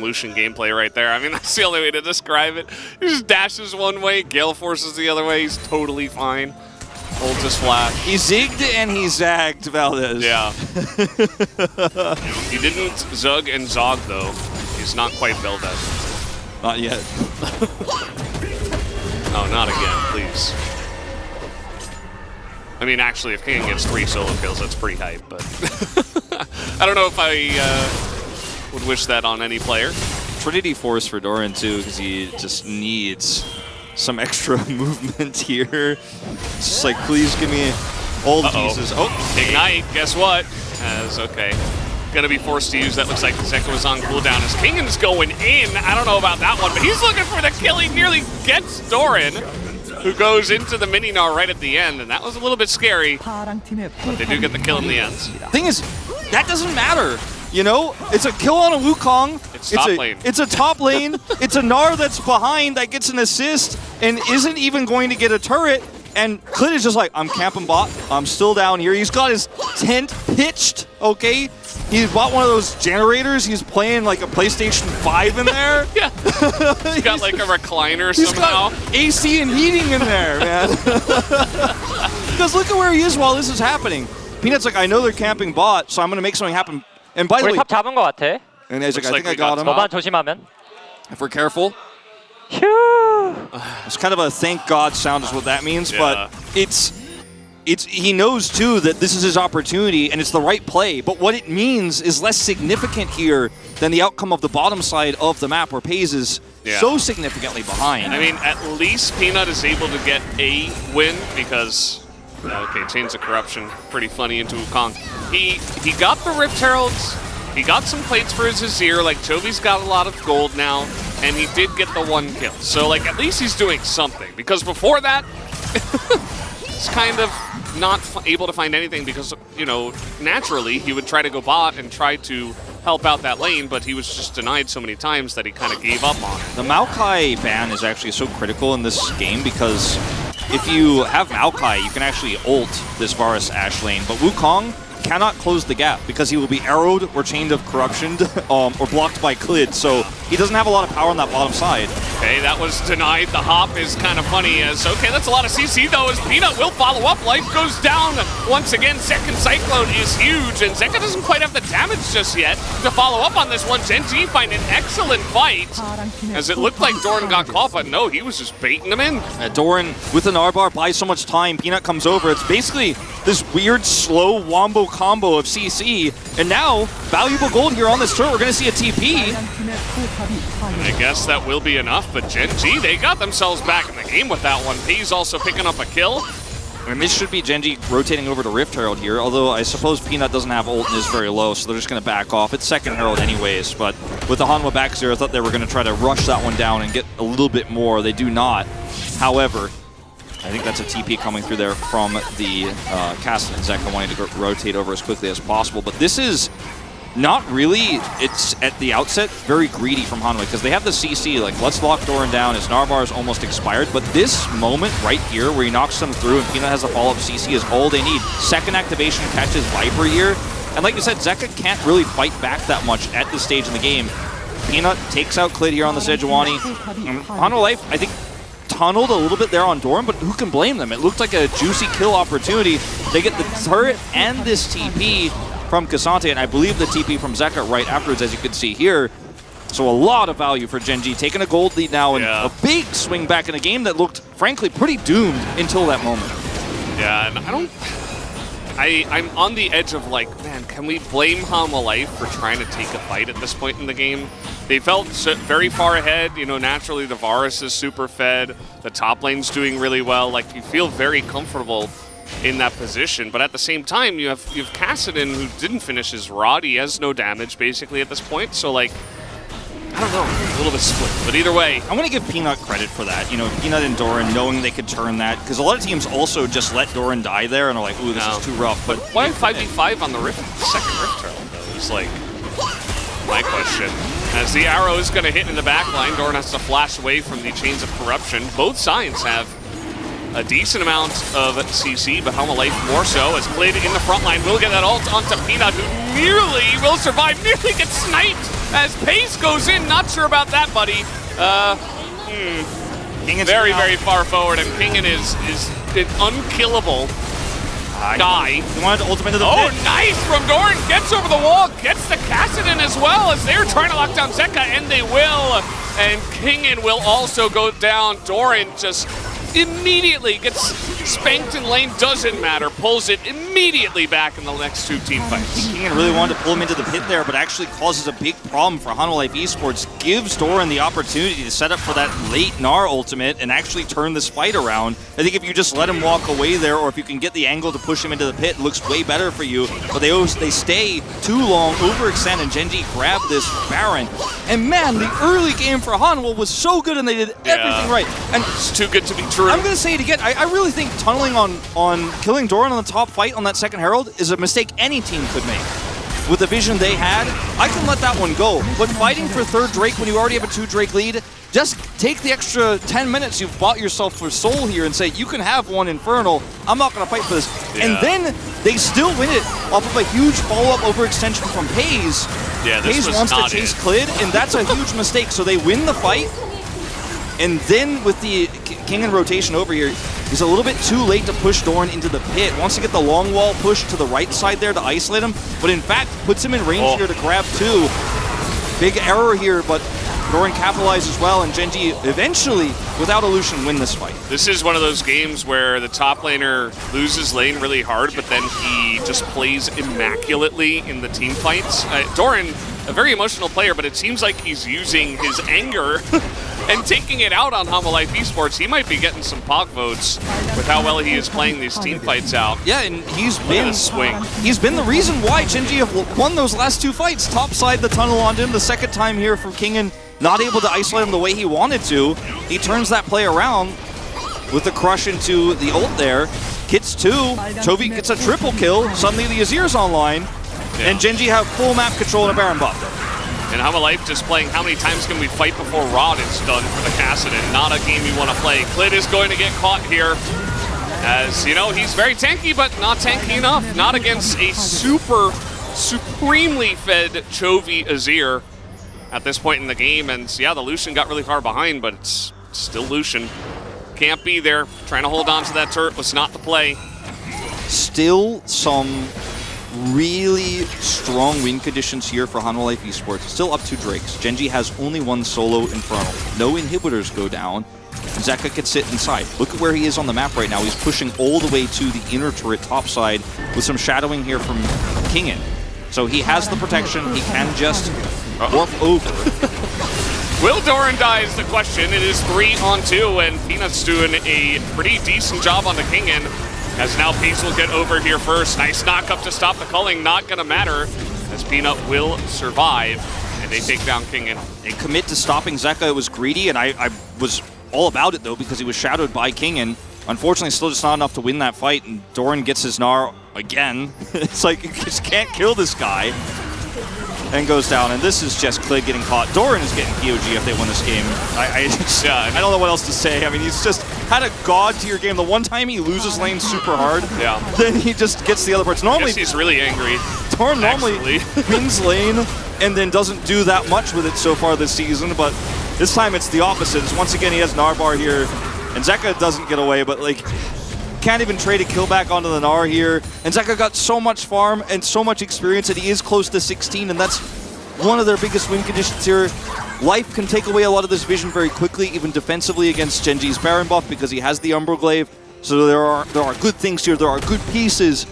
Lucian gameplay right there. I mean, that's the only way to describe it. He just dashes one way, Gale forces the other way. He's totally fine. Holds his flash. He zigged and he zagged Valdez. Yeah. He didn't zug and zog, though. He's not quite Valdez. Not yet. Oh, not again, please. I mean, actually, if King gets 3 solo kills, that's pretty hype, but I don't know if I would wish that on any player. Trinity Force for Doran, too, because he just needs some extra movement here. It's just like, please give me all the pieces. Oh, Ignite, guess what? Okay. Gonna be forced to use that. Looks like Zeka was on cooldown as Kingen's going in. I don't know about that one, but he's looking for the kill. He nearly gets Doran, who goes into the mini-gnar right at the end, and that was a little bit scary, but they do get the kill in the end. Thing is, that doesn't matter. You know, it's a kill on a Wukong. It's top lane. It's a top lane. It's a Gnar that's behind that gets an assist and isn't even going to get a turret. And Clit is just like, I'm camping bot. I'm still down here. He's got his tent pitched, okay? He's bought one of those generators. He's playing like a PlayStation 5 in there. Yeah. He's got like a recliner He's somehow. got AC and heating in there, man. Because look at where he is while this is happening. Peanut's like, I know they're camping bot, so I'm going to make something happen. And by the way, 우리 탑 잡은 것 같아. and he's like, I think I we got got him. 너만 조심하면. If we're careful. 휴. It's kind of a thank God sound is what that means, Yeah. but it's he knows too that this is his opportunity and it's the right play, but what it means is less significant here than the outcome of the bottom side of the map where FaZe is so significantly behind. I mean, at least Peanut is able to get a win because, okay, Chains of Corruption, pretty funny into Wukong. He got the Rift Heralds, he got some plates for his Azir, like Chovy's got a lot of gold now, and he did get the 1 kill. So, like, at least he's doing something, because before that, he's kind of not able to find anything because, you know, naturally he would try to go bot and try to help out that lane, but he was just denied so many times that he kind of gave up on it. The Maokai ban is actually so critical in this game because if you have Maokai, you can actually ult this Varus Ashe lane, but Wukong cannot close the gap because he will be arrowed or chained of corruption or blocked by Clid, so he doesn't have a lot of power on that bottom side. Okay, that was denied. The hop is kind of funny as, okay, that's a lot of CC though, as Peanut will follow up. Life goes down once again. Second Cyclone is huge, and Zeka doesn't quite have the damage just yet to follow up on this one. Gen.G find an excellent fight, as it looked like Doran got caught, but no, he was just baiting him in. Doran with an R-bar buys so much time. Peanut comes over. It's basically this weird, slow wombo combo of CC, and now valuable gold here on this turret. We're going to see a TP. I guess that will be enough, but Gen.G, they got themselves back in the game with that one. P's also picking up a kill. And this should be Gen.G rotating over to Rift Herald here, although I suppose Peanut doesn't have ult and is very low, so they're just going to back off. It's second Herald anyways, but with the Hanwha back 0, I thought they were going to try to rush that one down and get a little bit more. They do not. However, I think that's a TP coming through there from the Cassidy and Zeka wanting to rotate over as quickly as possible. But this is not really, it's at the outset very greedy from Hanwha because they have the CC, like let's lock Doran down as Narvar is almost expired, but this moment right here where he knocks them through and Peanut has a follow-up CC is all they need. Second activation catches Viper here, and like you said, Zeka can't really fight back that much at this stage in the game. Peanut takes out Clid here on the Sejuani. Hanwha Life, I think, tunneled a little bit there on Doran, but who can blame them? It looked like a juicy kill opportunity. They get the turret and this TP from K'Sante, and I believe the TP from Zeka right afterwards, as you can see here. So a lot of value for Gen G, taking a gold lead now, and a big swing back in a game that looked, frankly, pretty doomed until that moment. Yeah, and I'm on the edge of like, man, can we blame Hanwha Life for trying to take a fight at this point in the game? They felt very far ahead. You know, naturally the Varus is super fed. The top lane's doing really well. Like, you feel very comfortable in that position, but at the same time, you have Kassadin, who didn't finish his rod. He has no damage basically at this point. So like, I don't know, a little bit split. But either way, I'm going to give Peanut credit for that. You know, Peanut and Doran knowing they could turn that, because a lot of teams also just let Doran die there and are like, ooh, this is too rough. But why 5v5 on the second Rift Turtle though? It's like my question. As the arrow is going to hit in the back line, Doran has to flash away from the Chains of Corruption. Both sides have a decent amount of CC, but Hanwha Life more so, as Clid in the front line will get that ult onto Peanut, who nearly will survive, nearly gets sniped as Pace goes in. Not sure about that, buddy. Very, very far forward, and Kingen is an unkillable guy. He wanted to ultimate to the pit. pit. Nice from Doran, gets over the wall, gets the Kassadin as well, as they're trying to lock down Zeka, and they will. And Kingen will also go down. Doran just immediately gets spanked in lane, doesn't matter, pulls it immediately back in the next two team fights. Kingen really wanted to pull him into the pit there, but actually causes a big problem for Hanwha Life Esports, gives Doran the opportunity to set up for that late Gnar ultimate and actually turn this fight around. I think if you just let him walk away there, or if you can get the angle to push him into the pit, it looks way better for you, but they stay too long, overextend, and Gen G grab this Baron. And man, the early game for Hanwha was so good, and they did everything right. And it's too good to be true. I'm going to say it again. I really think tunneling on killing Doran on the top fight on that second Herald is a mistake any team could make. With the vision they had, I can let that one go. But fighting for third Drake when you already have a 2 Drake lead, just take the extra 10 minutes you've bought yourself for Soul here and say, you can have one Infernal, I'm not going to fight for this. Yeah. And then they still win it off of a huge follow-up overextension from Paze. Yeah, Paze wants to chase Clid, and that's a huge mistake. So they win the fight, and then with the Kingen rotation over here, he's a little bit too late to push Doran into the pit. Wants to get the long wall push to the right side there to isolate him, but in fact puts him in range here to grab 2. Big error here, but Doran capitalizes well, and Gen G eventually, without Illusion, win this fight. This is one of those games where the top laner loses lane really hard, but then he just plays immaculately in the team fights. Doran, a very emotional player, but it seems like he's using his anger and taking it out on Hanwha Life Esports. He might be getting some POG votes with how well he is playing these team fights out. Yeah, and he's been the reason why Gen G have won those last 2 fights. Topside the tunnel on him the second time here from Kingen, not able to isolate him the way he wanted to. He turns that play around with the crush into the ult there. Gets 2. Chovy gets a triple kill. Suddenly the Azir's online. Yeah. And Gen G have full map control and a Baron buff. And Hanwha Life just playing how many times can we fight before Rod is done for the Kassadin. Not a game you want to play. Clid is going to get caught here. As, you know, he's very tanky, but not tanky enough. Not against a supremely fed Chovy Azir at this point in the game. And yeah, the Lucian got really far behind, but it's still Lucian. Can't be there. Trying to hold on to that turret was not the play. Still some really strong win conditions here for Hanwha Life Esports. Still up 2 Drakes. Gen G has only 1 solo Infernal. No inhibitors go down. Zeka can sit inside. Look at where he is on the map right now. He's pushing all the way to the inner turret topside with some shadowing here from Kingen. So he has the protection. He can just warp over. Will Doran die is the question. It is 3-on-2, and Peanut's doing a pretty decent job on the Kingen. As now Pace will get over here first. Nice knock up to stop the culling. Not going to matter, as Peanut will survive, and they take down Kingen. They commit to stopping Zeka. It was greedy, and I was all about it, though, because he was shadowed by Kingen. Unfortunately, still just not enough to win that fight, and Doran gets his Gnar again. It's like, you just can't kill this guy. And goes down, and this is just Clid getting caught. Doran is getting POG if they win this game. I don't know what else to say. I mean, he's just had a god-tier game. The one time he loses lane super hard, then he just gets the other parts. Normally, he's really angry. Doran normally wins lane and then doesn't do that much with it so far this season, but this time it's the opposite. It's once again, he has Narbar here, and Zeka doesn't get away, but like, can't even trade a kill back onto the Gnar here. And Zeka got so much farm and so much experience that he is close to 16, and that's one of their biggest win conditions here. Life can take away a lot of this vision very quickly, even defensively against Genji's Baron buff, because he has the Umbroglaive. So there are good things here, there are good pieces.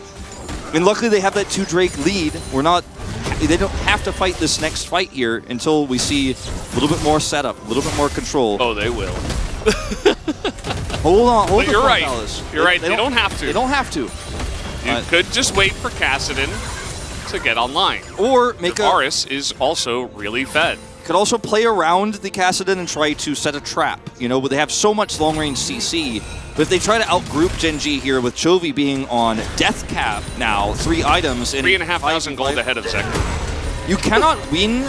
And luckily they have that 2 Drake lead. They don't have to fight this next fight here until we see a little bit more setup, a little bit more control. Oh, they will. Hold on, hold on. You're right. You're right. They don't have to. They don't have to. You could just wait for Kassadin to get online. Or make Varus is also really fed. Could also play around the Kassadin and try to set a trap. You know, but they have so much long-range CC. But if they try to outgroup Genji here with Chovy being on death cap now, 3 items. 3,500 gold ahead of Zeka. You cannot win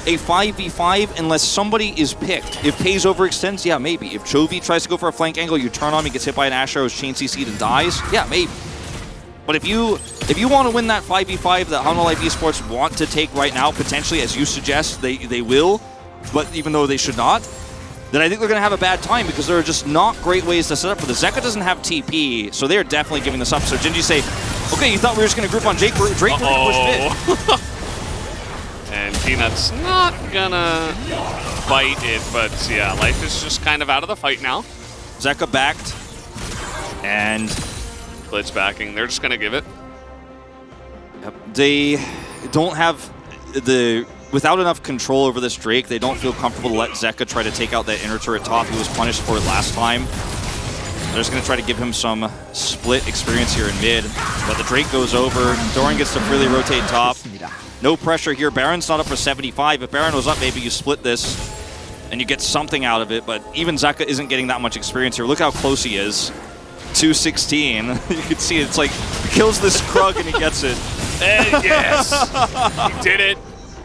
a 5v5 unless somebody is picked. If Pays overextends, yeah, maybe. If Chovy tries to go for a flank angle, you turn on him, he gets hit by an Ash Arrow's chain CC'd and dies, yeah, maybe. But if you want to win that 5v5 that Hanwha Life Esports want to take right now, potentially, as you suggest, they will, but even though they should not, then I think they're going to have a bad time because there are just not great ways to set up for this. Zeka doesn't have TP, so they're definitely giving this up. So Genji say, okay, you thought we were just going to group on Drake, we're going to push mid. And Peanut's not gonna fight it, but yeah, Life is just kind of out of the fight now. Zeka backed, and Clid's backing. They're just gonna give it. Yep. They don't have without enough control over this Drake, they don't feel comfortable to let Zeka try to take out that inner turret top. He was punished for it last time. They're just gonna try to give him some split experience here in mid, but the Drake goes over. Doran gets to freely rotate top. No pressure here. Baron's not up for 75. If Baron was up, maybe you split this and you get something out of it, but even Zeka isn't getting that much experience here. Look how close he is. 216. You can see it's like, he kills this Krug and he gets it. And yes! He did it.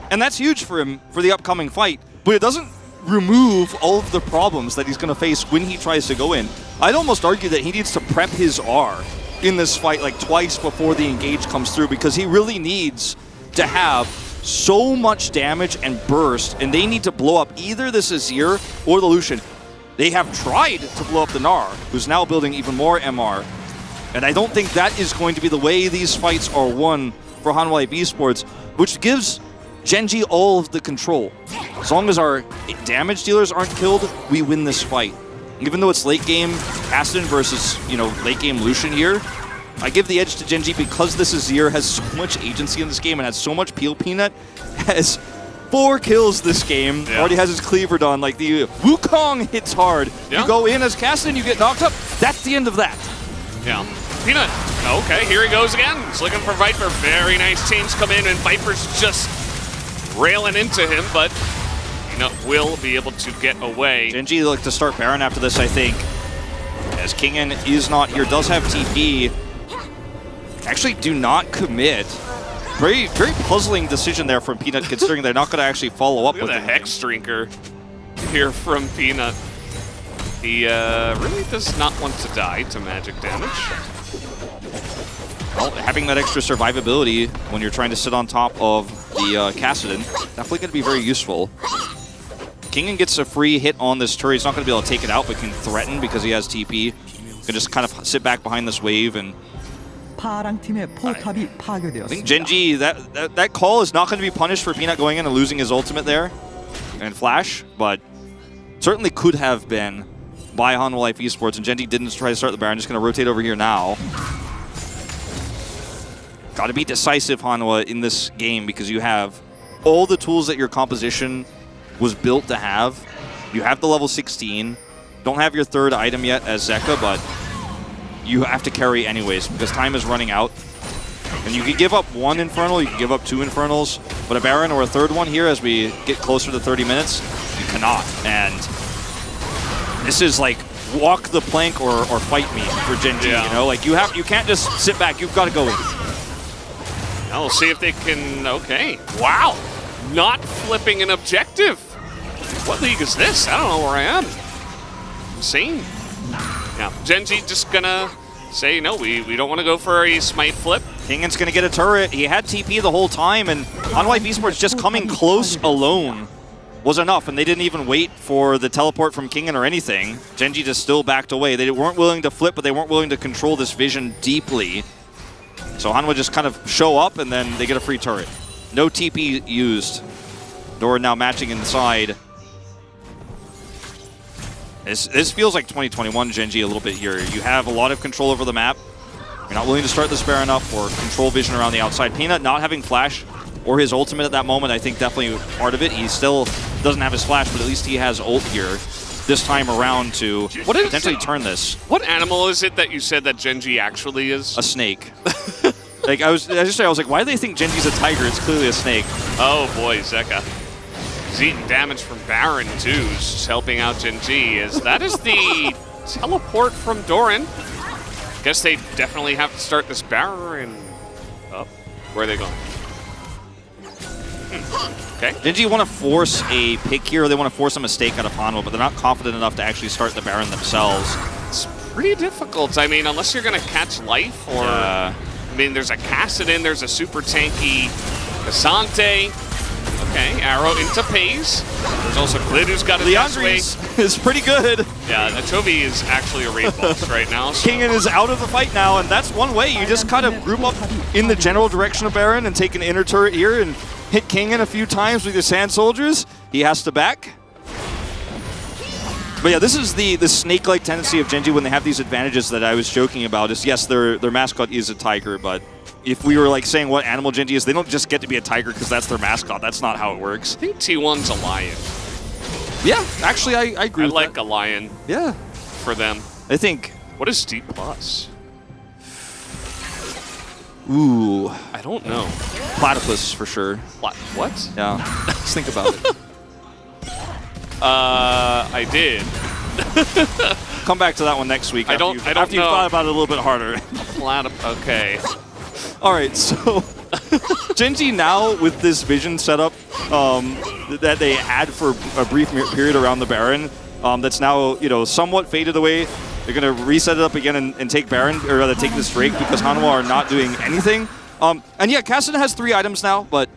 And that's huge for him for the upcoming fight, but it doesn't remove all of the problems that he's going to face when he tries to go in. I'd almost argue that he needs to prep his R in this fight like twice before the engage comes through, because he really needs to have so much damage and burst, and they need to blow up either this Azir or the Lucian. They have tried to blow up the Gnar, who's now building even more MR, and I don't think that is going to be the way these fights are won for Hanwha Life Esports, which gives Genji all of the control. As long as our damage dealers aren't killed, we win this fight. Even though it's late game Aston versus, late game Lucian here, I give the edge to Genji because this Azir has so much agency in this game and has so much peel. Peanut has 4 kills this game. Yeah. Already has his cleaver done. Like, the Wukong hits hard. Yeah. You go in as Kassadin, you get knocked up. That's the end of that. Yeah. Peanut. Okay, here he goes again. He's looking for Viper. Very nice change come in, and Viper's just railing into him, but Peanut will be able to get away. Genji like to start Baron after this, I think. As Kingen is not here, does have TP. Actually do not commit. Very, very puzzling decision there from Peanut, considering they're not going to actually follow up with the Hex Drinker here from Peanut. He really does not want to die to magic damage. Well, having that extra survivability when you're trying to sit on top of the Kassadin, definitely going to be very useful. Kingen gets a free hit on this turret. He's not going to be able to take it out, but can threaten because he has TP. Can just kind of sit back behind this wave and I think Genji, that call is not going to be punished for Peanut going in and losing his ultimate there and Flash, but certainly could have been by Hanwha Life Esports, and Genji didn't try to start the Baron, just going to rotate over here now. Got to be decisive, Hanwha, in this game, because you have all the tools that your composition was built to have. You have the level 16, don't have your 3rd item yet as Zeka, but you have to carry anyways because time is running out. And you can give up 1 Infernal, you can give up 2 Infernals, but a Baron or a 3rd one here as we get closer to 30 minutes, you cannot. And this is like walk the plank or fight me for Gen G, you know? Like, you can't just sit back. You've got to go in. Now we'll see if they can, okay. Wow, not flipping an objective. What league is this? I don't know where I am. Insane. Yeah, Gen G just gonna say, no, we don't want to go for a smite flip. Kingan's going to get a turret. He had TP the whole time, and HLE Esports just coming close alone was enough, and they didn't even wait for the teleport from Kingan or anything. Gen G just still backed away. They weren't willing to flip, but they weren't willing to control this vision deeply. So Hanwha just kind of show up, and then they get a free turret. No TP used. Dora now matching inside. This feels like 2021 Gen G a little bit here. You have a lot of control over the map. You're not willing to start this Baron up or control vision around the outside. Peanut not having flash or his ultimate at that moment, I think definitely part of it. He still doesn't have his flash, but at least he has ult here this time around to potentially turn this. What animal is it that you said that Gen G actually is? A snake. Like I was like, why do they think Gen G's a tiger? It's clearly a snake. Oh boy, Zeka. He's eating damage from Baron too, just helping out Gen G. That is the teleport from Doran. Guess they definitely have to start this Baron up. Where are they going? Okay. Gen G want to force a pick here, or they want to force a mistake out of Hanwha, but they're not confident enough to actually start the Baron themselves. It's pretty difficult. I mean, unless you're going to catch life, or I mean, there's a Kassadin, there's a super tanky Cassante. Okay, arrow into Pays. There's also Glid who's got his ass away. is pretty good. Yeah, Chovy is actually a raid boss right now. So. Kingan is out of the fight now, and that's one way. You just kind of group up in the general direction of Baron and take an inner turret here and hit Kingan a few times with your Sand Soldiers. He has to back. But yeah, this is the snake-like tendency of Gen G when they have these advantages that I was joking about. Is yes, their mascot is a tiger, but if we were like saying what animal Gen G is, they don't just get to be a tiger because that's their mascot. That's not how it works. I think T1's a lion. Yeah, actually, I agree with like that. a lion. Yeah. For them. I think. What is D+? Ooh. I don't know. Platypus for sure. What? Yeah. Let's think about it. I did. Come back to that one next week. After you've thought about it a little bit harder. Okay. All right, so Gen G now with this vision setup that they had for a brief period around the Baron, that's now somewhat faded away. They're gonna reset it up again and take Baron, or rather take this Drake, because Hanwha are not doing anything. And yeah, Kassadin has 3 items now, but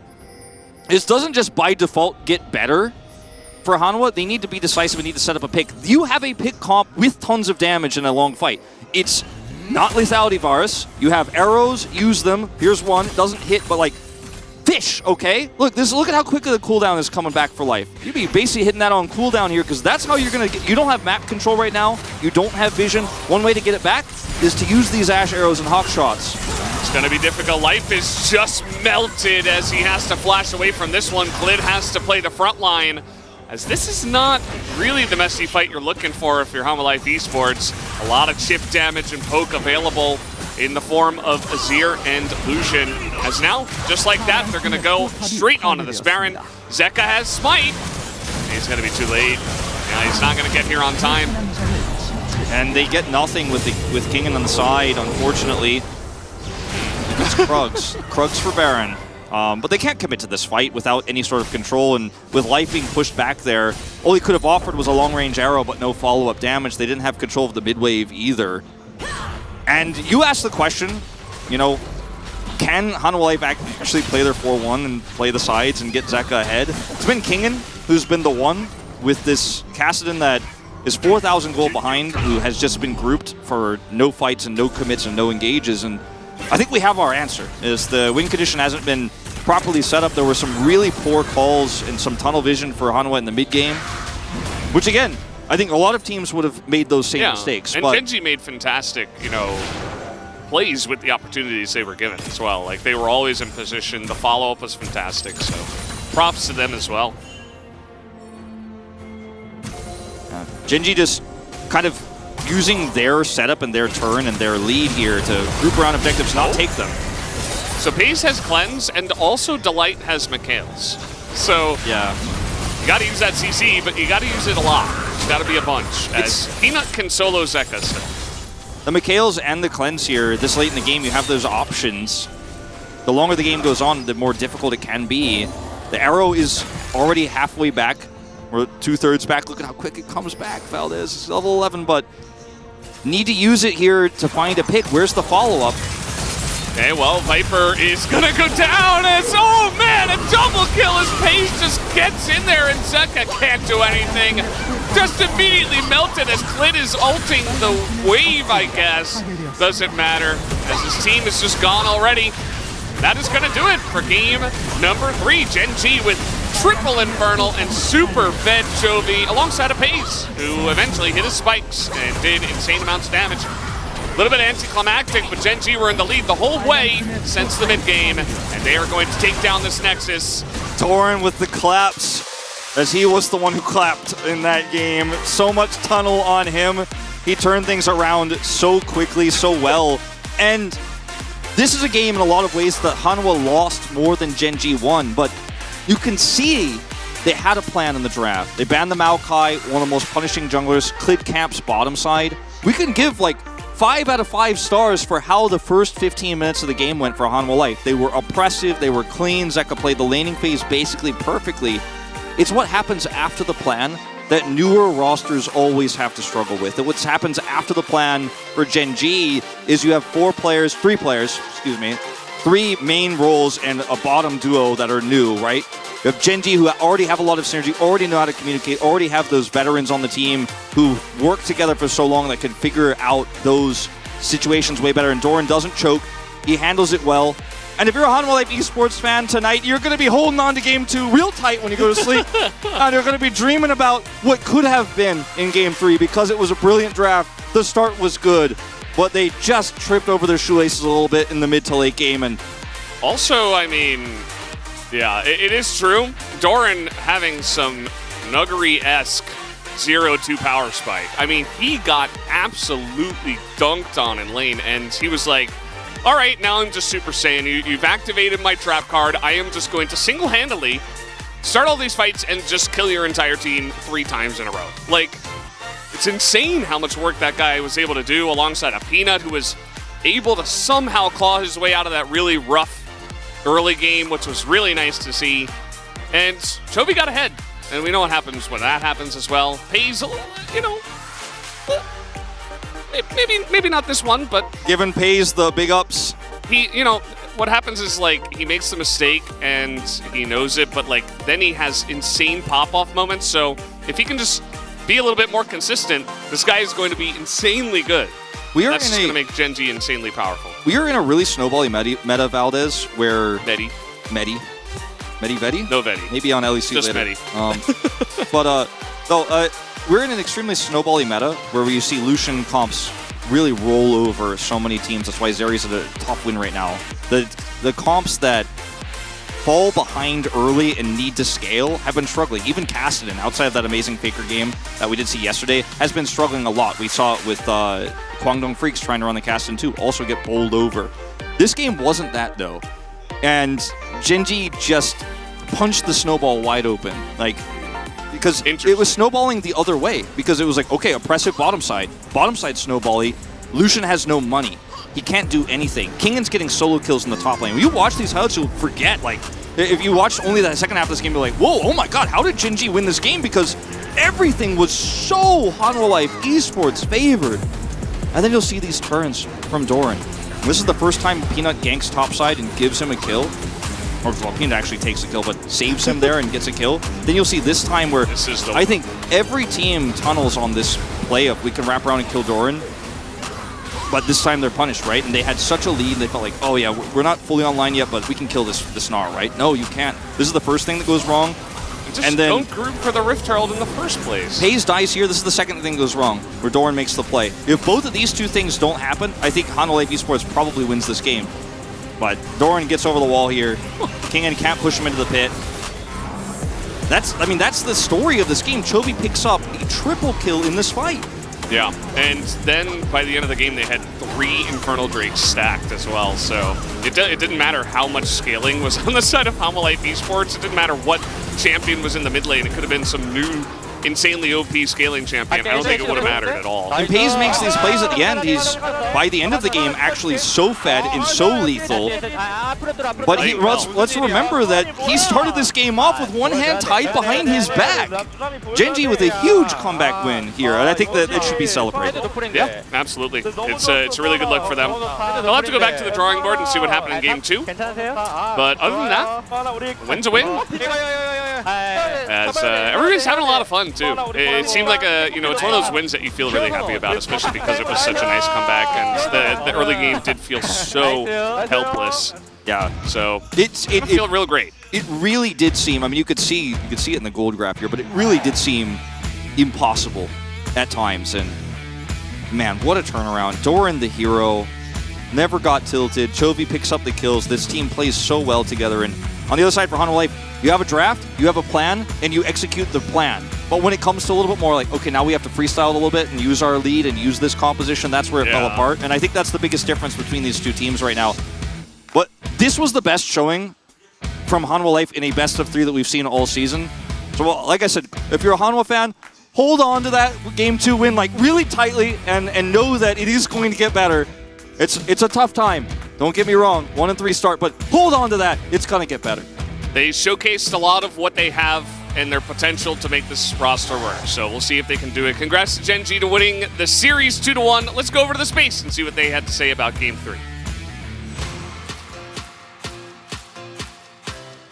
this doesn't just by default get better. For Hanwha, they need to be decisive and need to set up a pick. You have a pick comp with tons of damage in a long fight. It's not lethality virus. You have arrows, use them. Here's one, doesn't hit, but like, fish, okay? Look at how quickly the cooldown is coming back for life. You'd be basically hitting that on cooldown here, because that's how you're gonna get, you don't have map control right now, you don't have vision. One way to get it back is to use these Ash arrows and Hawk shots. It's gonna be difficult. Life is just melted as he has to flash away from this one. Glid has to play the front line, as this is not really the messy fight you're looking for if you're HLE Esports. A lot of chip damage and poke available in the form of Azir and Lucian. As now, just like that, they're gonna go straight onto this Baron. Zeka has Smite. He's gonna be too late. Yeah, he's not gonna get here on time. And they get nothing with Kingan on the side, unfortunately. It's Krugs for Baron. But they can't commit to this fight without any sort of control, and with life being pushed back there, all he could have offered was a long-range arrow, but no follow-up damage. They didn't have control of the mid-wave either. And you asked the question, can HLE actually play their 4-1 and play the sides and get Zeka ahead? It's been Kingan who's been the one with this Kassadin that is 4,000 gold behind, who has just been grouped for no fights and no commits and no engages, and I think we have our answer. Is the win condition hasn't been properly set up. There were some really poor calls and some tunnel vision for Hanwha in the mid game, which again, I think a lot of teams would have made those same mistakes. And Gen G made fantastic, plays with the opportunities they were given as well. Like, they were always in position. The follow-up was fantastic, so props to them as well. Gen G just kind of using their setup and their turn and their lead here to group around objectives, not take them. So Pace has Cleanse, and also Delight has Mikhail's. So yeah, you got to use that CC, but you got to use it a lot. There's got to be a bunch, as Peanut can solo Zeka still. The Mikhails and the Cleanse here, this late in the game, you have those options. The longer the game goes on, the more difficult it can be. The arrow is already halfway back. We're 2/3 back. Look at how quick it comes back, Valdez. It's level 11, but need to use it here to find a pick. Where's the follow-up? Okay, well, Viper is gonna go down as, oh man, a double kill as Paige just gets in there and Zeka can't do anything. Just immediately melted as Clit is ulting the wave, I guess. Doesn't matter, as his team is just gone already. That is gonna do it for game number 3. Gen G with triple Infernal and super fed Chovy alongside a Pace, who eventually hit his spikes and did insane amounts of damage. A little bit anticlimactic, but Gen G were in the lead the whole way since the mid-game, and they are going to take down this Nexus. Doran with the claps, as he was the one who clapped in that game. So much tunnel on him. He turned things around so quickly, so well. And this is a game in a lot of ways that Hanwha lost more than Gen G won, but you can see they had a plan in the draft. They banned the Maokai, one of the most punishing junglers, Clid Camp's bottom side. We can give like 5 out of 5 stars for how the first 15 minutes of the game went for Hanwha Life. They were oppressive, they were clean, Zeka played the laning phase basically perfectly. It's what happens after the plan that newer rosters always have to struggle with. What happens after the plan for Gen G is you have 3 main roles and a bottom duo that are new, right? You have Gen G who already have a lot of synergy, already know how to communicate, already have those veterans on the team who work together for so long that can figure out those situations way better. And Doran doesn't choke. He handles it well. And if you're a Hanwha Life esports fan tonight, you're going to be holding on to Game 2 real tight when you go to sleep. And you're going to be dreaming about what could have been in Game 3 because it was a brilliant draft. The start was good, but they just tripped over their shoelaces a little bit in the mid to late game. And also, I mean, yeah, it is true. Doran having some Nuggery-esque 0-2 power spike. I mean, he got absolutely dunked on in lane, and he was like, all right, now I'm just Super Saiyan. You've activated my trap card. I am just going to single-handedly start all these fights and just kill your entire team 3 times in a row. Like, it's insane how much work that guy was able to do alongside a Peanut who was able to somehow claw his way out of that really rough early game, which was really nice to see. And Chovy got ahead, and we know what happens when that happens as well. Pays, you know, maybe not this one, but given Pays the big ups. He, you know, what happens is like he makes the mistake and he knows it, but like then he has insane pop-off moments. So if he can just be a little bit more consistent, this guy is going to be insanely good. That's just going to make Gen G insanely powerful. We are in a really snowbally meta, Valdez, where Medi? Vedi? No Vedi. Maybe on LEC just later. Medi. We're in an extremely snowbally meta where you see Lucian comps really roll over so many teams. That's why Zeri's at a top win right now. The comps that fall behind early and need to scale have been struggling. Even Cassidy, outside of that amazing Faker game that we did see yesterday, has been struggling a lot. We saw it with Kwangdong Freaks trying to run the Cassidy too, also get bowled over. This game wasn't that though. And Gen G just punched the snowball wide open. Like, because it was snowballing the other way. Because it was like, okay, oppressive bottom side snowbally. Lucian has no money. He can't do anything. Kingan's getting solo kills in the top lane. When you watch these highlights, you'll forget, like, if you watch only the second half of this game, you're like, whoa, oh my god, how did Gen G win this game? Because everything was so Hanwha Life esports favored. And then you'll see these turns from Doran. This is the first time Peanut ganks topside and gives him a kill. Or, well, Peanut actually takes a kill, but saves him there and gets a kill. Then you'll see this time where I think every team tunnels on this play of we can wrap around and kill Doran. But this time they're punished, right? And they had such a lead, they felt like, oh yeah, we're not fully online yet, but we can kill this Gnar, right? No, you can't. This is the first thing that goes wrong. Just don't group for the Rift Herald in the first place. Pays dies here. This is the second thing that goes wrong, where Doran makes the play. If both of these two things don't happen, I think Hanwha Life Esports probably wins this game. But Doran gets over the wall here. Kingan can't push him into the pit. That's the story of this game. Chovy picks up a triple kill in this fight. Yeah, and then by the end of the game, they had 3 Infernal Drakes stacked as well. So it didn't matter how much scaling was on the side of Hanwha Life Esports. It didn't matter what champion was in the mid lane. It could have been some new insanely OP scaling champion, I don't think it would have mattered at all. And Pays makes these plays at the end. He's, by the end of the game, actually so fed and so lethal. But let's remember that he started this game off with one hand tied behind his back. Gen.G with a huge comeback win here, and I think that it should be celebrated. Yeah, absolutely. It's a really good look for them. They'll have to go back to the drawing board and see what happened in game 2. But other than that, win's a win. As everybody's having a lot of fun too. It seemed like it's one of those wins that you feel really happy about, especially because it was such a nice comeback, and the early game did feel so helpless. Yeah. So it feel real great. It really did seem. I mean, you could see it in the gold graph here, but it really did seem impossible at times. And man, what a turnaround! Doran, the hero, never got tilted. Chovy picks up the kills. This team plays so well together. And on the other side for Hanwha Life, you have a draft, you have a plan, and you execute the plan. But when it comes to a little bit more like, okay, now we have to freestyle a little bit and use our lead and use this composition, that's where it fell apart. And I think that's the biggest difference between these two teams right now. But this was the best showing from Hanwha Life in a best of 3 that we've seen all season. So, like I said, if you're a Hanwha fan, hold on to that Game 2 win like really tightly and know that it is going to get better. It's a tough time. Don't get me wrong, 1-3 start, but hold on to that. It's going to get better. They showcased a lot of what they have and their potential to make this roster work. So we'll see if they can do it. Congrats to Gen.G to winning the series 2-1. Let's go over to the space and see what they had to say about Game 3.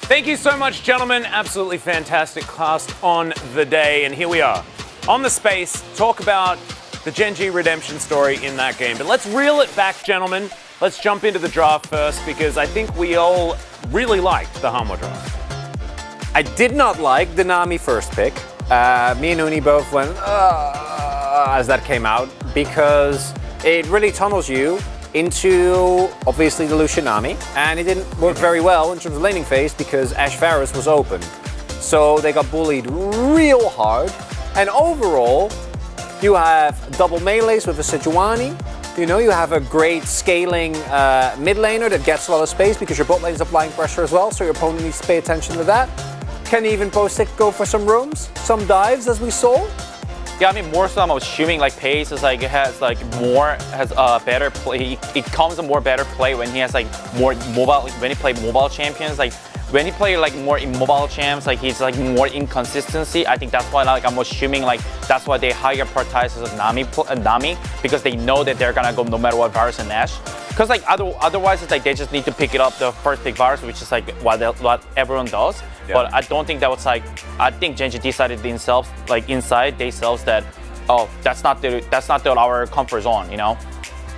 Thank you so much, gentlemen. Absolutely fantastic cast on the day. And here we are on the space, talk about the Gen.G redemption story in that game. But let's reel it back, gentlemen. Let's jump into the draft first, because I think we all really liked the Hanwha draft. I did not like the Nami first pick. Me and Uni both went, as that came out, because it really tunnels you into, obviously, the Lucian Nami, and it didn't work very well in terms of laning phase because Ashe Varus was open. So they got bullied real hard, and overall, you have double melees with a Sejuani. You know, you have a great scaling mid laner that gets a lot of space because your bot lane is applying pressure as well, so your opponent needs to pay attention to that. Can even post-tick go for some roams, some dives as we saw? Yeah, I mean, more so I'm assuming like Pays is like has a better play. It comes a more better play when he has like more mobile, when he play mobile champions. Like when he play like more immobile champs, like he's like more inconsistency. I think that's why like I'm assuming like that's why they hire prioritizers of Nami because they know that they're gonna go no matter what Varus and Ashe. Because like otherwise it's like they just need to pick it up the first pick Varus, which is like what everyone does. Yeah. But I don't think that was like, I think Gen.G decided themselves, like inside themselves that, oh, that's not our comfort zone, you know?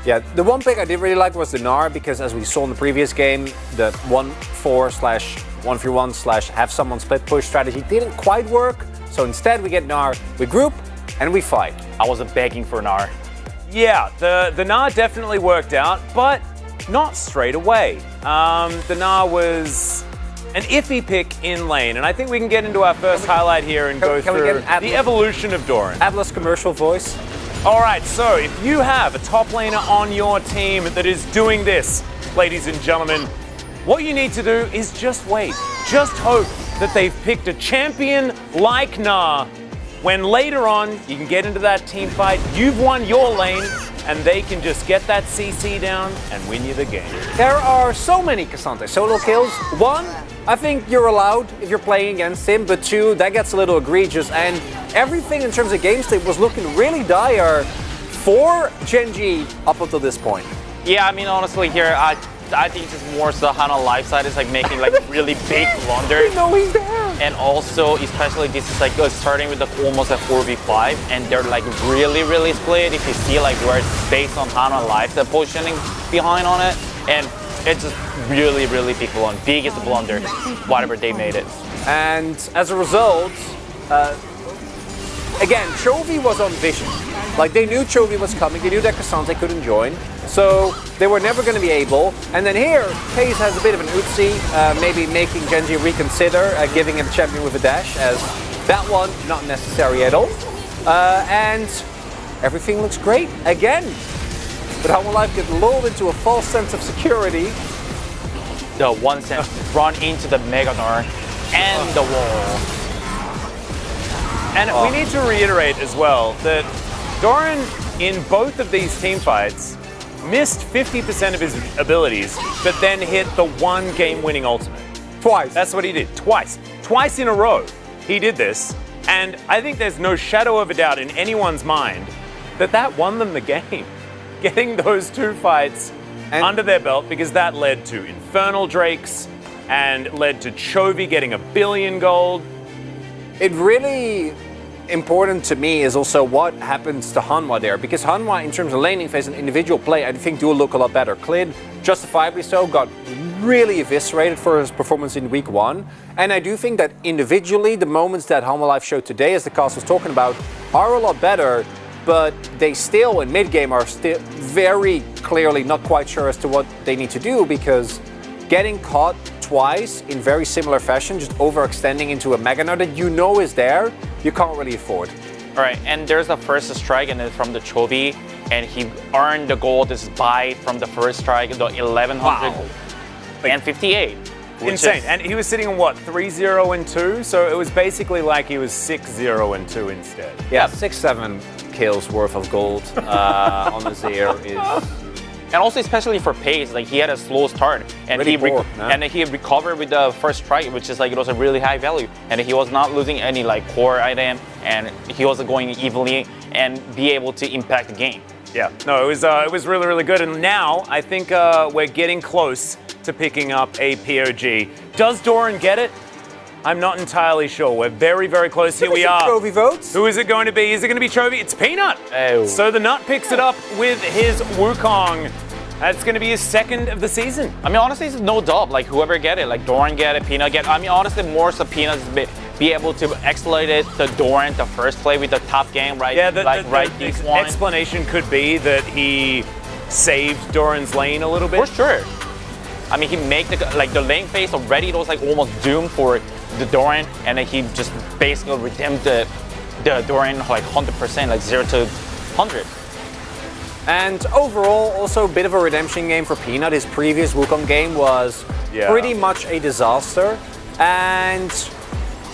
Yeah, the one pick I did really like was the Gnar, because as we saw in the previous game, the 1-4/1-3-1/ have someone split push strategy didn't quite work. So instead we get Gnar, we group, and we fight. I was begging for Gnar. Yeah, the Gnar definitely worked out, but not straight away. The Gnar was an iffy pick in lane, and I think we can get into our first highlight here and go through the evolution of Doran. Atlas commercial voice. All right, so if you have a top laner on your team that is doing this, ladies and gentlemen, what you need to do is just wait. Just hope that they've picked a champion like Gnar. When later on, you can get into that team fight, you've won your lane, and they can just get that CC down and win you the game. There are so many Cassandre solo kills. One, I think you're allowed if you're playing against him, but two, that gets a little egregious, and everything in terms of game state was looking really dire for Gen.G up until this point. Yeah, I mean, honestly, here, I think it's more so Hanwha Life side is like making like really big blunders. We know he's there. And also, especially this is like starting with almost a 4v5, and they're like really split. If you see like where it's based on Hanwha Life, the positioning behind on it, and it's just really big blunder, biggest blunder, whatever they made it. And as a result, again, Chovy was on vision. Like they knew Chovy was coming, they knew that Cassandre couldn't join, so they were never going to be able. And then here, Pays has a bit of an oopsie, maybe making Gen.G reconsider giving him champion with a dash, as that one not necessary at all. And everything looks great again. But Hanwha Life get lulled into a false sense of security. The one sense run into the Mega Gnar and the wall. And we need to reiterate as well that Doran, in both of these team fights, missed 50% of his abilities, but then hit the one game-winning ultimate. Twice. That's what he did. Twice. Twice in a row, he did this. And I think there's no shadow of a doubt in anyone's mind that that won them the game. Getting those two fights under their belt, because that led to Infernal Drakes and led to Chovy getting 1 billion gold. It really important to me is also what happens to Hanwha there, because Hanwha, in terms of laning phase and individual play, I think do look a lot better. Klid, justifiably so, got really eviscerated for his performance in week 1. And I do think that individually, the moments that Hanwha Life showed today, as the cast was talking about, are a lot better, but they still, in mid-game, are still very clearly not quite sure as to what they need to do, because getting caught twice in very similar fashion, just overextending into a Mega Node that you know is there, you can't really afford. All right, and there's the first strike and then from the Chovy, and he earned the gold this buy from the first strike, the 1100 and 58. Insane. And he was sitting on what, 3-0 and 2? So it was basically like he was 6-0 and 2 instead. Yeah, 6-7 kills worth of gold on the Azir is... And also, especially for pace, like he had a slow start, and he recovered with the first strike, which is like it was a really high value, and he was not losing any like core item, and he was going evenly and be able to impact the game. Yeah, no, it was really, really good, and now I think we're getting close to picking up a POG. Does Doran get it? I'm not entirely sure. We're very, very close. Here we are. Chovy votes. Who is it going to be? Is it going to be Chovy? It's Peanut. Oh. So the Nut picks it up with his Wukong. That's going to be his second of the season. I mean, honestly, it's no doubt. Like whoever get it, like Doran get it, Peanut get it. I mean, honestly, more so Peanut be able to accelerate the Doran the first play with the top game, right? Yeah, the explanation could be that he saved Doran's lane a little bit. For sure. I mean, he made the lane phase already. It was like almost doomed for the Doran, and then he just basically redeemed the Doran like 100%, like 0 to 100. And overall, also a bit of a redemption game for Peanut. His previous Wukong game was pretty much a disaster. And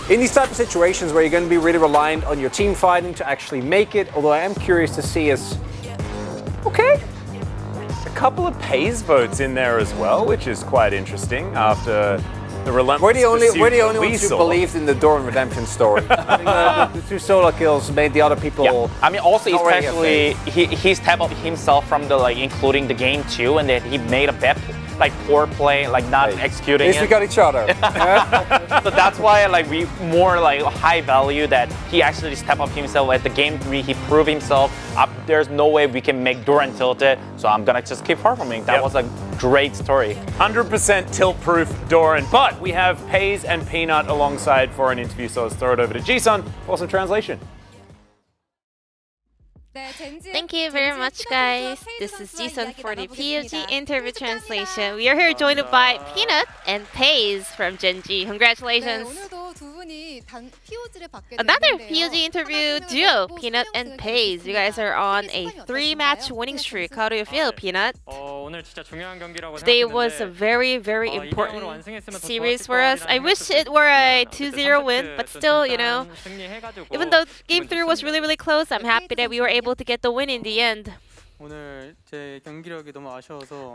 in these type of situations where you're going to be really reliant on your team fighting to actually make it, although I am curious to see is, okay. A couple of Pays votes in there as well, which is quite interesting after the relentless We're the only ones who saw. believed in the Doran redemption story. I think the 2 solo kills made the other people. Yeah. I mean, also especially he stepped up himself from the including the game too, and then he made a bad poor play, not executing At least we got each other. So that's why we more high value that he actually stepped up himself at the game 3. He proved himself. There's no way we can make Doran tilted, so I'm gonna just keep farming. That was a great story. 100% tilt-proof Doran, but we have Pays and Peanut alongside for an interview, so let's throw it over to Jisun for some translation. Thank you very much, guys. This is Jisun for the POG interview translation. We are here joined by Peanut and Pays from Gen.G. Congratulations. Another POG interview duo, Peanut and Pays. You guys are on a 3-match winning streak. How do you feel, Peanut? Today was a very, very important series for us. I wish it were a 2-0 win, but still, even though Game 3 was really, really close, I'm happy that we were able to get the win in the end.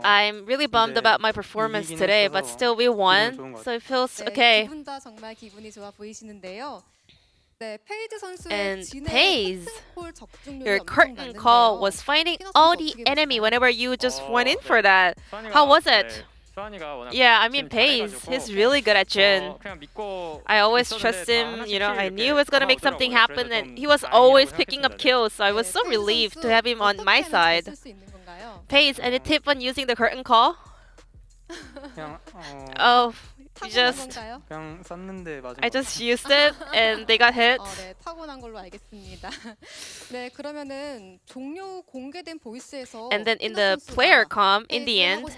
I'm really bummed about my performance today, but still we won, so it feels okay. And Pays, your curtain call was finding all the enemy whenever you just went in for that. How was it? Yeah, I mean Pays, he's really good at Jhin. I always trust him, I knew he was gonna make something happen and he was always picking up kills, so I was so relieved to have him on my side. Pays, any tip on using the curtain call? Oh, I just used it and they got hit. And then in the player comm, in the end,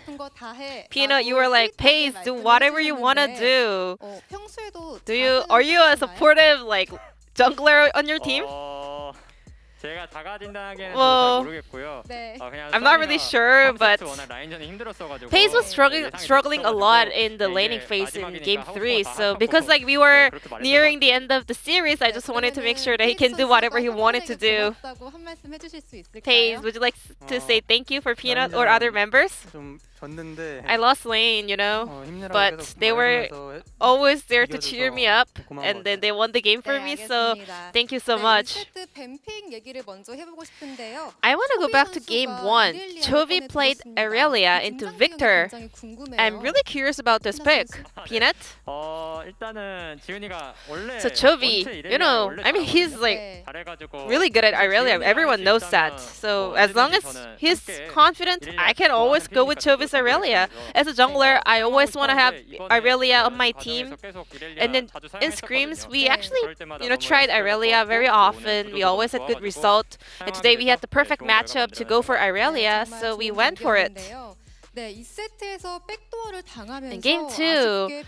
Peanut, you were like, Pays, do whatever you wanna do. Are you a supportive jungler on your team? Well, I'm not really sure, but FaZe was struggling a lot in the laning phase in Game 3. So because like we were nearing the end of the series, I just wanted to make sure that he can do whatever he wanted to do. FaZe, would you like to say thank you for Peanut or other members? I lost lane, you know, but they were always there to cheer me up, and then they won the game for me, so thank you so much. I want to go back to game 1. Chovy played Aurelia into Victor. I'm really curious about this pick. Peanut? So Chovy, you know, I mean, he's like really good at Aurelia. Everyone knows that. So as long as he's confident, I can always go with Chovy's Aurelia. As a jungler, I always want to have Aurelia on my team. And then in scrims, we actually, you know, tried Aurelia very often. We always had good result. And today we had the perfect matchup to go for Aurelia, so we went for it. And game 2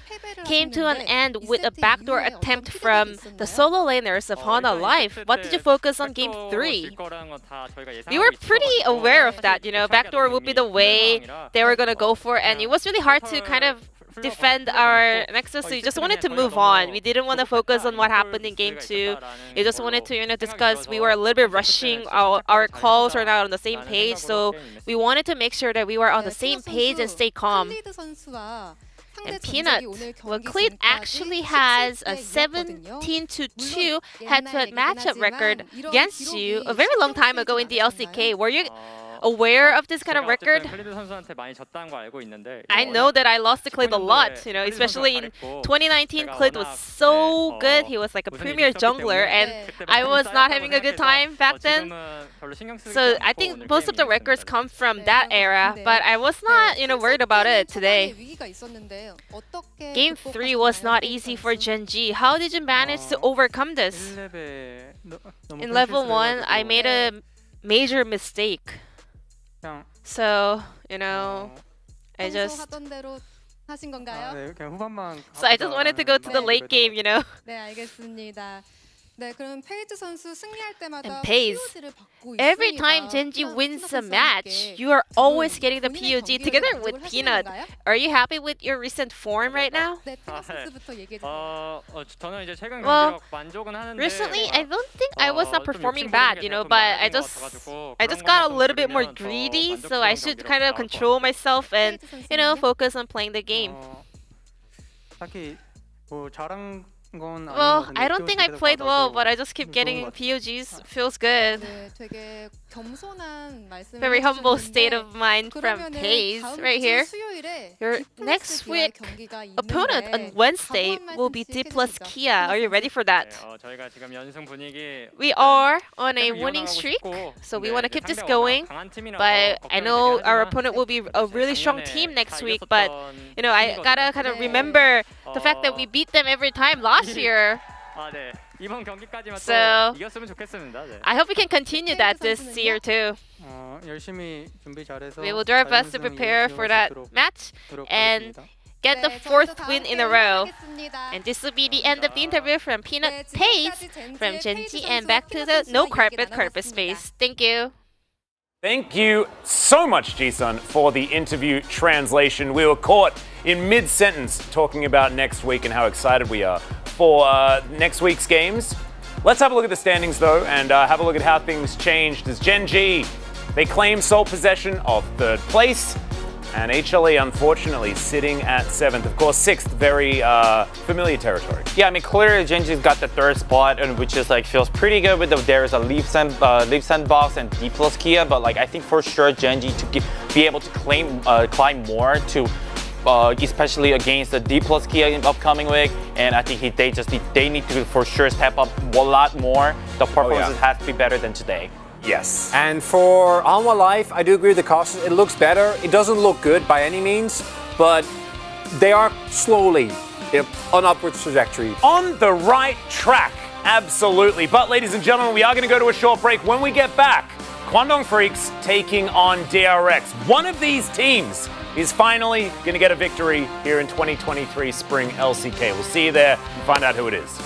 came to an end with a backdoor attempt from the solo laners of Hana Life. What did you focus on game 3? We were pretty aware of that, you know, backdoor would be the way they were gonna go for, and it was really hard to kind of defend our Nexus, so we just wanted to move on. We didn't want to focus on what happened in game 2. We just wanted to, you know, discuss. We were a little bit rushing. Our calls are not on the same page, so we wanted to make sure that we were on the same page and stay calm. And Peanut, well, Cleat actually has a 17-2 head-to-head matchup record against you a very long time ago in the LCK. Were you aware of this kind of record? I know that I lost to Cleat a lot, you know, especially in 2019. Cleat was so good. He was like a premier jungler, and I was not having a good time back then. So I think most of the records come from that era, but I was not, you know, worried about it today. Game 3 was not easy for Gen.G. How did you manage to overcome this? In level 1, I made a major mistake. So, you know, I just wanted to go to the late game, you know. And FaZe, every time Gen.G wins a match, you are always getting the POG together with Peanut. Are you happy with your recent form right now? Well, recently I don't think I was not performing bad, you know, but I just got a little bit more greedy, so I should kind of control myself and, you know, focus on playing the game. Well, I don't think I played well, but I just keep getting POGs. Feels good. Very humble state of mind from FaZe right here. Your next week opponent on Wednesday will be D plus Kia. Are you ready for that? We are on a winning streak, so we want to keep this going. But I know our opponent will be a really strong team next week, but you know, I gotta kind of remember the fact that we beat them every time last year. So I hope we can continue that this year too. We will do our best to prepare for that match and get the 4th win in a row. And this will be the end of the interview from Peanut FaZe from Gen.G, and back to the no carpet space. Thank you. Thank you so much, Jisun, for the interview translation. We were caught in mid-sentence talking about next week and how excited we are for next week's games. Let's have a look at the standings, though, and have a look at how things changed as Gen.G, they claim sole possession of 3rd place, and HLE, unfortunately, sitting at 7th. Of course, 6th, very familiar territory. Yeah, I mean, clearly Gen.G's got the 3rd spot, and which is like feels pretty good with there is a leaf sandbox and D plus Kia, but like I think for sure Gen.G to be able to climb more to especially against the D plus Kia in upcoming week, and I think they need to for sure step up a lot more. The performances has to be better than today. Yes. And for Hanwha Life, I do agree with the cost. It looks better. It doesn't look good by any means, but they are slowly on upward trajectory. On the right track, absolutely. But ladies and gentlemen, we are going to go to a short break. When we get back, Kwangdong Freaks taking on DRX. One of these teams is finally going to get a victory here in 2023 Spring LCK. We'll see you there and find out who it is.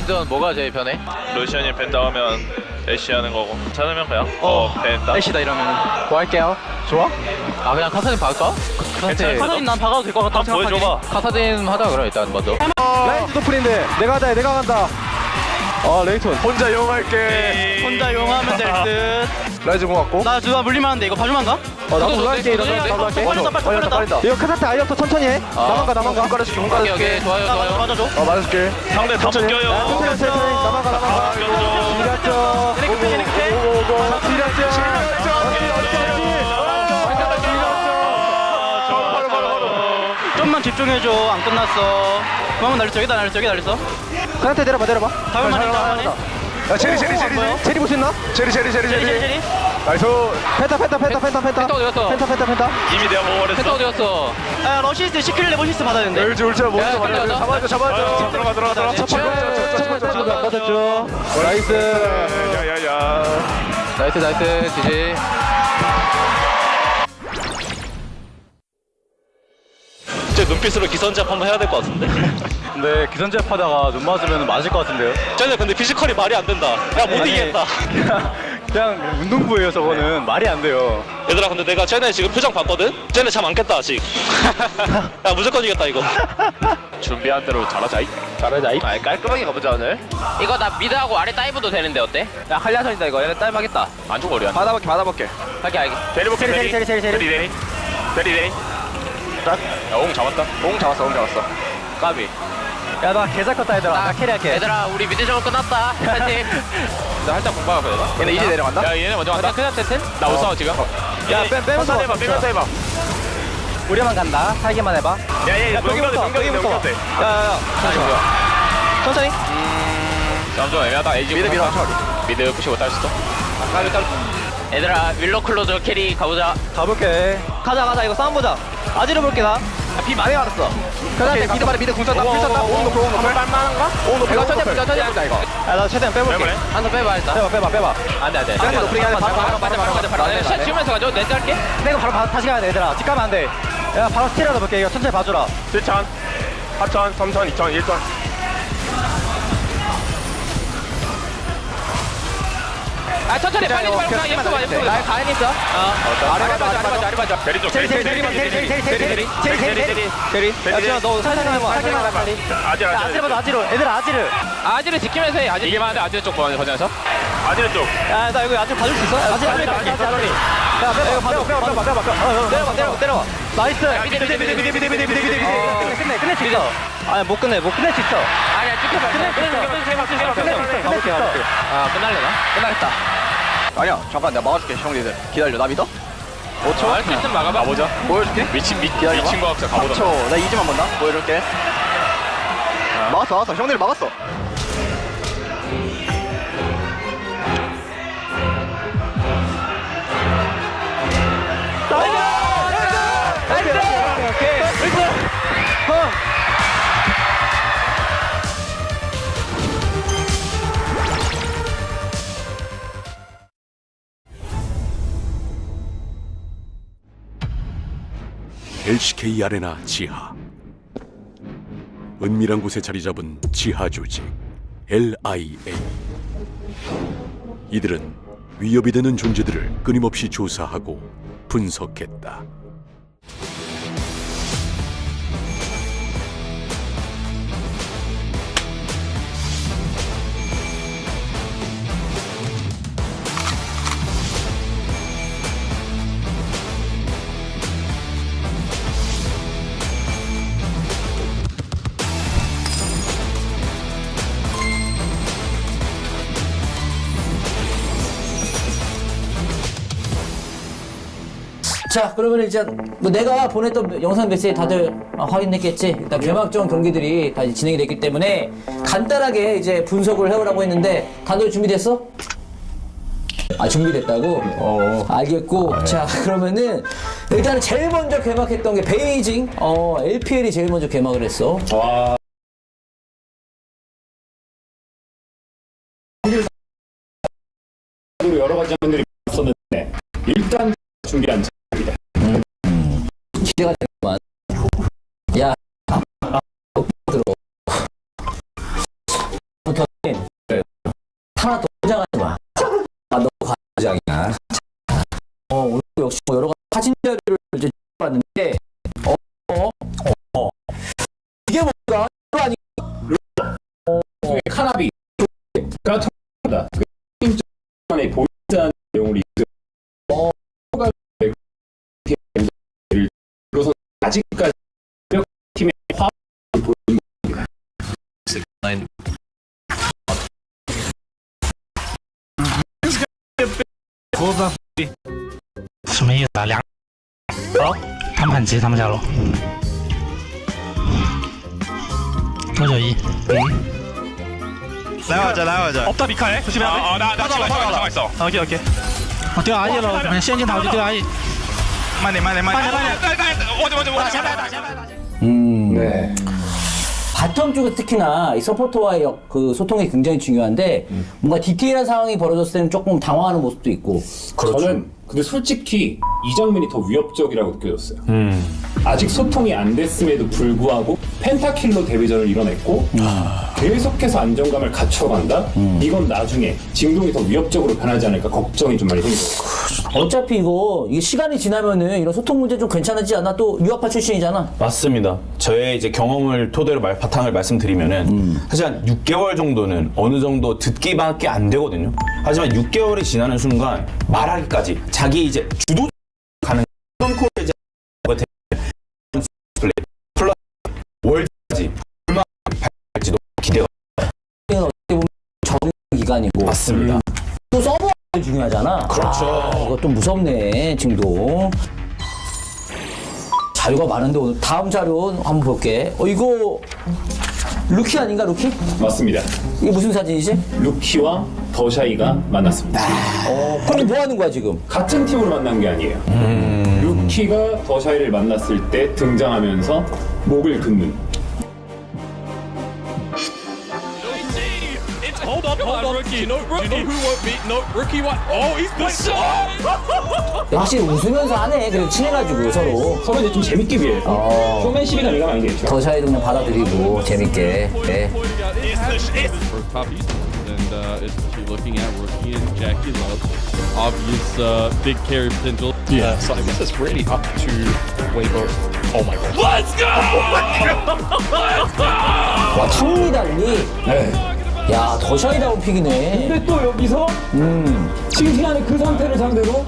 라인전 뭐가 제일 편해? 루시안이 벤 나오면 애쉬 하는 거고 찾으면 그냥 벤다 애쉬다 이러면은 뭐 할게요? 좋아? 아 그냥 카사딘 박을까? 카사딘 난 박아도 될 것 같다 한번 보여줘봐. 카사딘 하자 그럼 일단 먼저 라이트 노플인데 내가 한다 내가 간다. 레이톤 혼자 용할게. 혼자 용하면 될듯 라이즈 공 같고. 나 주다 물리면 안 돼. 이거 봐주면 안 가? 나도 올라갈게. 나도 할게. 빨리 이거 카사트 아이어부터 천천히 해. 나만 가. 공 깔아줄게. 공 깔아줄게. 좋아요 맞아줘. 맞아줄게. 상대 다 묶여요. 천천히. 나만 가. 지렸죠. 오고. 지렸죠. 좀만 집중해줘. 안 끝났어. 그만 날렸어. 여기다 날렸어. 카사트 내려봐. 다음만 야, 체리 볼 수 있나? 체리. 나이스. 펜타. 펜타 어디 갔어? 펜타. 이미 내가 먹어버렸어. 펜타 어디 갔어? 야 러시스 시킬래 멋있어 받아야 되는데. 울자. 잡아줘. 들어가. 첫 번째 안 받았죠. 나이스. 야야야. 나이스 지지. 제 눈빛으로 기선제압 한번 해야 될 것 같은데. 근데 기선제압 하다가 눈 맞으면 맞을 것 같은데요? 쟤네 근데 피지컬이 말이 안 된다. 야 못 이기겠다. 그냥 운동부예요 저거는. 말이 안 돼요. 얘들아 근데 내가 쟤네 지금 표정 봤거든? 쟤네 잠 안 깼다 아직. 야 무조건 이겼다 이거. 준비한 대로 잘하자이. 아 깔끔하게 가보자 오늘. 이거 나 미드하고 아래 다이브도 되는데 어때? 야 한ля선이다 이거. 얘네 다이브 하겠다. 안 죽어 우리 한. 받아볼게. 할게. 데리볼게 데리. 야옹 잡았다. 공 잡았어. 까비. 야, 나 개잘 컸다 얘들아. 나 캐리할게. 얘들아 우리 미드 정글 끝났다. 파이팅. 나 살짝 공부하고 되나? 얘네 이제 내려간다. 야 얘네 먼저 간다. 그냥 텐? 나 못 싸워 지금. 야, 빼면서 해봐. 우리만 간다. 살기만 해봐. 야야야 여기부터. 야. 천천히. 좀 애매하다. 에이지 미드 푸시 못할 수도. 얘들아 윌로 클로저 캐리 가보자. 가볼게. 가자. 이거 싸움 보자. 아지르 볼게 나. 비 많이 받았어. 미드 궁 쳤다. 오너 빨만한가? 이거 천천히 보자 이거. 야, 나 최대한 빼볼게. 한번 빼봐 일단. 빼봐. 안돼. 쟤네 노플링 하네. 바로. 샷 지우면서 가죠. 렌즈 할게. 내가 바로 다시 가야 돼 얘들아. 집 가면 안 돼. 야, 바로 스틸하다 볼게. 이거 천천히 봐주라. 7천, 4천, 3천, 2천, 1천. 아 천천히 빨리 예쁘. 나 가만히 있어. 아래 봐줘. 베리 쪽. 제리. 야, 지금 너 살살만 해봐. 빨리. 아지르 봐줘. 얘들아 아지르. 아지를 지키면서 해. 아지. 이게 많은데 아지르 쪽 버전에서? 아지르 쪽. 야, 나 이거 아지르 봐줄 수 있어? 아지르. 야, 빼봐. 내려와. 나이스. 끝낼 수 있어. 아니, 못 끝낼 수 있어. 아니야 지켜봐. 끝낼 수 있어. 아 끝날려나? 끝나겠다. 아니야, 잠깐 내가 막아줄게, 형님들. 기다려, 나 믿어? 5초? 좀 막아봐. 가보자. 보여줄게. 미친 기다려봐. 과학자 가보자. 3초. 나 이지만 본다. 보여줄게. 막았어. 형들 막았어. LCK 아레나 지하. 은밀한 곳에 자리 잡은 지하 조직 LIA. 이들은 위협이 되는 존재들을 끊임없이 조사하고 분석했다. 자, 그러면 이제 뭐 내가 보냈던 영상 메시지 다들 확인했겠지? 일단 개막전 경기들이 다 진행이 됐기 때문에 간단하게 이제 분석을 해보라고 했는데 다들 준비됐어? 아, 준비됐다고? 알겠고. 자, 그러면은 일단 제일 먼저 개막했던 게 베이징 LPL이 제일 먼저 개막을 했어. 와. 여러 가지 장면들이 있었는데 일단 준비한 작입니다. 기대가 되구만. 야, 들어. 什么意思啊？两好，他们很急，他们下路。多久一？来我这，来我这。없다 비카에 조심해. 나 나가 있어. 오케이 오케이. 뛰어 아이로 그냥 시행진 다 뛰어 아이.慢点. 네. 바텀 쪽에 특히나 이 서포터와의 그 소통이 굉장히 중요한데 뭔가 디테일한 상황이 벌어졌을 때는 조금 당황하는 모습도 있고. 그렇죠. 저는 근데 솔직히 이 장면이 더 위협적이라고 느껴졌어요. 아직 소통이 안 됐음에도 불구하고 펜타킬로 데뷔전을 이뤄냈고 계속해서 안정감을 갖춰간다? 이건 나중에 진동이 더 위협적으로 변하지 않을까 걱정이 좀 많이 생겨요. 어차피 이게 시간이 지나면은 이런 소통 문제 좀 괜찮아지지 않아? 또 유학파 출신이잖아. 맞습니다. 저의 이제 경험을 토대로 바탕을 말씀드리면은 사실 한 6개월 정도는 어느 정도 듣기밖에 안 되거든요. 하지만 6개월이 지나는 순간 말하기까지 자기 이제 주도 가는 컴코에 이제 플러스 월까지 얼마나 발지도 기대가. 어떻게 보면 적응 기간이고. 맞습니다. 또 서버가 중요하잖아. 그렇죠. 이거 좀 무섭네 지금도. 자료가 많은데 오늘 다음 자료 한번 볼게. 이거 루키 아닌가 루키? 맞습니다. 이게 무슨 사진이지? 루키와 더샤이가 만났습니다. 그럼 뭐 하는 거야 지금? 같은 팀으로 만난 게 아니에요. 루키가 더샤이를 만났을 때 등장하면서 목을 긋는. Hold up, rookie. Do you know who won't beat? No, rookie what? Oh, he's the shot! 확실히 웃으면서 하네. 그래도 친해가지고 서로 이제 좀 재밌게 비해서 쇼맨십이나 이가 많이 되죠. 더샤이도 그냥 받아들이고 재밌게. 네. First top east, and it's looking at rookie and Jackie Love. Obvious big carry potential. Yeah, so this is really up to Weibo. Oh my god. Let's go! Let's go! 와 탕미 달리. 네. 야 더샤이다운 픽이네. 근데 또 여기서 싱팅하는 그 상태를 상대로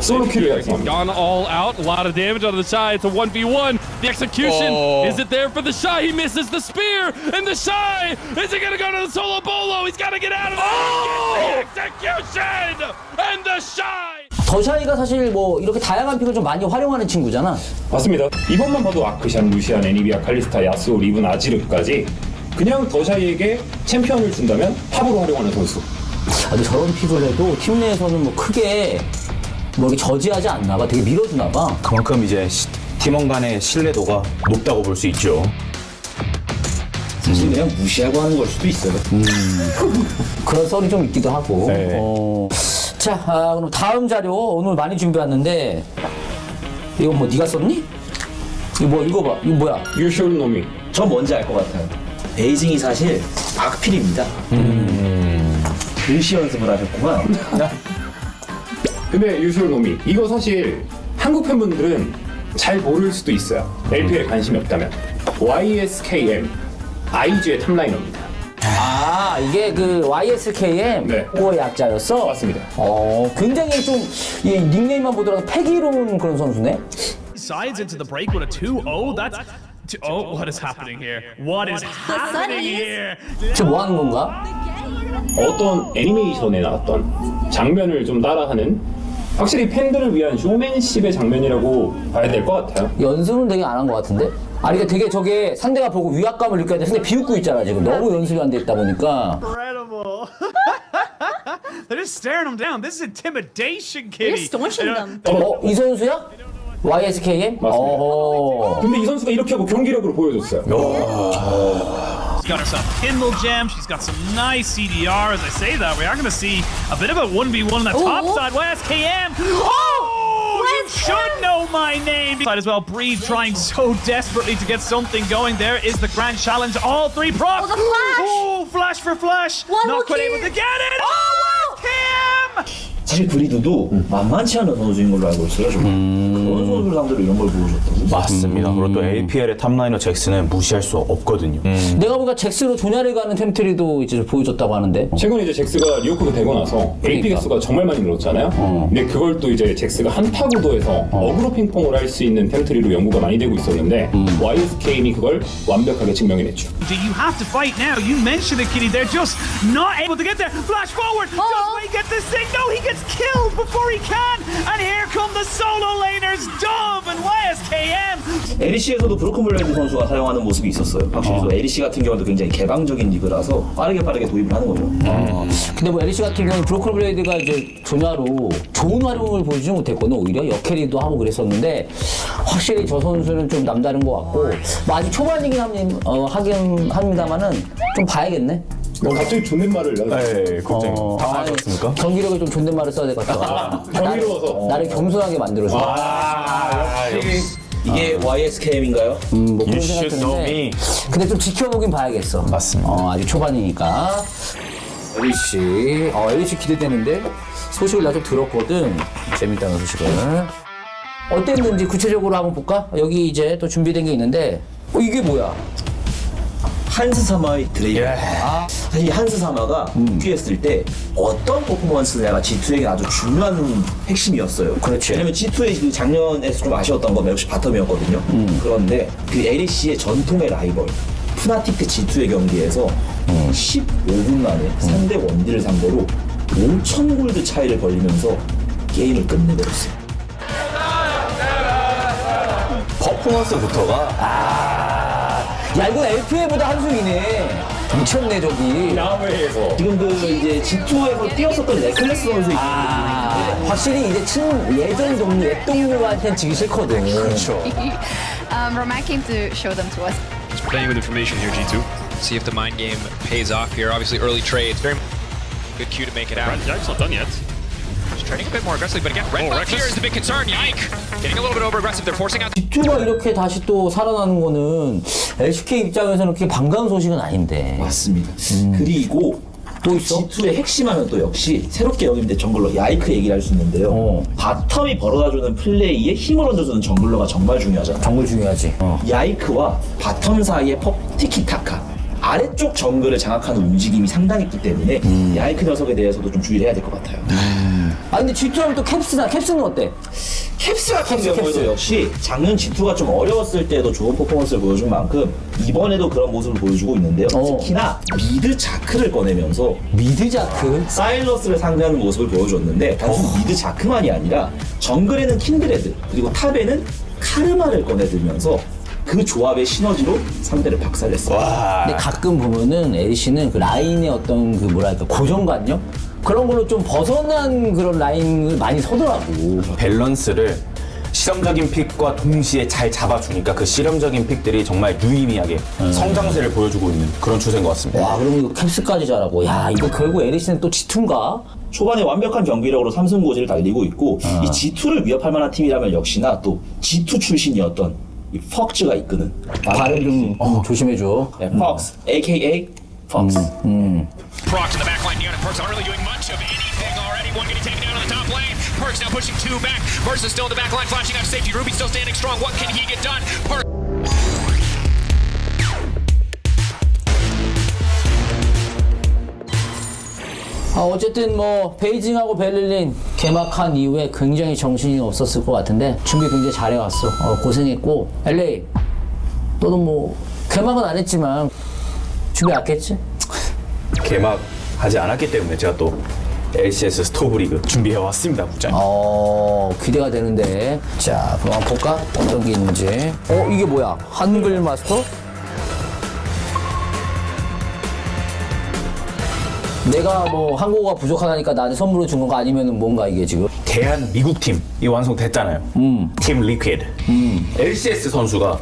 솔로킬을 He's gone all out, a lot of damage on the side. It's a 1v1. The execution, is it there for the Shy? He misses the spear, and the Shy, is he gonna go to the solo bolo? He's gotta get out of there. The execution, and the Shy. 더샤이가 사실 뭐 이렇게 다양한 픽을 좀 많이 활용하는 친구잖아. 맞습니다. 이번만 봐도 아크샨, 루시안, 애니비아, 칼리스타, 야스오, 리븐, 아지르까지 그냥 더샤이에게 챔피언을 준다면 탑으로 활용하는 선수. 근데 저런 픽을 해도 팀 내에서는 뭐 크게 뭐 이렇게 저지하지 않나 봐. 되게 밀어주나 봐. 그만큼 이제 팀원 간의 신뢰도가 높다고 볼 수 있죠. 사실 그냥 무시하고 하는 걸 수도 있어요. 그런 썰이 좀 있기도 하고. 네. 자, 그럼 다음 자료 오늘 많이 준비했는데 이거 뭐 네가 썼니? 이거 뭐 읽어봐. 이거 뭐야? You should know me. 저 뭔지 알 것 같아요. 베이징이 사실 악필입니다. 글씨 연습을 하셨구만. 근데 You should know me. 이거 사실 한국 팬분들은 잘 모를 수도 있어요. LPL에 관심이 없다면. YSKM IG의 탑라이너입니다. 아, 이게 그 YSKM 네. 그거의 약자였어? 맞습니다. 굉장히 좀 이 닉네임만 보더라도 패기로운 그런 선수네. Sides into the break with a 2-0. That's oh, what is happening here? What is happening here? 지금 뭐 하는 건가? 어떤 애니메이션에 나왔던 장면을 좀 따라하는 확실히 팬들을 위한 쇼맨십의 장면이라고 봐야 될 것 같아요. 연습은 되게 안 한 것 같은데? 아니, 그러니까 되게 저게 상대가 보고 위압감을 느껴야 돼. 상대 비웃고 있잖아, 지금. 너무 연습이 안 돼 있다 보니까. Incredible. They're just staring him down. This is intimidation, Kitty. 이 선수야? YSKM? 맞습니다. 근데 이 선수가 이렇게 하고 경기력으로 보여줬어요. She's got herself Kindle Gem. She's got some nice CDR. As I say that, we are going to see a bit of a 1v1 on the top side. YSKM. Oh, you should know my name. Side as well. Breathe trying so desperately to get something going. There is the grand challenge. All three procs. Oh, the flash. Oh, flash for flash. Not quite able to get it. Oh, YSKM. 사실 브리드도 만만치 않은 선수인 걸로 알고 있어요. 그런 선수를 상대로 이런 걸 보여줬다고. 맞습니다. 그리고 또 LPL의 탑라이너 잭스는 무시할 수 없거든요. 내가 보니까 잭스로 조냐를 가는 템트리도 이제 보여줬다고 하는데. 최근에 이제 잭스가 리오크가 되고 나서 AP 개수가 정말 많이 늘었잖아요. 근데 그걸 또 이제 잭스가 한타 구도에서 어그로 핑퐁을 할 수 있는 템트리로 연구가 많이 되고 있었는데 YSKM이 그걸 완벽하게 증명해냈죠. Do you have to fight now? You mentioned it, Kitty. They're just not able to get there. Flash forward. Does Wei get this thing? No, he gets killed. before he can, and here come the solo laners, Dove and YSKM. LCK에서도 브로큰 블레이드 선수가 사용하는 모습이 있었어요. 확실히 LCK 같은 경우도 굉장히 개방적인 리그라서 빠르게 도입을 하는 거죠. 근데 뭐 LCK 같은 경우는 브로큰 블레이드가 이제 조냐로 좋은 활용을 보여주지 못했거든. 오히려 역캐리도 하고 그랬었는데 확실히 저 선수는 좀 남다른 것 같고 뭐 아직 초반이긴 하긴 합니다만은 좀 봐야겠네. 갑자기 존댓말을 네, 걱정. 당황하셨습니까? 경기력에 좀 존댓말을 써야 될 것 같아. 경이로워서. 나를 겸손하게 만들어줘. 역시. 이게 YSKM인가요? 뭐 그런 생각 드는데 근데 좀 지켜보긴 봐야겠어. 맞습니다. 아직 초반이니까. LC LC 기대되는데 소식을 나 좀 들었거든. 재밌다는 소식을. 어땠는지 구체적으로 한번 볼까? 여기 이제 또 준비된 게 있는데 이게 뭐야? 한스사마의 드레이브. 사실 한스사마가 복귀했을 때 어떤 퍼포먼스를 내가 G2에게 아주 중요한 핵심이었어요. 그렇지. 왜냐면 G2의 그 작년에서 좀 아쉬웠던 건 역시 바텀이었거든요. 그런데 그 LEC의 전통의 라이벌 푸나틱 G2의 경기에서 15분 만에 3대 원딜을 상대로 5,000 골드 차이를 벌리면서 게임을 끝내버렸어요. 퍼포먼스부터가 야 이거 LPA보다 한승이네. 미쳤네 저기. 야외에서. 지금 그 이제 G2에서 뛰었었던 네클레스 선수 확실히 이제 예전 동료, 옛 동료한테는 지기 싫거든. 그렇죠. Romain came to show them to us. Just playing with information here, G2. See if the mind game pays off here. Obviously, early trades. Very good cue to make it out. Yike's not done yet. Just trading a bit more aggressively, but again, red buff here is the big concern. Yike! Getting a little bit over aggressive. They're forcing out. G2가 이렇게 다시 또 살아나는 거는 LCK 입장에서는 그렇게 반가운 소식은 아닌데. 맞습니다. 그리고 또 G2의 핵심하면 또 역시 새롭게 영입된 정글러 야이크 얘기를 할 수 있는데요. 바텀이 벌어다주는 플레이에 힘을 얹어주는 정글러가 정말 중요하잖아요. 정글 중요하지. 야이크와 바텀 사이의 티키타카 아래쪽 정글을 장악하는 움직임이 상당했기 때문에 야이크 녀석에 대해서도 좀 주의를 해야 될 것 같아요. 근데 G2하면 또 캡스는 어때? 캡스 같은 경우에도 역시 작년 G2가 좀 어려웠을 때도 좋은 퍼포먼스를 보여준 만큼 이번에도 그런 모습을 보여주고 있는데요. 특히나 미드 자크를 꺼내면서 미드 자크? 사일러스를 상대하는 모습을 보여줬는데 단순 미드 자크만이 아니라 정글에는 킨드레드 그리고 탑에는 카르마를 꺼내들면서 그 조합의 시너지로 상대를 박살냈어요. 근데 가끔 보면은 LC는 그 라인의 어떤 그 뭐랄까 고정관념? 그런 걸로 좀 벗어난 그런 라인을 많이 서더라고. 밸런스를 실험적인 픽과 동시에 잘 잡아주니까 그 실험적인 픽들이 정말 유의미하게 성장세를 보여주고 있는 그런 추세인 것 같습니다. 와, 그럼 이거 캡스까지 잘하고. 야, 이거 결국 LC는 또 G2인가? 초반에 완벽한 경기력으로 3승 고지를 달리고 있고 이 G2를 위협할 만한 팀이라면 역시나 또 G2 출신이었던 이 퍽즈가 이끄는 발음 좀 조심해줘. 네, Fox, AKA Fox. Procs in the back line. Neon and Perks aren't really doing much of anything already. One getting taken down on the top lane. Perks now pushing two back. Versus still in the back line, flashing out safety. Ruby still standing strong. What can he get done? 어쨌든 뭐 베이징하고 베를린 개막한 이후에 굉장히 정신이 없었을 것 같은데 준비 굉장히 잘해왔어. 고생했고 LA 너도 뭐 개막은 안 했지만 준비 왔겠지? 개막하지 않았기 때문에 제가 또 LCS 스토브리그 준비해왔습니다, 국장님. 기대가 되는데 자 그럼 한번 볼까? 어떤 게 있는지. 이게 뭐야? 한글 마스터? 내가 뭐 한국어가 부족하다니까 나한테 선물로 준 건가 아니면은 뭔가 이게 지금? 대한 미국 팀이 완성됐잖아요. 팀 리퀴드. LCS 선수가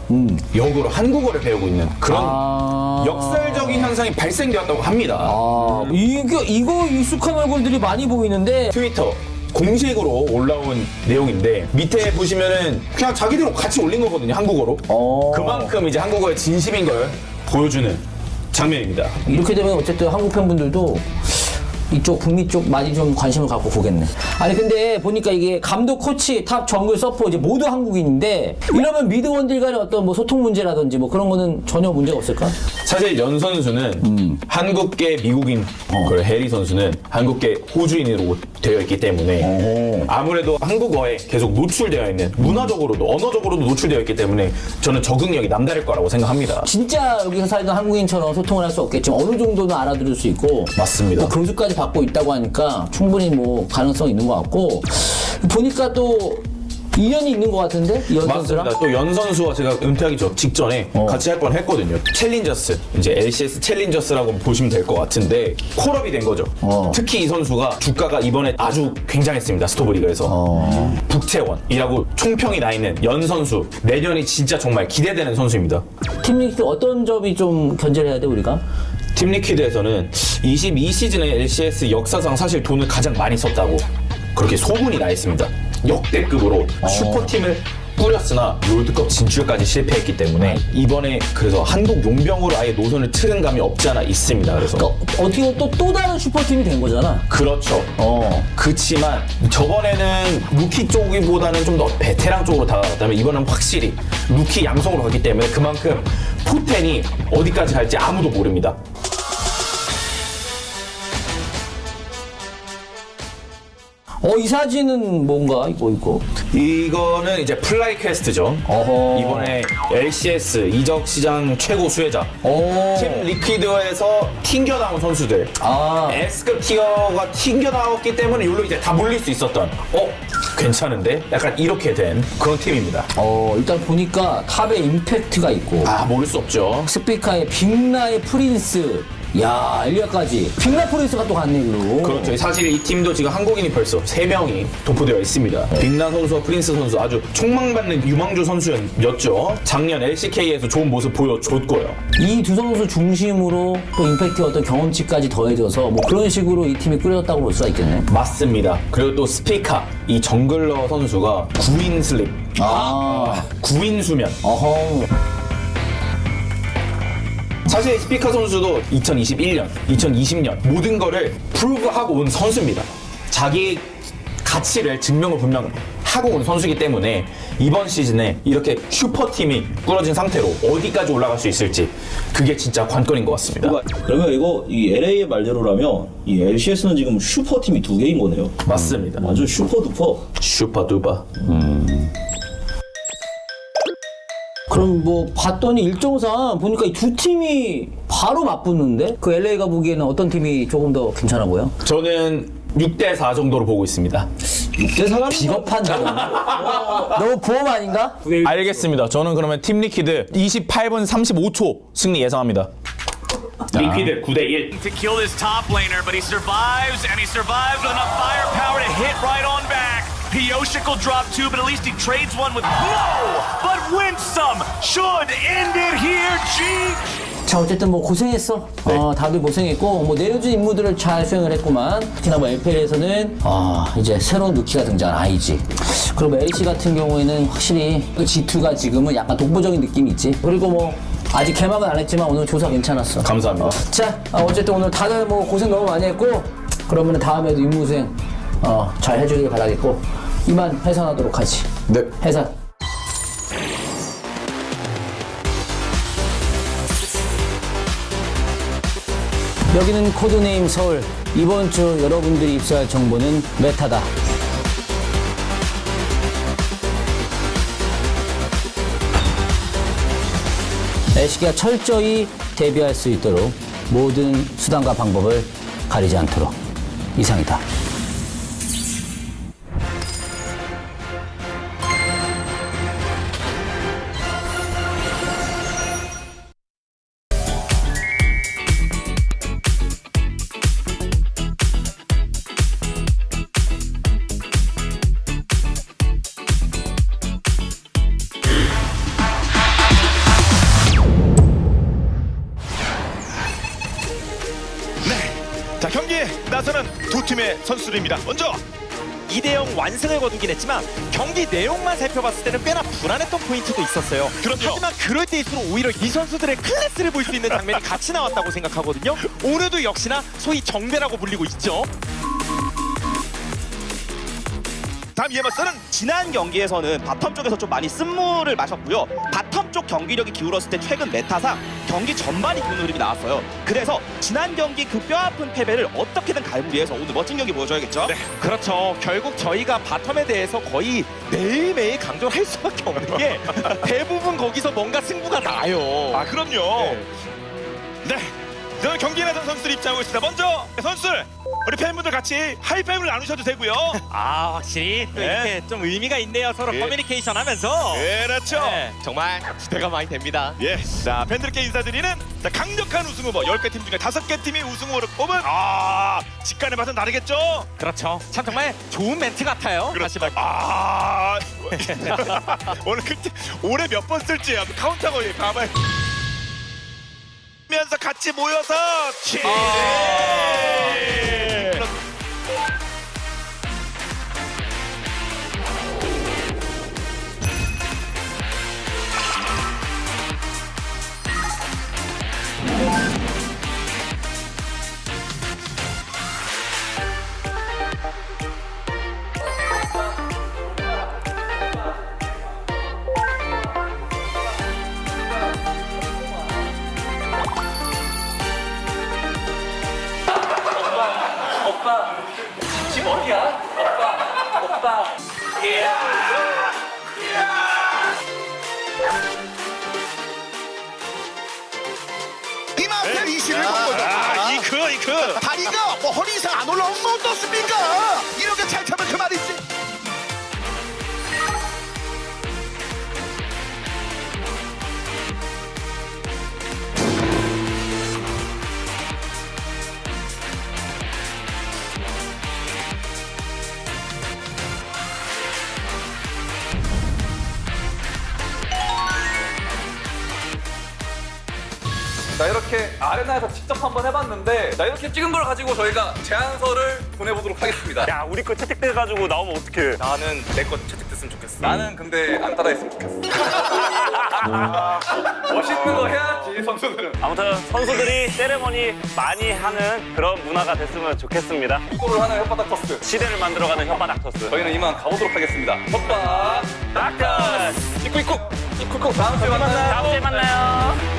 역으로 한국어를 배우고 있는 그런 역설적인 현상이 발생되었다고 합니다. 이거 익숙한 얼굴들이 많이 보이는데 트위터 공식으로 올라온 내용인데 밑에 보시면은 그냥 자기들 같이 올린 거거든요, 한국어로. 그만큼 이제 한국어의 진심인 걸 보여주는 장면입니다. 이렇게 되면 어쨌든 한국 팬분들도 이쪽 북미 쪽 많이 좀 관심을 갖고 보겠네. 아니 근데 보니까 이게 감독, 코치, 탑, 정글, 서포 이제 모두 한국인인데 이러면 미드 원딜 간의 어떤 뭐 소통 문제라든지 뭐 그런 거는 전혀 문제가 없을까? 사실 연 선수는 한국계 미국인, 그리고 해리 선수는 한국계 호주인으로 되어 있기 때문에 아무래도 한국어에 계속 노출되어 있는 문화적으로도 언어적으로도 노출되어 있기 때문에 저는 적응력이 남다를 거라고 생각합니다. 진짜 여기서 살던 한국인처럼 소통을 할 수 없겠지만 어느 정도는 알아들을 수 있고 맞습니다. 또 교수까지 칭찬까지 받고 있다고 하니까 충분히 뭐 가능성 있는 것 같고 보니까 또 인연이 있는 것 같은데 연 선수랑 또 연 선수와 제가 은퇴하기 직전에 같이 할 뻔 했거든요. 챌린저스 이제 LCS 챌린저스라고 보시면 될 것 같은데 콜업이 된 거죠. 특히 이 선수가 주가가 이번에 아주 굉장했습니다. 스토브리그에서 북채원이라고 총평이 나 있는 연 선수 내년이 진짜 정말 기대되는 선수입니다. 팀리퀴드 어떤 점이 좀 견제를 해야 돼 우리가? 팀리퀴드에서는 22시즌에 LCS 역사상 사실 돈을 가장 많이 썼다고 그렇게 소문이 나 있습니다. 역대급으로 슈퍼팀을 꾸렸으나 롤드컵 진출까지 실패했기 때문에 이번에 그래서 한국 용병으로 아예 노선을 틀은 감이 없지 않아 있습니다. 그래서 어떻게 보면 또 다른 슈퍼팀이 된 거잖아. 그렇죠. 그치만 저번에는 루키 쪽보다는 좀 더 베테랑 쪽으로 다가갔다면 이번엔 확실히 루키 양성으로 갔기 때문에 그만큼 포텐이 어디까지 갈지 아무도 모릅니다. 이 사진은 뭔가 이거 이거는 이제 플라이 퀘스트죠. 이번에 LCS 이적 시장 최고 수혜자. 팀 리퀴드에서 튕겨나온 선수들. S급 티어가 튕겨나왔기 때문에 여기로 이제 다 몰릴 수 있었던. 괜찮은데? 약간 이렇게 된 그런 팀입니다. 일단 보니까 탑에 임팩트가 있고. 모를 수 없죠. 스피카의 빅나의 프린스. 야, 엘리아까지. 빅나 프린스가 또 갔네, 이거. 그렇죠. 사실 이 팀도 지금 한국인이 벌써 3명이 도포되어 있습니다. 빅나 선수와 프린스 선수 아주 촉망받는 유망주 선수였죠. 작년 LCK에서 좋은 모습 보여줬고요. 이 두 선수 중심으로 또 임팩트의 어떤 경험치까지 더해져서 뭐 그런 식으로 이 팀이 꾸려졌다고 볼 수가 있겠네. 맞습니다. 그리고 또 스피카, 이 정글러 선수가 9인 슬립. 9인 수면. 사실 스피카 선수도 2021년, 2020년 모든 거를 프루브하고 온 선수입니다. 자기 가치를 증명을 분명 하고 온 선수이기 때문에 이번 시즌에 이렇게 슈퍼팀이 꾸려진 상태로 어디까지 올라갈 수 있을지 그게 진짜 관건인 것 같습니다. 그러면 이거 이 LA의 말대로라면 이 LCS는 지금 슈퍼팀이 2개인 거네요. 맞습니다. 완전 슈퍼두퍼. 슈퍼두퍼. 그럼 뭐 봤더니 일정상 보니까 이 두 팀이 바로 맞붙는데 그 LA가 보기에는 어떤 팀이 조금 더 괜찮아 보여? 저는 6대4 정도로 보고 있습니다. 6대4가 비겁한 자가 너무 보험 아닌가? 알겠습니다. 저는 그러면 팀 리퀴드 28분 35초 승리 예상합니다. 리퀴드 9대1. To kill this top laner, but he survives, and he survives with enough firepower to hit right on back. Pioshik will drop 2, but at least he trades one with no, but wins some. Should end it here, G. 자, 어쨌든 뭐 고생했어. 다들 고생했고 뭐 내려준 임무들을 잘 수행을 했구만. 특히나 뭐 LPL에서는 이제 새로운 루키가 등장한 아이지. 그리고 LC 같은 경우에는 확실히 그 G2가 지금은 약간 독보적인 느낌이 있지. 그리고 뭐 아직 개막은 안 했지만 오늘 조사 괜찮았어. 감사합니다. 자, 어쨌든 오늘 다들 뭐 고생 너무 많이 했고 그러면 다음에도 임무 수행 잘 해주길 바라겠고 이만 해산하도록 하지. 네. 해산. 여기는 코드네임 서울. 이번 주 여러분들이 입수할 정보는 메타다. LCK가 철저히 대비할 수 있도록 모든 수단과 방법을 가리지 않도록. 이상이다. 자, 경기에 나서는 두 팀의 선수들입니다. 먼저 2대0 완승을 거두긴 했지만 경기 내용만 살펴봤을 때는 꽤나 불안했던 포인트도 있었어요. 그럼요. 하지만 그럴 때일수록 오히려 이 선수들의 클래스를 볼 수 있는 장면이 같이 나왔다고 생각하거든요. 오늘도 역시나 소위 정배라고 불리고 있죠. 다음 이에 맞서는 지난 경기에서는 바텀 쪽에서 좀 많이 쓴물을 마셨고요. 바텀 쪽 경기력이 기울었을 때 최근 메타상 경기 전반이 좋은 흐름이 나왔어요. 그래서 지난 경기 그 뼈아픈 패배를 어떻게든 갈무리해서 오늘 멋진 경기 보여줘야겠죠? 네, 그렇죠. 결국 저희가 바텀에 대해서 거의 매일매일 강조를 할 수밖에 없는 게 대부분 거기서 뭔가 승부가 나요. 아, 그럼요. 네. 저는 경기에 나선 선수들 입장하고 있습니다. 먼저 선수들 우리 팬분들 같이 하이파이브를 나누셔도 되고요. 아 확실히 또 이렇게 좀 의미가 있네요. 서로 커뮤니케이션 하면서. 그렇죠. 정말 기대가 많이 됩니다. 예. 자, 팬들께 인사드리는 자, 강력한 우승 후보 10개 팀 중에 5개 팀이 우승 후보를 뽑은 직관의 맛은 다르겠죠? 그렇죠. 참 정말 좋은 멘트 같아요. 다시 말. 오늘 올해 몇 번 쓸지 카운터가 봐봐요. 면서 같이 모여서 오빠 지금 어디야? 오빠. 이마트 20을 본 거죠. 이크. 다리가 뭐 허리 이상 안 올라온 거 어떻습니까? 이렇게 잘 차면 그 말이지. 자, 이렇게 아레나에서 직접 한번 해봤는데 자, 이렇게 찍은 걸 가지고 저희가 제안서를 보내보도록 하겠습니다. 야, 우리 거 채택돼가지고 나오면 어떡해. 나는 내 거 채택됐으면 좋겠어. 나는 근데 안 따라했으면 좋겠어. 멋있는 거 해야지, 선수들은. 아무튼 선수들이 세레머니 많이 하는 그런 문화가 됐으면 좋겠습니다. 축구를 하는 혓바닥 토스. 시대를 만들어가는 혓바닥 토스. 저희는 이만 가보도록 하겠습니다. 혓바닥 토스. 이쿠. 다음 주에 만나요. 다음 주에 만나요.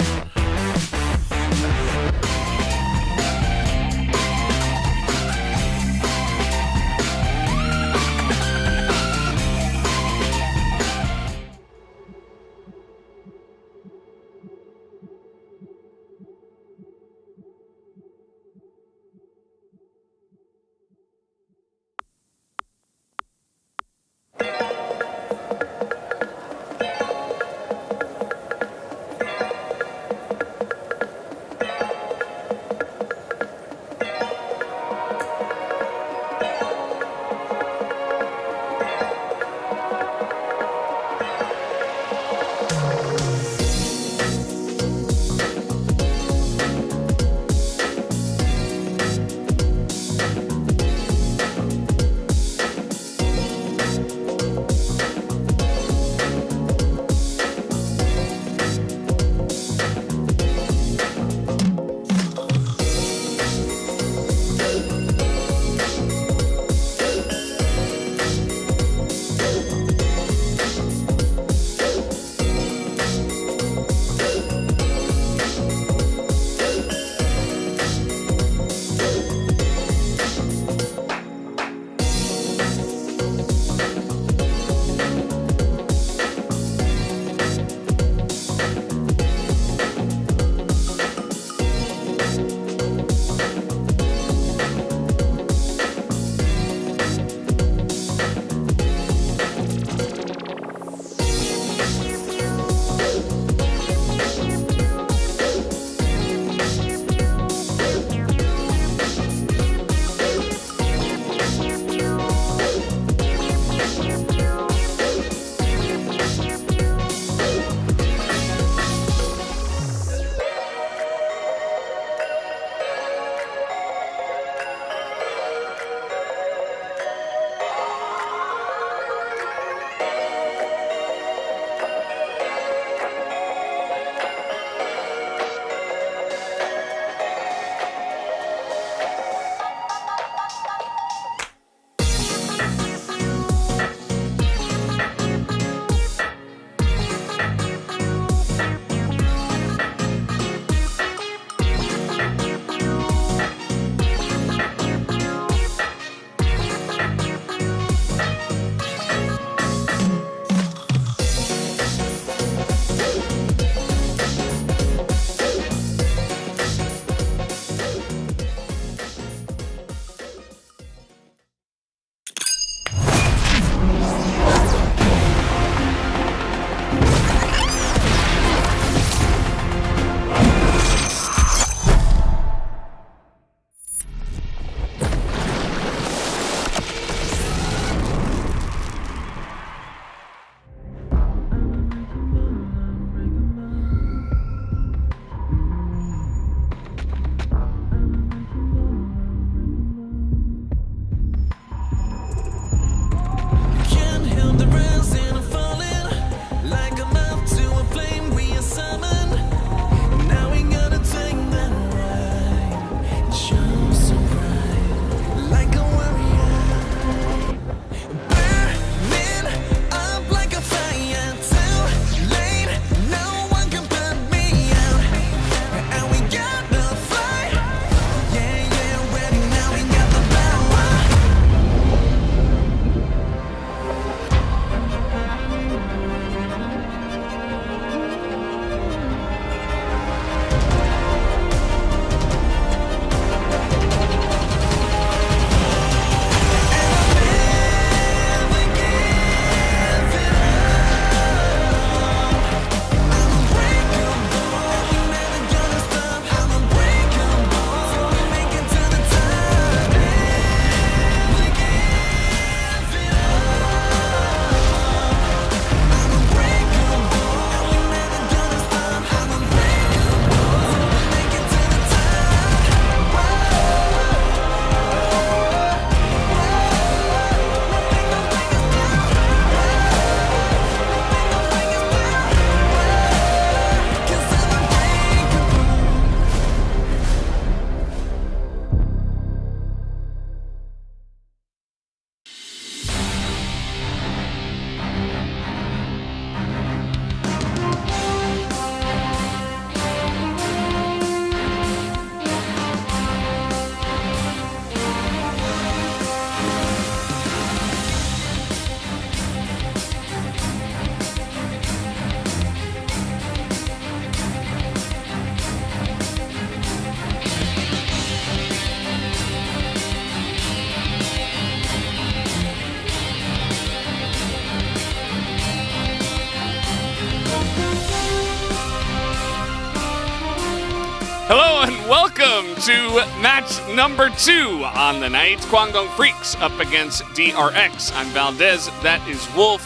Hello and welcome to match number 2 on the night. Guangdong Freaks up against DRX. I'm Valdez, that is Wolf.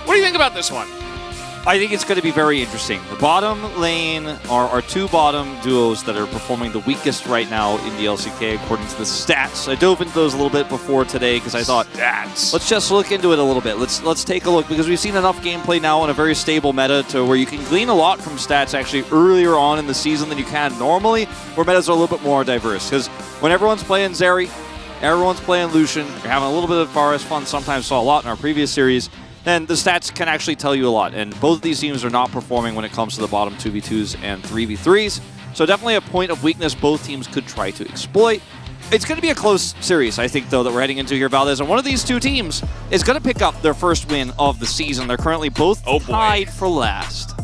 What do you think about this one? I think it's going to be very interesting. The bottom lane are our 2 bottom duos that are performing the weakest right now in the LCK according to the stats. I dove into those a little bit before today because I thought, let's just look into it a little bit. Let's take a look because we've seen enough gameplay now in a very stable meta to where you can glean a lot from stats actually earlier on in the season than you can normally, where metas are a little bit more diverse. Because when everyone's playing Zeri, everyone's playing Lucian, you're having a little bit of forest fun, sometimes saw a lot in our previous series, then the stats can actually tell you a lot. And both of these teams are not performing when it comes to the bottom 2v2s and 3v3s. So definitely a point of weakness both teams could try to exploit. It's going to be a close series, I think, though, that we're heading into here, Valdez. And one of these 2 teams is going to pick up their first win of the season. They're currently both tied for last.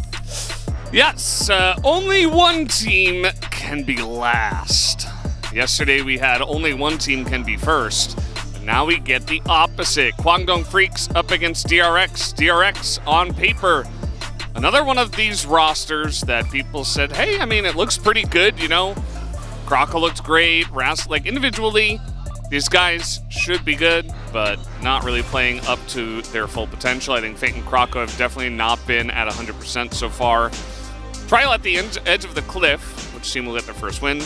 Yes, only one team can be last. Yesterday we had only one team can be first. Now we get the opposite. Guangdong Freaks up against DRX. DRX on paper. Another one of these rosters that people said, hey, I mean, it looks pretty good, you know. Kraka looked great. Like individually, these guys should be good, but not really playing up to their full potential. I think Fate and Kraka have definitely not been at 100% so far. Trial at the edge of the cliff, which team will get their first win.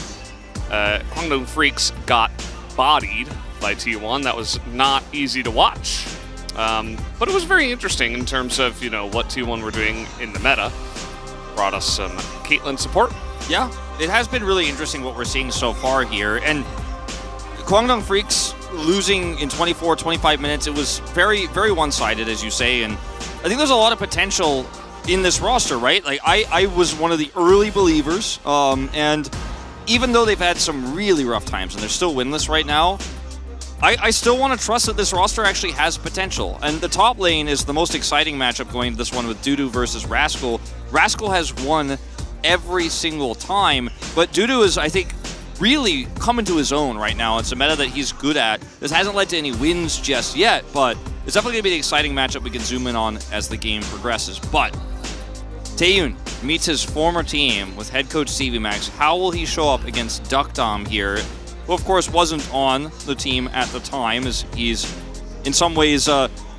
Guangdong Freaks got bodied by T1. That was not easy to watch. But it was very interesting in terms of, you know, what T1 were doing in the meta. Brought us some Caitlyn support. Yeah, it has been really interesting what we're seeing so far here. And Guangdong Freaks losing in 24, 25 minutes, it was very, very one-sided, as you say. And I think there's a lot of potential in this roster, right? Like, I was one of the early believers. And even though they've had some really rough times and they're still winless right now, I still want to trust that this roster actually has potential. And the top lane is the most exciting matchup going to this one with Dudu versus Rascal. Rascal has won every single time, but Dudu is, I think, really coming to his own right now. It's a meta that he's good at. This hasn't led to any wins just yet, but it's definitely going to be an exciting matchup we can zoom in on as the game progresses. But Taeyun meets his former team with head coach CVMax. How will he show up against Duckdom here? Who, of course, wasn't on the team at the time, as he's, in some ways,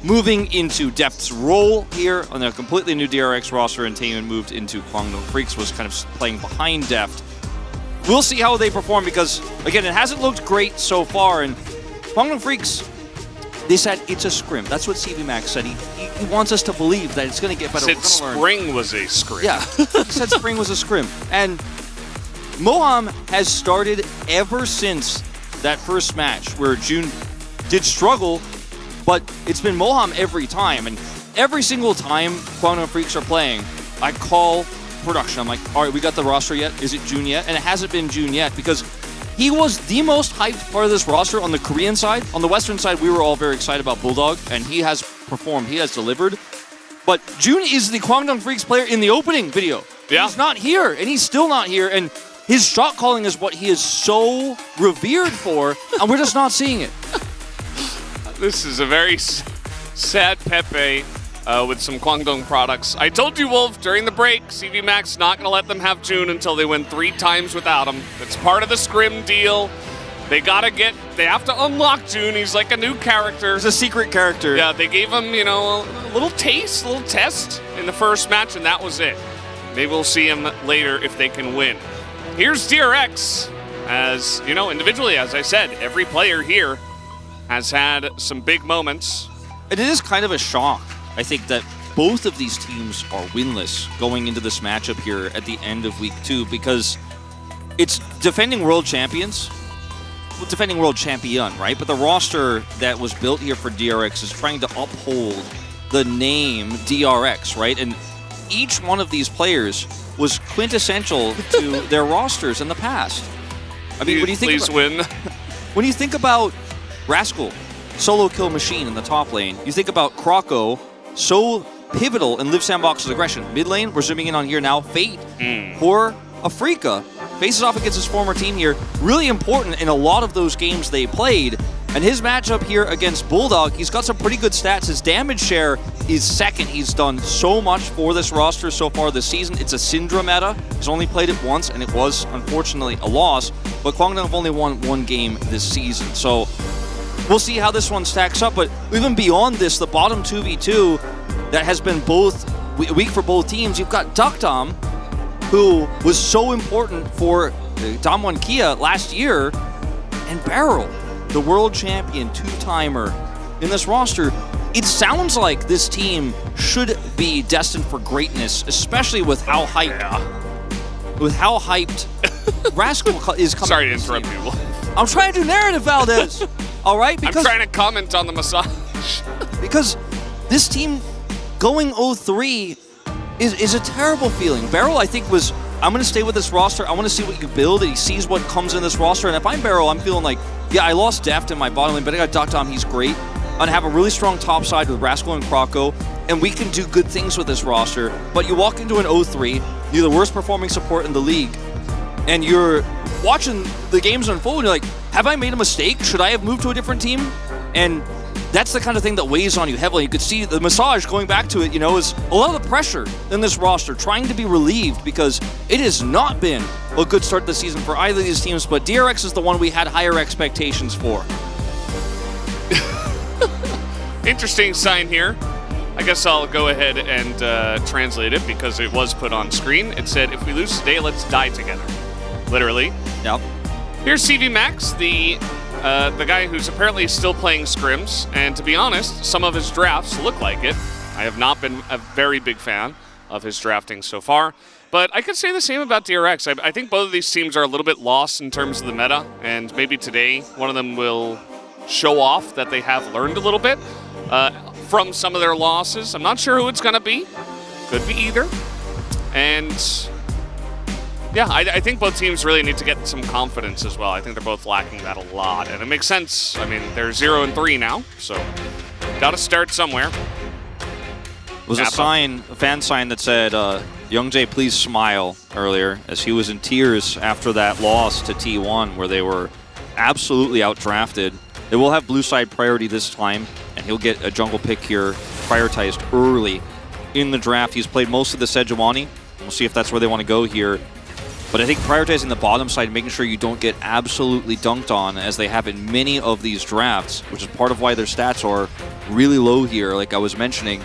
moving into Depth's role here on a completely new DRX roster, and Taeyun moved into Guangdong Freaks, was kind of playing behind Deft. We'll see how they perform because, again, it hasn't looked great so far, and Guangdong Freaks, they said it's a scrim. That's what CVMax said. He wants us to believe that it's going to get better. Said spring was a scrim. Yeah, he said spring was a scrim. And Moham has started ever since that first match where June did struggle, but it's been Moham every time. And every single time Guangdong Freaks are playing, I call production. I'm like, all right, we got the roster yet? Is it June yet? And it hasn't been June yet because he was the most hyped part of this roster on the Korean side. On the Western side, we were all very excited about Bulldog, and he has performed. He has delivered. But June is the Guangdong Freaks player in the opening video. Yeah. He's not here, and he's still not here. And his shot calling is what he is so revered for, and we're just not seeing it. This is a very sad Pepe with some Guangdong products. I told you, Wolf, during the break, CVMax not going to let them have June until they win 3 times without him. It's part of the scrim deal. They have to unlock June. He's like a new character. He's a secret character. Yeah, they gave him, you know, a little taste, a little test in the first match, and that was it. Maybe we'll see him later if they can win. Here's DRX. As, you know, individually, as I said, every player here has had some big moments. And it is kind of a shock, I think, that both of these teams are winless going into this matchup here at the end of week 2 because it's defending world champions. Well, defending world champion, right? But the roster that was built here for DRX is trying to uphold the name DRX, right? And each one of these players was quintessential to their rosters in the past. I mean, when you think when you think about Rascal, solo kill machine in the top lane, you think about Krako, so pivotal in Live Sandbox's aggression. Mid lane, we're zooming in on here now. Fate for Afrika faces off against his former team here. Really important in a lot of those games they played. And his matchup here against Bulldog, he's got some pretty good stats. His damage share is second. He's done so much for this roster so far this season. It's a Syndra meta. He's only played it once, and it was, unfortunately, a loss. But Kwangdong have only won one game this season. So we'll see how this one stacks up. But even beyond this, the bottom 2v2 that has been both weak for both teams, you've got Duckdom, who was so important for Damwon Kia last year, and Barrel, the world champion, two-timer in this roster. It sounds like this team should be destined for greatness, especially with how hyped Rascal is coming. Sorry to interrupt you. I'm trying to do narrative, Valdez. All right, because I'm trying to comment on the massage. Because this team going 0-3 is a terrible feeling. Barrel, I think, was, I'm going to stay with this roster. I want to see what you build. And he sees what comes in this roster. And if I'm Barrel, I'm feeling like, yeah, I lost Deft in my bottom lane, but I got Duckdom. He's great. I'm going to have a really strong top side with Rascal and Croco, and we can do good things with this roster. But you walk into an 0-3, you're the worst performing support in the league, and you're watching the games unfold, and you're like, have I made a mistake? Should I have moved to a different team? And that's the kind of thing that weighs on you heavily. You could see the massage, going back to it, you know, is a lot of the pressure in this roster, trying to be relieved, because it has not been a good start to the season for either of these teams, but DRX is the one we had higher expectations for. Interesting sign here. I guess I'll go ahead and translate it because it was put on screen. It said, if we lose today, let's die together. Literally. Yep. Here's CV Max, the guy who's apparently still playing scrims, and to be honest, some of his drafts look like it. I have not been a very big fan of his drafting so far, but I could say the same about DRX. I think both of these teams are a little bit lost in terms of the meta, and maybe today one of them will show off that they have learned a little bit from some of their losses. I'm not sure who it's going to be. Could be either. And yeah, I think both teams really need to get some confidence as well. I think they're both lacking that a lot, and it makes sense. I mean, they're 0-3 now, so got to start somewhere. It was a fan sign that said, Youngjae, please smile, earlier, as he was in tears after that loss to T1, where they were absolutely outdrafted. They will have blue side priority this time, and he'll get a jungle pick here prioritized early in the draft. He's played most of the Sejuani. We'll see if that's where they want to go here. But I think prioritizing the bottom side, making sure you don't get absolutely dunked on, as they have in many of these drafts, which is part of why their stats are really low here, like I was mentioning,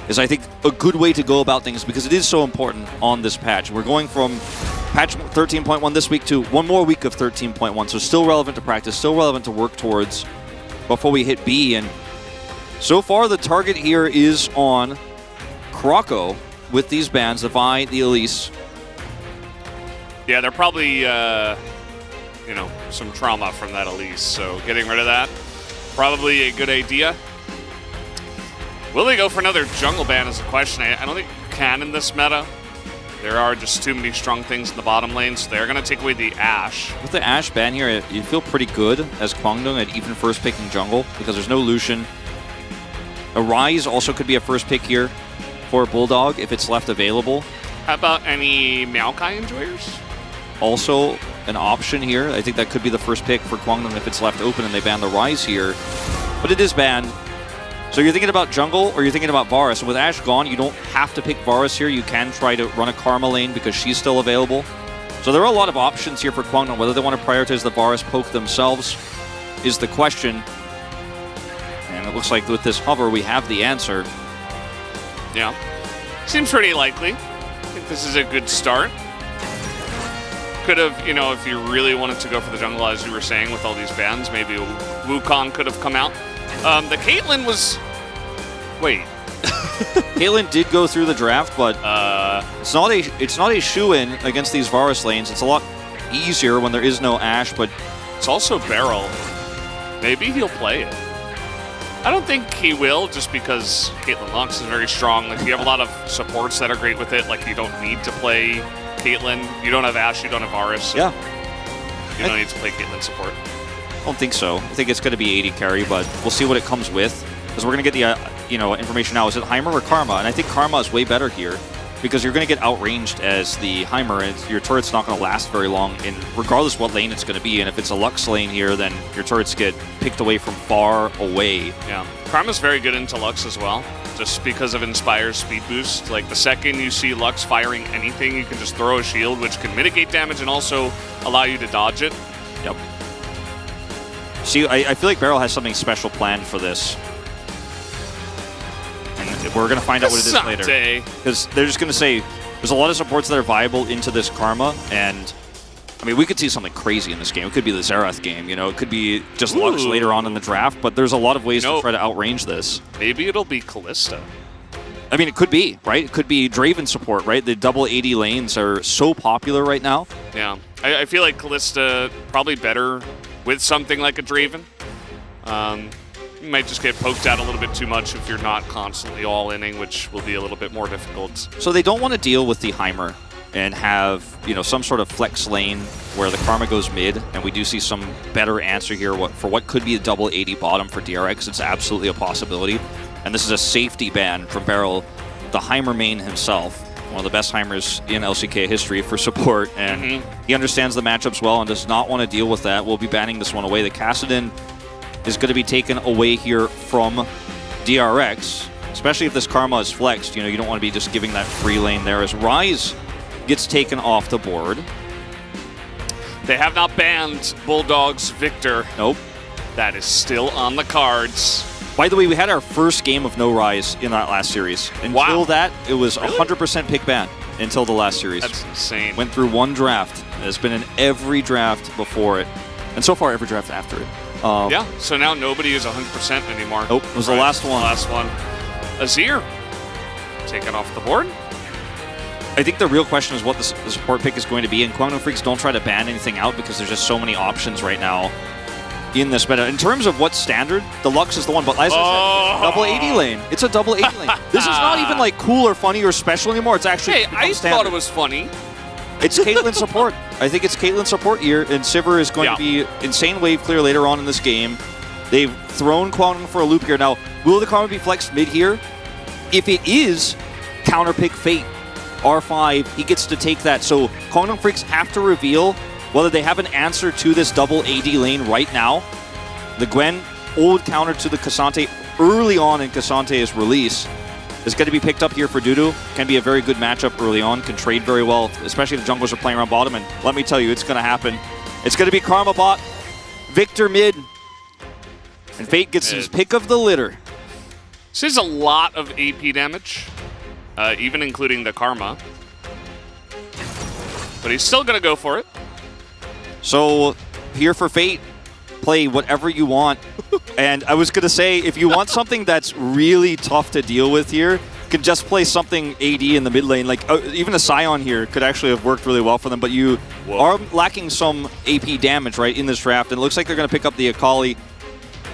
is I think a good way to go about things, because it is so important on this patch. We're going from patch 13.1 this week to one more week of 13.1, so still relevant to practice, still relevant to work towards before we hit B. And so far the target here is on Croco with these bans, the Vi, the Elise. Yeah, they're probably, some trauma from that Elise, so getting rid of that, probably a good idea. Will they go for another jungle ban is the question. I don't think you can in this meta. There are just too many strong things in the bottom lane, so they're going to take away the Ashe. With the Ashe ban here, you feel pretty good as Kwangdong at even first picking jungle, because there's no Lucian. A Ryze also could be a first pick here for Bulldog if it's left available. How about any Maokai enjoyers? Also an option here. I think that could be the first pick for Kwangdong if it's left open and they ban the Ryze here. But it is banned. So you're thinking about jungle or you're thinking about Varus. So with Ashe gone, you don't have to pick Varus here. You can try to run a Karma lane because she's still available. So there are a lot of options here for Kwangdong. Whether they want to prioritize the Varus poke themselves is the question. And it looks like with this hover, we have the answer. Yeah. Seems pretty likely. I think this is a good start. Could have, if you really wanted to go for the jungle, as you were saying, with all these bans, maybe Wukong could have come out. The Caitlyn was... Wait. Caitlyn did go through the draft, but it's not a shoe-in against these Varus lanes. It's a lot easier when there is no Ashe, but it's also Beryl. Maybe he'll play it. I don't think he will, just because Caitlyn Lux is very strong. Like, you have a lot of supports that are great with it. Like, you don't need to play Caitlyn. You don't have Ashe, you don't have Varus. So yeah. You don't need to play Caitlyn support. I don't think so. I think it's going to be 80 carry, but we'll see what it comes with. Because we're going to get the information now. Is it Heimer or Karma? And I think Karma is way better here. because you're going to get outranged as the Heimer, and your turret's not going to last very long, in regardless what lane it's going to be. And if it's a Lux lane here, then your turrets get picked away from far away. Yeah, Karma's very good into Lux as well, just because of Inspire's speed boost. Like, the second you see Lux firing anything, you can just throw a shield, which can mitigate damage and also allow you to dodge it. Yep. See, I feel like Beryl has something special planned for this. And we're going to find out what it is later. Because they're just going to say, there's a lot of supports that are viable into this Karma, and I mean, we could see something crazy in this game. It could be the Xerath game, you know, it could be just Lux later on in the draft, but there's a lot of ways to try to outrange this. Maybe it'll be Kalista. I mean, it could be, right? It could be Draven support, right? The double 80 lanes are so popular right now. Yeah, I feel like Kalista probably better with something like a Draven. You might just get poked out a little bit too much if you're not constantly all-inning, which will be a little bit more difficult. So they don't want to deal with the Heimer and have, you know, some sort of flex lane where the Karma goes mid, and we do see some better answer here for what could be a double 80 bottom for DRX. It's absolutely a possibility. And this is a safety ban from Beryl, the Heimer main himself, one of the best Heimers in LCK history for support, and he understands the matchups well and does not want to deal with that. We'll be banning this one away. The Kassadin is going to be taken away here from DRX, especially if this Karma is flexed. You know, you don't want to be just giving that free lane there as Rise gets taken off the board. They have not banned Bulldog's Victor. Nope. That is still on the cards. By the way, we had our first game of no Rise in that last series. Until that, it was 100% pick ban until the last series. That's insane. Went through one draft. It's been in every draft before it, and so far every draft after it. Yeah, so now nobody is 100% anymore. Nope, it was the last one. Last one. Azir taken off the board. I think the real question is what the support pick is going to be, and Kwangdong Freaks don't try to ban anything out because there's just so many options right now in this meta. In terms of what's standard, the Lux is the one, but as I said, double 80 lane. It's a double 80 lane. This is not even like cool or funny or special anymore. It's actually I thought it was funny. It's Caitlyn support. I think it's Caitlyn support here, and Sivir is going to be insane wave clear later on in this game. They've thrown Kwangdong for a loop here. Now, will the Karma be flexed mid here? If it is, counter pick Fate. R5, he gets to take that. So Kwangdong Freaks have to reveal whether they have an answer to this double AD lane right now. The Gwen old counter to the Cassante early on in Cassante's release is going to be picked up here for Dudu. Can be a very good matchup early on. Can trade very well, especially if the junglers are playing around bottom. And let me tell you, it's going to happen. It's going to be Karma bot, Victor mid, and Fate gets his pick of the litter. This is a lot of AP damage, even including the Karma. But he's still going to go for it. So here for Fate, play whatever you want. And I was going to say, if you want something that's really tough to deal with here, you can just play something AD in the mid lane. Like, even a Scion here could actually have worked really well for them, but you are lacking some AP damage, right, in this draft. And it looks like they're going to pick up the Akali.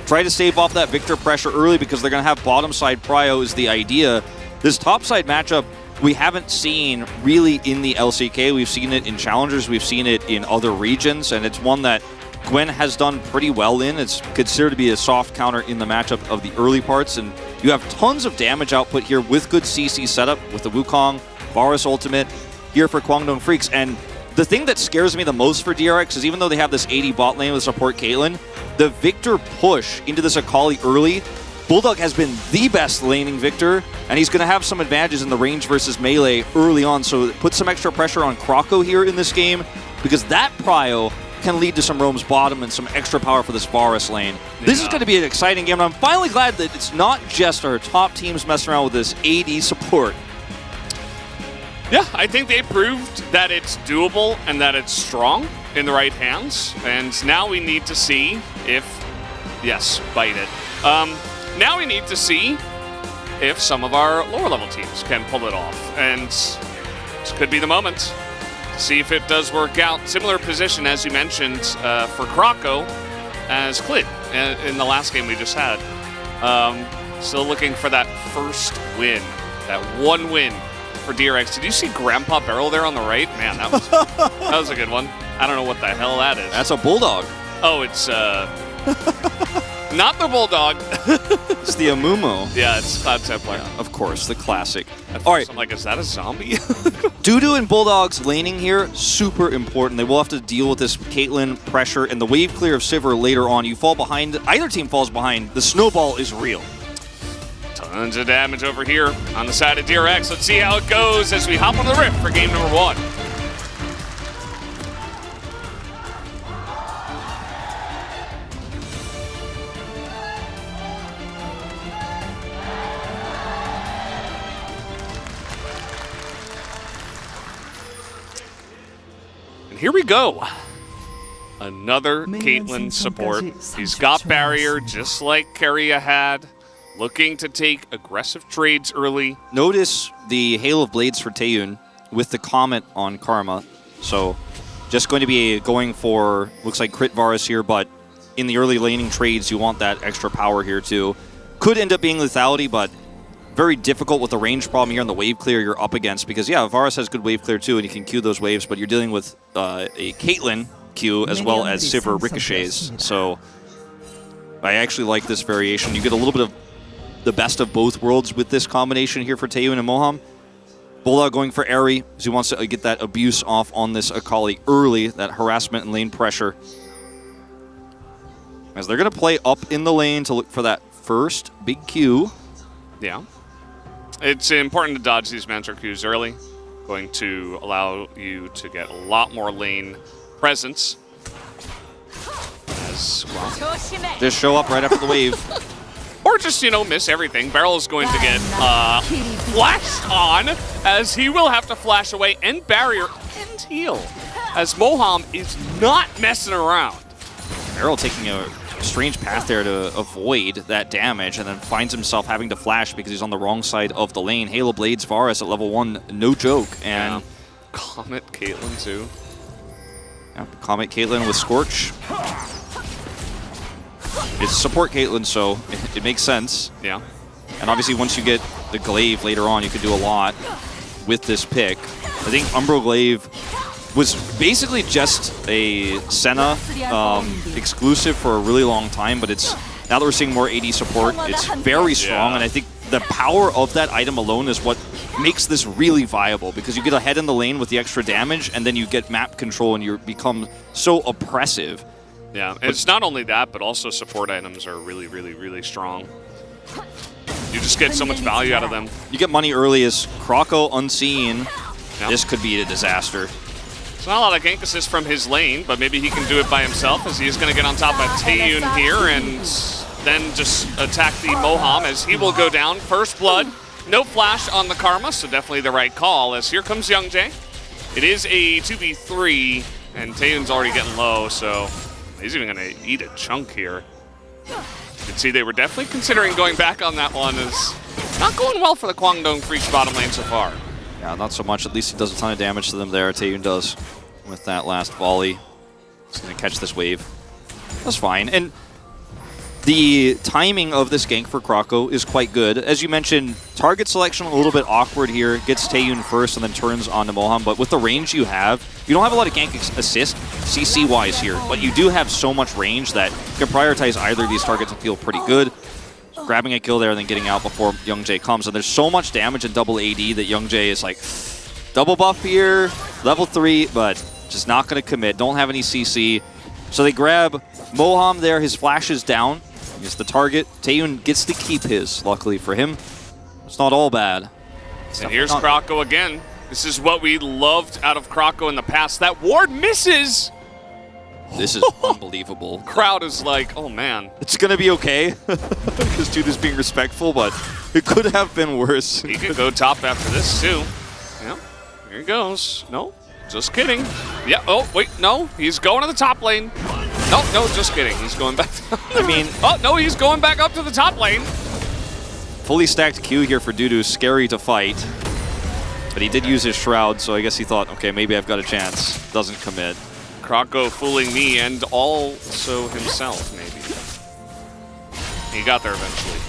Try to stave off that Victor pressure early because they're going to have bottom side prio is the idea. This top side matchup, we haven't seen really in the LCK. We've seen it in Challengers. We've seen it in other regions, and it's one that Gwen has done pretty well in. It's considered to be a soft counter in the matchup of the early parts, and you have tons of damage output here with good CC setup with the Wukong, Varus ultimate here for Kwangdong Freaks. And the thing that scares me the most for DRX is even though they have this 80 bot lane with support Caitlyn, the Victor push into this Akali early, Bulldog has been the best laning Victor, and he's going to have some advantages in the range versus melee early on, so put some extra pressure on Kroko here in this game, because that prio can lead to some roams bottom and some extra power for this Varus lane. This is going to be an exciting game, and I'm finally glad that it's not just our top teams messing around with this AD support. Yeah, I think they proved that it's doable and that it's strong in the right hands, and now we need to see if... Yes, bite it. Now we need to see if some of our lower level teams can pull it off, and this could be the moment. See if it does work out. Similar position, as you mentioned, for Kroko as Clid in the last game we just had. Still looking for that first win, that one win for DRX. Did you see Grandpa Beryl there on the right? Man, that was a good one. I don't know what the hell that is. That's a Bulldog. Oh, it's Not the Bulldog. It's the Amumu. Yeah, it's Cloud Templar. Yeah, of course, the classic. All right. I'm like, is that a zombie? Dudu and Bulldog's laning here, super important. They will have to deal with this Caitlyn pressure and the wave clear of Sivir later on. You fall behind, either team falls behind, the snowball is real. Tons of damage over here on the side of DRX. Let's see how it goes as we hop on the rift for game number 1. And here we go. Another Caitlyn support. He's got barrier just like Keria had. Looking to take aggressive trades early. Notice the Hail of Blades for Taeyun with the Comet on Karma. So just going to be going for, looks like crit Varus here, but in the early laning trades, you want that extra power here too. Could end up being lethality, but very difficult with the range problem here on the wave clear you're up against. Because yeah, Varus has good wave clear too, and you can Q those waves, but you're dealing with a Caitlyn Q as well as Sivir ricochets. So I actually like this variation. You get a little bit of the best of both worlds with this combination here for Taeyun and Moham. Bulldog going for Eri, as he wants to get that abuse off on this Akali early, that harassment and lane pressure. As they're going to play up in the lane to look for that first big Q. Yeah. It's important to dodge these Mantra Qs early. Going to allow you to get a lot more lane presence. As well. Just show up right after the wave. Or just, miss everything. Beryl is going to get flashed on, as he will have to flash away and barrier and heal, as Moham is not messing around. Beryl taking a strange path there to avoid that damage, and then finds himself having to flash because he's on the wrong side of the lane. Halo Blades Varus at level 1, no joke. And Comet Caitlyn too. Yeah, Comet Caitlyn with Scorch. It's support Caitlyn, so it makes sense. Yeah. And obviously once you get the Glaive later on, you can do a lot with this pick. I think Umbro Glaive was basically just a Senna exclusive for a really long time, but it's now that we're seeing more AD support, it's very strong, and I think the power of that item alone is what makes this really viable, because you get ahead in the lane with the extra damage, and then you get map control, and you become so oppressive. Yeah, and it's not only that, but also support items are really, really, really strong. You just get so much value out of them. You get money early as Kroko unseen. Yep. This could be a disaster. It's not a lot of gank assist from his lane, but maybe he can do it by himself, as he is going to get on top of Taeyun here and then just attack the Moham, as he will go down. First blood, no flash on the Karma, so definitely the right call, as here comes Youngjae. It is a 2v3, and Taeyun's already getting low, so he's even going to eat a chunk here. You can see they were definitely considering going back on that one. It's not going well for the Kwangdong Freaks bottom lane so far. Yeah, not so much. At least he does a ton of damage to them there. Taeyun does with that last volley. He's going to catch this wave. That's fine. And the timing of this gank for Kroko is quite good. As you mentioned, target selection a little bit awkward here. Gets Taeyun first and then turns onto Moham. But with the range you have, you don't have a lot of gank assist CC-wise here. But you do have so much range that you can prioritize either of these targets and feel pretty good. Grabbing a kill there and then getting out before Youngjae comes. And there's so much damage in double AD that Youngjae is like, double buff here, level 3, but just not going to commit. Don't have any CC. So they grab Moham there. His flash is down. He's the target. Taeyun gets to keep his, luckily for him. It's not all bad. And here's Kroko again. This is what we loved out of Kroko in the past. That ward misses! This is unbelievable. Crowd is like, oh man. It's going to be okay, because dude is being respectful, but it could have been worse. He could go top after this too. Yeah, here he goes. No, just kidding. Yeah, oh, wait, no. He's going to the top lane. No, just kidding. He's going back. I mean, oh, no, he's going back up to the top lane. Fully stacked Q here for Dudu. Scary to fight. But he did use his Shroud, so I guess he thought, okay, maybe I've got a chance. Doesn't commit. Kroko fooling me and also himself, maybe. He got there eventually.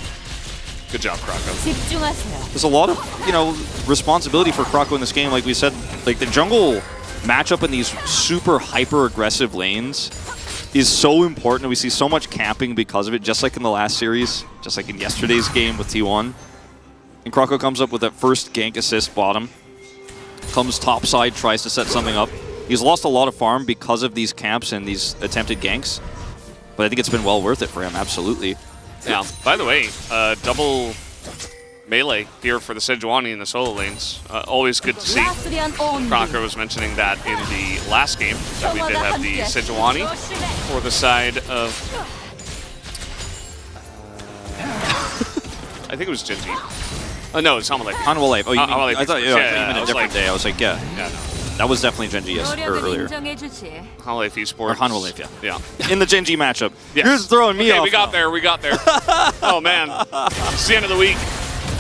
Good job, Kroko. There's a lot of, responsibility for Kroko in this game. Like we said, like the jungle matchup in these super hyper-aggressive lanes is so important. We see so much camping because of it, just like in the last series, just like in yesterday's game with T1. And Krako comes up with that first gank assist bottom. Comes topside, tries to set something up. He's lost a lot of farm because of these camps and these attempted ganks. But I think it's been well worth it for him, absolutely. Yeah, by the way, double melee here for the Sejuani in the solo lanes. Always good to see. Crocker was mentioning that in the last game, that we did have the Sejuani for the side of... I think it was Genji. No, it's Hanwha Life. Hanwha Life. Oh, you mean, I thought you meant a different like, day. I was like, yeah. No. That was definitely Genji earlier. Hanwha Life eSports. Or Hanwha Life, yeah. In the Genji matchup. Yes. You're throwing me off. We got there. Oh, man. It's the end of the week.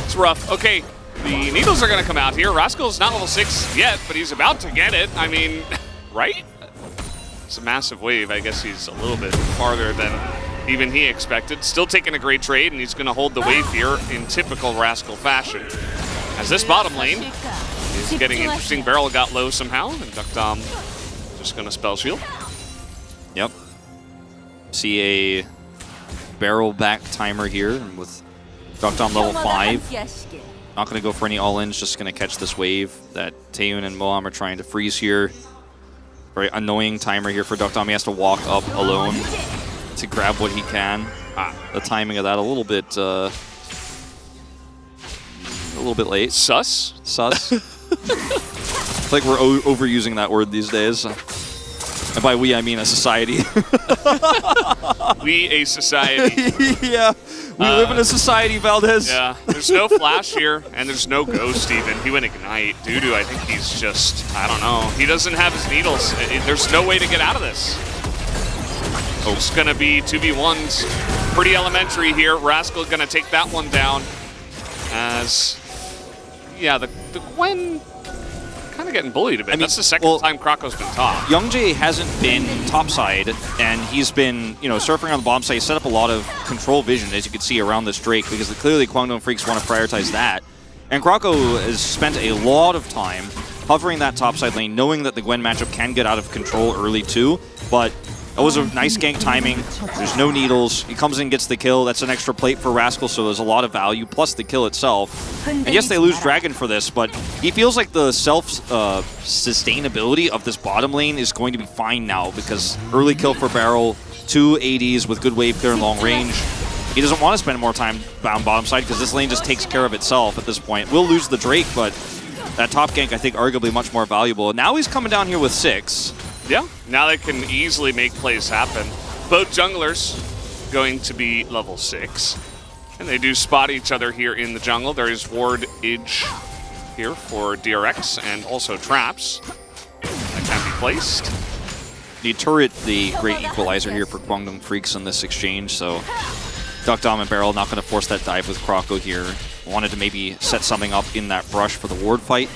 It's rough. Okay, the needles are going to come out here. Rascal's not level 6 yet, but he's about to get it. I mean, right? It's a massive wave. I guess he's a little bit farther than even he expected. Still taking a great trade, and he's going to hold the wave here in typical Rascal fashion. As this bottom lane is getting interesting. Beryl got low somehow, and Duckdom just going to spell shield. Yep. See a Beryl back timer here, and with Duckdom level 5. Not going to go for any all-ins, just going to catch this wave that Taeyun and Moham are trying to freeze here. Very annoying timer here for Duckdom. He has to walk up alone to grab what he can. The timing of that a little bit late. Sus? Sus. It's like we're overusing that word these days. And by we, I mean a society. We a society. Yeah. We live in a society, Valdez. Yeah. There's no flash here, and there's no ghost even. He went Ignite. Dudu, I think he's just, I don't know. He doesn't have his needles. There's no way to get out of this. Oh, it's going to be 2v1s. Pretty elementary here. Rascal going to take that one down. As, yeah, the Gwen kind of getting bullied a bit. I mean, that's the second time Krako's been top. Youngjae hasn't been topside, and he's been, surfing on the bottom side. He set up a lot of control vision, as you can see, around this Drake, because clearly Kwangdong Freaks want to prioritize that. And Krako has spent a lot of time hovering that topside lane, knowing that the Gwen matchup can get out of control early too, but that was a nice gank timing. There's no needles. He comes in, gets the kill. That's an extra plate for Rascal, so there's a lot of value, plus the kill itself. And yes, they lose Dragon for this, but he feels like the self-sustainability of this bottom lane is going to be fine now, because early kill for Beryl, 2 ADs with good wave clear and long range. He doesn't want to spend more time bound bottom side, because this lane just takes care of itself at this point. We'll lose the Drake, but that top gank, I think, arguably much more valuable. Now he's coming down here with 6. Yeah, now they can easily make plays happen. Both junglers going to be level 6. And they do spot each other here in the jungle. There is wardage here for DRX and also traps that can be placed. The turret, the great equalizer here for Kwangdong Freaks in this exchange, so Duckdom and Beryl not going to force that dive with Krako here. Wanted to maybe set something up in that brush for the ward fight,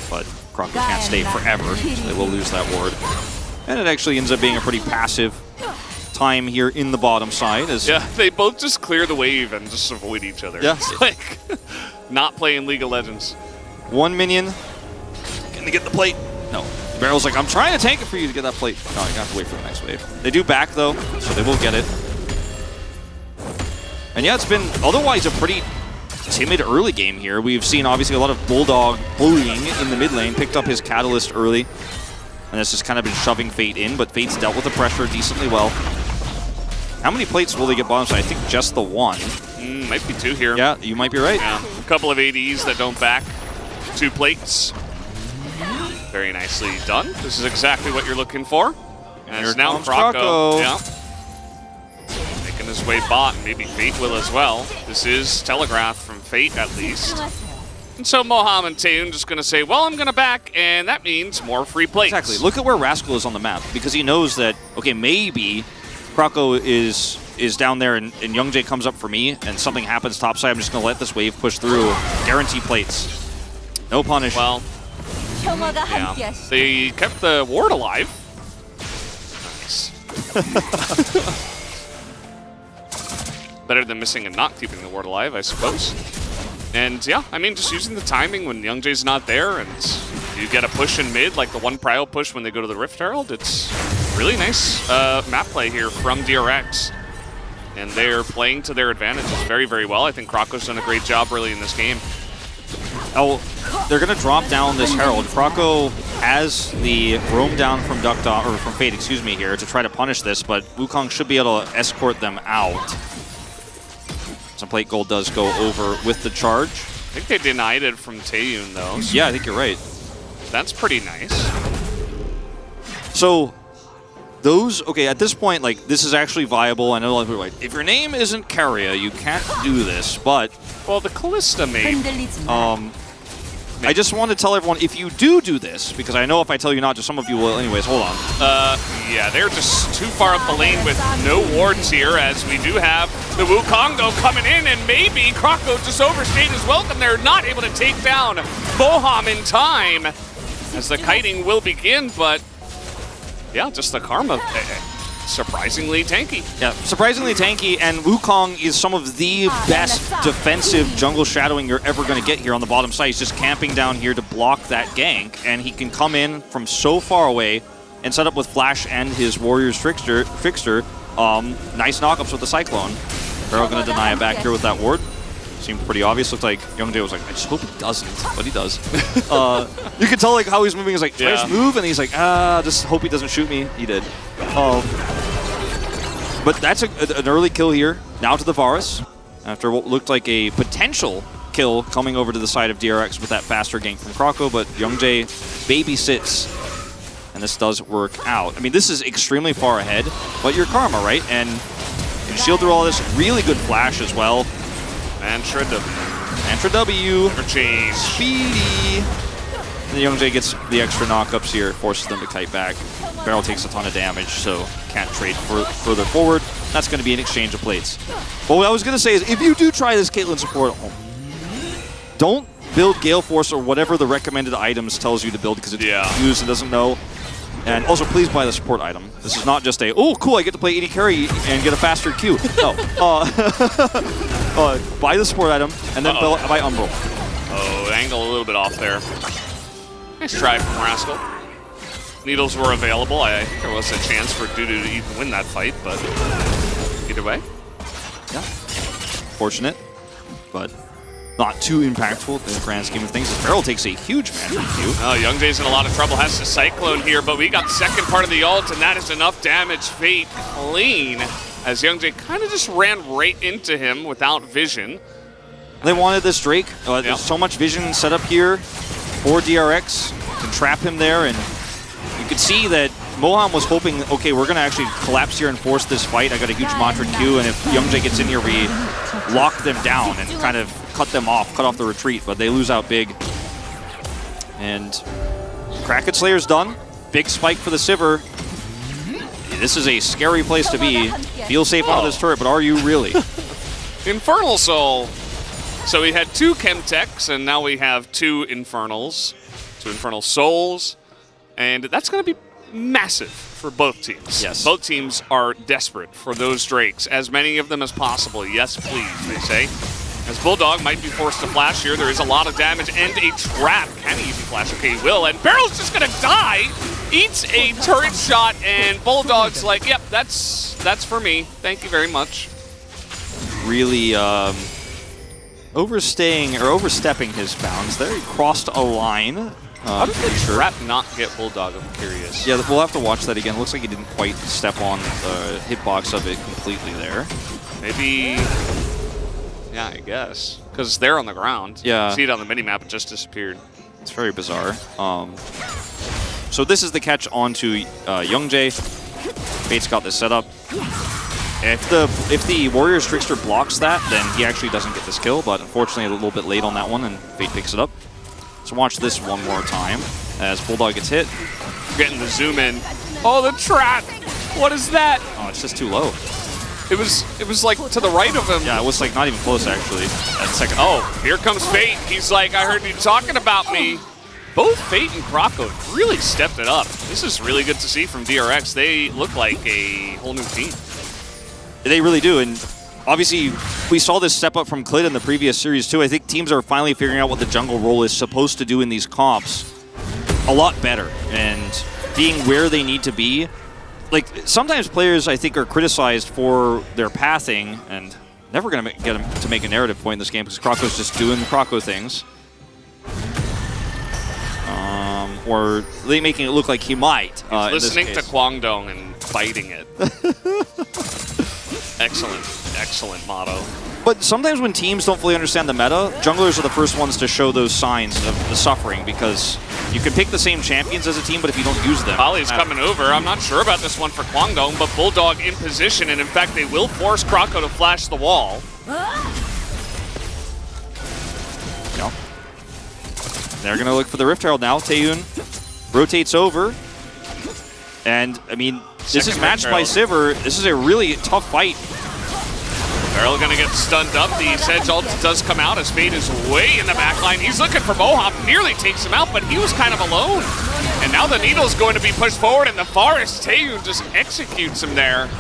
but Krako can't stay forever, so they will lose that ward. And it actually ends up being a pretty passive time here in the bottom side. Yeah, they both just clear the wave and just avoid each other. Yeah. It's like not playing League of Legends. One minion, gonna get the plate. No. Beryl's like, I'm trying to tank it for you to get that plate. No, you have to wait for the next wave. They do back though, so they will get it. And yeah, it's been otherwise a pretty timid early game here. We've seen obviously a lot of Bulldog bullying in the mid lane, picked up his Catalyst early, and it's just kind of been shoving Fate in, but Fate's dealt with the pressure decently well. How many plates will they get bottom side? I think just the one. Might be 2 here. Yeah, you might be right. Yeah. A couple of ADs that don't back 2 plates. Very nicely done. This is exactly what you're looking for. And here now comes Krako. Yeah. Making his way bot, maybe Fate will as well. This is telegraphed from Fate at least. And so Moham and Taeyun just going to say, well, I'm going to back, and that means more free plates. Exactly. Look at where Rascal is on the map, because he knows that, okay, maybe Krako is down there and Youngjae comes up for me, and something happens topside. I'm just going to let this wave push through. Guarantee plates. No punish. Well, yeah. They kept the ward alive. Nice. Better than missing and not keeping the ward alive, I suppose. And yeah, I mean, just using the timing when Youngjae's not there and you get a push in mid, like the one prio push when they go to the Rift Herald, it's really nice map play here from DRX. And they're playing to their advantages very, very well. I think Krako's done a great job really in this game. Oh, they're going to drop down this Herald. Krako has the roam down from or from Fate, excuse me, here to try to punish this, but Wukong should be able to escort them out. Some plate gold does go over with the charge. I think they denied it from Taeyun, though. So yeah, I think you're right. That's pretty nice. So, those, okay, at this point, like, this is actually viable. I know a lot of people are like, if your name isn't Keria, you can't do this, but... Well, the Callista maybe. I just want to tell everyone, if you do this, because I know if I tell you not to, some of you will. Anyways, hold on. Yeah, they're just too far up the lane with no wards here, as we do have the Wukong, though, coming in, and maybe Krako just overstayed his welcome. They're not able to take down Boham in time, as the kiting will begin, but yeah, just the karma. Surprisingly tanky. Yeah, surprisingly tanky, and Wukong is some of the best defensive jungle shadowing you're ever going to get here on the bottom side. He's just camping down here to block that gank, and he can come in from so far away and set up with Flash and his Warriors Fixture. Nice knockups with the Cyclone. Pharaoh going to deny it back here with that ward. Seemed pretty obvious. Looked like Youngjae was like, I just hope he doesn't, but he does. You can tell like how he's moving. He's like, tries to move, and he's like, just hope he doesn't shoot me. He did. But that's an early kill here. Now to the Varus, after what looked like a potential kill coming over to the side of DRX with that faster gank from Krako, but Youngjae babysits, and this does work out. I mean, this is extremely far ahead, but your karma, right? And you shield through all this. Really good flash as well. Mantra W. Mantra W. Change. Speedy. And Youngjae gets the extra knockups here, forces them to kite back. Barrel takes a ton of damage, so can't trade further forward. That's going to be an exchange of plates. But what I was going to say is, if you do try this Caitlyn support at home, don't build Gale Force or whatever the recommended items tells you to build, because it's confused and doesn't know. And also, please buy the support item. This is not just a, oh, cool, I get to play AD carry and get a faster Q. No. Buy the support item, and then buy Umbral. Oh, angle a little bit off there. Nice try from Rascal. Needles were available. I think there was a chance for Dudu to even win that fight, but either way. Yeah. Fortunate, but not too impactful in the grand scheme of things. Feral takes a huge man from Q. Oh, Youngjae's in a lot of trouble. Has the Cyclone here, but we got second part of the ult, and that is enough damage. Fate clean, as Youngjae kind of just ran right into him without vision. They wanted this Drake. There's so much vision set up here for DRX. Can trap him there, and you could see that Moham was hoping, okay, we're going to actually collapse here and force this fight. I got a huge mantra Q, and if Youngjae gets in here, we lock them down and kind of cut them off, cut off the retreat, but they lose out big. And Kraken Slayer's done. Big spike for the Sivir. This is a scary place to be. Feel safe out of this turret, but are you really? Infernal Soul. So we had 2 Chemtechs, and now we have 2 Infernals. 2 Infernal Souls. And that's going to be massive for both teams. Yes. Both teams are desperate for those Drakes. As many of them as possible. Yes, please, they say. As Bulldog might be forced to flash here, there is a lot of damage and a trap. Can he even flash? Okay, he will. And Barrel's just going to die. Eats a turret shot, and Bulldog's like, yep, that's for me. Thank you very much. Really overstepping his bounds there. He crossed a line. How did the trap not get Bulldog? I'm curious. Yeah, we'll have to watch that again. Looks like he didn't quite step on the hitbox of it completely there. Maybe, yeah, I guess. Because they're on the ground. Yeah. You see it on the minimap, it just disappeared. It's very bizarre. So this is the catch onto Youngjae. Fate's got this set up. If the Warriors Trickster blocks that, then he actually doesn't get this kill, but unfortunately a little bit late on that one, and Fate picks it up. So watch this one more time as Bulldog gets hit. Getting the zoom in. Oh, the trap! What is that? Oh, it's just too low. It was like to the right of him. Yeah, it was like not even close actually. That second. Oh, here comes Fate. He's like, I heard you talking about me. Both Fate and Krako really stepped it up. This is really good to see from DRX. They look like a whole new team. They really do, and obviously we saw this step up from Clit in the previous series too. I think teams are finally figuring out what the jungle role is supposed to do in these comps a lot better, and being where they need to be like, sometimes players, I think, are criticized for their pathing, and never going to get them to make a narrative point in this game because Krako's just doing Krako things. Or making it look like he might. He's listening to Kwangdong and fighting it. Excellent motto. But sometimes when teams don't fully understand the meta, junglers are the first ones to show those signs of the suffering because you can pick the same champions as a team, but if you don't use them... Ollie's coming over. I'm not sure about this one for Kwangdong, but Bulldog in position, and in fact, they will force Krako to flash the wall. No. They're going to look for the Rift Herald now. Taeyun rotates over. And, I mean, this is matched by Sivir. This is a really tough fight. Beryl gonna get stunned up. The Sedge ult does come out as Fade is way in the back line. He's looking for Mohawk, nearly takes him out, but he was kind of alone. And now the Needle's going to be pushed forward in the forest. Taeyun just executes him there.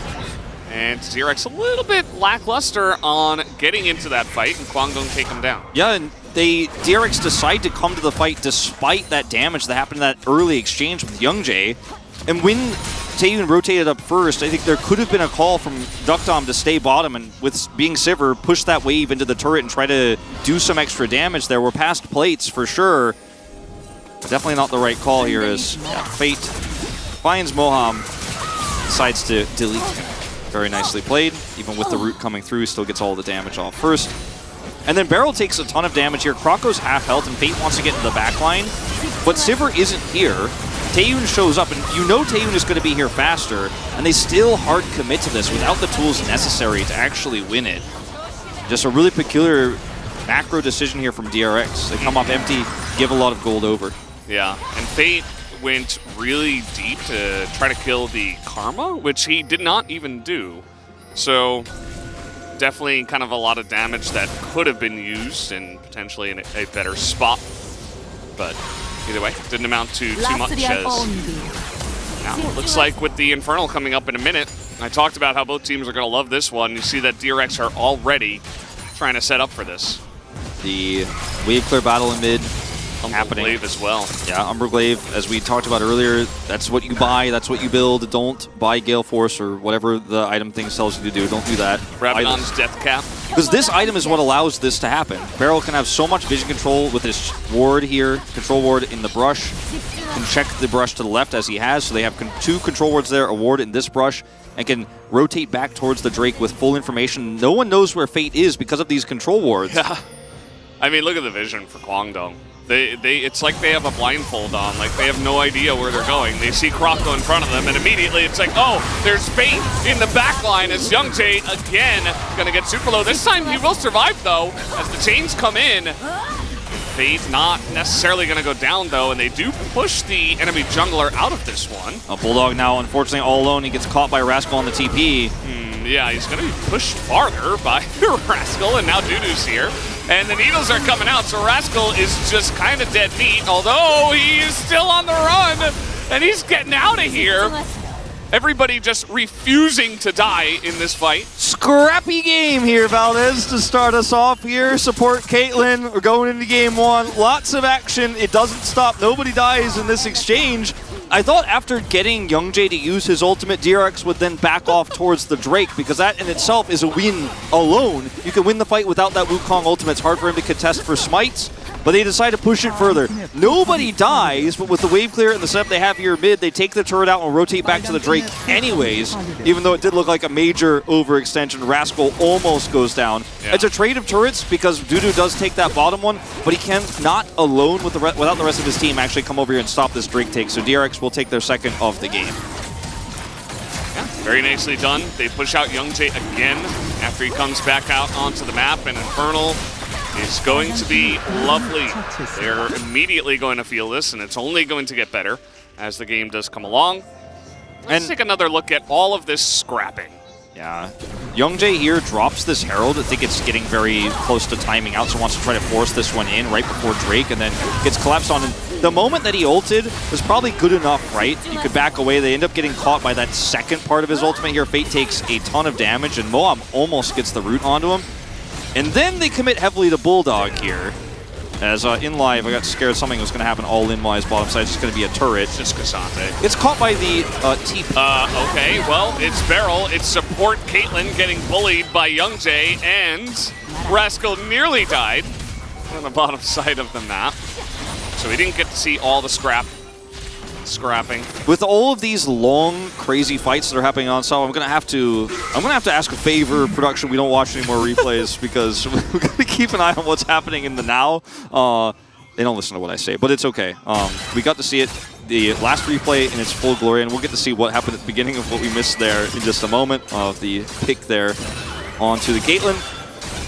And DRX a little bit lackluster on getting into that fight, and Kwangdong take him down. Yeah, and DRX decide to come to the fight despite that damage that happened in that early exchange with Youngjae. And when Taeyun rotated up first, I think there could have been a call from Duckdom to stay bottom and with being Sivir, push that wave into the turret and try to do some extra damage there. We're past plates for sure. Definitely not the right call here as Fate finds Moham, decides to delete him. Very nicely played. Even with the root coming through, still gets all the damage off first. And then Beryl takes a ton of damage here. Krako's half health and Fate wants to get into the back line, but Sivir isn't here. Taeyun shows up, and you know Taeyun is going to be here faster, and they still hard commit to this without the tools necessary to actually win it. Just a really peculiar macro decision here from DRX. They come up empty, give a lot of gold over. Yeah, and Fate went really deep to try to kill the Karma, which he did not even do. So definitely kind of a lot of damage that could have been used and potentially in a better spot. But either way, didn't amount to too much. Now, it looks like with the Infernal coming up in a minute, I talked about how both teams are going to love this one. You see that DRX are already trying to set up for this. The wave clear battle in mid happening. Umberglaive as well. Yeah, Umberglaive, as we talked about earlier, that's what you buy, that's what you build. Don't buy Gale Force or whatever the item thing tells you to do. Don't do that. Rabadon's Death Cap. Because this item is what allows this to happen. Beryl can have so much vision control with his ward here, control ward in the brush. Can check the brush to the left as he has, so they have two control wards there, a ward in this brush, and can rotate back towards the Drake with full information. No one knows where Fate is because of these control wards. Yeah. I mean, look at the vision for Kwangdong. It's like they have a blindfold on, like they have no idea where they're going. They see Krako in front of them, and immediately it's like, oh, there's Fate in the back line as Youngjae again gonna get super low. This time he will survive though, as the chains come in. Fate not necessarily gonna go down though, and they do push the enemy jungler out of this one. A Bulldog now, unfortunately, all alone. He gets caught by Rascal on the TP. Yeah, he's gonna be pushed farther by Rascal, and now Dudu's here. And the Needles are coming out, so Rascal is just kind of dead meat, although he is still on the run, and he's getting out of here. Everybody just refusing to die in this fight. Scrappy game here, Valdez, to start us off here. Support Caitlyn. We're going into game one. Lots of action. It doesn't stop. Nobody dies in this exchange. I thought after getting Youngjae to use his ultimate, DRX would then back off towards the Drake, because that in itself is a win alone. You can win the fight without that Wukong ultimate. It's hard for him to contest for smites, but they decide to push it further. Nobody dies, but with the wave clear and the setup they have here mid, they take the turret out and rotate back to the Drake anyways, even though it did look like a major overextension. Rascal almost goes down. Yeah. It's a trade of turrets because Dudu does take that bottom one, but he can not alone with without the rest of his team actually come over here and stop this Drake take. So DRX will take their second of the game. Yeah, very nicely done. They push out Youngjae again after he comes back out onto the map, and Infernal is going to be lovely. They're immediately going to feel this, and it's only going to get better as the game does come along. Let's take another look at all of this scrapping. Yeah, Youngjae here drops this Herald. I think it's getting very close to timing out, so wants to try to force this one in right before Drake, and then gets collapsed on. And the moment that he ulted was probably good enough, right? You could back away. They end up getting caught by that second part of his ultimate here. Fate takes a ton of damage, and Moam almost gets the root onto him. And then they commit heavily to Bulldog here. As in live, I got scared something was going to happen all in-wise bottom side. It's just going to be a turret. Just Cassante. It's caught by the TP. Okay, well, it's Beryl. It's support Caitlyn getting bullied by Youngjae, and Rascal nearly died on the bottom side of the map. So we didn't get to see all the scrapping. With all of these long, crazy fights that are happening on side, I'm gonna have to ask a favor, production. We don't watch any more replays because we gotta keep an eye on what's happening in the now. They don't listen to what I say, but it's okay. We got to see it, the last replay in its full glory, and we'll get to see what happened at the beginning of what we missed there in just a moment of the pick there onto the Caitlyn.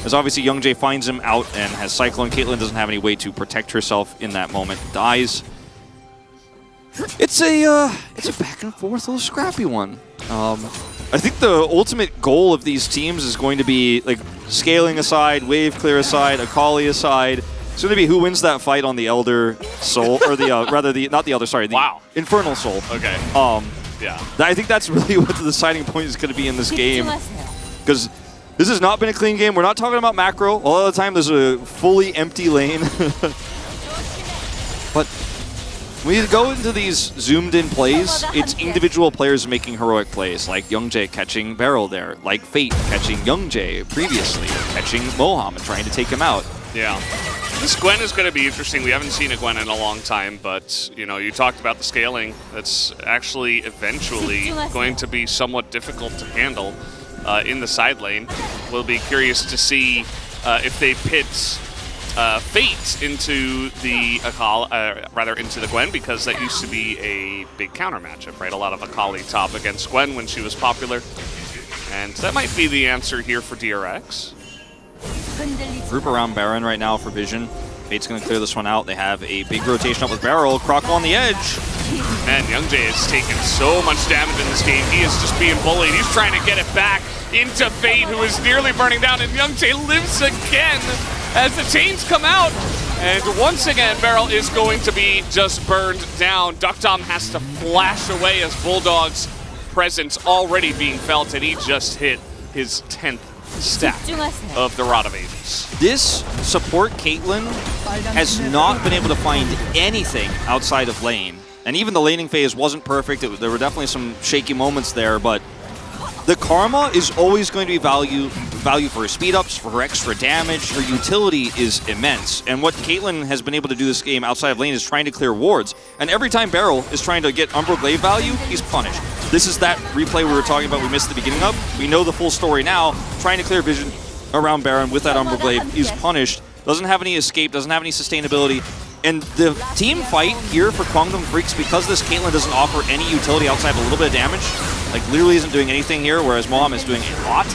As obviously Youngjae finds him out and has Cyclone. Caitlyn doesn't have any way to protect herself in that moment. Dies. It's a back and forth little scrappy one. I think the ultimate goal of these teams is going to be like scaling aside, wave clear aside, Akali aside. It's going to be who wins that fight on the Elder Soul, or the rather the not the Elder, sorry, the Infernal Soul. Okay. Yeah. I think that's really what the deciding point is going to be in this game, because this has not been a clean game. We're not talking about macro. All of the time there's a fully empty lane. But when you go into these zoomed-in plays, it's individual players making heroic plays, like Youngjae catching Beryl there, like Fate catching Youngjae previously, catching Moham and trying to take him out. Yeah. This Gwen is going to be interesting. We haven't seen a Gwen in a long time, but you know, you talked about the scaling. That's actually eventually going to be somewhat difficult to handle in the side lane. We'll be curious to see if they pit Fate into the into the Gwen, because that used to be a big counter matchup, right? A lot of Akali top against Gwen when she was popular, and that might be the answer here for DRX. Group around Baron right now for Vision. Fate's going to clear this one out. They have a big rotation up with Beryl. Croco on the edge. Man, Youngjae has taken so much damage in this game. He is just being bullied. He's trying to get it back into Fate, who is nearly burning down, and Youngjae lives again as the chains come out. And once again, Beryl is going to be just burned down. Duckdom has to flash away as Bulldog's presence already being felt, and he just hit his 10th stack of the Rod of Ages. This support Caitlyn has not been able to find anything outside of lane. And even the laning phase wasn't perfect. There were definitely some shaky moments there, but the Karma is always going to be value for her speed ups, for her extra damage. Her utility is immense. And what Caitlyn has been able to do this game outside of lane is trying to clear wards. And every time Beryl is trying to get Umbral Glaive value, he's punished. This is that replay we were talking about we missed at the beginning of. We know the full story now. Trying to clear vision around Baron with that Umbral Glaive is punished. Doesn't have any escape, doesn't have any sustainability. And the team fight here for Kwangdong Freaks, because this Caitlyn doesn't offer any utility outside of a little bit of damage, like literally isn't doing anything here, whereas Moham is doing a lot,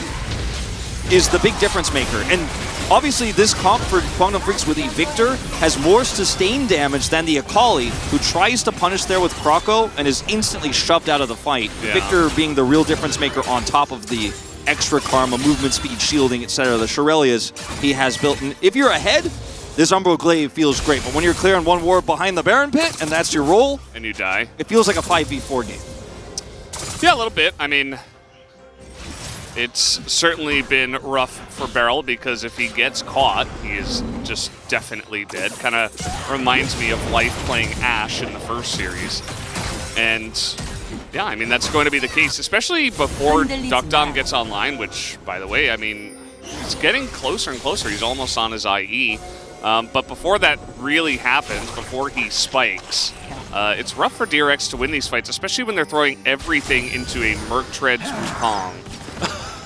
is the big difference maker. And obviously this comp for Kwangdong Freaks with the Victor has more sustained damage than the Akali, who tries to punish there with Croco and is instantly shoved out of the fight. Yeah. Victor being the real difference maker on top of the extra Karma, movement speed, shielding, etc. The Shurelias he has built. And if you're ahead, this Umbral Glaive feels great, but when you're clearing one ward behind the Baron pit, and that's your role, and you die, it feels like a 5v4 game. Yeah, a little bit. I mean, it's certainly been rough for Beryl, because if he gets caught, he is just definitely dead. Kind of reminds me of Life playing Ashe in the first series. And yeah, I mean, that's going to be the case, especially before Duckdom gets online, which, by the way, I mean, he's getting closer and closer. He's almost on his IE. But before that really happens, before he spikes, it's rough for DRX to win these fights, especially when they're throwing everything into a Merc Treads Wukong.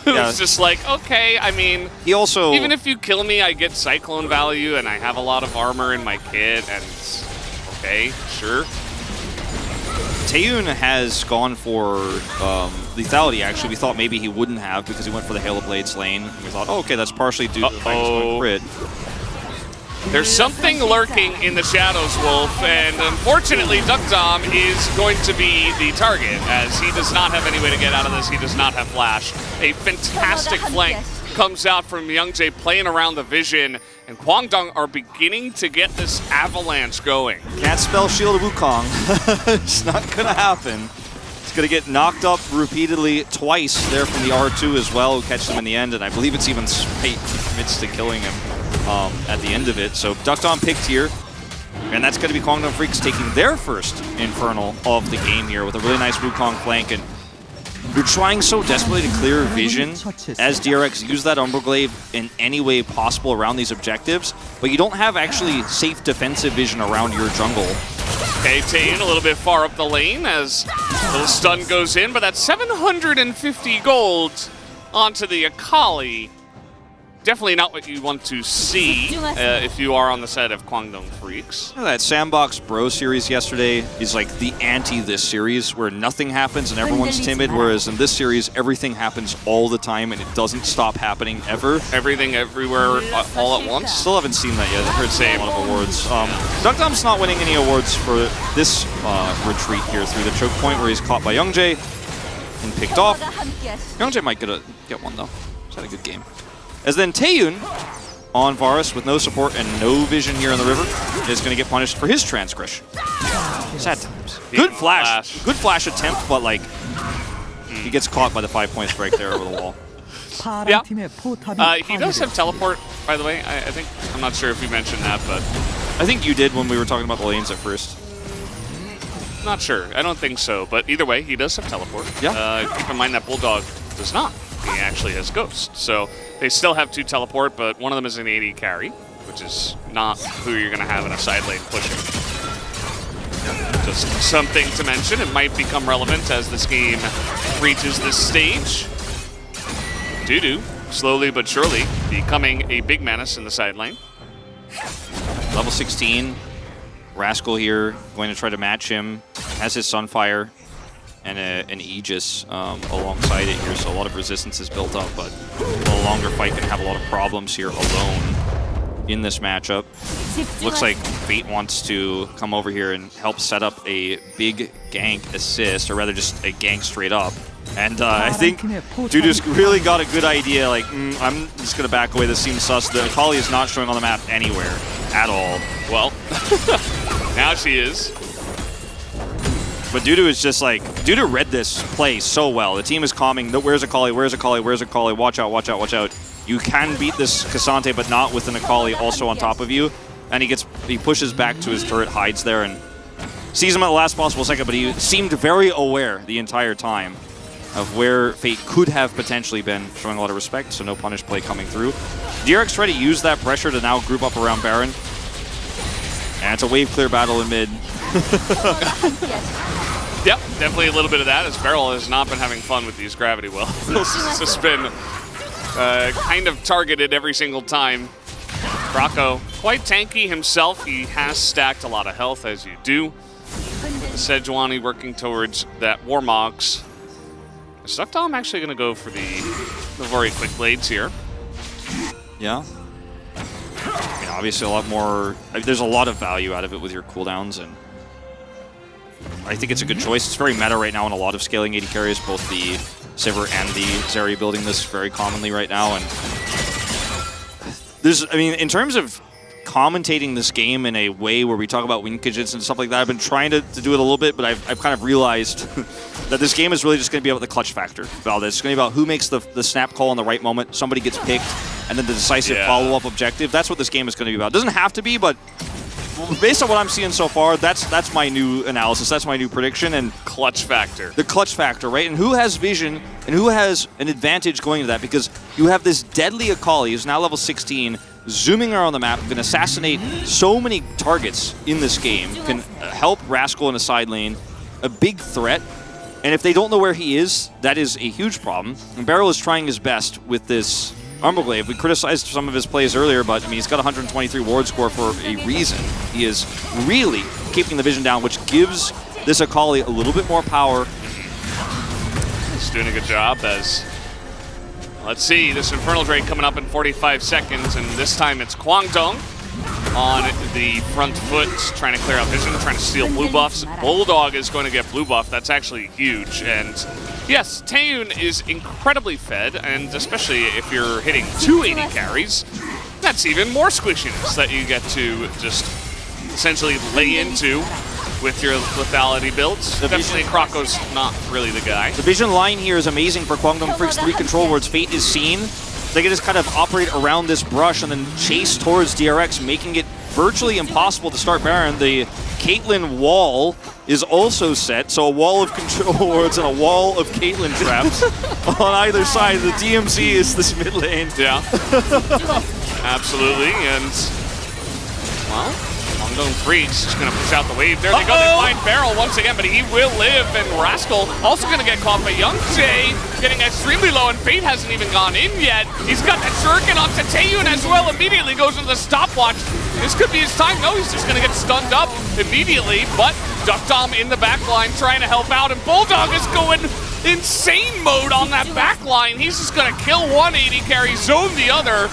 It's just like, okay, I mean, he also, even if you kill me, I get Cyclone value, and I have a lot of armor in my kit, and okay, sure. Taeyun has gone for lethality, actually. We thought maybe he wouldn't have, because he went for the Hail of Blades lane. And we thought, oh, okay, that's partially due to the fact he's going crit. There's something lurking in the shadows, Wolf, and unfortunately Duckdom is going to be the target, as he does not have any way to get out of this. He does not have flash. A fantastic flank comes out from Youngjae playing around the vision, and Kwangdong are beginning to get this avalanche going. Can't spell Shield of Wukong. It's not going to happen. It's going to get knocked up repeatedly twice there from the R2 as well, who catches him in the end, and I believe it's even Fate commits to killing him. at the end of it. So Duckdom picked here, and that's going to be Kwangdong Freaks taking their first Infernal of the game here with a really nice Wukong flank. And you're trying so desperately to clear vision as DRX use that Umbroglaive in any way possible around these objectives, but you don't have actually safe defensive vision around your jungle. Okay, Taeun a little bit far up the lane as a little stun goes in, but that's 750 gold onto the Akali. Definitely not what you want to see if you are on the side of Kwangdong Freaks. That Sandbox Bro series yesterday is like the anti this series where nothing happens and everyone's timid, whereas in this series everything happens all the time and it doesn't stop happening ever. Everything everywhere all at once? Still haven't seen that yet. I've heard a lot of awards. Duckdom's not winning any awards for this retreat here through the choke point where he's caught by Youngjae and picked off. Youngjae might get one though. He's had a good game. As then Taeun on Varus with no support and no vision here in the river is going to get punished for his transgression. Sad times. Good flash. Good flash attempt, but like he gets caught by the 5-point strike there over the wall. Yeah. He does have teleport, by the way. I think, I'm not sure if you mentioned that, but I think you did when we were talking about the lanes at first. Not sure. I don't think so, but either way, he does have teleport. Yeah. Keep in mind that Bulldog does not. He actually has Ghost. So they still have 2 teleport, but one of them is an AD carry, which is not who you're going to have in a side lane pushing. Just something to mention. It might become relevant as this game reaches this stage. Dudu, slowly but surely, becoming a big menace in the side lane. Level 16. Rascal here, going to try to match him. Has his Sunfire and an Aegis alongside it here, so a lot of resistance is built up, but a longer fight can have a lot of problems here alone in this matchup. Looks like Fate wants to come over here and help set up a big gank assist, or rather just a gank straight up. And I think Dudu's really got a good idea, like, I'm just going to back away, this seems sus. The Akali is not showing on the map anywhere at all. Well, now she is. But Dudu is just like, Dudu read this play so well. The team is calming. Where's Akali? Where's Akali? Where's Akali? Watch out, watch out, watch out. You can beat this Cassante, but not with an Akali also on top of you. And he pushes back to his turret, hides there, and sees him at the last possible second, but he seemed very aware the entire time of where Fate could have potentially been, showing a lot of respect, so no punish play coming through. DRX tried to use that pressure to now group up around Baron. And it's a wave clear battle in mid. Yep, definitely a little bit of that, as Beryl has not been having fun with these gravity wells. It's just been kind of targeted every single time. Rocco, quite tanky himself. He has stacked a lot of health, as you do. Sejuani working towards that Warmogs. Is Duckdom actually going to go for the very quick blades here? Yeah. I mean, obviously a lot more, there's a lot of value out of it with your cooldowns, and I think it's a good choice. It's very meta right now in a lot of scaling AD carries, both the Sivir and the Zeri building this very commonly right now. And there's, I mean, in terms of commentating this game in a way where we talk about winkages and stuff like that, I've been trying to do it a little bit, but I've kind of realized that this game is really just going to be about the clutch factor. It's going to be about who makes the snap call in the right moment, somebody gets picked, and then the decisive follow-up objective. That's what this game is going to be about. It doesn't have to be, but based on what I'm seeing so far, that's my new analysis, that's my new prediction. And clutch factor. The clutch factor, right? And who has vision and who has an advantage going into that? Because you have this deadly Akali, who's now level 16, zooming around the map, can assassinate so many targets in this game, can help Rascal in a side lane, a big threat. And if they don't know where he is, that is a huge problem. And Beryl is trying his best with this Umbroglaive. We criticized some of his plays earlier, but I mean, he's got 123 ward score for a reason. He is really keeping the vision down, which gives this Akali a little bit more power. He's doing a good job as, let's see, this Infernal Drake coming up in 45 seconds, and this time it's Kwangdong on the front foot, trying to clear out vision, trying to steal blue buffs. Bulldog is going to get blue buff. That's actually huge. And yes, Taeun is incredibly fed, and especially if you're hitting 2 AD carries, that's even more squishiness that you get to just essentially lay into with your lethality builds. Definitely Krako's not really the guy. The vision line here is amazing for Kwangdong Freaks. 3 control wards. Fate is seen. they can just kind of operate around this brush and then chase towards DRX, making it virtually impossible to start Baron. The Caitlyn wall is also set, so a wall of control wards and a wall of Caitlyn traps on either side. The DMZ is this mid lane. Yeah. Absolutely, and well, Kwangdong Freaks just gonna push out the wave. There they go, they find Barrel once again, but he will live, and Rascal also gonna get caught by Young Jae, getting extremely low, and Fate hasn't even gone in yet. He's got that shuriken onto Taeyun as well, immediately goes into the stopwatch. This could be his time. No, he's just gonna get stunned up immediately, but Duck Dom in the back line trying to help out, and Bulldog is going insane mode on that back line. He's just gonna kill one AD carry, zone the other,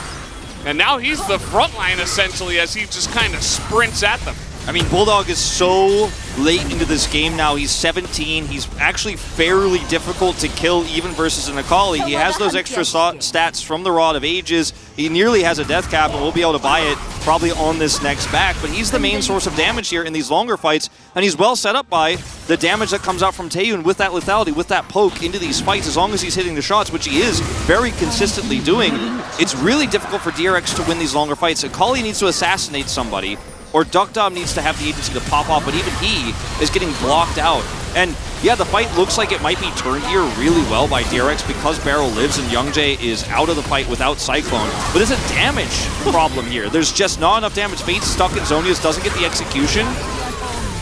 and now he's the front line essentially as he just kind of sprints at them. I mean, Bulldog is so late into this game now. He's 17. He's actually fairly difficult to kill even versus an Akali. He has those extra stats from the Rod of Ages. He nearly has a death cap, and we'll be able to buy it probably on this next back. But he's the main source of damage here in these longer fights, and he's well set up by the damage that comes out from Taeyun with that lethality, with that poke into these fights. As long as he's hitting the shots, which he is very consistently doing, it's really difficult for DRX to win these longer fights. Akali needs to assassinate somebody, or Duck Dom needs to have the agency to pop off, but even he is getting blocked out. And yeah, the fight looks like it might be turned here really well by DRX because Barrel lives and Youngjae is out of the fight without Cyclone. But it's a damage problem here. There's just not enough damage. Fate's stuck in Zonius, doesn't get the execution.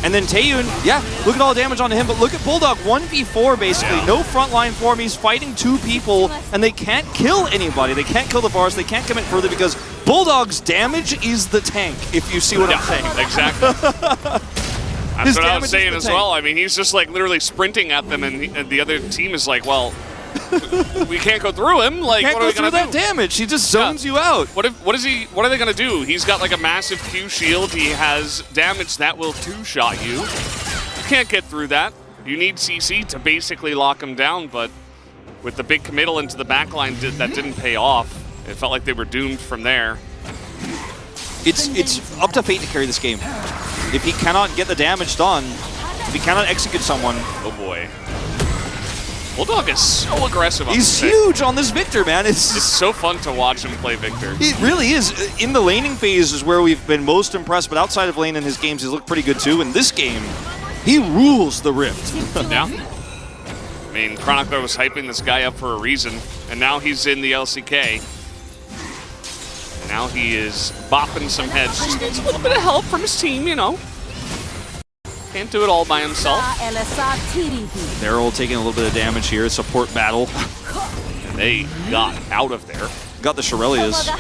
And then Taeyun, yeah, look at all the damage onto him, but look at Bulldog, 1v4 basically, no frontline for him. He's fighting two people, and they can't kill anybody. They can't kill the bars, they can't commit further because Bulldog's damage is the tank, if you see what I'm saying. Exactly. That's what I was saying as well. I mean, he's just like literally sprinting at them, and the other team is like, well, we can't go through him. Like, can't what are we go through gonna that damage. He just zones you out. What are they gonna do? He's got like a massive Q shield. He has damage that will two-shot you. You can't get through that. You need CC to basically lock him down, but with the big committal into the backline, that didn't pay off. It felt like they were doomed from there. It's up to Fate to carry this game. If he cannot get the damage done, if he cannot execute someone, oh boy. Bulldog is so aggressive on He's huge on this Victor, man. It's so fun to watch him play Victor. It really is. In the laning phase is where we've been most impressed, but outside of lane in his games, he's looked pretty good too. In this game, he rules the Rift. Yeah. I mean, Chronicler was hyping this guy up for a reason, and now he's in the LCK. And now he is bopping some heads. Just needs a little bit of help from his team, you know. Can't do it all by himself. Daryl taking a little bit of damage here. Support battle. And they got out of there. Got the Shirelias.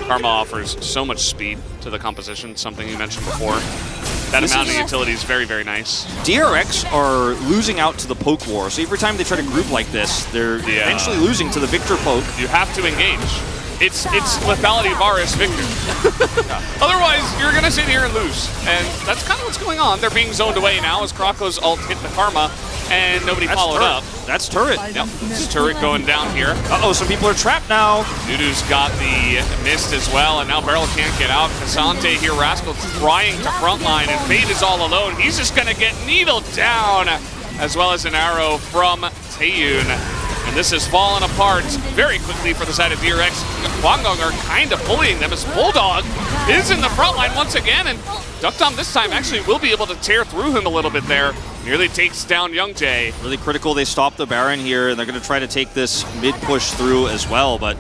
Karma offers so much speed to the composition, something you mentioned before. That amount of utility is very, very nice. DRX are losing out to the poke war. So every time they try to group like this, they're eventually losing to the Victor poke. You have to engage. It's lethality Varus Victor. Otherwise, you're going to sit here and lose. And that's kind of what's going on. They're being zoned away now as Krako's ult hit the Karma, and nobody followed up. That's Turret. Yep, it's Turret going down here. Uh-oh, some people are trapped now. Dudu's got the mist as well, and now Beryl can't get out. Kasante here, Rascal trying to frontline, and Fate is all alone. He's just going to get needled down, as well as an arrow from Taeyun. And this has fallen apart very quickly for the side of DRX. Kwangdong are kind of bullying them as Bulldog is in the front line once again, and Duck Dom this time actually will be able to tear through him a little bit there. Nearly takes down Youngjae. Really critical they stop the Baron here, and they're going to try to take this mid-push through as well, but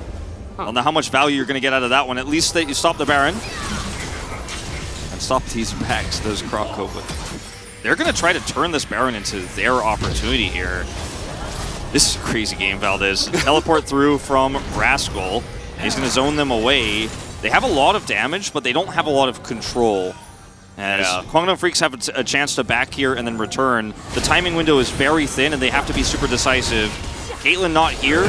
I don't know how much value you're going to get out of that one. At least that you stop the Baron. And stop these backs, those Kroko. But they're going to try to turn this Baron into their opportunity here. This is a crazy game, Valdez. Teleport through from Rascal. He's going to zone them away. They have a lot of damage, but they don't have a lot of control. As Kwangdong Freaks have a chance to back here and then return. The timing window is very thin, and they have to be super decisive. Caitlyn not here,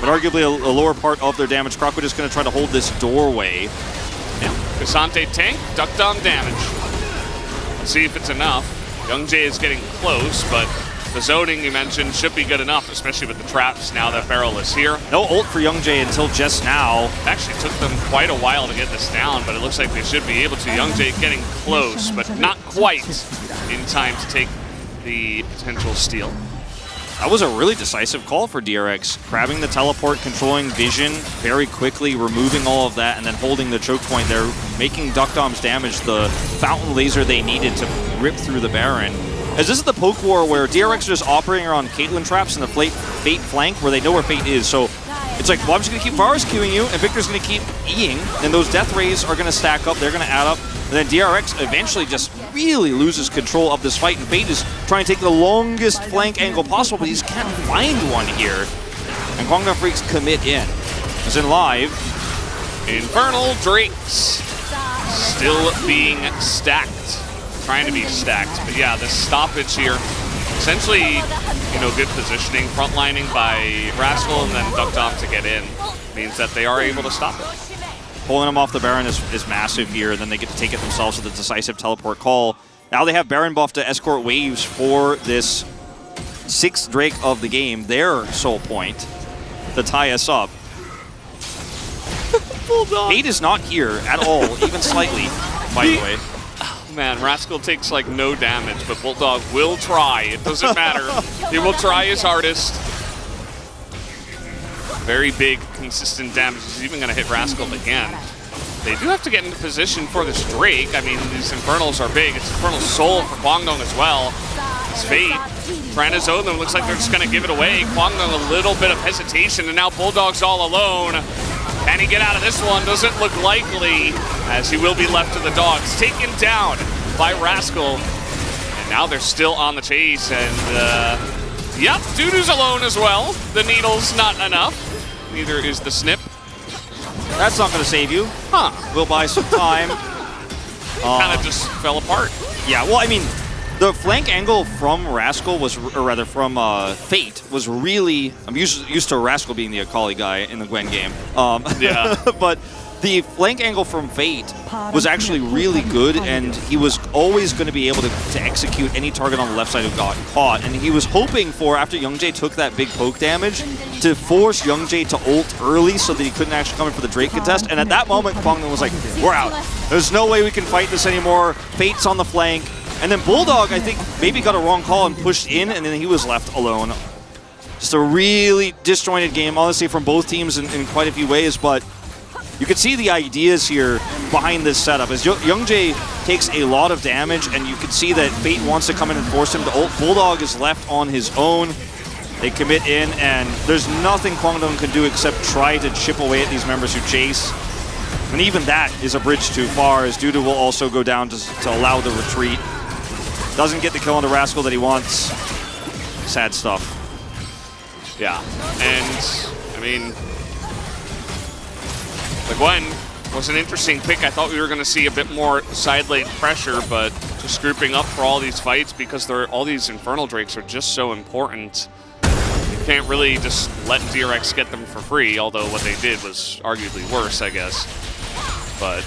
but arguably a lower part of their damage. Crockwood is going to try to hold this doorway. Yeah. Kasante tank, Duck Dom damage. Let's see if it's enough. Youngjae is getting close, but the zoning you mentioned should be good enough, especially with the traps now that Beryl is here. No ult for Youngjae until just now. It actually took them quite a while to get this down, but it looks like they should be able to. Youngjae getting close, but not quite in time to take the potential steal. That was a really decisive call for DRX. Grabbing the teleport, controlling vision very quickly, removing all of that, and then holding the choke point there, making Duck Dom's damage the fountain laser they needed to rip through the Baron. As this is the poke war where DRX is just operating around Caitlyn traps in the Fate flank where they know where Fate is. So it's like, well, I'm just going to keep Varus queuing you, and Victor's going to keep Eing, and those death rays are going to stack up, they're going to add up, and then DRX eventually just really loses control of this fight, and Fate is trying to take the longest flank angle possible, but he just can't find one here. And Guangdong Freaks commit in. As in live, Infernal Drakes still being stacked. Trying to be stacked, but yeah, the stoppage here. Essentially, you know, good positioning, frontlining by Rascal and then Duck Dom to get in means that they are able to stop it. Pulling them off the Baron is massive here, and then they get to take it themselves with a decisive teleport call. Now they have Baron buff to escort waves for this 6th Drake of the game, their sole point, to tie us up. Fate is not here at all, even slightly, by the way. Man, Rascal takes like no damage, but Bulldog will try. It doesn't matter. He will try his hardest. Very big, consistent damage. He's even going to hit Rascal again. They do have to get into position for this Drake. I mean, these Infernals are big. It's Infernal Soul for Guangdong as well. It's Fate trying to zone them. Looks like they're just going to give it away. Guangdong a little bit of hesitation, and now Bulldog's all alone. Can he get out of this one? Doesn't look likely, as he will be left to the dogs. Taken down by Rascal. And now they're still on the chase. And, yep, Dudu's alone as well. The needle's not enough. Neither is the snip. That's not going to save you. Huh. We'll buy some time. Kind of just fell apart. Yeah, well, I mean, the flank angle from Rascal was, or rather from Fate, was really. I'm used to Rascal being the Akali guy in the Gwen game. Yeah. But the flank angle from Fate was actually really good, and he was always going to be able to execute any target on the left side who got caught. And he was hoping for, after Youngjae took that big poke damage, to force Youngjae to ult early so that he couldn't actually come in for the Drake contest. And at that moment, Guangdong was like, we're out. There's no way we can fight this anymore. Fate's on the flank. And then Bulldog, I think, maybe got a wrong call and pushed in, and then he was left alone. Just a really disjointed game, honestly, from both teams in quite a few ways, but you can see the ideas here behind this setup. As Youngjae takes a lot of damage, and you can see that Fate wants to come in and force him to ult. Bulldog is left on his own. They commit in, and there's nothing Guangdong can do except try to chip away at these members who chase. And even that is a bridge too far, as Dudu will also go down to allow the retreat. Doesn't get the kill on the Rascal that he wants. Sad stuff. Yeah, and I mean, the Gwen was an interesting pick. I thought we were going to see a bit more side lane pressure, but just grouping up for all these fights because all these Infernal Drakes are just so important. You can't really just let DRX get them for free, although what they did was arguably worse, I guess. But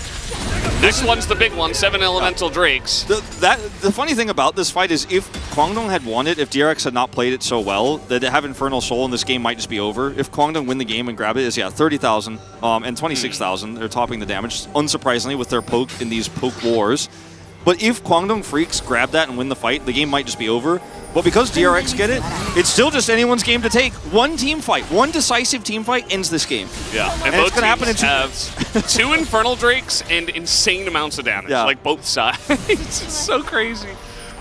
next one's the big one, 7 Elemental Drakes. The funny thing about this fight is if Guangdong had won it, if DRX had not played it so well, that to have Infernal Soul in this game might just be over. If Guangdong win the game and grab it, is 30,000 and 26,000. They're topping the damage, unsurprisingly, with their poke in these poke wars. But if Guangdong Freaks grab that and win the fight, the game might just be over. But because DRX get it, it's still just anyone's game to take. One team fight, one decisive team fight ends this game. Yeah, and both it's going to happen in have 2 Infernal Drakes and insane amounts of damage, like both sides. It's so crazy.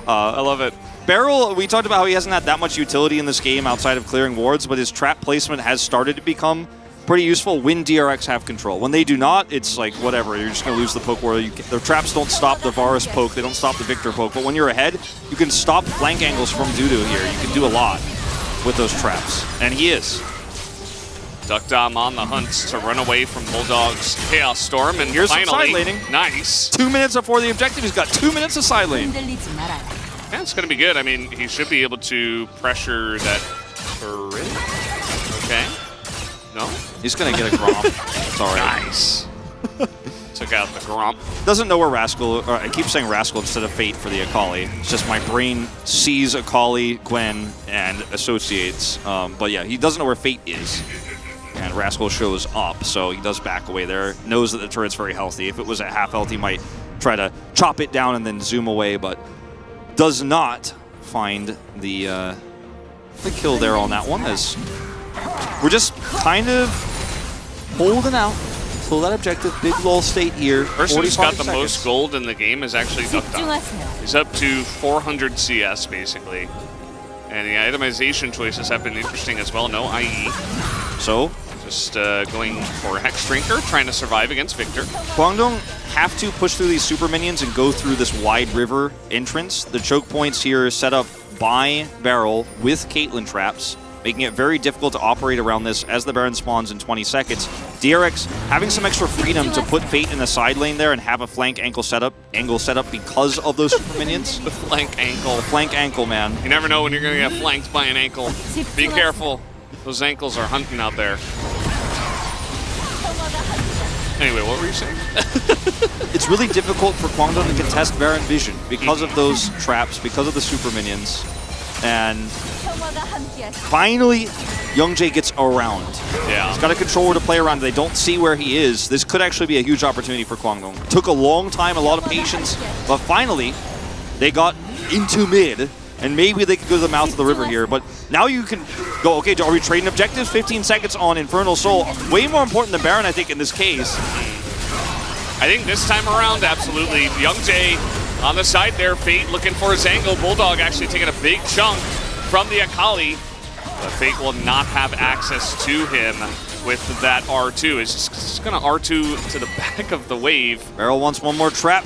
I love it. Beryl, we talked about how he hasn't had that much utility in this game outside of clearing wards, but his trap placement has started to become pretty useful when DRX have control. When they do not, it's like, whatever, you're just going to lose the poke war. The traps don't stop the Varus poke, they don't stop the Victor poke, but when you're ahead, you can stop flank angles from Dudu here. You can do a lot with those traps, and he is. Duck Dom on the hunt to run away from Bulldog's Chaos Storm, and here's finally, some side laning. Nice. 2 minutes before the objective, he's got 2 minutes of side lane. Yeah, it's going to be good. I mean, he should be able to pressure that turret. Okay. No? He's going to get a Gromp. Sorry. Nice. Took out the Gromp. Doesn't know where Rascal, or I keep saying Rascal instead of Fate for the Akali. It's just my brain sees Akali, Gwen, and associates. But yeah, he doesn't know where Fate is. And Rascal shows up, so he does back away there. Knows that the turret's very healthy. If it was at half health, he might try to chop it down and then zoom away, but does not find the the kill there on that one, as we're just kind of holding out till that objective. Big lull state here. Person who's got the most gold in the game is actually Duckdown. He's up to 400 CS, basically. And the itemization choices have been interesting as well. No IE. So, just going for Hex Drinker, trying to survive against Victor. Kwangdong have to push through these super minions and go through this wide river entrance. The choke points here set up by Barrel with Caitlyn traps, making it very difficult to operate around this as the Baron spawns in 20 seconds. DRX having some extra freedom to put Fate in the side lane there and have a flank angle setup because of those super minions. The flank ankle. Flank ankle, man. You never know when you're going to get flanked by an ankle. Be careful. Those ankles are hunting out there. Anyway, what were you saying? It's really difficult for Kwangdong to contest Baron Vision because of those traps, because of the super minions. And finally, Youngjae gets around. Yeah. He's got a controller to play around. They don't see where he is. This could actually be a huge opportunity for Kwangdong. It took a long time, a lot of patience, but finally, they got into mid, and maybe they could go to the mouth of the river here. But now you can go, okay, are we trading objectives? 15 seconds on Infernal Soul. Way more important than Baron, I think, in this case. I think this time around, absolutely. Youngjae on the side there, Fate looking for his angle. Bulldog actually taking a big chunk from the Akali, but Fate will not have access to him with that R2. It's just going to R2 to the back of the wave. Barrel wants one more trap.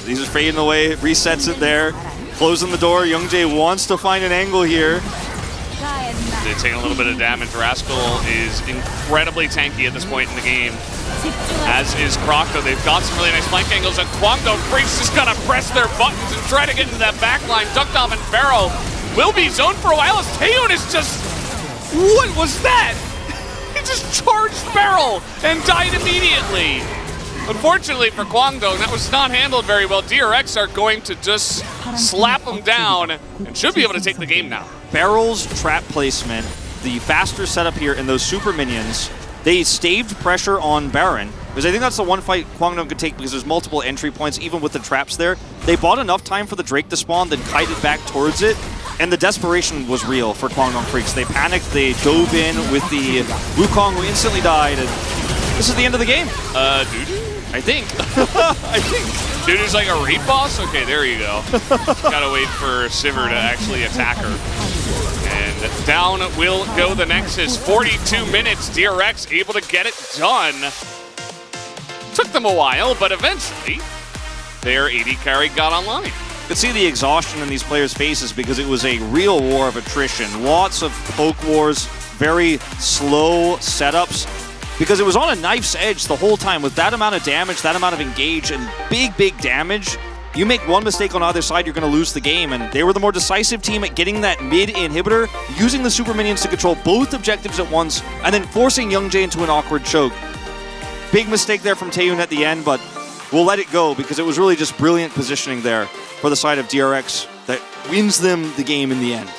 These are fading away, resets it there. Closing the door, Youngjae wants to find an angle here. They're taking a little bit of damage. Rascal is incredibly tanky at this point in the game, as is Crocto. They've got some really nice flank angles, and Kwangdong Freaks just gotta press their buttons and try to get into that back line. Duckdom and Barrel will be zoned for a while as Taeyeon is just... What was that? He just charged Barrel and died immediately. Unfortunately for Kwangdong, that was not handled very well. DRX are going to just slap him down and should be able to take the game now. Barrel's trap placement, the faster setup here, and those super minions, they staved pressure on Baron, because I think that's the one fight Kwangdong could take because there's multiple entry points, even with the traps there. They bought enough time for the Drake to spawn, then kited back towards it, and the desperation was real for Kwangdong Freaks. They panicked, they dove in with the Wukong, who instantly died, and this is the end of the game. Dudu? I think. I think. Dudu's like a raid boss? Okay, there you go. Gotta wait for Sivir to actually attack her. And down will go the Nexus. 42 minutes, DRX able to get it done. Took them a while, but eventually their AD carry got online. You could see the exhaustion in these players' faces because it was a real war of attrition. Lots of poke wars, very slow setups, because it was on a knife's edge the whole time. With that amount of damage, that amount of engage, and big damage, you make one mistake on either side, you're going to lose the game. And they were the more decisive team at getting that mid inhibitor, using the super minions to control both objectives at once, and then forcing Youngjae into an awkward choke. Big mistake there from Taeyeon at the end, but we'll let it go because it was really just brilliant positioning there for the side of DRX that wins them the game in the end.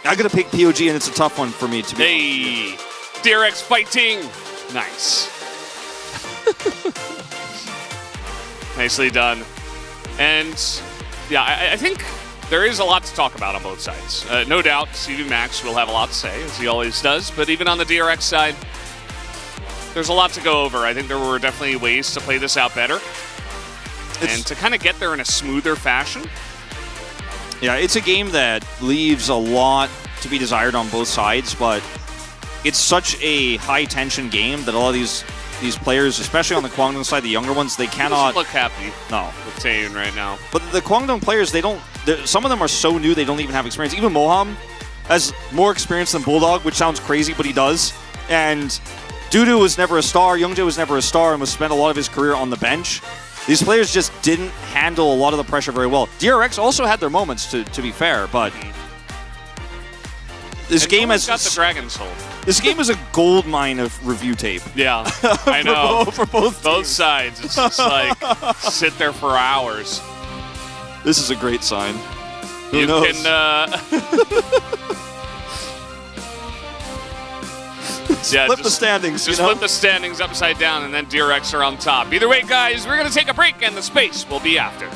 I'm going to pick POG, and it's a tough one for me to be. Hey, DRX fighting. Nice. Nicely done. And yeah, I think there is a lot to talk about on both sides. No doubt, CV Max will have a lot to say, as he always does. But even on the DRX side, there's a lot to go over. I think there were definitely ways to play this out better and to kind of get there in a smoother fashion. Yeah, it's a game that leaves a lot to be desired on both sides, but it's such a high-tension game that a lot of these players, especially on the Kwangdong side, the younger ones, they cannot... He doesn't look happy. No. With Taeyeon right now. But the Kwangdong players, some of them are so new, they don't even have experience. Even Moham has more experience than Bulldog, which sounds crazy, but he does. And Dudu was never a star, Youngjae was never a star, and was spent a lot of his career on the bench. These players just didn't handle a lot of the pressure very well. DRX also had their moments, to be fair, but this game has got the Dragon Soul. This game is a gold mine of review tape. Yeah, I know. for both sides. It's just like sit there for hours. This is a great sign. Who you knows? Can yeah, flip the standings. Just flip the standings upside down, and then DRX are on top. Either way, guys, we're going to take a break, and the space will be after.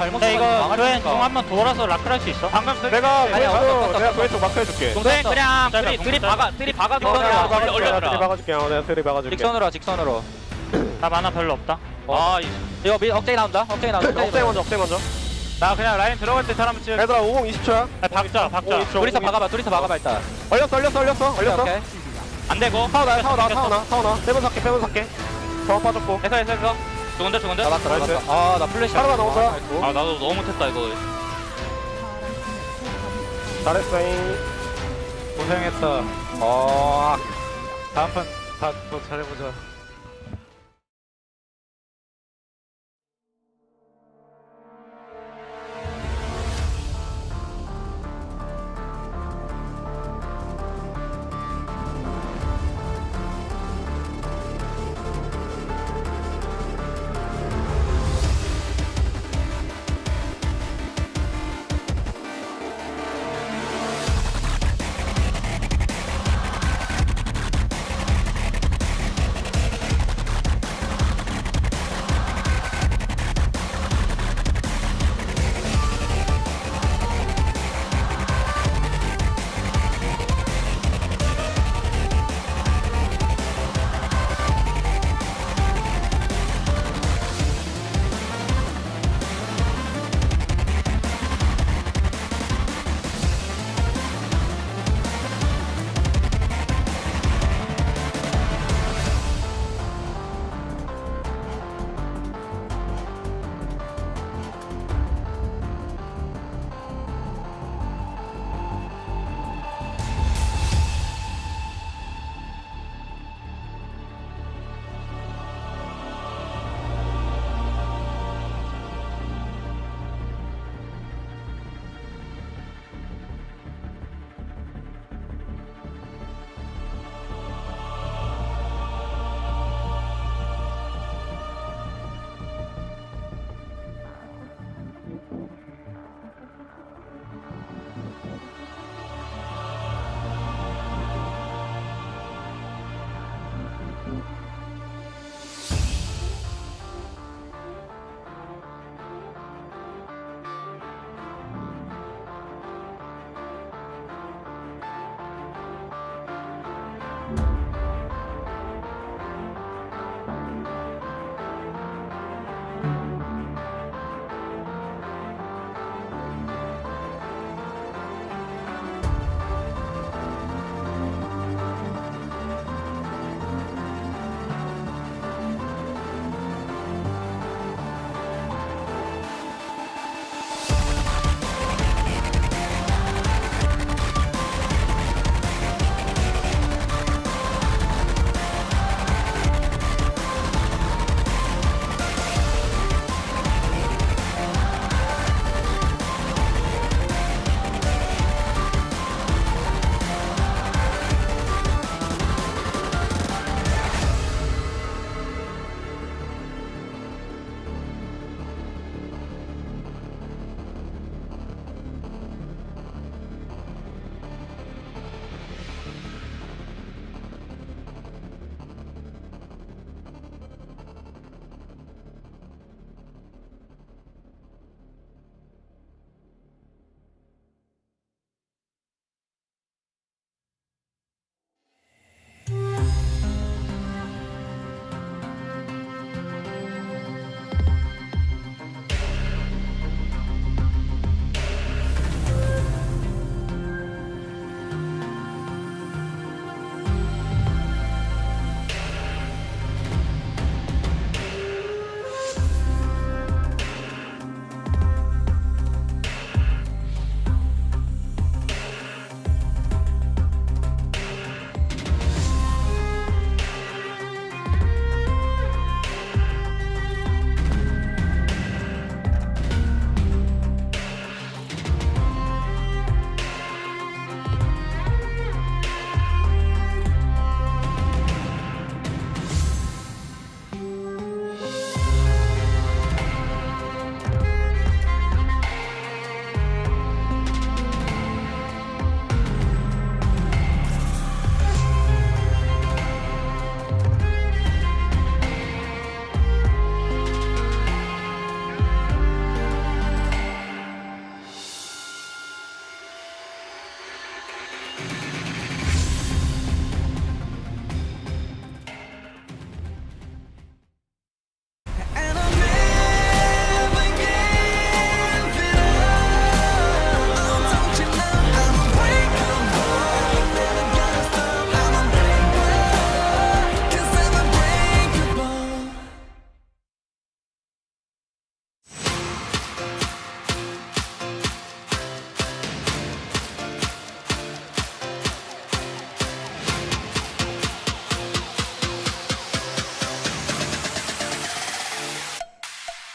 잘못 야 이거 써가지고 조회 망하니까. 공 한번 돌아서 라클 할 수 있어. 방금 내가 아니야, 그왼쪽 마크 해줄게. 동생 그냥 드리 박아 딕선으로 내가 박아줄게. 내가 드리 박아줄게. 직선으로 나 만화 별로 없다. 이거 억제기 나온다 억제기 억제 먼저. 나 그냥 라인 들어갈 때 사람 찍. 얘들아 50 20초야. 박자. 둘이서 박아봐 일단 얼렸어. 오케이. 안 되고. 타오나. 빼면 살게. 저 빠졌고. 해서. 죽은데. 나왔다 나 플래시 하나가 나온다. 나도 너무 못했다 이거. 잘했어잉. 고생했어. 다음 판 더 잘해보자.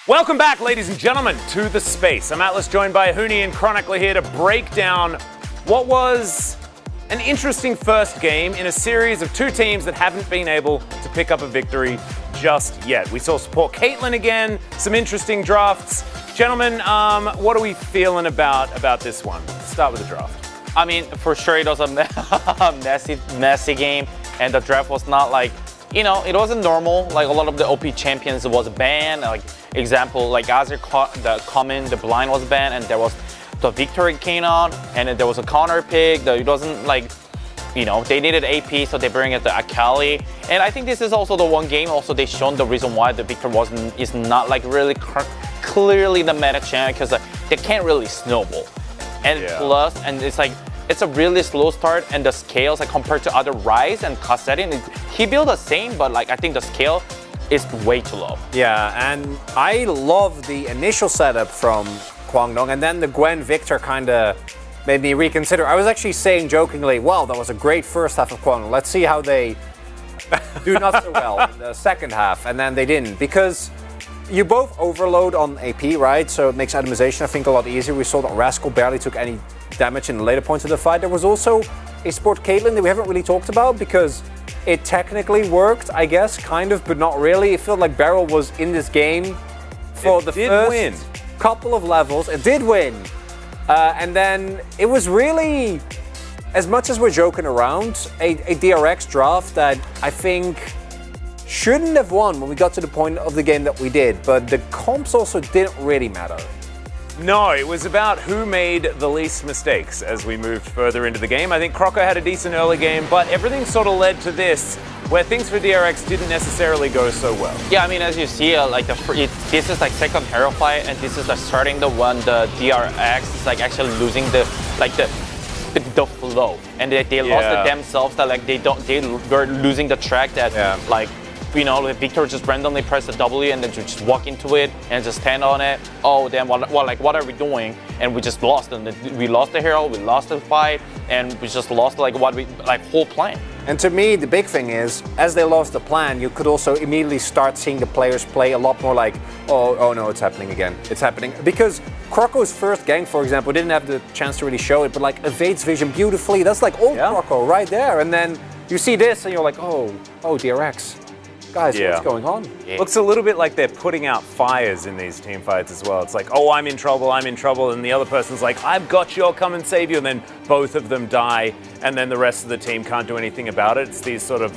Welcome back, ladies and gentlemen, to The Space. I'm Atlas, joined by Huni and Chronicler here to break down what was an interesting first game in a series of two teams that haven't been able to pick up a victory just yet. We saw support Caitlyn again, some interesting drafts. Gentlemen, what are we feeling about this one? Let's start with the draft. I mean, for sure it was a messy game, and the draft was not like, you know, it wasn't normal. Like a lot of the OP champions was banned. Like example, like Azir, the Common, the Blind was banned, and there was the Victory came out, and then there was a counter pick. It wasn't like, you know, they needed AP, so they bring it to HLE. And I think this is also the one game. Also, they shown the reason why the Victor is not like really clearly the meta champ, because they can't really snowball. And plus, and it's like, it's a really slow start, and the scales, like compared to other Rise and Kassadin, he built the same, but like I think the scale is way too low. Yeah, and I love the initial setup from Kwangdong, and then the Gwen Victor kind of made me reconsider. I was actually saying jokingly, well, that was a great first half of Kwangdong. Let's see how they do not so well in the second half, and then they didn't, because you both overload on AP, right? So it makes itemization, I think, a lot easier. We saw that Rascal barely took any damage in the later points of the fight. There was also a support Caitlyn that we haven't really talked about, because it technically worked, I guess, kind of, but not really. It felt like Beryl was in this game for the first couple of levels. It did win. And then it was really, as much as we're joking around, a DRX draft that I think shouldn't have won when we got to the point of the game that we did, but the comps also didn't really matter. No, it was about who made the least mistakes as we moved further into the game. I think Croco had a decent early game, but everything sort of led to this, where things for DRX didn't necessarily go so well. Yeah, I mean, as you see, like this is like second hero fight, and this is like starting the one the DRX is like actually losing the flow, and they lost it themselves. That like they were losing the track that like. You know, Victor just randomly pressed the W and then just walk into it and just stand on it. Oh, then what are we doing? And we just lost. And we lost the hero, we lost the fight, and we just lost like whole plan. And to me, the big thing is, as they lost the plan, you could also immediately start seeing the players play a lot more like, oh no, it's happening again. It's happening. Because Croco's first gang, for example, didn't have the chance to really show it, but like evades vision beautifully. That's like old Croco right there. And then you see this and you're like, oh, DRX. Guys, what's going on? Looks a little bit like they're putting out fires in these team fights as well. It's like, oh, I'm in trouble, and the other person's like, I've got you, I'll come and save you, and then both of them die, and then the rest of the team can't do anything about it. It's these sort of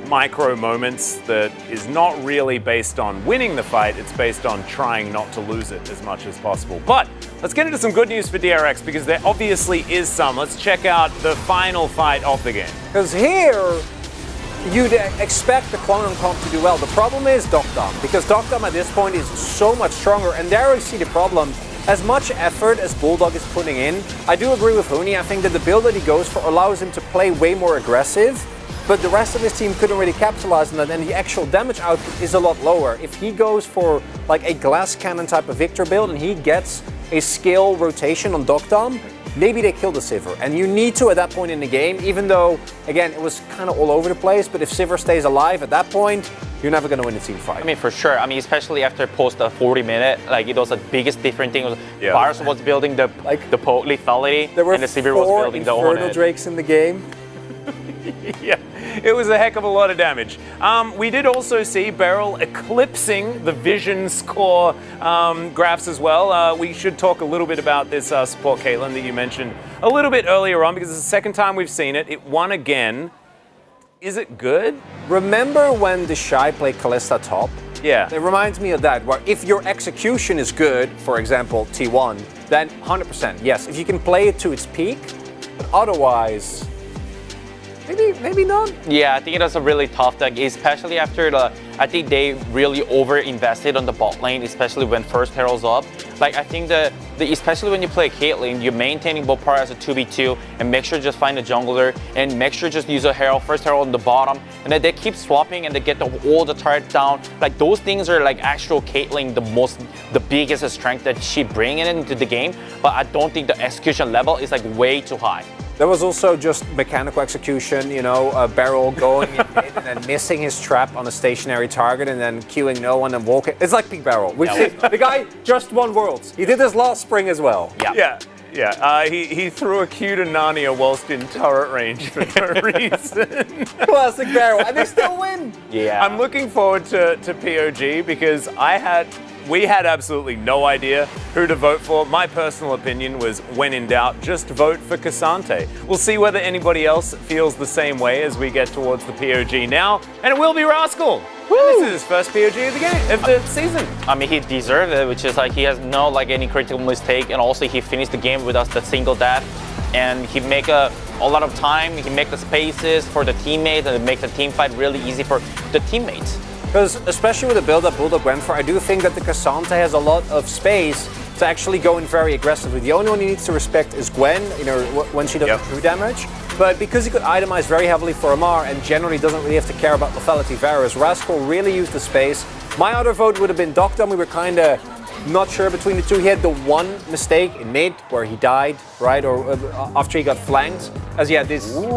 micro moments that is not really based on winning the fight, it's based on trying not to lose it as much as possible. But let's get into some good news for DRX, because there obviously is some. Let's check out the final fight of the game. Because here, you'd expect the Kwangdong comp to do well. The problem is Dokdam, because Dokdam at this point is so much stronger, and there I see the problem. As much effort as Bulldog is putting in, I do agree with Huni. I think that the build that he goes for allows him to play way more aggressive, but the rest of his team couldn't really capitalize on that, and the actual damage output is a lot lower. If he goes for like a glass cannon type of Victor build and he gets a skill rotation on Dokdam, maybe they kill the Sivir. And you need to at that point in the game, even though, again, it was kind of all over the place, but if Sivir stays alive at that point, you're never going to win a team fight. I mean, for sure. I mean, especially after post 40-minute, like it was the biggest different thing. Varus was building the lethality, and the Sivir was building the Infernal Drakes in the game. Yeah, it was a heck of a lot of damage. We did also see Beryl eclipsing the vision score graphs as well. We should talk a little bit about this support Caitlyn that you mentioned a little bit earlier on, because it's the second time we've seen it. It won again. Is it good? Remember when the Shy played Callista top? Yeah. It reminds me of that, where if your execution is good, for example, T1, then 100%, yes. If you can play it to its peak, but otherwise, maybe not. Yeah, I think it was a really tough deck, especially after I think they really over-invested on the bot lane, especially when first Herald's up. Like, I think especially when you play Caitlyn, you're maintaining both part as a 2v2, and make sure just find a jungler, and make sure just use a Herald, first Herald on the bottom, and then they keep swapping and they get all the turret down. Like, those things are like actual Caitlyn, the biggest strength that she bringing into the game, but I don't think the execution level is like way too high. There was also just mechanical execution, you know, a barrel going in mid and then missing his trap on a stationary target and then queuing no one and walking. It's like peak barrel. The guy just won Worlds. He did this last spring as well. Yeah. He threw a Q to Narnia whilst in turret range for no reason. Classic barrel, and they still win. Yeah. I'm looking forward to POG because we had absolutely no idea who to vote for. My personal opinion was, when in doubt, just vote for Cassante. We'll see whether anybody else feels the same way as we get towards the POG now, and it will be Rascal. This is his first POG of the season. I mean, he deserved it, which is like he has no any critical mistake, and also he finished the game with us the single death, and he make a lot of time. He make the spaces for the teammates, and it makes the team fight really easy for the teammates. Because especially with the build-up Bulldog went for, I do think that the Cassante has a lot of space to actually go in very aggressively. The only one he needs to respect is Gwen, you know, when she does true damage. But because he could itemize very heavily for Amar and generally doesn't really have to care about lethality Varus, Rascal really used the space. My other vote would have been Docdom. We were kind of not sure between the two. He had the one mistake in mid where he died, right? Or after he got flanked. As he had this. Ooh.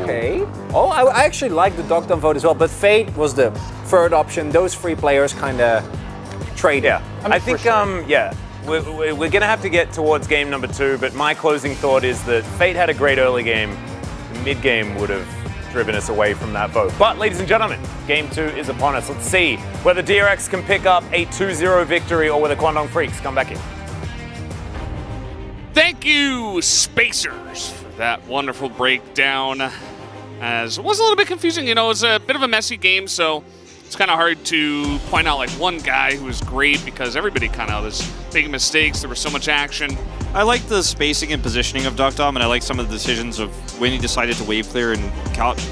Okay. Oh, I actually like the Docdom vote as well. But Fate was the third option. Those three players kind of traded. Yeah. I think, we're going to have to get towards game number 2. But my closing thought is that Fate had a great early game. The mid game would have driven us away from that vote. But ladies and gentlemen, game 2 is upon us. Let's see whether DRX can pick up a 2-0 victory or whether Kwangdong Freaks come back in. Thank you, Spacers, for that wonderful breakdown. As it was a little bit confusing, you know, it was a bit of a messy game, so it's kind of hard to point out like one guy who was great because everybody kind of was making mistakes. There was so much action. I like the spacing and positioning of Docdom, and I like some of the decisions of when he decided to wave clear and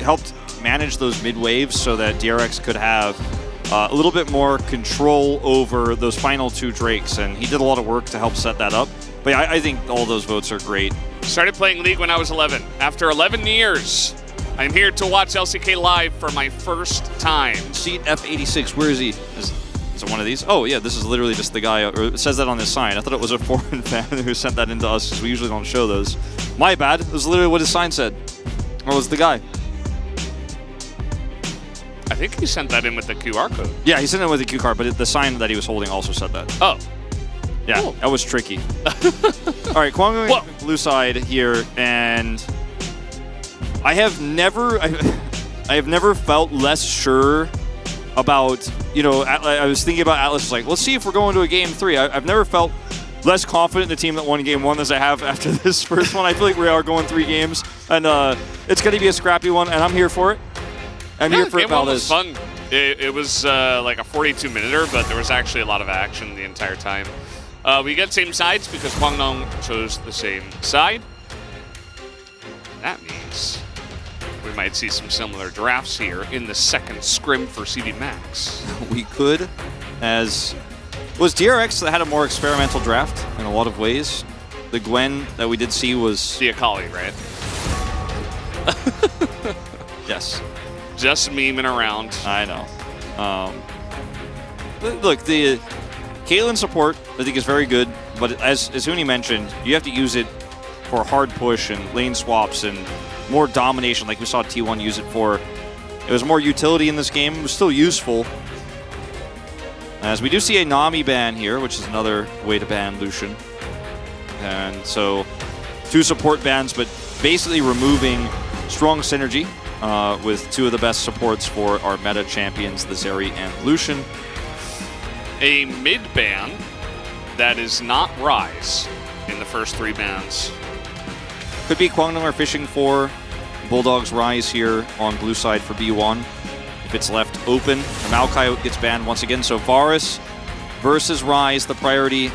helped manage those mid waves so that DRX could have a little bit more control over those final 2 Drakes, and he did a lot of work to help set that up. But I think all those votes are great. Started playing League when I was 11. After 11 years, I'm here to watch LCK live for my first time. Seat F86, where is he? Is it one of these? Oh yeah, this is literally just the guy, or it says that on his sign. I thought it was a foreign fan who sent that into us, because we usually don't show those. My bad, it was literally what his sign said. Or was the guy? I think he sent that in with the QR code. Yeah, he sent it with the QR code, but the sign that he was holding also said that. Oh. Yeah, cool. That was tricky. All right, Kwangdong blue side here, and I have never felt less sure about, you know, I was thinking about Atlas, like, let's see if we're going to a game 3. I've never felt less confident in the team that won game 1 as I have after this first one. I feel like we are going 3 games, and it's going to be a scrappy one, and I'm here for it. I'm here for it, Valdez. Game 1 was fun. It was like a 42-minuter, but there was actually a lot of action the entire time. We get same sides because Kwangdong chose the same side. That means we might see some similar drafts here in the second scrim for CV Max. We could, as was DRX that had a more experimental draft in a lot of ways. The Gwen that we did see was the Akali, right? Yes. Just memeing around. I know. Look, the Caitlyn support I think is very good, but as Uni mentioned, you have to use it for hard push and lane swaps and more domination like we saw T1 use it for. It was more utility in this game. It was still useful. As we do see a Nami ban here, which is another way to ban Lucian. And so 2 support bans, but basically removing strong synergy with 2 of the best supports for our meta champions, the Zeri and Lucian. A mid ban that is not Rise in the first 3 bans. Could be Kwangdong are fishing for Bulldog's Rise here on blue side for B1. If it's left open, the Maokai gets banned once again. So Varus versus Rise, the priority.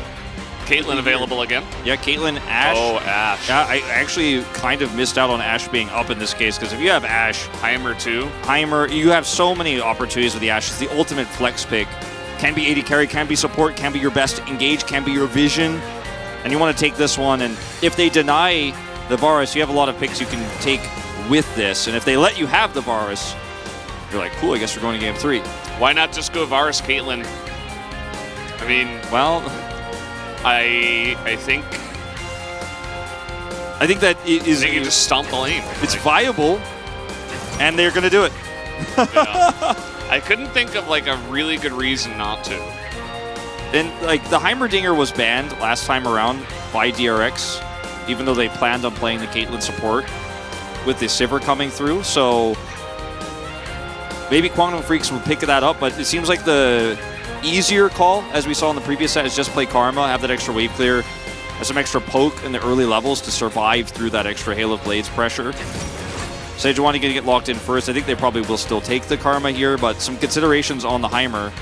Caitlyn available again? Yeah, Caitlyn, Ashe. Oh, Ashe. Yeah, I actually kind of missed out on Ashe being up in this case, because if you have Ashe... Heimer too. Heimer, you have so many opportunities with the Ashe. It's the ultimate flex pick. Can be AD carry, can be support, can be your best engage, can be your vision. And you want to take this one, and if they deny the Varus, you have a lot of picks you can take with this. And if they let you have the Varus, you're like, cool, I guess we're going to game 3. Why not just go Varus Caitlyn? I mean, well, I think I think that is. You just stomp the lane. It's viable, and they're going to do it. Yeah. I couldn't think of like a really good reason not to. And like the Heimerdinger was banned last time around by DRX, even though they planned on playing the Caitlyn support with the Sivir coming through. So maybe Kwangdong Freaks will pick that up, but it seems like the easier call, as we saw in the previous set, is just play Karma, have that extra wave clear, have some extra poke in the early levels to survive through that extra Hail of Blades pressure. Sejuani going to get locked in first. I think they probably will still take the Karma here, but some considerations on the Heimer.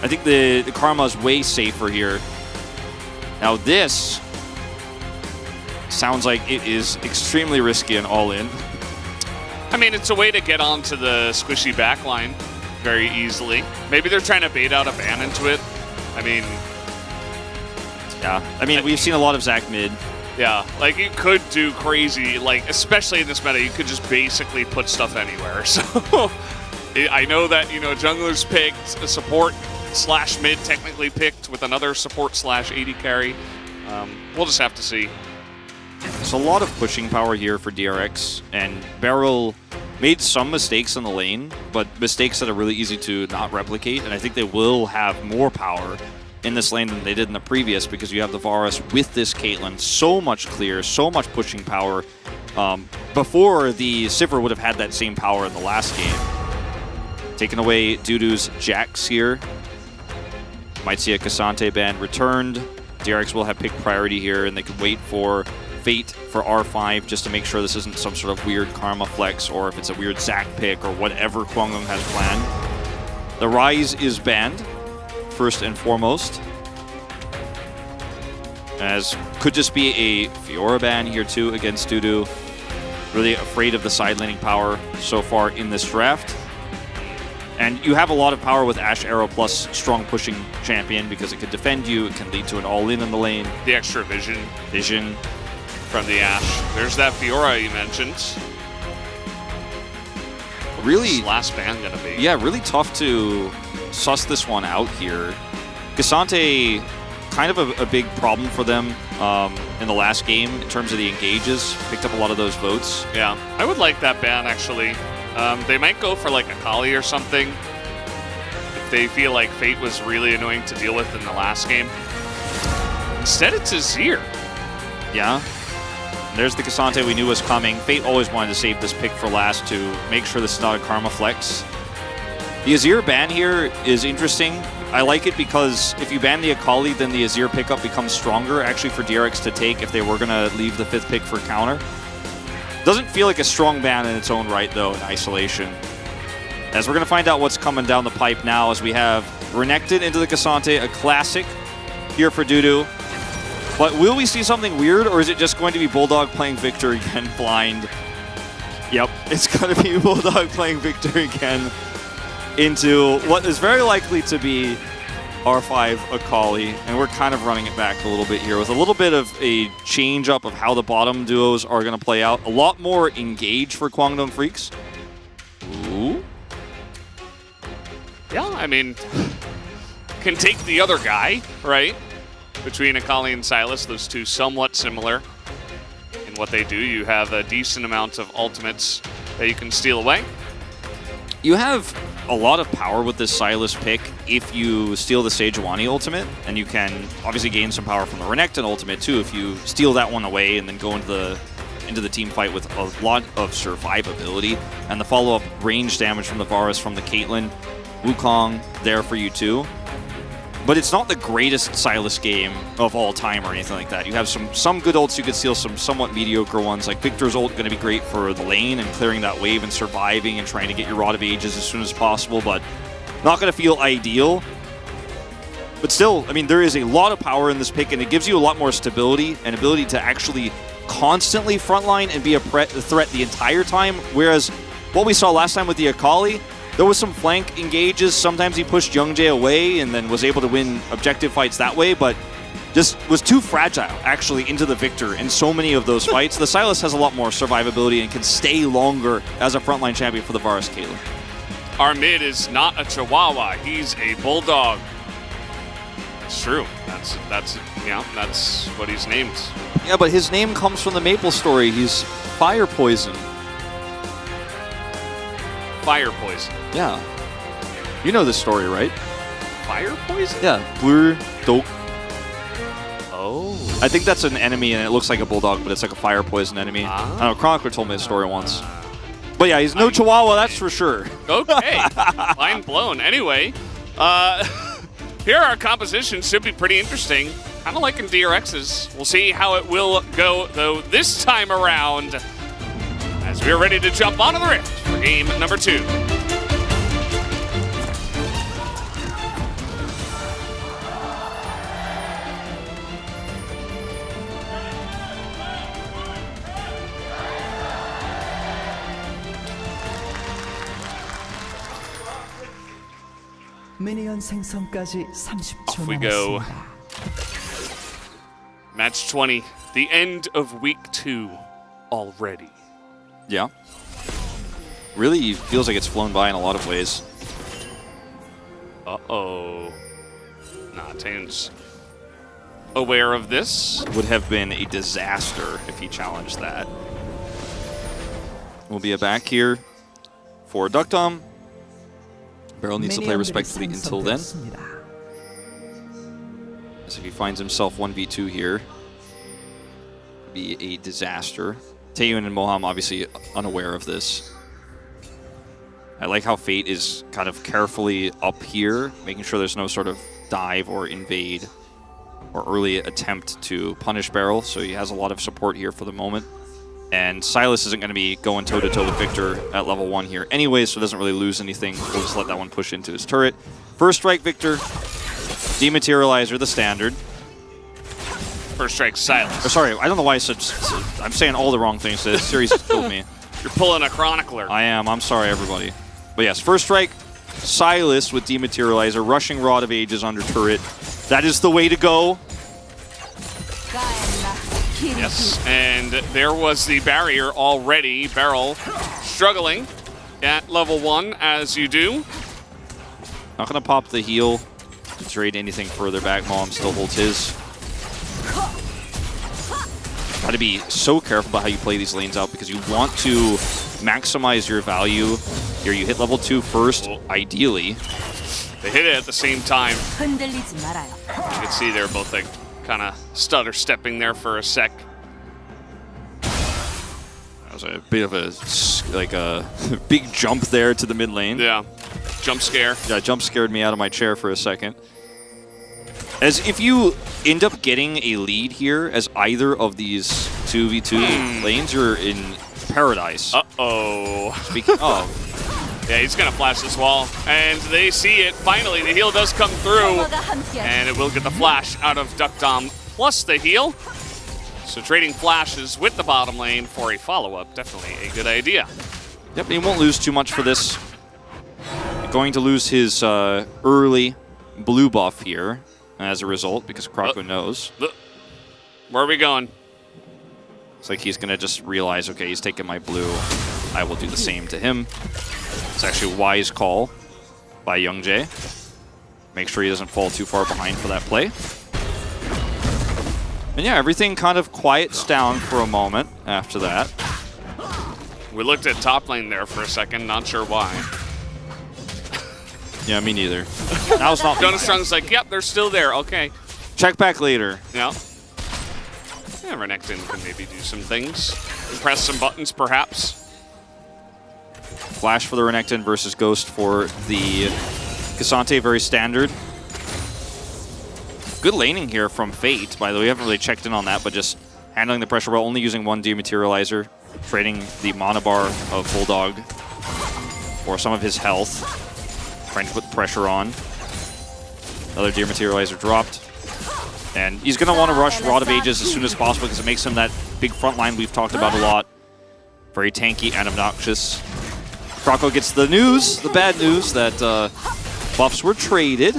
I think the Karma is way safer here. Now this sounds like it is extremely risky and all in. I mean, it's a way to get onto the squishy backline very easily. Maybe they're trying to bait out a ban into it. I mean... Yeah, I mean, we've seen a lot of Zac mid. Yeah, like you could do crazy, like especially in this meta, you could just basically put stuff anywhere. So I know that, you know, junglers picked, a support / mid technically picked with another support / AD carry. We'll just have to see. There's a lot of pushing power here for DRX, and Beryl made some mistakes in the lane, but mistakes that are really easy to not replicate, and I think they will have more power in this lane than they did in the previous, because you have the Varus with this Caitlyn, so much clear, so much pushing power. Before, the Sivir would have had that same power in the last game. Taking away Dudu's Jax here. Might see a Cassante ban returned. DRX will have pick priority here, and they could wait for Fate for R5 just to make sure this isn't some sort of weird Karma flex, or if it's a weird Zac pick, or whatever Kwangdong has planned. The Rise is banned, first and foremost, as could just be a Fiora ban here too against Dudu. Really afraid of the side laning power so far in this draft. And you have a lot of power with Ashe Arrow plus strong pushing champion, because it can defend you, it can lead to an all-in in the lane. The extra vision. Vision. From the Ashe. There's that Fiora you mentioned. Really, last ban gonna be? Yeah, really tough to suss this one out here. Cassante, kind of a big problem for them in the last game in terms of the engages. Picked up a lot of those votes. Yeah, I would like that ban actually. They might go for like a Kali or something if they feel like Fate was really annoying to deal with in the last game. Instead, it's Azir. Yeah. There's the Cassante we knew was coming. Fate always wanted to save this pick for last to make sure this is not a Karma flex. The Azir ban here is interesting. I like it because if you ban the Akali, then the Azir pickup becomes stronger actually for DRX to take if they were going to leave the 5th pick for counter. Doesn't feel like a strong ban in its own right, though, in isolation. As we're going to find out what's coming down the pipe now, as we have Renekton into the Cassante, a classic here for Dudu. But will we see something weird, or is it just going to be Bulldog playing Victor again blind? Yep, it's going to be Bulldog playing Victor again into what is very likely to be R5 Akali, and we're kind of running it back a little bit here with a little bit of a change up of how the bottom duos are going to play out. A lot more engage for Kwangdong Freaks. Ooh. Yeah, I mean, can take the other guy, right? Between Akali and Sylas, those two somewhat similar in what they do. You have a decent amount of ultimates that you can steal away. You have a lot of power with this Sylas pick if you steal the Sejuani ultimate, and you can obviously gain some power from the Renekton ultimate too if you steal that one away and then go into the team fight with a lot of survivability, and the follow-up range damage from the Varus from the Caitlyn. Wukong there for you too. But it's not the greatest Sylas game of all time or anything like that. You have some good ults you could steal, some somewhat mediocre ones. Like Victor's ult going to be great for the lane and clearing that wave and surviving and trying to get your Rod of Ages as soon as possible, but not going to feel ideal. But still, I mean, there is a lot of power in this pick, and it gives you a lot more stability and ability to actually constantly frontline and be a threat the entire time, whereas what we saw last time with the Akali, there was some flank engages. Sometimes he pushed Youngjae away and then was able to win objective fights that way, but just was too fragile, actually, into the Victor in so many of those fights. The Sylas has a lot more survivability and can stay longer as a frontline champion for the Varus Caitlyn. Our mid is not a Chihuahua. He's a Bulldog. It's true. That's what he's named. Yeah, but his name comes from the Maple story. He's fire poison. Fire poison. Yeah. You know this story, right? Fire poison? Yeah. Blue Dog. Oh. I think that's an enemy, and it looks like a bulldog, but it's like a fire poison enemy. I don't know. Chronicler told me the story once. But yeah, he's no Chihuahua, that's for sure. Okay. Mind blown. Anyway, here our composition should be pretty interesting. Kind of like in DRX's. We'll see how it will go, though, this time around, as we are ready to jump onto the Rift for game number 2. 미니언 생성까지 30초 Off we go. Match 20, the end of week 2 already. Yeah. Really feels like it's flown by in a lot of ways. Uh-oh. Tane's aware of this. Would have been a disaster if he challenged that. We'll be a back here for Ducktom. Beryl needs to play respectfully until then. As if he finds himself 1v2 here, be a disaster. Taeyun and Moham obviously unaware of this. I like how Fate is kind of carefully up here, making sure there's no sort of dive or invade or early attempt to punish Beryl, so he has a lot of support here for the moment. And Silas isn't going to be going toe-to-toe with Victor at level 1 here anyway, so doesn't really lose anything. We'll just let that one push into his turret. First strike, Victor. Dematerializer, the standard. First strike, Silas. Oh, sorry, I don't know why I said... I'm saying all the wrong things. The series has killed me. You're pulling a chronicler. I am. I'm sorry, everybody. But yes, first strike, Silas with Dematerializer, rushing Rod of Ages under turret. That is the way to go. Yes, and there was the barrier already. Beryl struggling at level 1, as you do. Not going to pop the heal to trade anything further back. Mom still holds his. Got to be so careful about how you play these lanes out because you want to maximize your value. Here you hit level 2 first, ideally. They hit it at the same time. You can see they're both like kind of stutter stepping there for a sec. That was a bit of a big jump there to the mid lane. Yeah, jump scare. Yeah, jump scared me out of my chair for a second. As if you end up getting a lead here as either of these 2v2 lanes, you're in paradise. Uh-oh. Speaking of. Yeah, he's going to flash this wall, and they see it. Finally, the heal does come through, and it will get the flash out of Ducktom plus the heal. So trading flashes with the bottom lane for a follow-up, definitely a good idea. Yep, he won't lose too much for this. Going to lose his early blue buff here as a result, because Krako knows. Where are we going? It's like he's going to just realize, okay, he's taking my blue. I will do the same to him. It's actually a wise call by Youngjae. Make sure he doesn't fall too far behind for that play. And yeah, everything kind of quiets down for a moment after that. We looked at top lane there for a second, not sure why. Yeah, me neither. That was not Jonas Strong's like, yep, they're still there, okay. Check back later. Yeah. Yeah, Renekton can maybe do some things. Press some buttons, perhaps. Flash for the Renekton versus Ghost for the Cassante, very standard. Good laning here from Fate, by the way. We haven't really checked in on that, but just handling the pressure well, only using one Dematerializer, trading the mana bar of Bulldog for some of his health, trying to put pressure on. Another Dematerializer dropped. And he's going to want to rush Rod of Ages as soon as possible because it makes him that big front line we've talked about a lot. Very tanky and obnoxious. Krako gets the news, the bad news, that buffs were traded.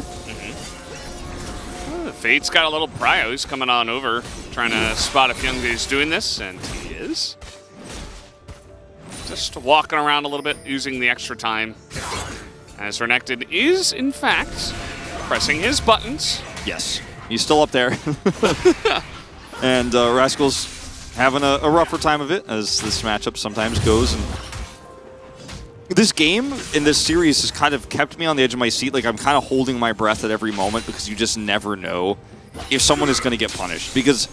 Fate's got a little prio. He's coming on over, trying to spot if Youngjae's doing this, and he is. Just walking around a little bit, using the extra time. As Renekton is, in fact, pressing his buttons. Yes, he's still up there. And Rascal's having a rougher time of it, as this matchup sometimes goes. And this game in this series has kind of kept me on the edge of my seat. Like, I'm kind of holding my breath at every moment because you just never know if someone is going to get punished. Because,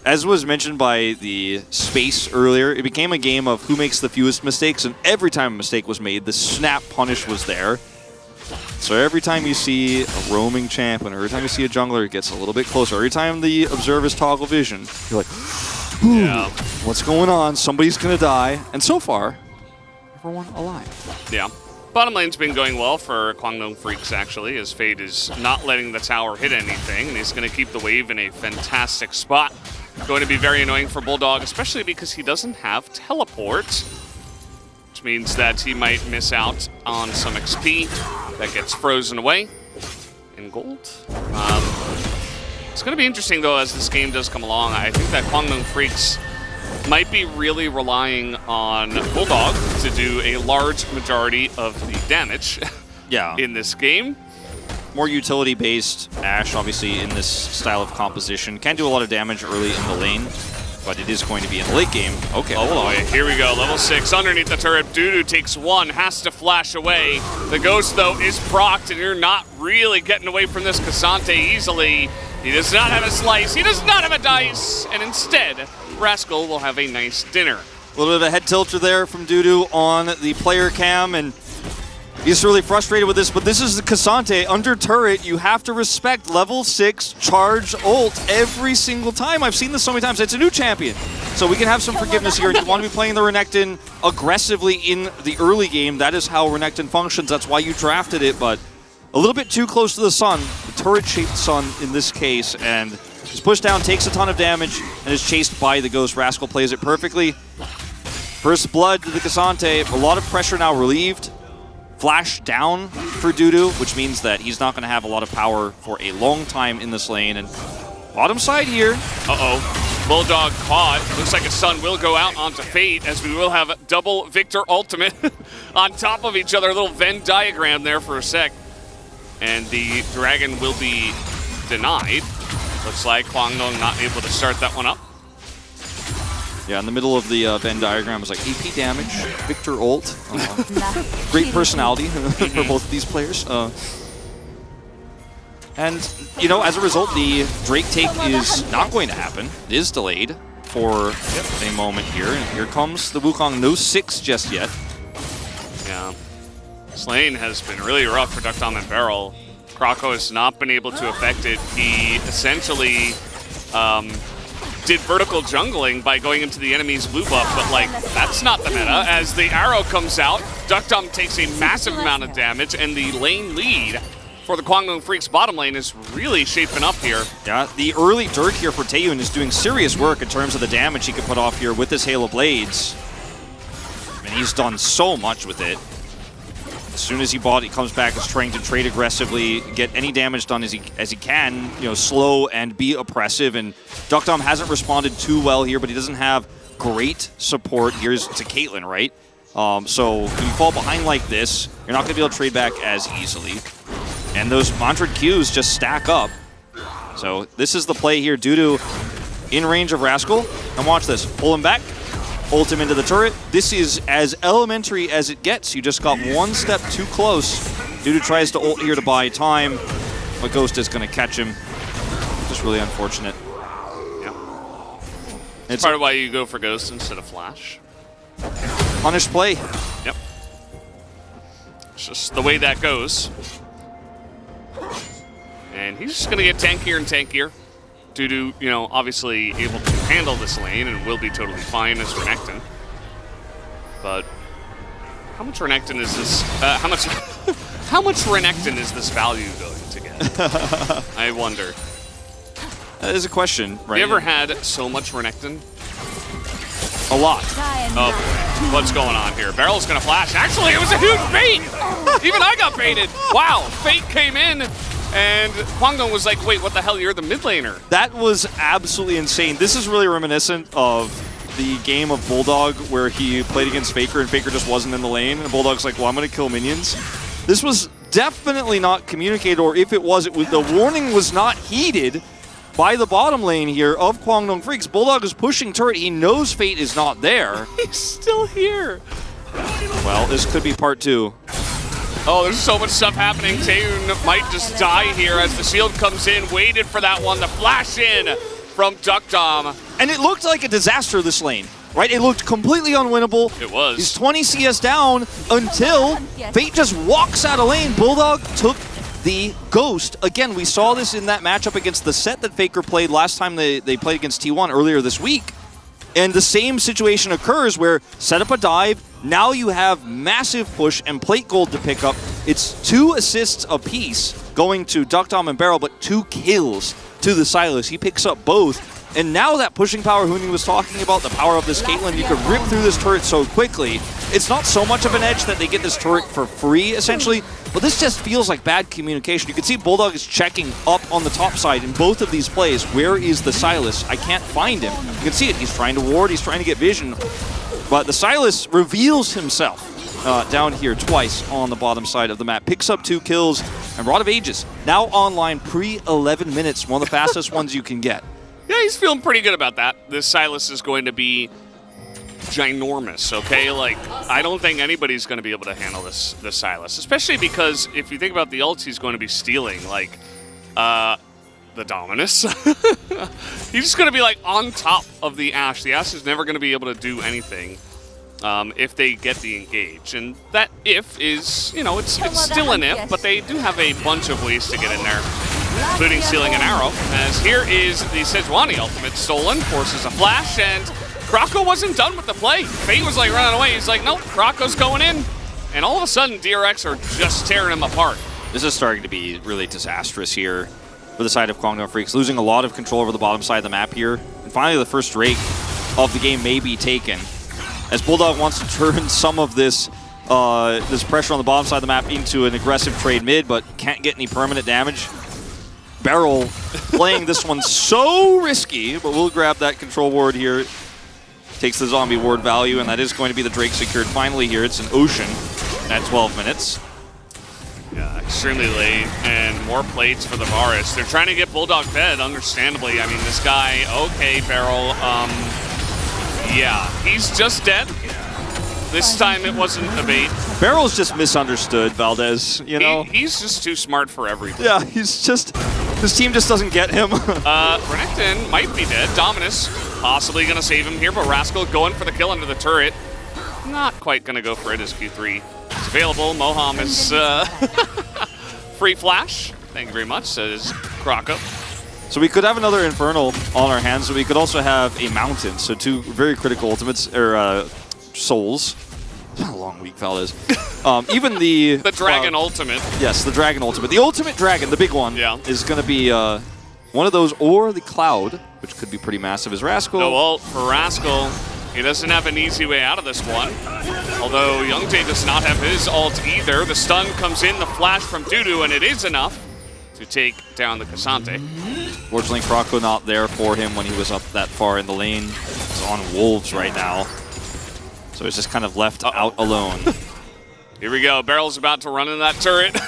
as was mentioned by the Space earlier, it became a game of who makes the fewest mistakes, and every time a mistake was made, the snap punish was there. So every time you see a roaming champion, or every time you see a jungler, it gets a little bit closer. Every time the observers toggle vision, you're like, yeah, what's going on? Somebody's going to die. And so far, everyone alive. Yeah. Bottom lane's been going well for Kwangdong Freaks, actually, as Fade is not letting the tower hit anything, and he's going to keep the wave in a fantastic spot. Going to be very annoying for Bulldog, especially because he doesn't have teleport, which means that he might miss out on some XP that gets frozen away in gold. It's going to be interesting, though, as this game does come along. I think that Kwangdong Freaks might be really relying on Bulldog to do a large majority of the damage in this game. More utility-based Ashe, obviously, in this style of composition. Can do a lot of damage early in the lane, but it is going to be in the late game. Okay, hold on. Here we go, level 6 underneath the turret. Dudu takes one, has to flash away. The Ghost, though, is procced, and you're not really getting away from this Cassante easily. He does not have a slice, he does not have a dice, and instead, Rascal will have a nice dinner. A little bit of a head tilter there from Dudu on the player cam, and he's really frustrated with this, but this is the Cassante under turret. You have to respect level 6 charge ult every single time. I've seen this so many times. It's a new champion, so we can have some forgiveness here. And you want to be playing the Renekton aggressively in the early game. That is how Renekton functions. That's why you drafted it, but a little bit too close to the sun, the turret-shaped sun in this case, and he's pushed down, takes a ton of damage, and is chased by the Ghost. Rascal plays it perfectly. First blood to the Cassante. A lot of pressure now relieved. Flash down for Dudu, which means that he's not going to have a lot of power for a long time in this lane. And bottom side here. Uh-oh. Bulldog caught. Looks like his son will go out onto Fate, as we will have double Victor ultimate on top of each other. A little Venn diagram there for a sec. And the dragon will be denied. Looks like Kwangdong not able to start that one up. Yeah, in the middle of the Venn diagram was like AP damage, Victor ult. Great personality for both of these players. And, you know, as a result, the Drake take is not going to happen. It is delayed for a moment here. And here comes the Wukong. No 6 just yet. Yeah. This lane has been really rough for Duckdom and Beryl. Krako has not been able to affect it. He essentially did vertical jungling by going into the enemy's blue buff, but like, that's not the meta. As the arrow comes out, Duckdom takes a massive amount of damage, and the lane lead for the Kwangdong Freaks bottom lane is really shaping up here. Yeah, the early Dirk here for Taeyun is doing serious work in terms of the damage he can put off here with his Halo Blades. And he's done so much with it. As soon as he comes back, is trying to trade aggressively, get any damage done as he can, you know, slow and be oppressive. And Duckdom hasn't responded too well here, but he doesn't have great support. Here's to Caitlyn, right? So when you fall behind like this, you're not going to be able to trade back as easily. And those mantra Qs just stack up. So this is the play here. Dudu in range of Rascal. And watch this. Pull him back. Ult him into the turret. This is as elementary as it gets. You just got one step too close. Dudu tries to ult here to buy time, but Ghost is going to catch him. Just really unfortunate. Yeah. It's part of why you go for Ghost instead of Flash. Punish play. Yep. It's just the way that goes. And he's just going to get tankier and tankier. Dudu, you know, obviously able to handle this lane and will be totally fine as Renekton. But how much Renekton is this? How much Renekton is this value going to get? I wonder. That is a question, right? Have you ever had so much Renekton? A lot. Oh boy, what's going on here? Beryl's gonna flash. Actually, it was a huge bait. Even I got baited. Wow, Fate came in. And Kwangdong was like, wait, what the hell? You're the mid laner. That was absolutely insane. This is really reminiscent of the game of Bulldog where he played against Faker and Faker just wasn't in the lane. And Bulldog's like, well, I'm going to kill minions. This was definitely not communicated, or if it was, the warning was not heeded by the bottom lane here of Kwangdong Freaks. Bulldog is pushing turret. He knows Fate is not there. He's still here. Well, this could be part 2. Oh, there's so much stuff happening. Taehoon might just die here as the shield comes in. Waited for that one to flash in from Duckdom. And it looked like a disaster, this lane, right? It looked completely unwinnable. It was. He's 20 CS down until Fate just walks out of lane. Bulldog took the Ghost. Again, we saw this in that matchup against the set that Faker played last time they played against T1 earlier this week. And the same situation occurs where set up a dive, now you have massive push and plate gold to pick up. It's 2 assists apiece going to Duckdom and Beryl, but 2 kills to the Sylas. He picks up both. And now that pushing power Huni was talking about, the power of this Caitlyn, you could rip through this turret so quickly. It's not so much of an edge that they get this turret for free, essentially, but this just feels like bad communication. You can see Bulldog is checking up on the top side in both of these plays. Where is the Sylas? I can't find him. You can see it. He's trying to ward. He's trying to get vision. But the Sylas reveals himself down here twice on the bottom side of the map. Picks up 2 kills. And Rod of Ages now online pre-11 minutes. One of the fastest ones you can get. Yeah, he's feeling pretty good about that. This Sylas is going to be ginormous, okay? Like, I don't think anybody's going to be able to handle this Sylas, especially because if you think about the ults he's going to be stealing, like, the Dominus. He's just going to be, like, on top of the Ashe. The Ashe is never going to be able to do anything if they get the engage. And that if is, you know, it's still an if, but they do have a bunch of ways to get in there, including stealing an arrow, as here is the Sejuani ultimate stolen, forces a flash, and Krako wasn't done with the play. Fate was like running away. He's like, nope, Krako's going in. And all of a sudden, DRX are just tearing him apart. This is starting to be really disastrous here for the side of Kwangdong Freaks, losing a lot of control over the bottom side of the map here. And finally, the first Drake of the game may be taken, as Bulldog wants to turn some of this this pressure on the bottom side of the map into an aggressive trade mid, but can't get any permanent damage. Beryl playing this one so risky, but we'll grab that control ward here. Takes the zombie ward value, and that is going to be the Drake secured finally here. It's an Ocean at 12 minutes. Yeah, extremely late, and more plates for the Varus. They're trying to get Bulldog fed, understandably. I mean, this guy, okay, Beryl, yeah, he's just dead. This time it wasn't a bait. Beryl's just misunderstood, Valdez, you know? He's just too smart for everything. Yeah, he's just... This team just doesn't get him. Renekton might be dead. Dominus possibly going to save him here, but Rascal going for the kill under the turret. Not quite going to go for it as Q3 is available. Moham is free flash. Thank you very much, says Krako. So we could have another Infernal on our hands, but we could also have a Mountain. So 2 very critical ultimates, or souls. It's been a long week, fellas. Even the... The Dragon Ultimate. Yes, the Dragon Ultimate. The Ultimate Dragon, the big one, is going to be one of those, or the Cloud, which could be pretty massive as Rascal. No ult for Rascal. He doesn't have an easy way out of this one. Although Youngjae does not have his ult either. The stun comes in, the flash from Dudu, and it is enough to take down the Cassante. Fortunately, Krako not there for him when he was up that far in the lane. He's on Wolves right now. So he's just kind of left out alone. Here we go. Beryl's about to run in that turret.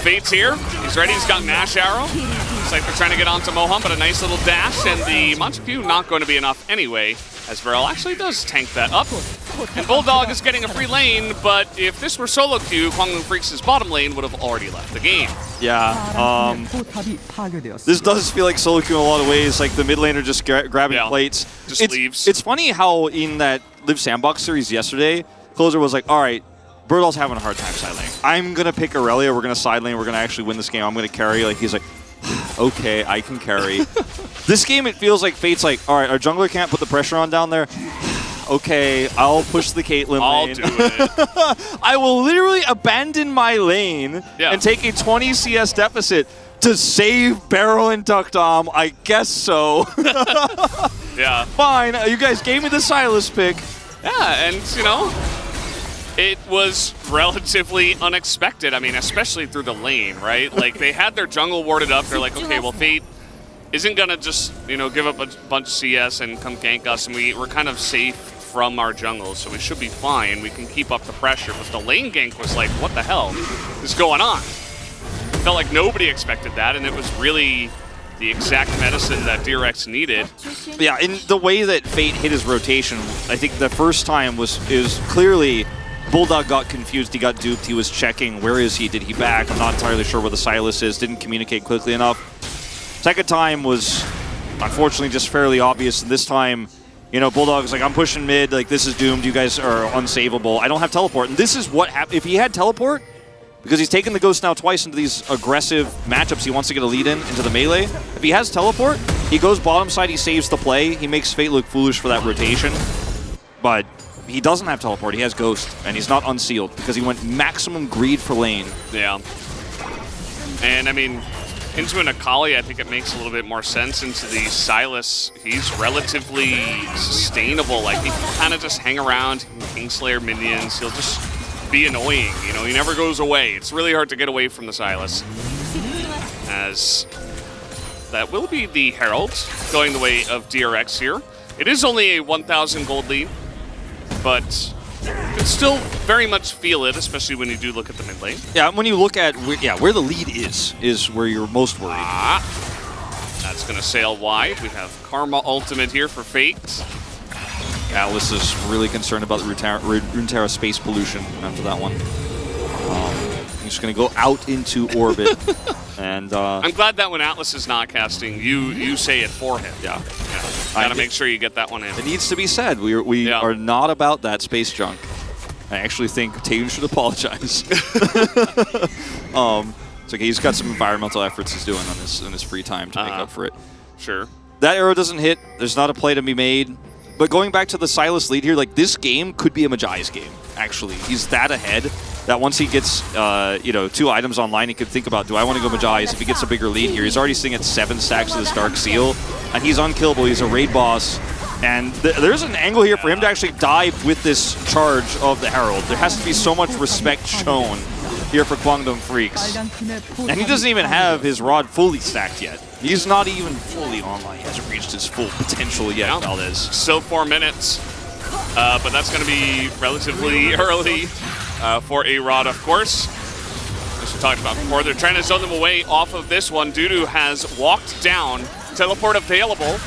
Fate's here. He's ready. He's got an Ash Arrow. Looks like they're trying to get onto Moham, but a nice little dash, and the Montague not going to be enough anyway, as Beryl actually does tank that up. And Bulldog is getting a free lane, but if this were solo queue, Kwangdong Freaks' bottom lane would have already left the game. Yeah, this does feel like solo queue in a lot of ways, like the mid laner just grabbing plates. Just leaves. It's funny how in that Live Sandbox series yesterday, Closer was like, all right, Birdall's having a hard time side laning. I'm going to pick Aurelia, we're going to side lane, we're going to actually win this game, I'm going to carry. Like, he's like, okay, I can carry. This game, it feels like Fate's like, all right, our jungler can't put the pressure on down there. Okay, I'll push the Caitlyn lane. I'll do it. I will literally abandon my lane and take a 20 CS deficit to save Beryl and Duckdom. I guess so. Yeah. Fine, you guys gave me the Sylas pick. Yeah, and, you know, it was relatively unexpected. I mean, especially through the lane, right? Like, they had their jungle warded up. They're like, okay, well, Fate isn't going to just, you know, give up a bunch of CS and come gank us, and we're kind of safe from our jungle, so we should be fine. We can keep up the pressure. But the lane gank was like, what the hell is going on? Felt like nobody expected that, and it was really the exact medicine that DRX needed. Yeah, in the way that Fate hit his rotation, I think the first time was clearly Bulldog got confused, he got duped, he was checking, where is he, did he back? I'm not entirely sure where the Sylas is, didn't communicate quickly enough. Second time was unfortunately just fairly obvious, and this time, you know, Bulldog's like, I'm pushing mid, like this is doomed, you guys are unsavable, I don't have teleport. And this is what happened. If he had teleport, because he's taken the Ghost now twice into these aggressive matchups he wants to get a lead into the melee. If he has teleport, he goes bottom side, he saves the play, he makes Fate look foolish for that rotation. But he doesn't have teleport, he has Ghost, and he's not unsealed because he went maximum greed for lane. Yeah. And I mean, into an Akali, I think it makes a little bit more sense. Into the Sylas, he's relatively sustainable. Like, he can kind of just hang around, Kingslayer minions, he'll just be annoying, you know, he never goes away. It's really hard to get away from the Sylas. As that will be the Herald going the way of DRX here. It is only a 1,000 gold lead, but you can still very much feel it, especially when you do look at the mid lane. Yeah, when you look at where the lead is where you're most worried. That's going to sail wide. We have Karma ultimate here for Fate. Atlas is really concerned about the Runeterra space pollution after that one. He's just going to go out into orbit. And I'm glad that when Atlas is not casting, you say it for him. Yeah. Gotta make sure you get that one in. It needs to be said. We are not about that space junk. I actually think Taeun should apologize. It's okay. He's got some environmental efforts he's doing on in his free time to make up for it. Sure. That arrow doesn't hit. There's not a play to be made. But going back to the Sylas lead here, like this game could be a Majai's game, actually. He's that ahead that once he gets, 2 items online, he could think about, do I want to go Majai's if he gets a bigger lead here? He's already sitting at 7 stacks of this Dark Seal, and he's unkillable. He's a raid boss. And there's an angle here for him to actually die with this charge of the Herald. There has to be so much respect shown here for Kwangdong Freaks. And he doesn't even have his rod fully stacked yet. He's not even fully online. He hasn't reached his full potential yet, Valdez. Still 4 minutes, but that's going to be relatively early for a rod, of course. As we talked about before, they're trying to zone them away off of this one. Dudu has walked down. Teleport available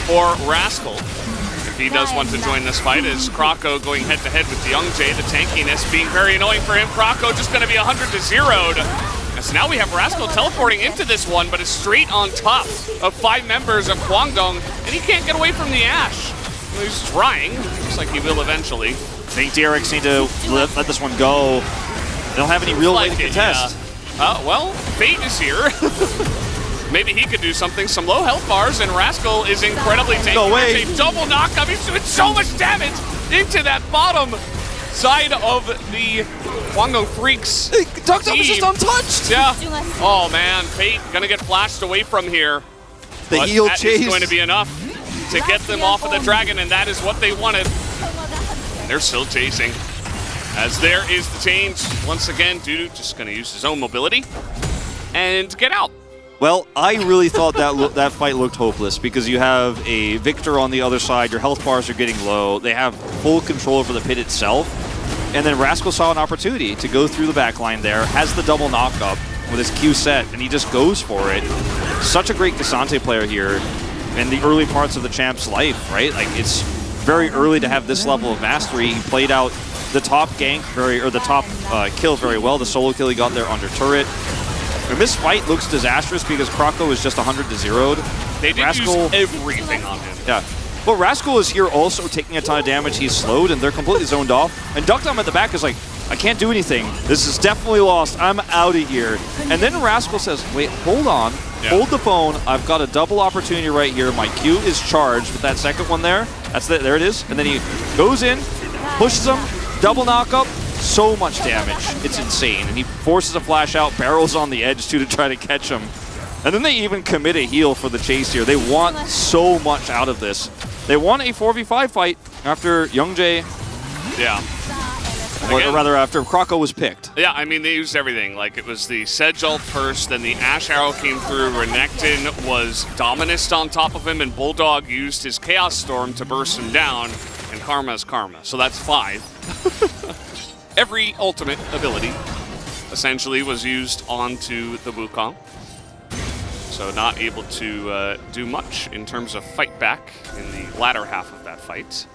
for Rascal. If he does want to join this fight, is Kroko going head-to-head with Youngjae. The tankiness being very annoying for him. Kroko just going to be 100-0'd. So now we have Rascal teleporting into this one, but is straight on top of 5 members of Kwangdong, and he can't get away from the Ashe. Well, he's trying. Looks like he will eventually. I think DRX need to let this one go. They don't have any real way to contest. Well, Fate is here. Maybe he could do something. Some low health bars, and Rascal is incredibly tanky. No way. It's a double knockup. He's doing so much damage into that bottom side of the Kwangdong Freaks. Ducked up is just untouched. Yeah. Oh man, Fate gonna get flashed away from here. The but heal that chase is going to be enough to get them off of the dragon, and that is what they wanted. And they're still chasing. As there is the change. Once again, Dudu just gonna use his own mobility and get out. Well, I really thought that fight looked hopeless because you have a Victor on the other side, your health bars are getting low, they have full control over the pit itself, and then Rascal saw an opportunity to go through the backline there, has the double knockup with his Q set, and he just goes for it. Such a great Cassante player here in the early parts of the champ's life, right? Like, it's very early to have this level of mastery. He played out the top gank the top kill very well, the solo kill he got there under turret. And this fight looks disastrous because Kroko is just 100-0'd. They did Rascal, use everything on him. Yeah. But Rascal is here also taking a ton of damage. He's slowed and they're completely zoned off. And Duckdom at the back is like, I can't do anything. This is definitely lost. I'm out of here. And then Rascal says, wait, hold on. Yeah. Hold the phone. I've got a double opportunity right here. My Q is charged with that second one there. There it is. And then he goes in, pushes him, double knockup. So much damage. It's insane. And he forces a flash out, barrels on the edge too to try to catch him. And then they even commit a heal for the chase here. They want so much out of this. They want a 4v5 fight after Youngjae. Yeah. Or rather, after Kroko was picked. Yeah, I mean, they used everything. Like, it was the Sedge ult first, then the Ashe Arrow came through, Renekton was Dominist on top of him, and Bulldog used his Chaos Storm to burst him down. and karma is karma, so that's 5. Every ultimate ability essentially was used onto the Wukong. So not able to do much in terms of fight back in the latter half of that fight.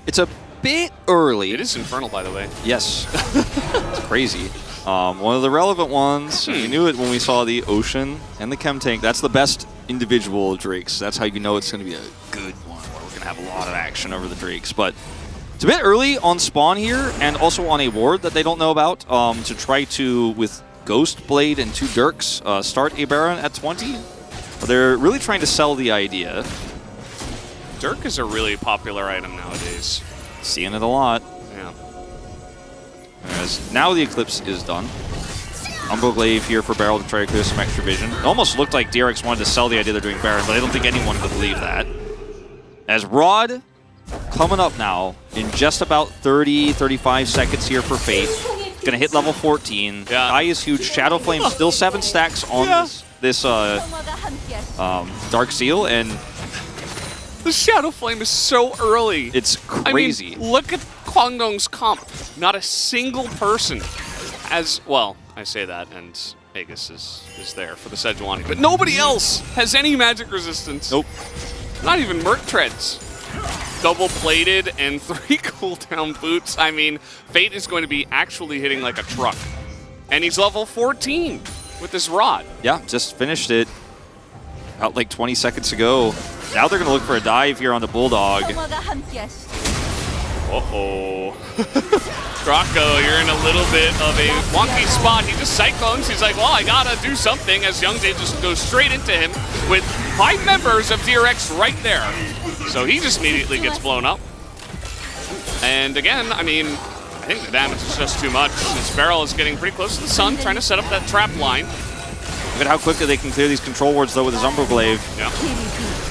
It's a bit early. It is Infernal, by the way. Yes. It's crazy. One of the relevant ones, we knew it when we saw the Ocean and the Chem Tank. That's the best individual Drakes. That's how you know it's going to be a good one, where we're going to have a lot of action over the Drakes. But it's a bit early on spawn here, and also on a ward that they don't know about, to try to, with Ghost Blade and 2 Dirks, start a Baron at 20. They're really trying to sell the idea. Dirk is a really popular item nowadays. Seeing it a lot. Yeah. As now the Eclipse is done. Umbroglaive here for Barrel to try to clear some extra vision. It almost looked like DRX wanted to sell the idea they're doing Baron, but I don't think anyone could believe that. As Rod coming up now in just about 30-35 seconds here for Fate. Gonna hit level 14. Yeah. Guy is huge. Shadow Flame still 7 stacks on this Dark Seal, and the Shadow Flame is so early. It's crazy. I mean, look at Kwangdong's comp. Not a single person as well. I say that, and Vegas is there for the Sejuani, but nobody else has any magic resistance. Nope. Not even Merc Treads. Double-plated and 3 cooldown boots. I mean, Fate is going to be actually hitting like a truck. And he's level 14 with this Rod. Yeah, just finished it about like 20 seconds ago. Now they're going to look for a dive here on the Bulldog. Uh-oh. Rocco, you're in a little bit of a wonky spot. He just cyclones. He's like, well, I gotta do something, as Youngjae just goes straight into him with 5 members of DRX right there. So he just immediately gets blown up. And again, I mean, I think the damage is just too much. This Barrel is getting pretty close to the sun, trying to set up that trap line. Look at how quickly they can clear these control wards, though, with his Umbroglaive. Yeah.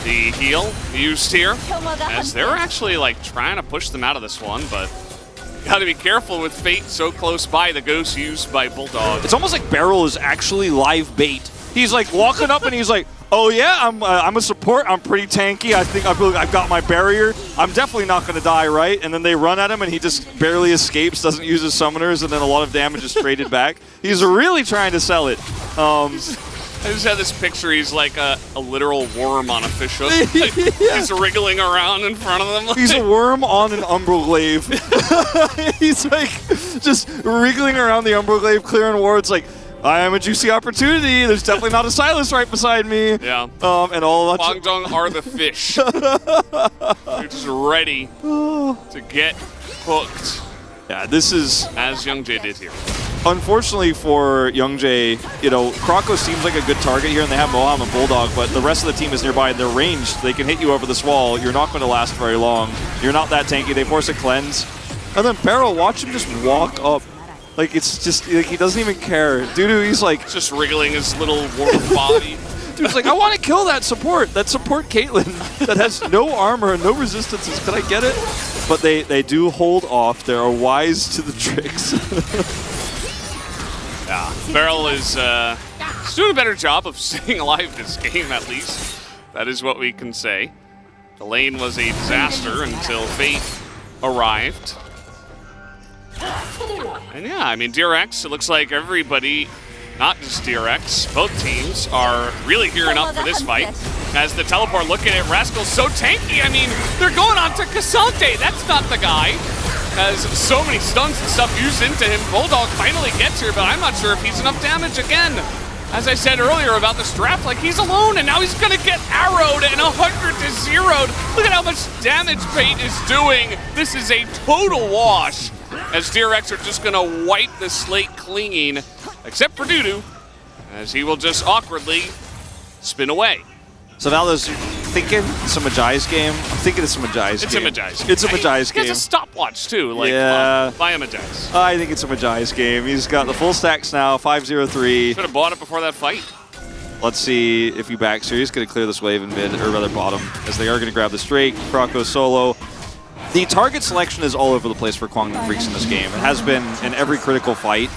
The heal used here, as they're actually like trying to push them out of this one, but you gotta be careful with Fate so close by, the Ghost used by Bulldog. It's almost like Barrel is actually live bait. He's like walking up and he's like, oh yeah, I'm a support, I'm pretty tanky, I think I've got my barrier, I'm definitely not gonna die, right? And then they run at him and he just barely escapes, doesn't use his summoners, and then a lot of damage is traded back. He's really trying to sell it. I just had this picture, he's like a literal worm on a fish hook. Like, he's wriggling around in front of them. He's a worm on an Umbroglaive. He's like just wriggling around the Umbroglaive, clearing wards like, I am a juicy opportunity. There's definitely not a Silas right beside me. Yeah. And all Kwangdong are the fish. They're just ready to get hooked. Yeah, this is as Youngjae did here. Unfortunately for Youngjae, you know, Krako seems like a good target here, and they have Moham and Bulldog, but the rest of the team is nearby and they're ranged. They can hit you over this wall. You're not going to last very long. You're not that tanky. They force a cleanse. And then Barrel, watch him just walk up. Like, it's just, like, he doesn't even care. Dudu, he's like just wriggling his little warm body. Dude's like, I want to kill that support Caitlyn that has no armor and no resistances. Can I get it? But they do hold off. They are wise to the tricks. Yeah, Barrel is doing a better job of staying alive this game, at least. That is what we can say. The lane was a disaster until Fate arrived. And yeah, I mean, DRX, it looks like everybody, not just DRX, both teams are really gearing up for this fight. As the teleport, looking at Rascal's so tanky. I mean, they're going on to Cassante. That's not the guy. Has so many stuns and stuff used into him. Bulldog finally gets here, but I'm not sure if he's enough damage again. As I said earlier about the strap, like he's alone, and now he's gonna get arrowed and 100 to 0'd. Look at how much damage Fate is doing. This is a total wash, as DRX are just gonna wipe the slate clean, except for Dudu, as he will just awkwardly spin away. So now there's thinking it's a Majai's game. I'm thinking it's a Majai's game. It's a Majai's game. It's a Majai's game. He has a stopwatch too, like buy a Majai's. I think it's a Majai's game. He's got the full stacks now, 5-0-3. Should have bought it before that fight. Let's see if he backs here. He's going to clear this wave in mid, or rather bottom, as they are going to grab the Drake. Krako solo. The target selection is all over the place for Kwangdong Freaks in this game. It has been in every critical fight.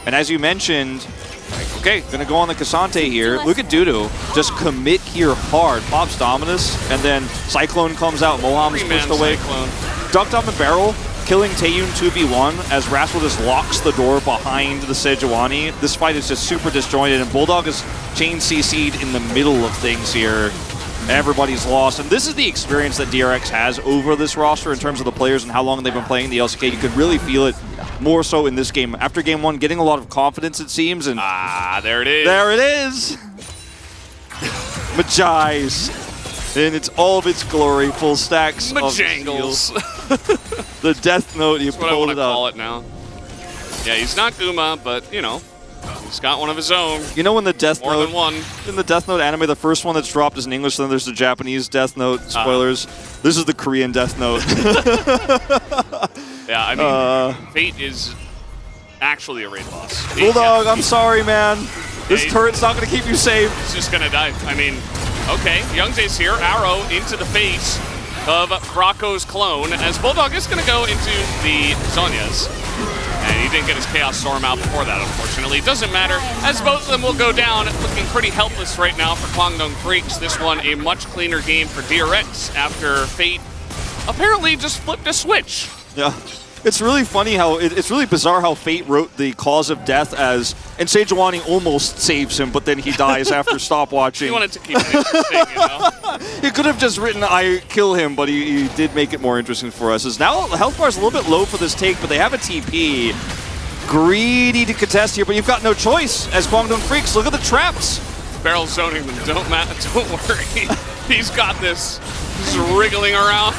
And as you mentioned, okay, Okay, gonna go on the Cassante here. Look at Dudu. Just commit here hard. Pops Dominus, and then Cyclone comes out. Moham's pushed away. Ducked up a barrel, killing Taeyun 2v1 as Rascal just locks the door behind the Sejuani. This fight is just super disjointed, and Bulldog is chain CC'd in the middle of things here. Everybody's lost, and this is the experience that DRX has over this roster in terms of the players and how long they've been playing the LCK. You could really feel it more so in this game. After game one, getting a lot of confidence, it seems, and there it is. There it is. Majais. In it's all of its glory, full stacks Majangles. of the Death Note. You That's what I pulled want it to out. call it now. Yeah, he's not Guma, but, you know, he's got one of his own. You know when the Death More Note, than one. in the Death Note anime, the first one that's dropped is in English, then there's the Japanese Death Note, spoilers. This is the Korean Death Note. Yeah, I mean, Fate is actually a raid boss. Bulldog, I'm sorry, man. This Hey. turret's not going to keep you safe. He's just going to die. I mean, okay, Youngjae's here. Arrow into the face of Krako's clone, as Bulldog is going to go into the Zonia's. And he didn't get his Chaos Storm out before that, unfortunately. It doesn't matter, as both of them will go down, looking pretty helpless right now for Kwangdong Freaks. This one, a much cleaner game for DRX after Fate apparently just flipped a switch. Yeah. It's really funny how, it's really bizarre how Fate wrote the cause of death as, and Sejuani almost saves him, but then he dies after stopwatching. He wanted to keep it interesting, you know? He could have just written, I kill him, but he did make it more interesting for us. As now, the health bar is a little bit low for this take, but they have a TP. Greedy to contest here, but you've got no choice as Kwangdong Freaks. Look at the traps. Barrel zoning them, don't worry. He's got this. He's wriggling around.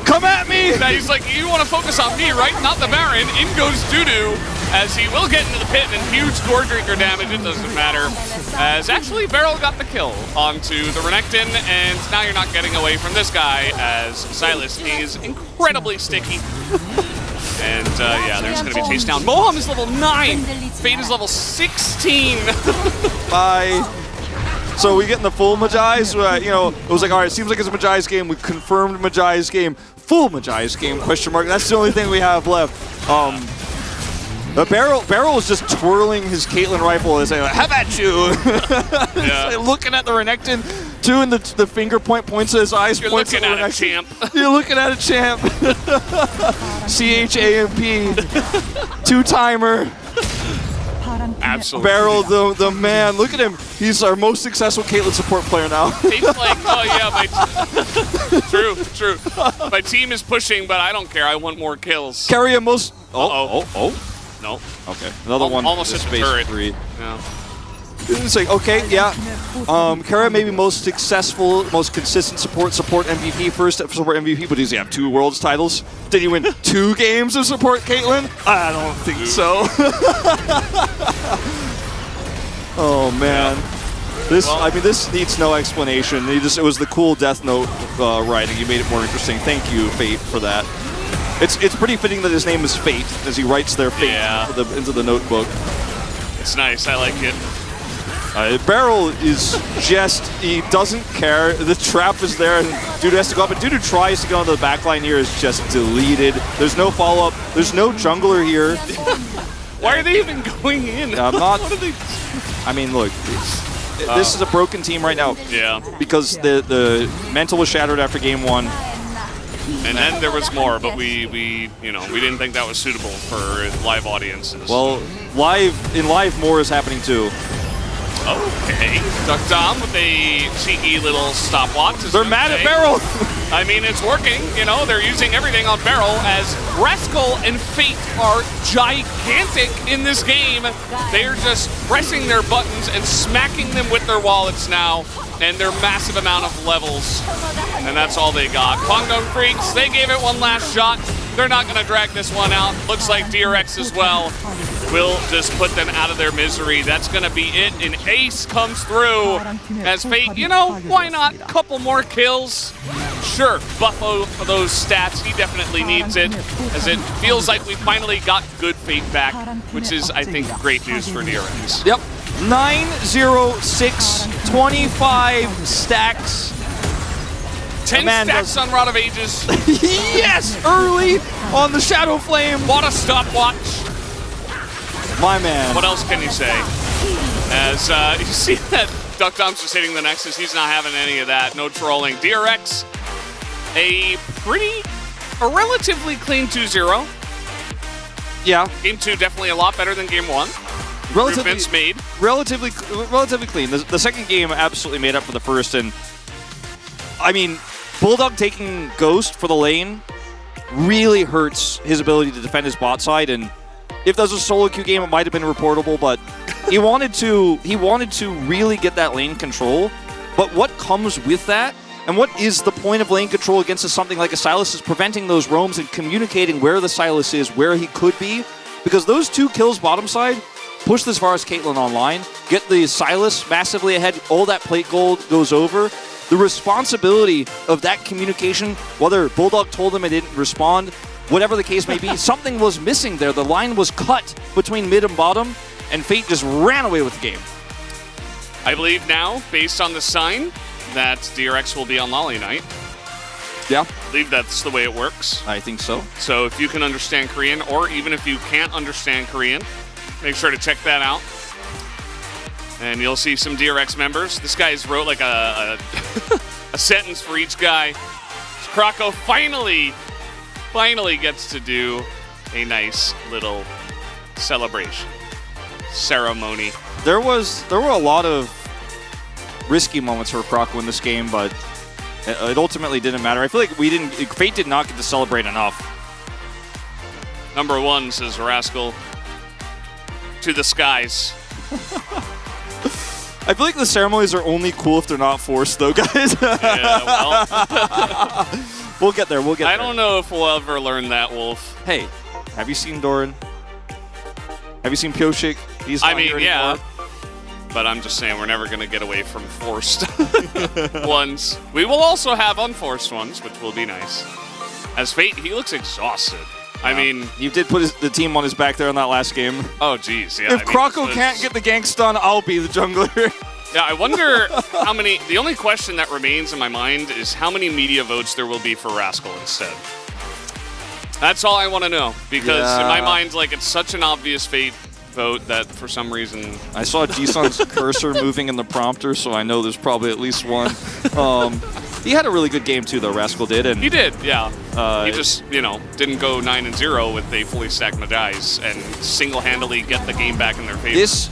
Come at me! Now he's like, you want to focus on me, right? Not the Baron. In goes Dudu, as he will get into the pit and huge Door Drinker damage. It doesn't matter. As actually Beryl got the kill onto the Renekton, and now you're not getting away from this guy, as Silas is incredibly sticky. And yeah, there's going to be a chase down. Moham is level 9. Fate is level 16. Bye. So we get in the full Majai's, you know, it was like, all right, it seems like it's a Majai's game. We confirmed Majai's game. Full Majai's game, question mark. That's the only thing we have left. Barrel was just twirling his Caitlyn rifle and saying, have at you. Yeah. Like looking at the Renekton, doing the finger points at his eyes. You're points looking at at a champ. You're looking at a champ. CHAMP. Two-timer. Absolutely. Barrel, the man. Look at him. He's our most successful Caitlyn support player now. He's like, oh yeah, true. My team is pushing, but I don't care. I want more kills. Carry a most. No. Okay. Another one. Almost hit the space turret. 3. Yeah. It's like, okay, yeah. Kara maybe most successful, most consistent support MVP, first support MVP, but does he have 2 Worlds titles? Did he win 2 games of support, Caitlyn? I don't think so. Oh man. This needs no explanation. It was the cool Death Note writing. You made it more interesting. Thank you, Fate, for that. It's pretty fitting that his name is Fate, as he writes their fate into the notebook. It's nice. I like it. Barrel is just, he doesn't care. The trap is there, and Dudu has to go up, and Dudu tries to go into the backline here, is just deleted. There's no follow-up. There's no jungler here. Why are they even going in? I'm not. What are they? I mean, look, this is a broken team right now. Yeah. Because the mental was shattered after game 1. And then there was more, but we didn't think that was suitable for live audiences. Well, live more is happening too. Okay. Duck Dom with a cheeky little stopwatch. They're mad at Barrel. I mean, it's working. You know, they're using everything on Barrel, as Rascal and Fate are gigantic in this game. They're just pressing their buttons and smacking them with their wallets now, and their massive amount of levels. And that's all they got. Kwangdong Freaks, they gave it one last shot. They're not going to drag this one out. Looks like DRX as well will just put them out of their misery. That's going to be it. An ace comes through as Fate, you know, why not? Couple more kills. Sure, Buffo for those stats. He definitely needs it, as it feels like we finally got good Fate back, which is, I think, great news for DRX. Yep. 9-0-6, 25 stacks. 10 stacks on Rod of Ages. Yes, early on the Shadow Flame. What a stopwatch. My man. What else can you say? As you see that Duck Dump's just hitting the Nexus, he's not having any of that. No trolling. DRX, a relatively clean 2-0. Yeah. Game 2 definitely a lot better than Game 1. Improvements made. Relatively clean. The second game absolutely made up for the first, and I mean, Bulldog taking Ghost for the lane really hurts his ability to defend his bot side, and if that was a solo queue game, it might have been reportable, but he wanted to really get that lane control. But what comes with that, and what is the point of lane control against something like a Sylas, is preventing those roams and communicating where the Sylas is, where he could be, because those 2 kills bottom side push this Varus Caitlyn online, get the Sylas massively ahead, all that plate gold goes over. The responsibility of that communication, whether Bulldog told him it didn't respond, whatever the case may be, something was missing there. The line was cut between mid and bottom, and Fate just ran away with the game. I believe now, based on the sign, that DRX will be on Lolly Night. Yeah. I believe that's the way it works. I think so. So if you can understand Korean, or even if you can't understand Korean, make sure to check that out. And you'll see some DRX members. This guy's wrote like a a sentence for each guy. Krako finally gets to do a nice little celebration ceremony. There were a lot of risky moments for Krako in this game, but it ultimately didn't matter. I feel like Fate did not get to celebrate enough. Number 1, says Rascal. To the skies. I feel like the ceremonies are only cool if they're not forced, though, guys. Yeah, well. We'll get there. I don't know if we'll ever learn that, Wolf. Hey, have you seen Doran? Have you seen Pyoshik? He's not here anymore. But I'm just saying we're never going to get away from forced ones. We will also have unforced ones, which will be nice. As Fate, he looks exhausted. I mean, you did put the team on his back there on that last game. Oh, geez, yeah. If Krako can't get the gank stun, I'll be the jungler. Yeah, I wonder how many. The only question that remains in my mind is how many media votes there will be for Rascal instead. That's all I want to know, because in my mind, like, it's such an obvious Fate vote that for some reason I saw Jisung's cursor moving in the prompter, so I know there's probably at least one. He had a really good game too, though. Rascal did, and he did, yeah. He just, didn't go 9-0 with a fully stacked Madais and single-handedly get the game back in their favor. His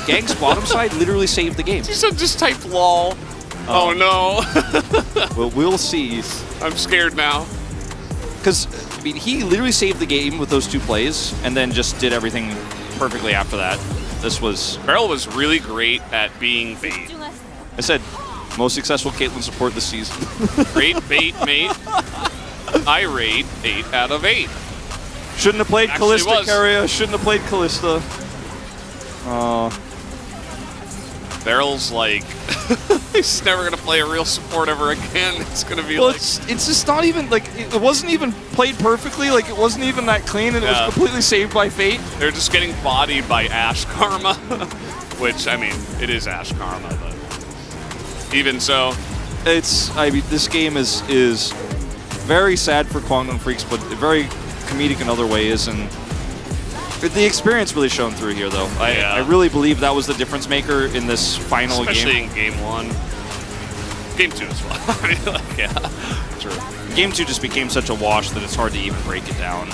gank's bottom side literally saved the game. Jisung just typed lol. Oh no. Well, we'll see. I'm scared now. Because he literally saved the game with those 2 plays, and then just did everything perfectly after that. Beryl was really great at being bait. I said, most successful Caitlyn support this season. Great bait, mate. I rate 8 out of 8. Shouldn't have played Callista, Carrier. Shouldn't have played Callista. Beryl's like, he's never going to play a real support ever again. It's going to be it's just not even, like, it wasn't even played perfectly. Like, it wasn't even that clean, and it was completely saved by Fate. They're just getting bodied by Ashe Karma, which, I mean, it is Ashe Karma, but even so. This game is very sad for Kwangdong Freaks, but very comedic in other ways, and the experience really shone through here, though. I really believe that was the difference maker in this final game. Especially in Game 1. Game 2 as well. I mean, yeah, true. Game 2 just became such a wash that it's hard to even break it down.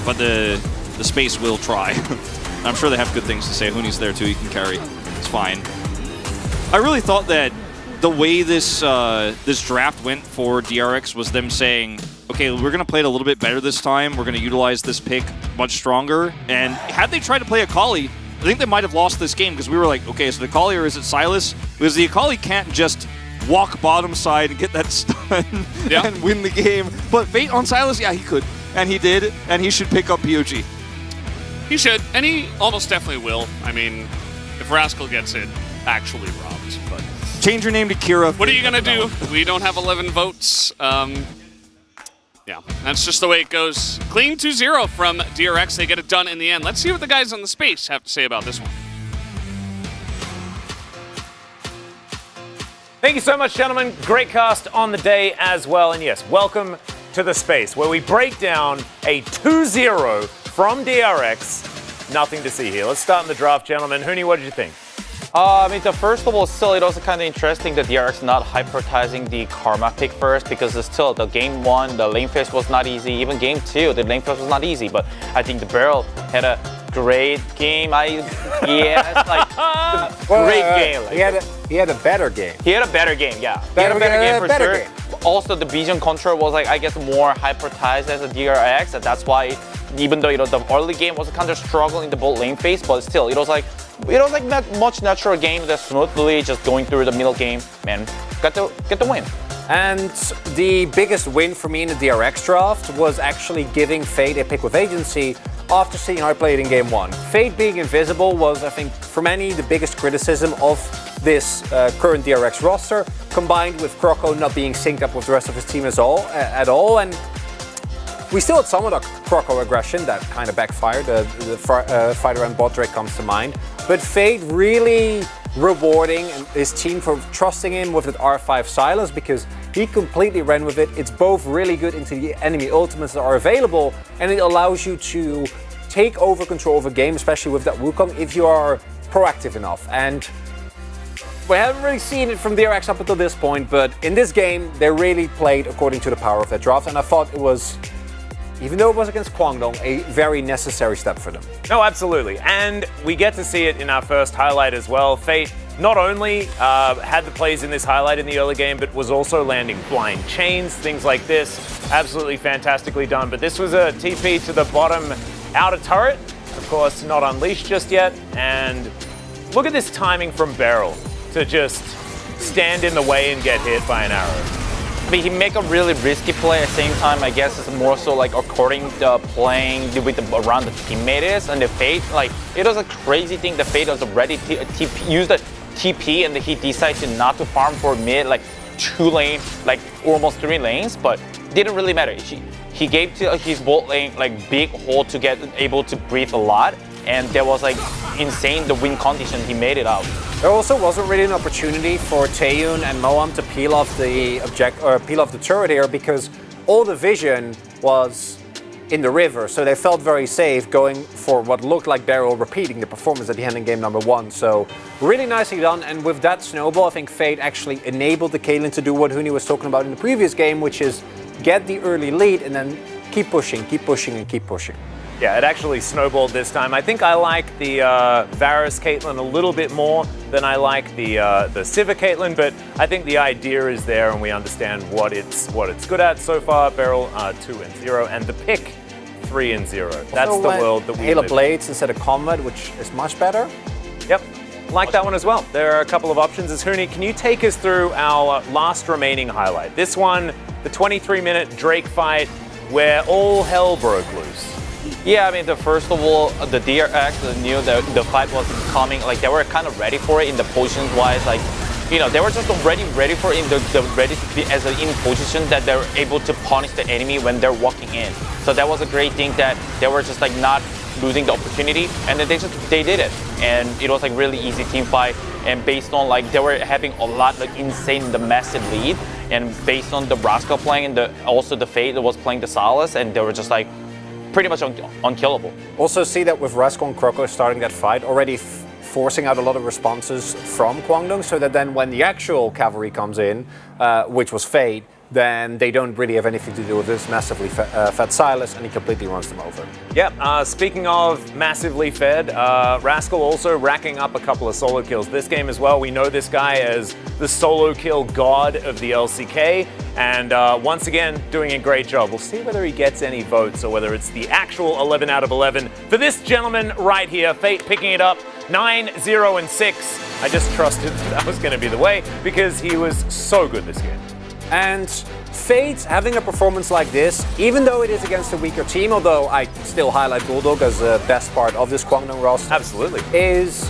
But the space will try. I'm sure they have good things to say. Huni's there, too. He can carry. It's fine. I really thought that the way this draft went for DRX was them saying, okay, we're going to play it a little bit better this time. We're going to utilize this pick much stronger. And had they tried to play Akali, I think they might have lost this game, because we were like, okay, is it Akali or is it Sylas? Because the Akali can't just walk bottom side and get that stun and win the game. But Fate on Sylas, yeah, he could. And he did, and he should pick up POG. He should, and he almost definitely will. I mean, if Rascal gets it actually robbed. But change your name to Kira. What are you going to do? We don't have 11 votes. Yeah, that's just the way it goes. Clean 2-0 from DRX. They get it done in the end. Let's see what the guys on the space have to say about this one. Thank you so much, gentlemen. Great cast on the day as well. And yes, welcome to the space where we break down a 2-0 from DRX, nothing to see here. Let's start in the draft, gentlemen. Huni, what did you think? I mean, first of all, still, it was kind of interesting that DRX not hypertizing the Karma pick first, because still, the game 1, the lane phase was not easy. Even game 2, the lane phase was not easy. But I think the Beryl had a great game. Great game. Like, he had a better game. He had a better game, yeah. He had a better game for sure. Also, the vision control was like, I guess, more hypertized as a DRX, and that's why, even though the early game was kind of struggling in the bot lane phase, but still, it was like not much natural game that smoothly just going through the middle game, man. Get the win. And the biggest win for me in the DRX draft was actually giving Fade a pick with agency after seeing how I played in game 1. Fade being invisible was, I think, for many, the biggest criticism of this current DRX roster, combined with Croco not being synced up with the rest of his team at all. And we still had some of the Croco aggression that kind of backfired. The fight around bot Drake comes to mind. But Fade really rewarding his team for trusting him with that R5 Silas, because he completely ran with it. It's both really good into the enemy ultimates that are available, and it allows you to take over control of a game, especially with that Wukong, if you are proactive enough. And we haven't really seen it from DRX up until this point, but in this game, they really played according to the power of that draft, and I thought it was, even though it was against Kwangdong, a very necessary step for them. No, absolutely. And we get to see it in our first highlight as well. Fate not only had the plays in this highlight in the early game, but was also landing blind chains, things like this. Absolutely fantastically done. But this was a TP to the bottom outer turret. Of course, not unleashed just yet. And look at this timing from Beryl to just stand in the way and get hit by an arrow. I mean, he make a really risky play. At the same time, I guess it's more so like according to playing with around the teammate is, and the Fate, like, it was a crazy thing. The Fate was already used the TP, and he decided not to farm for mid, like 2 lane, like almost 3 lanes, but didn't really matter. He gave to his bot lane like big hole to get able to breathe a lot, and there was like insane the win condition. He made it out. There also wasn't really an opportunity for Taeyun and Moam to peel off the turret here, because all the vision was in the river, so they felt very safe going for what looked like Beryl repeating the performance at the end in game number 1. So really nicely done, and with that snowball, I think Fade actually enabled the Caitlyn to do what Huni was talking about in the previous game, which is get the early lead and then keep pushing, and keep pushing. Yeah, it actually snowballed this time. I think I like the Varus Caitlyn a little bit more than I like the Sivir Caitlyn, but I think the idea is there and we understand what it's good at so far. Beryl 2-0, and the pick 3-0. That's the world that we Halo live Blades instead of Combat, which is much better. Yep, like that one as well. There are a couple of options. As Huni, can you take us through our last remaining highlight? This one, the 23-minute Drake fight where all hell broke loose. Yeah, I mean, first of all, the DRX knew that the fight was coming. Like, they were kind of ready for it in the positions-wise. Like, they were just already ready for it, ready to be as in position that they're able to punish the enemy when they're walking in. So that was a great thing that they were just like not losing the opportunity, and then they did it. And it was like really easy team fight. And based on like they were having a lot like insane, the massive lead, and based on the Rascal playing and also the Fate that was playing the Salas, and they were just like pretty much unkillable. Also see that with Rascal and Croco starting that fight, already forcing out a lot of responses from Kwangdong, so that then when the actual cavalry comes in, which was Fade, then they don't really have anything to do with this massively fed Silas, and he completely runs them over. Yep, speaking of massively fed, Rascal also racking up a couple of solo kills this game as well. We know this guy as the solo kill god of the LCK, and once again, doing a great job. We'll see whether he gets any votes or whether it's the actual 11 out of 11 for this gentleman right here. Fate picking it up, 9-0-6. I just trusted that was going to be the way because he was so good this game. And Fate having a performance like this, even though it is against a weaker team, although I still highlight Bulldog as the best part of this Kwangdong roster. Absolutely. Is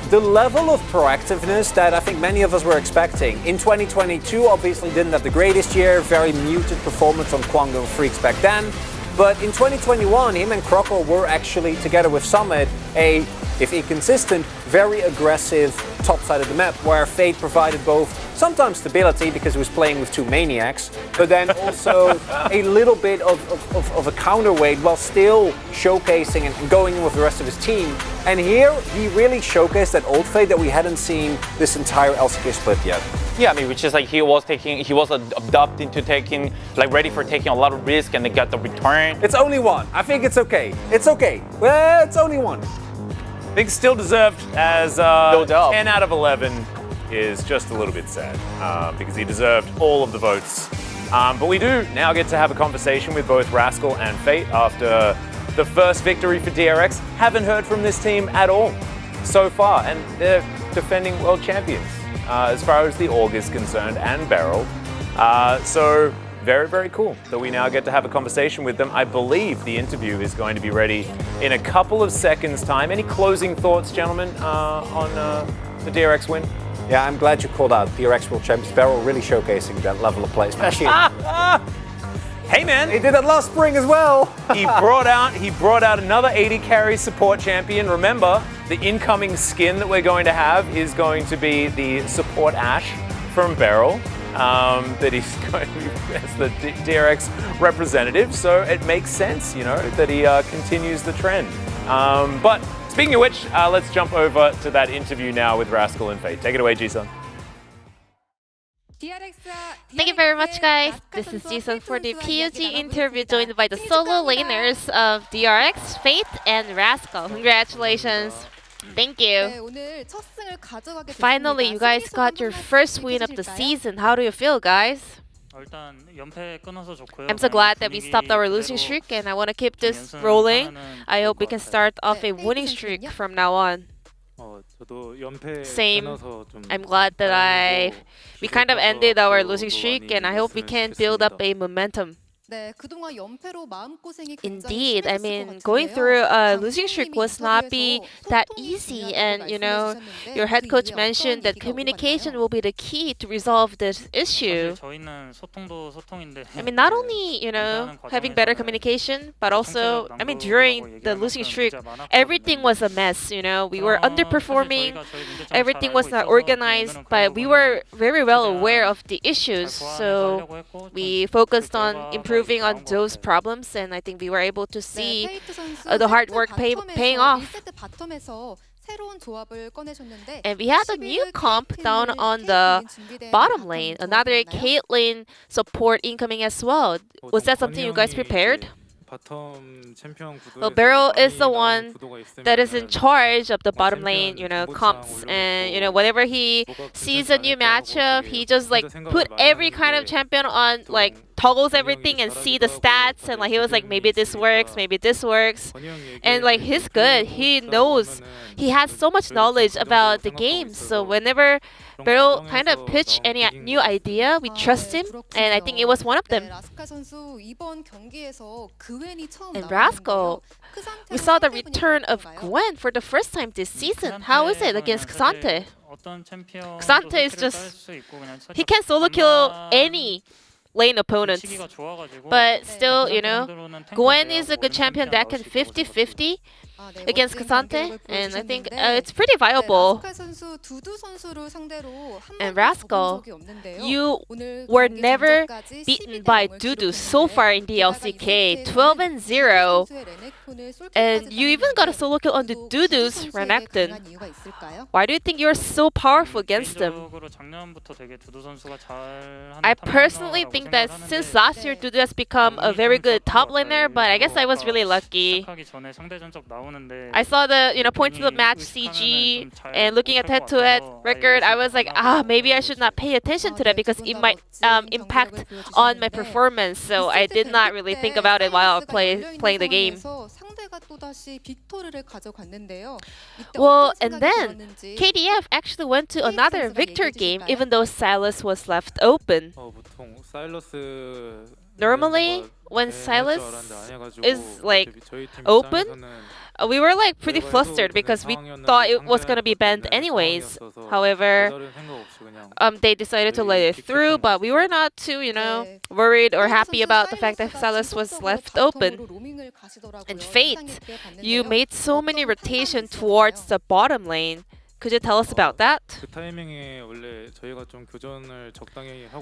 the level of proactiveness that I think many of us were expecting. In 2022, obviously didn't have the greatest year, very muted performance on Kwangdong Freaks back then. But in 2021, him and Croco were actually, together with Summit, a if inconsistent, very aggressive top side of the map, where Fate provided both sometimes stability because he was playing with two maniacs, but then also a little bit of a counterweight while still showcasing and going in with the rest of his team. And here he really showcased that old Fate that we hadn't seen this entire LCK split yet. Yeah, I mean, which is like he was adapting to taking, like ready for taking a lot of risk and they got the return. It's only one. I think it's okay. It's okay. Well, it's only one. I think still deserved as No doubt. 10 out of 11 is just a little bit sad because he deserved all of the votes. But we do now get to have a conversation with both Rascal and Fate after the first victory for DRX. Haven't heard from this team at all so far, and they're defending world champions as far as the org is concerned, and Beryl. So very, very cool that we now get to have a conversation with them. I believe the interview is going to be ready in a couple of seconds' time. Any closing thoughts, gentlemen, on the DRX win? Yeah, I'm glad you called out DRX World Champions. Beryl really showcasing that level of play, especially. Hey man, he did that last spring as well. he brought out another 80 carry support champion. Remember, the incoming skin that we're going to have is going to be the support Ashe from Beryl. That he's going to be as the DRX representative, so it makes sense, you know, that he continues the trend. But speaking of which, let's jump over to that interview now with Rascal and Fate. Take it away, Ji-sun. Thank you very much, guys. This is Ji-sun for the PUG interview, joined by the solo laners of DRX, Fate, and Rascal. Congratulations. Thank you. Finally, you guys got your first win of the season. How do you feel, guys? I'm so glad that we stopped our losing streak, and I want to keep this rolling. I hope we can start off a winning streak from now on. Same. I'm glad that we kind of ended our losing streak, and I hope we can build up a momentum. Indeed, I mean, going through a losing streak was not be that easy, and you know, your head coach mentioned that communication will be the key to resolve this issue. I mean, not only, you know, having better communication, but also, I mean, during the losing streak, everything was a mess, you know, we were underperforming, everything was not organized, but we were very well aware of the issues, so we focused on improving on those problems, and I think we were able to see the hard work paying off. And we had a new comp down on the bottom lane, another Caitlyn support incoming as well. Was that something you guys prepared? Well, Beryl is the one that is in charge of the bottom lane, you know, comps, and you know, whenever he sees a new matchup, he just like put every kind of champion on, like toggles everything and see the stats, and like he was like, maybe this works, maybe this works, and like he's good. He knows, he has so much knowledge about the game, so whenever Beryl kind of pitch any new idea, we trust him, and I think it was one of them. And Rascal, we saw the return of Gwen for the first time this season. How is it against Xante? Xante is just, he can solo kill any lane opponents, but still, you know, Gwen is a good champion that can 50-50 against Xante, and I think it's pretty viable. And Rascal, you were never beaten by Dudu so far in the LCK, 12-0, and you even got a solo kill on the Dudu's Renekton. Why do you think you're so powerful against them? I personally think that since last year, Dudu has become a very good top laner, but I guess I was really lucky. I saw the, you know, points of the match CG, and looking at head-to-head record, I was like, maybe I should not pay attention to that because it might impact on my performance. So I did not really think about it while playing the game. Well, and then KDF actually went to another victor game, even though Silas was left open. Normally, when Silas is like open, We were like pretty flustered because we thought it was gonna be banned anyways. However, they decided to let it through, but we were not too, worried or happy about the fact that Silas was left open. And Fate, you made so many rotation towards the bottom lane. Could you tell us about that?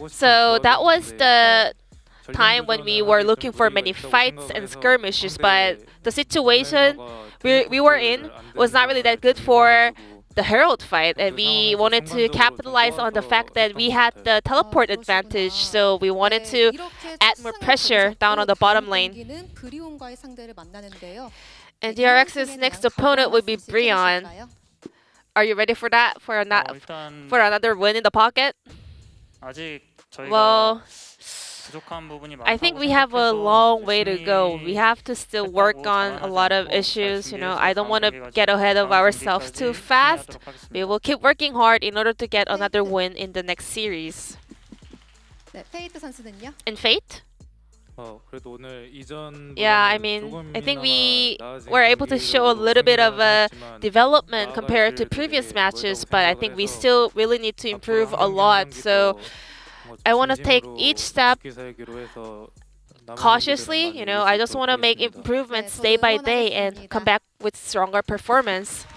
So that was the time when we were looking for many fights and skirmishes, but the situation we were in was not really that good for the Herald fight, and we wanted to capitalize on the fact that we had the teleport advantage, so we wanted to add more pressure down on the bottom lane. And DRX's next opponent would be Brion. Are you ready for that? For another win in the pocket? Well, I think we have a long way to go. We have to still work on a lot of issues. I don't want to get ahead of ourselves too fast. We will keep working hard in order to get another win in the next series. And Fate? Yeah, I think we were able to show a little bit of a development compared to previous matches, but I think we still really need to improve a lot. So I want to take each step cautiously. I just want to make improvements day by day and come back with stronger performance.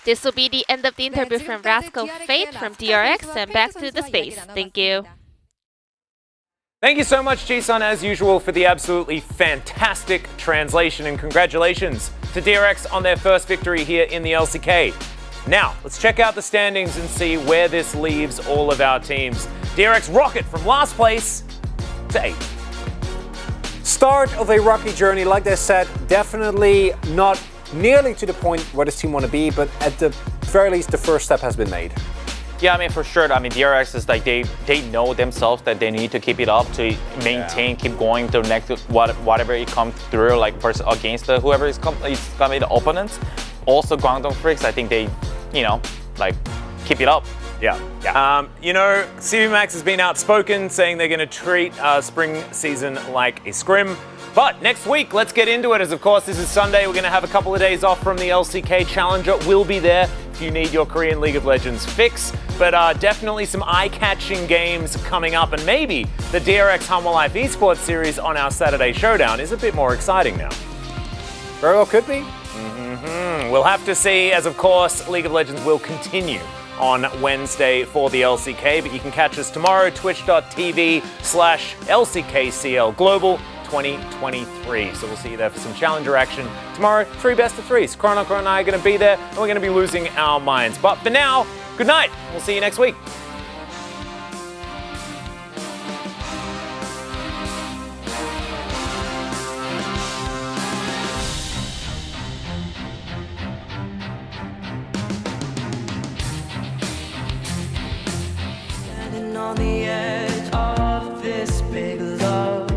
This will be the end of the interview from Rascal Fate from DRX, and back to the space. Thank you. Thank you so much, Jisun, as usual, for the absolutely fantastic translation, and congratulations to DRX on their first victory here in the LCK. Now, let's check out the standings and see where this leaves all of our teams. DRX rocket from last place to 8th. Start of a rocky journey, like they said, definitely not nearly to the point where this team want to be, but at the very least, the first step has been made. Yeah, for sure. DRX is like they know themselves that they need to keep it up to maintain, keep going to next whatever it comes through, like versus against whoever is gonna be the opponents. Also, Guangdong Freaks, I think they, keep it up. Yeah. CB Max has been outspoken, saying they're going to treat spring season like a scrim. But next week, let's get into it, as of course this is Sunday. We're going to have a couple of days off from the LCK Challenger. We'll be there if you need your Korean League of Legends fix. But definitely some eye-catching games coming up, and maybe the DRX Humble Life Esports series on our Saturday Showdown is a bit more exciting now. Very well could be. We'll have to see, as of course League of Legends will continue on Wednesday for the LCK, but you can catch us tomorrow, twitch.tv/LCKCL Global 2023. So we'll see you there for some Challenger action tomorrow. 3 best of 3s. Chrono and I are going to be there, and we're going to be losing our minds. But for now, good night. We'll see you next week. On the edge of this big love,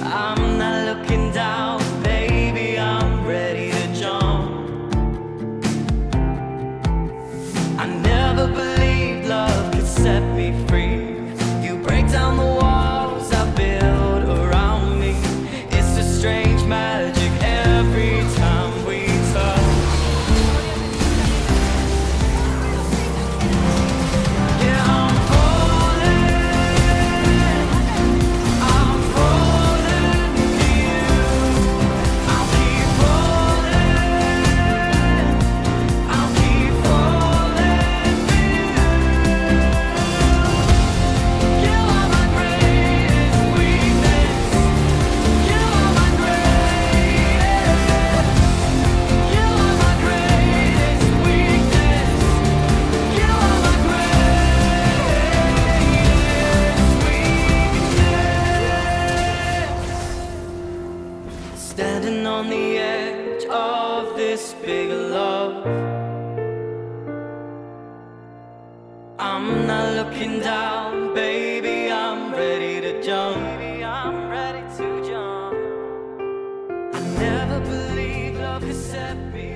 I'm not looking down, baby, I'm ready to jump. I never believed love could set me free. You break down the walls I build around me. It's a strange magic every time we touch. Standing on the edge of this big love, I'm not looking down, baby, I'm ready to jump. Baby, I'm ready to jump. I never believed love could set me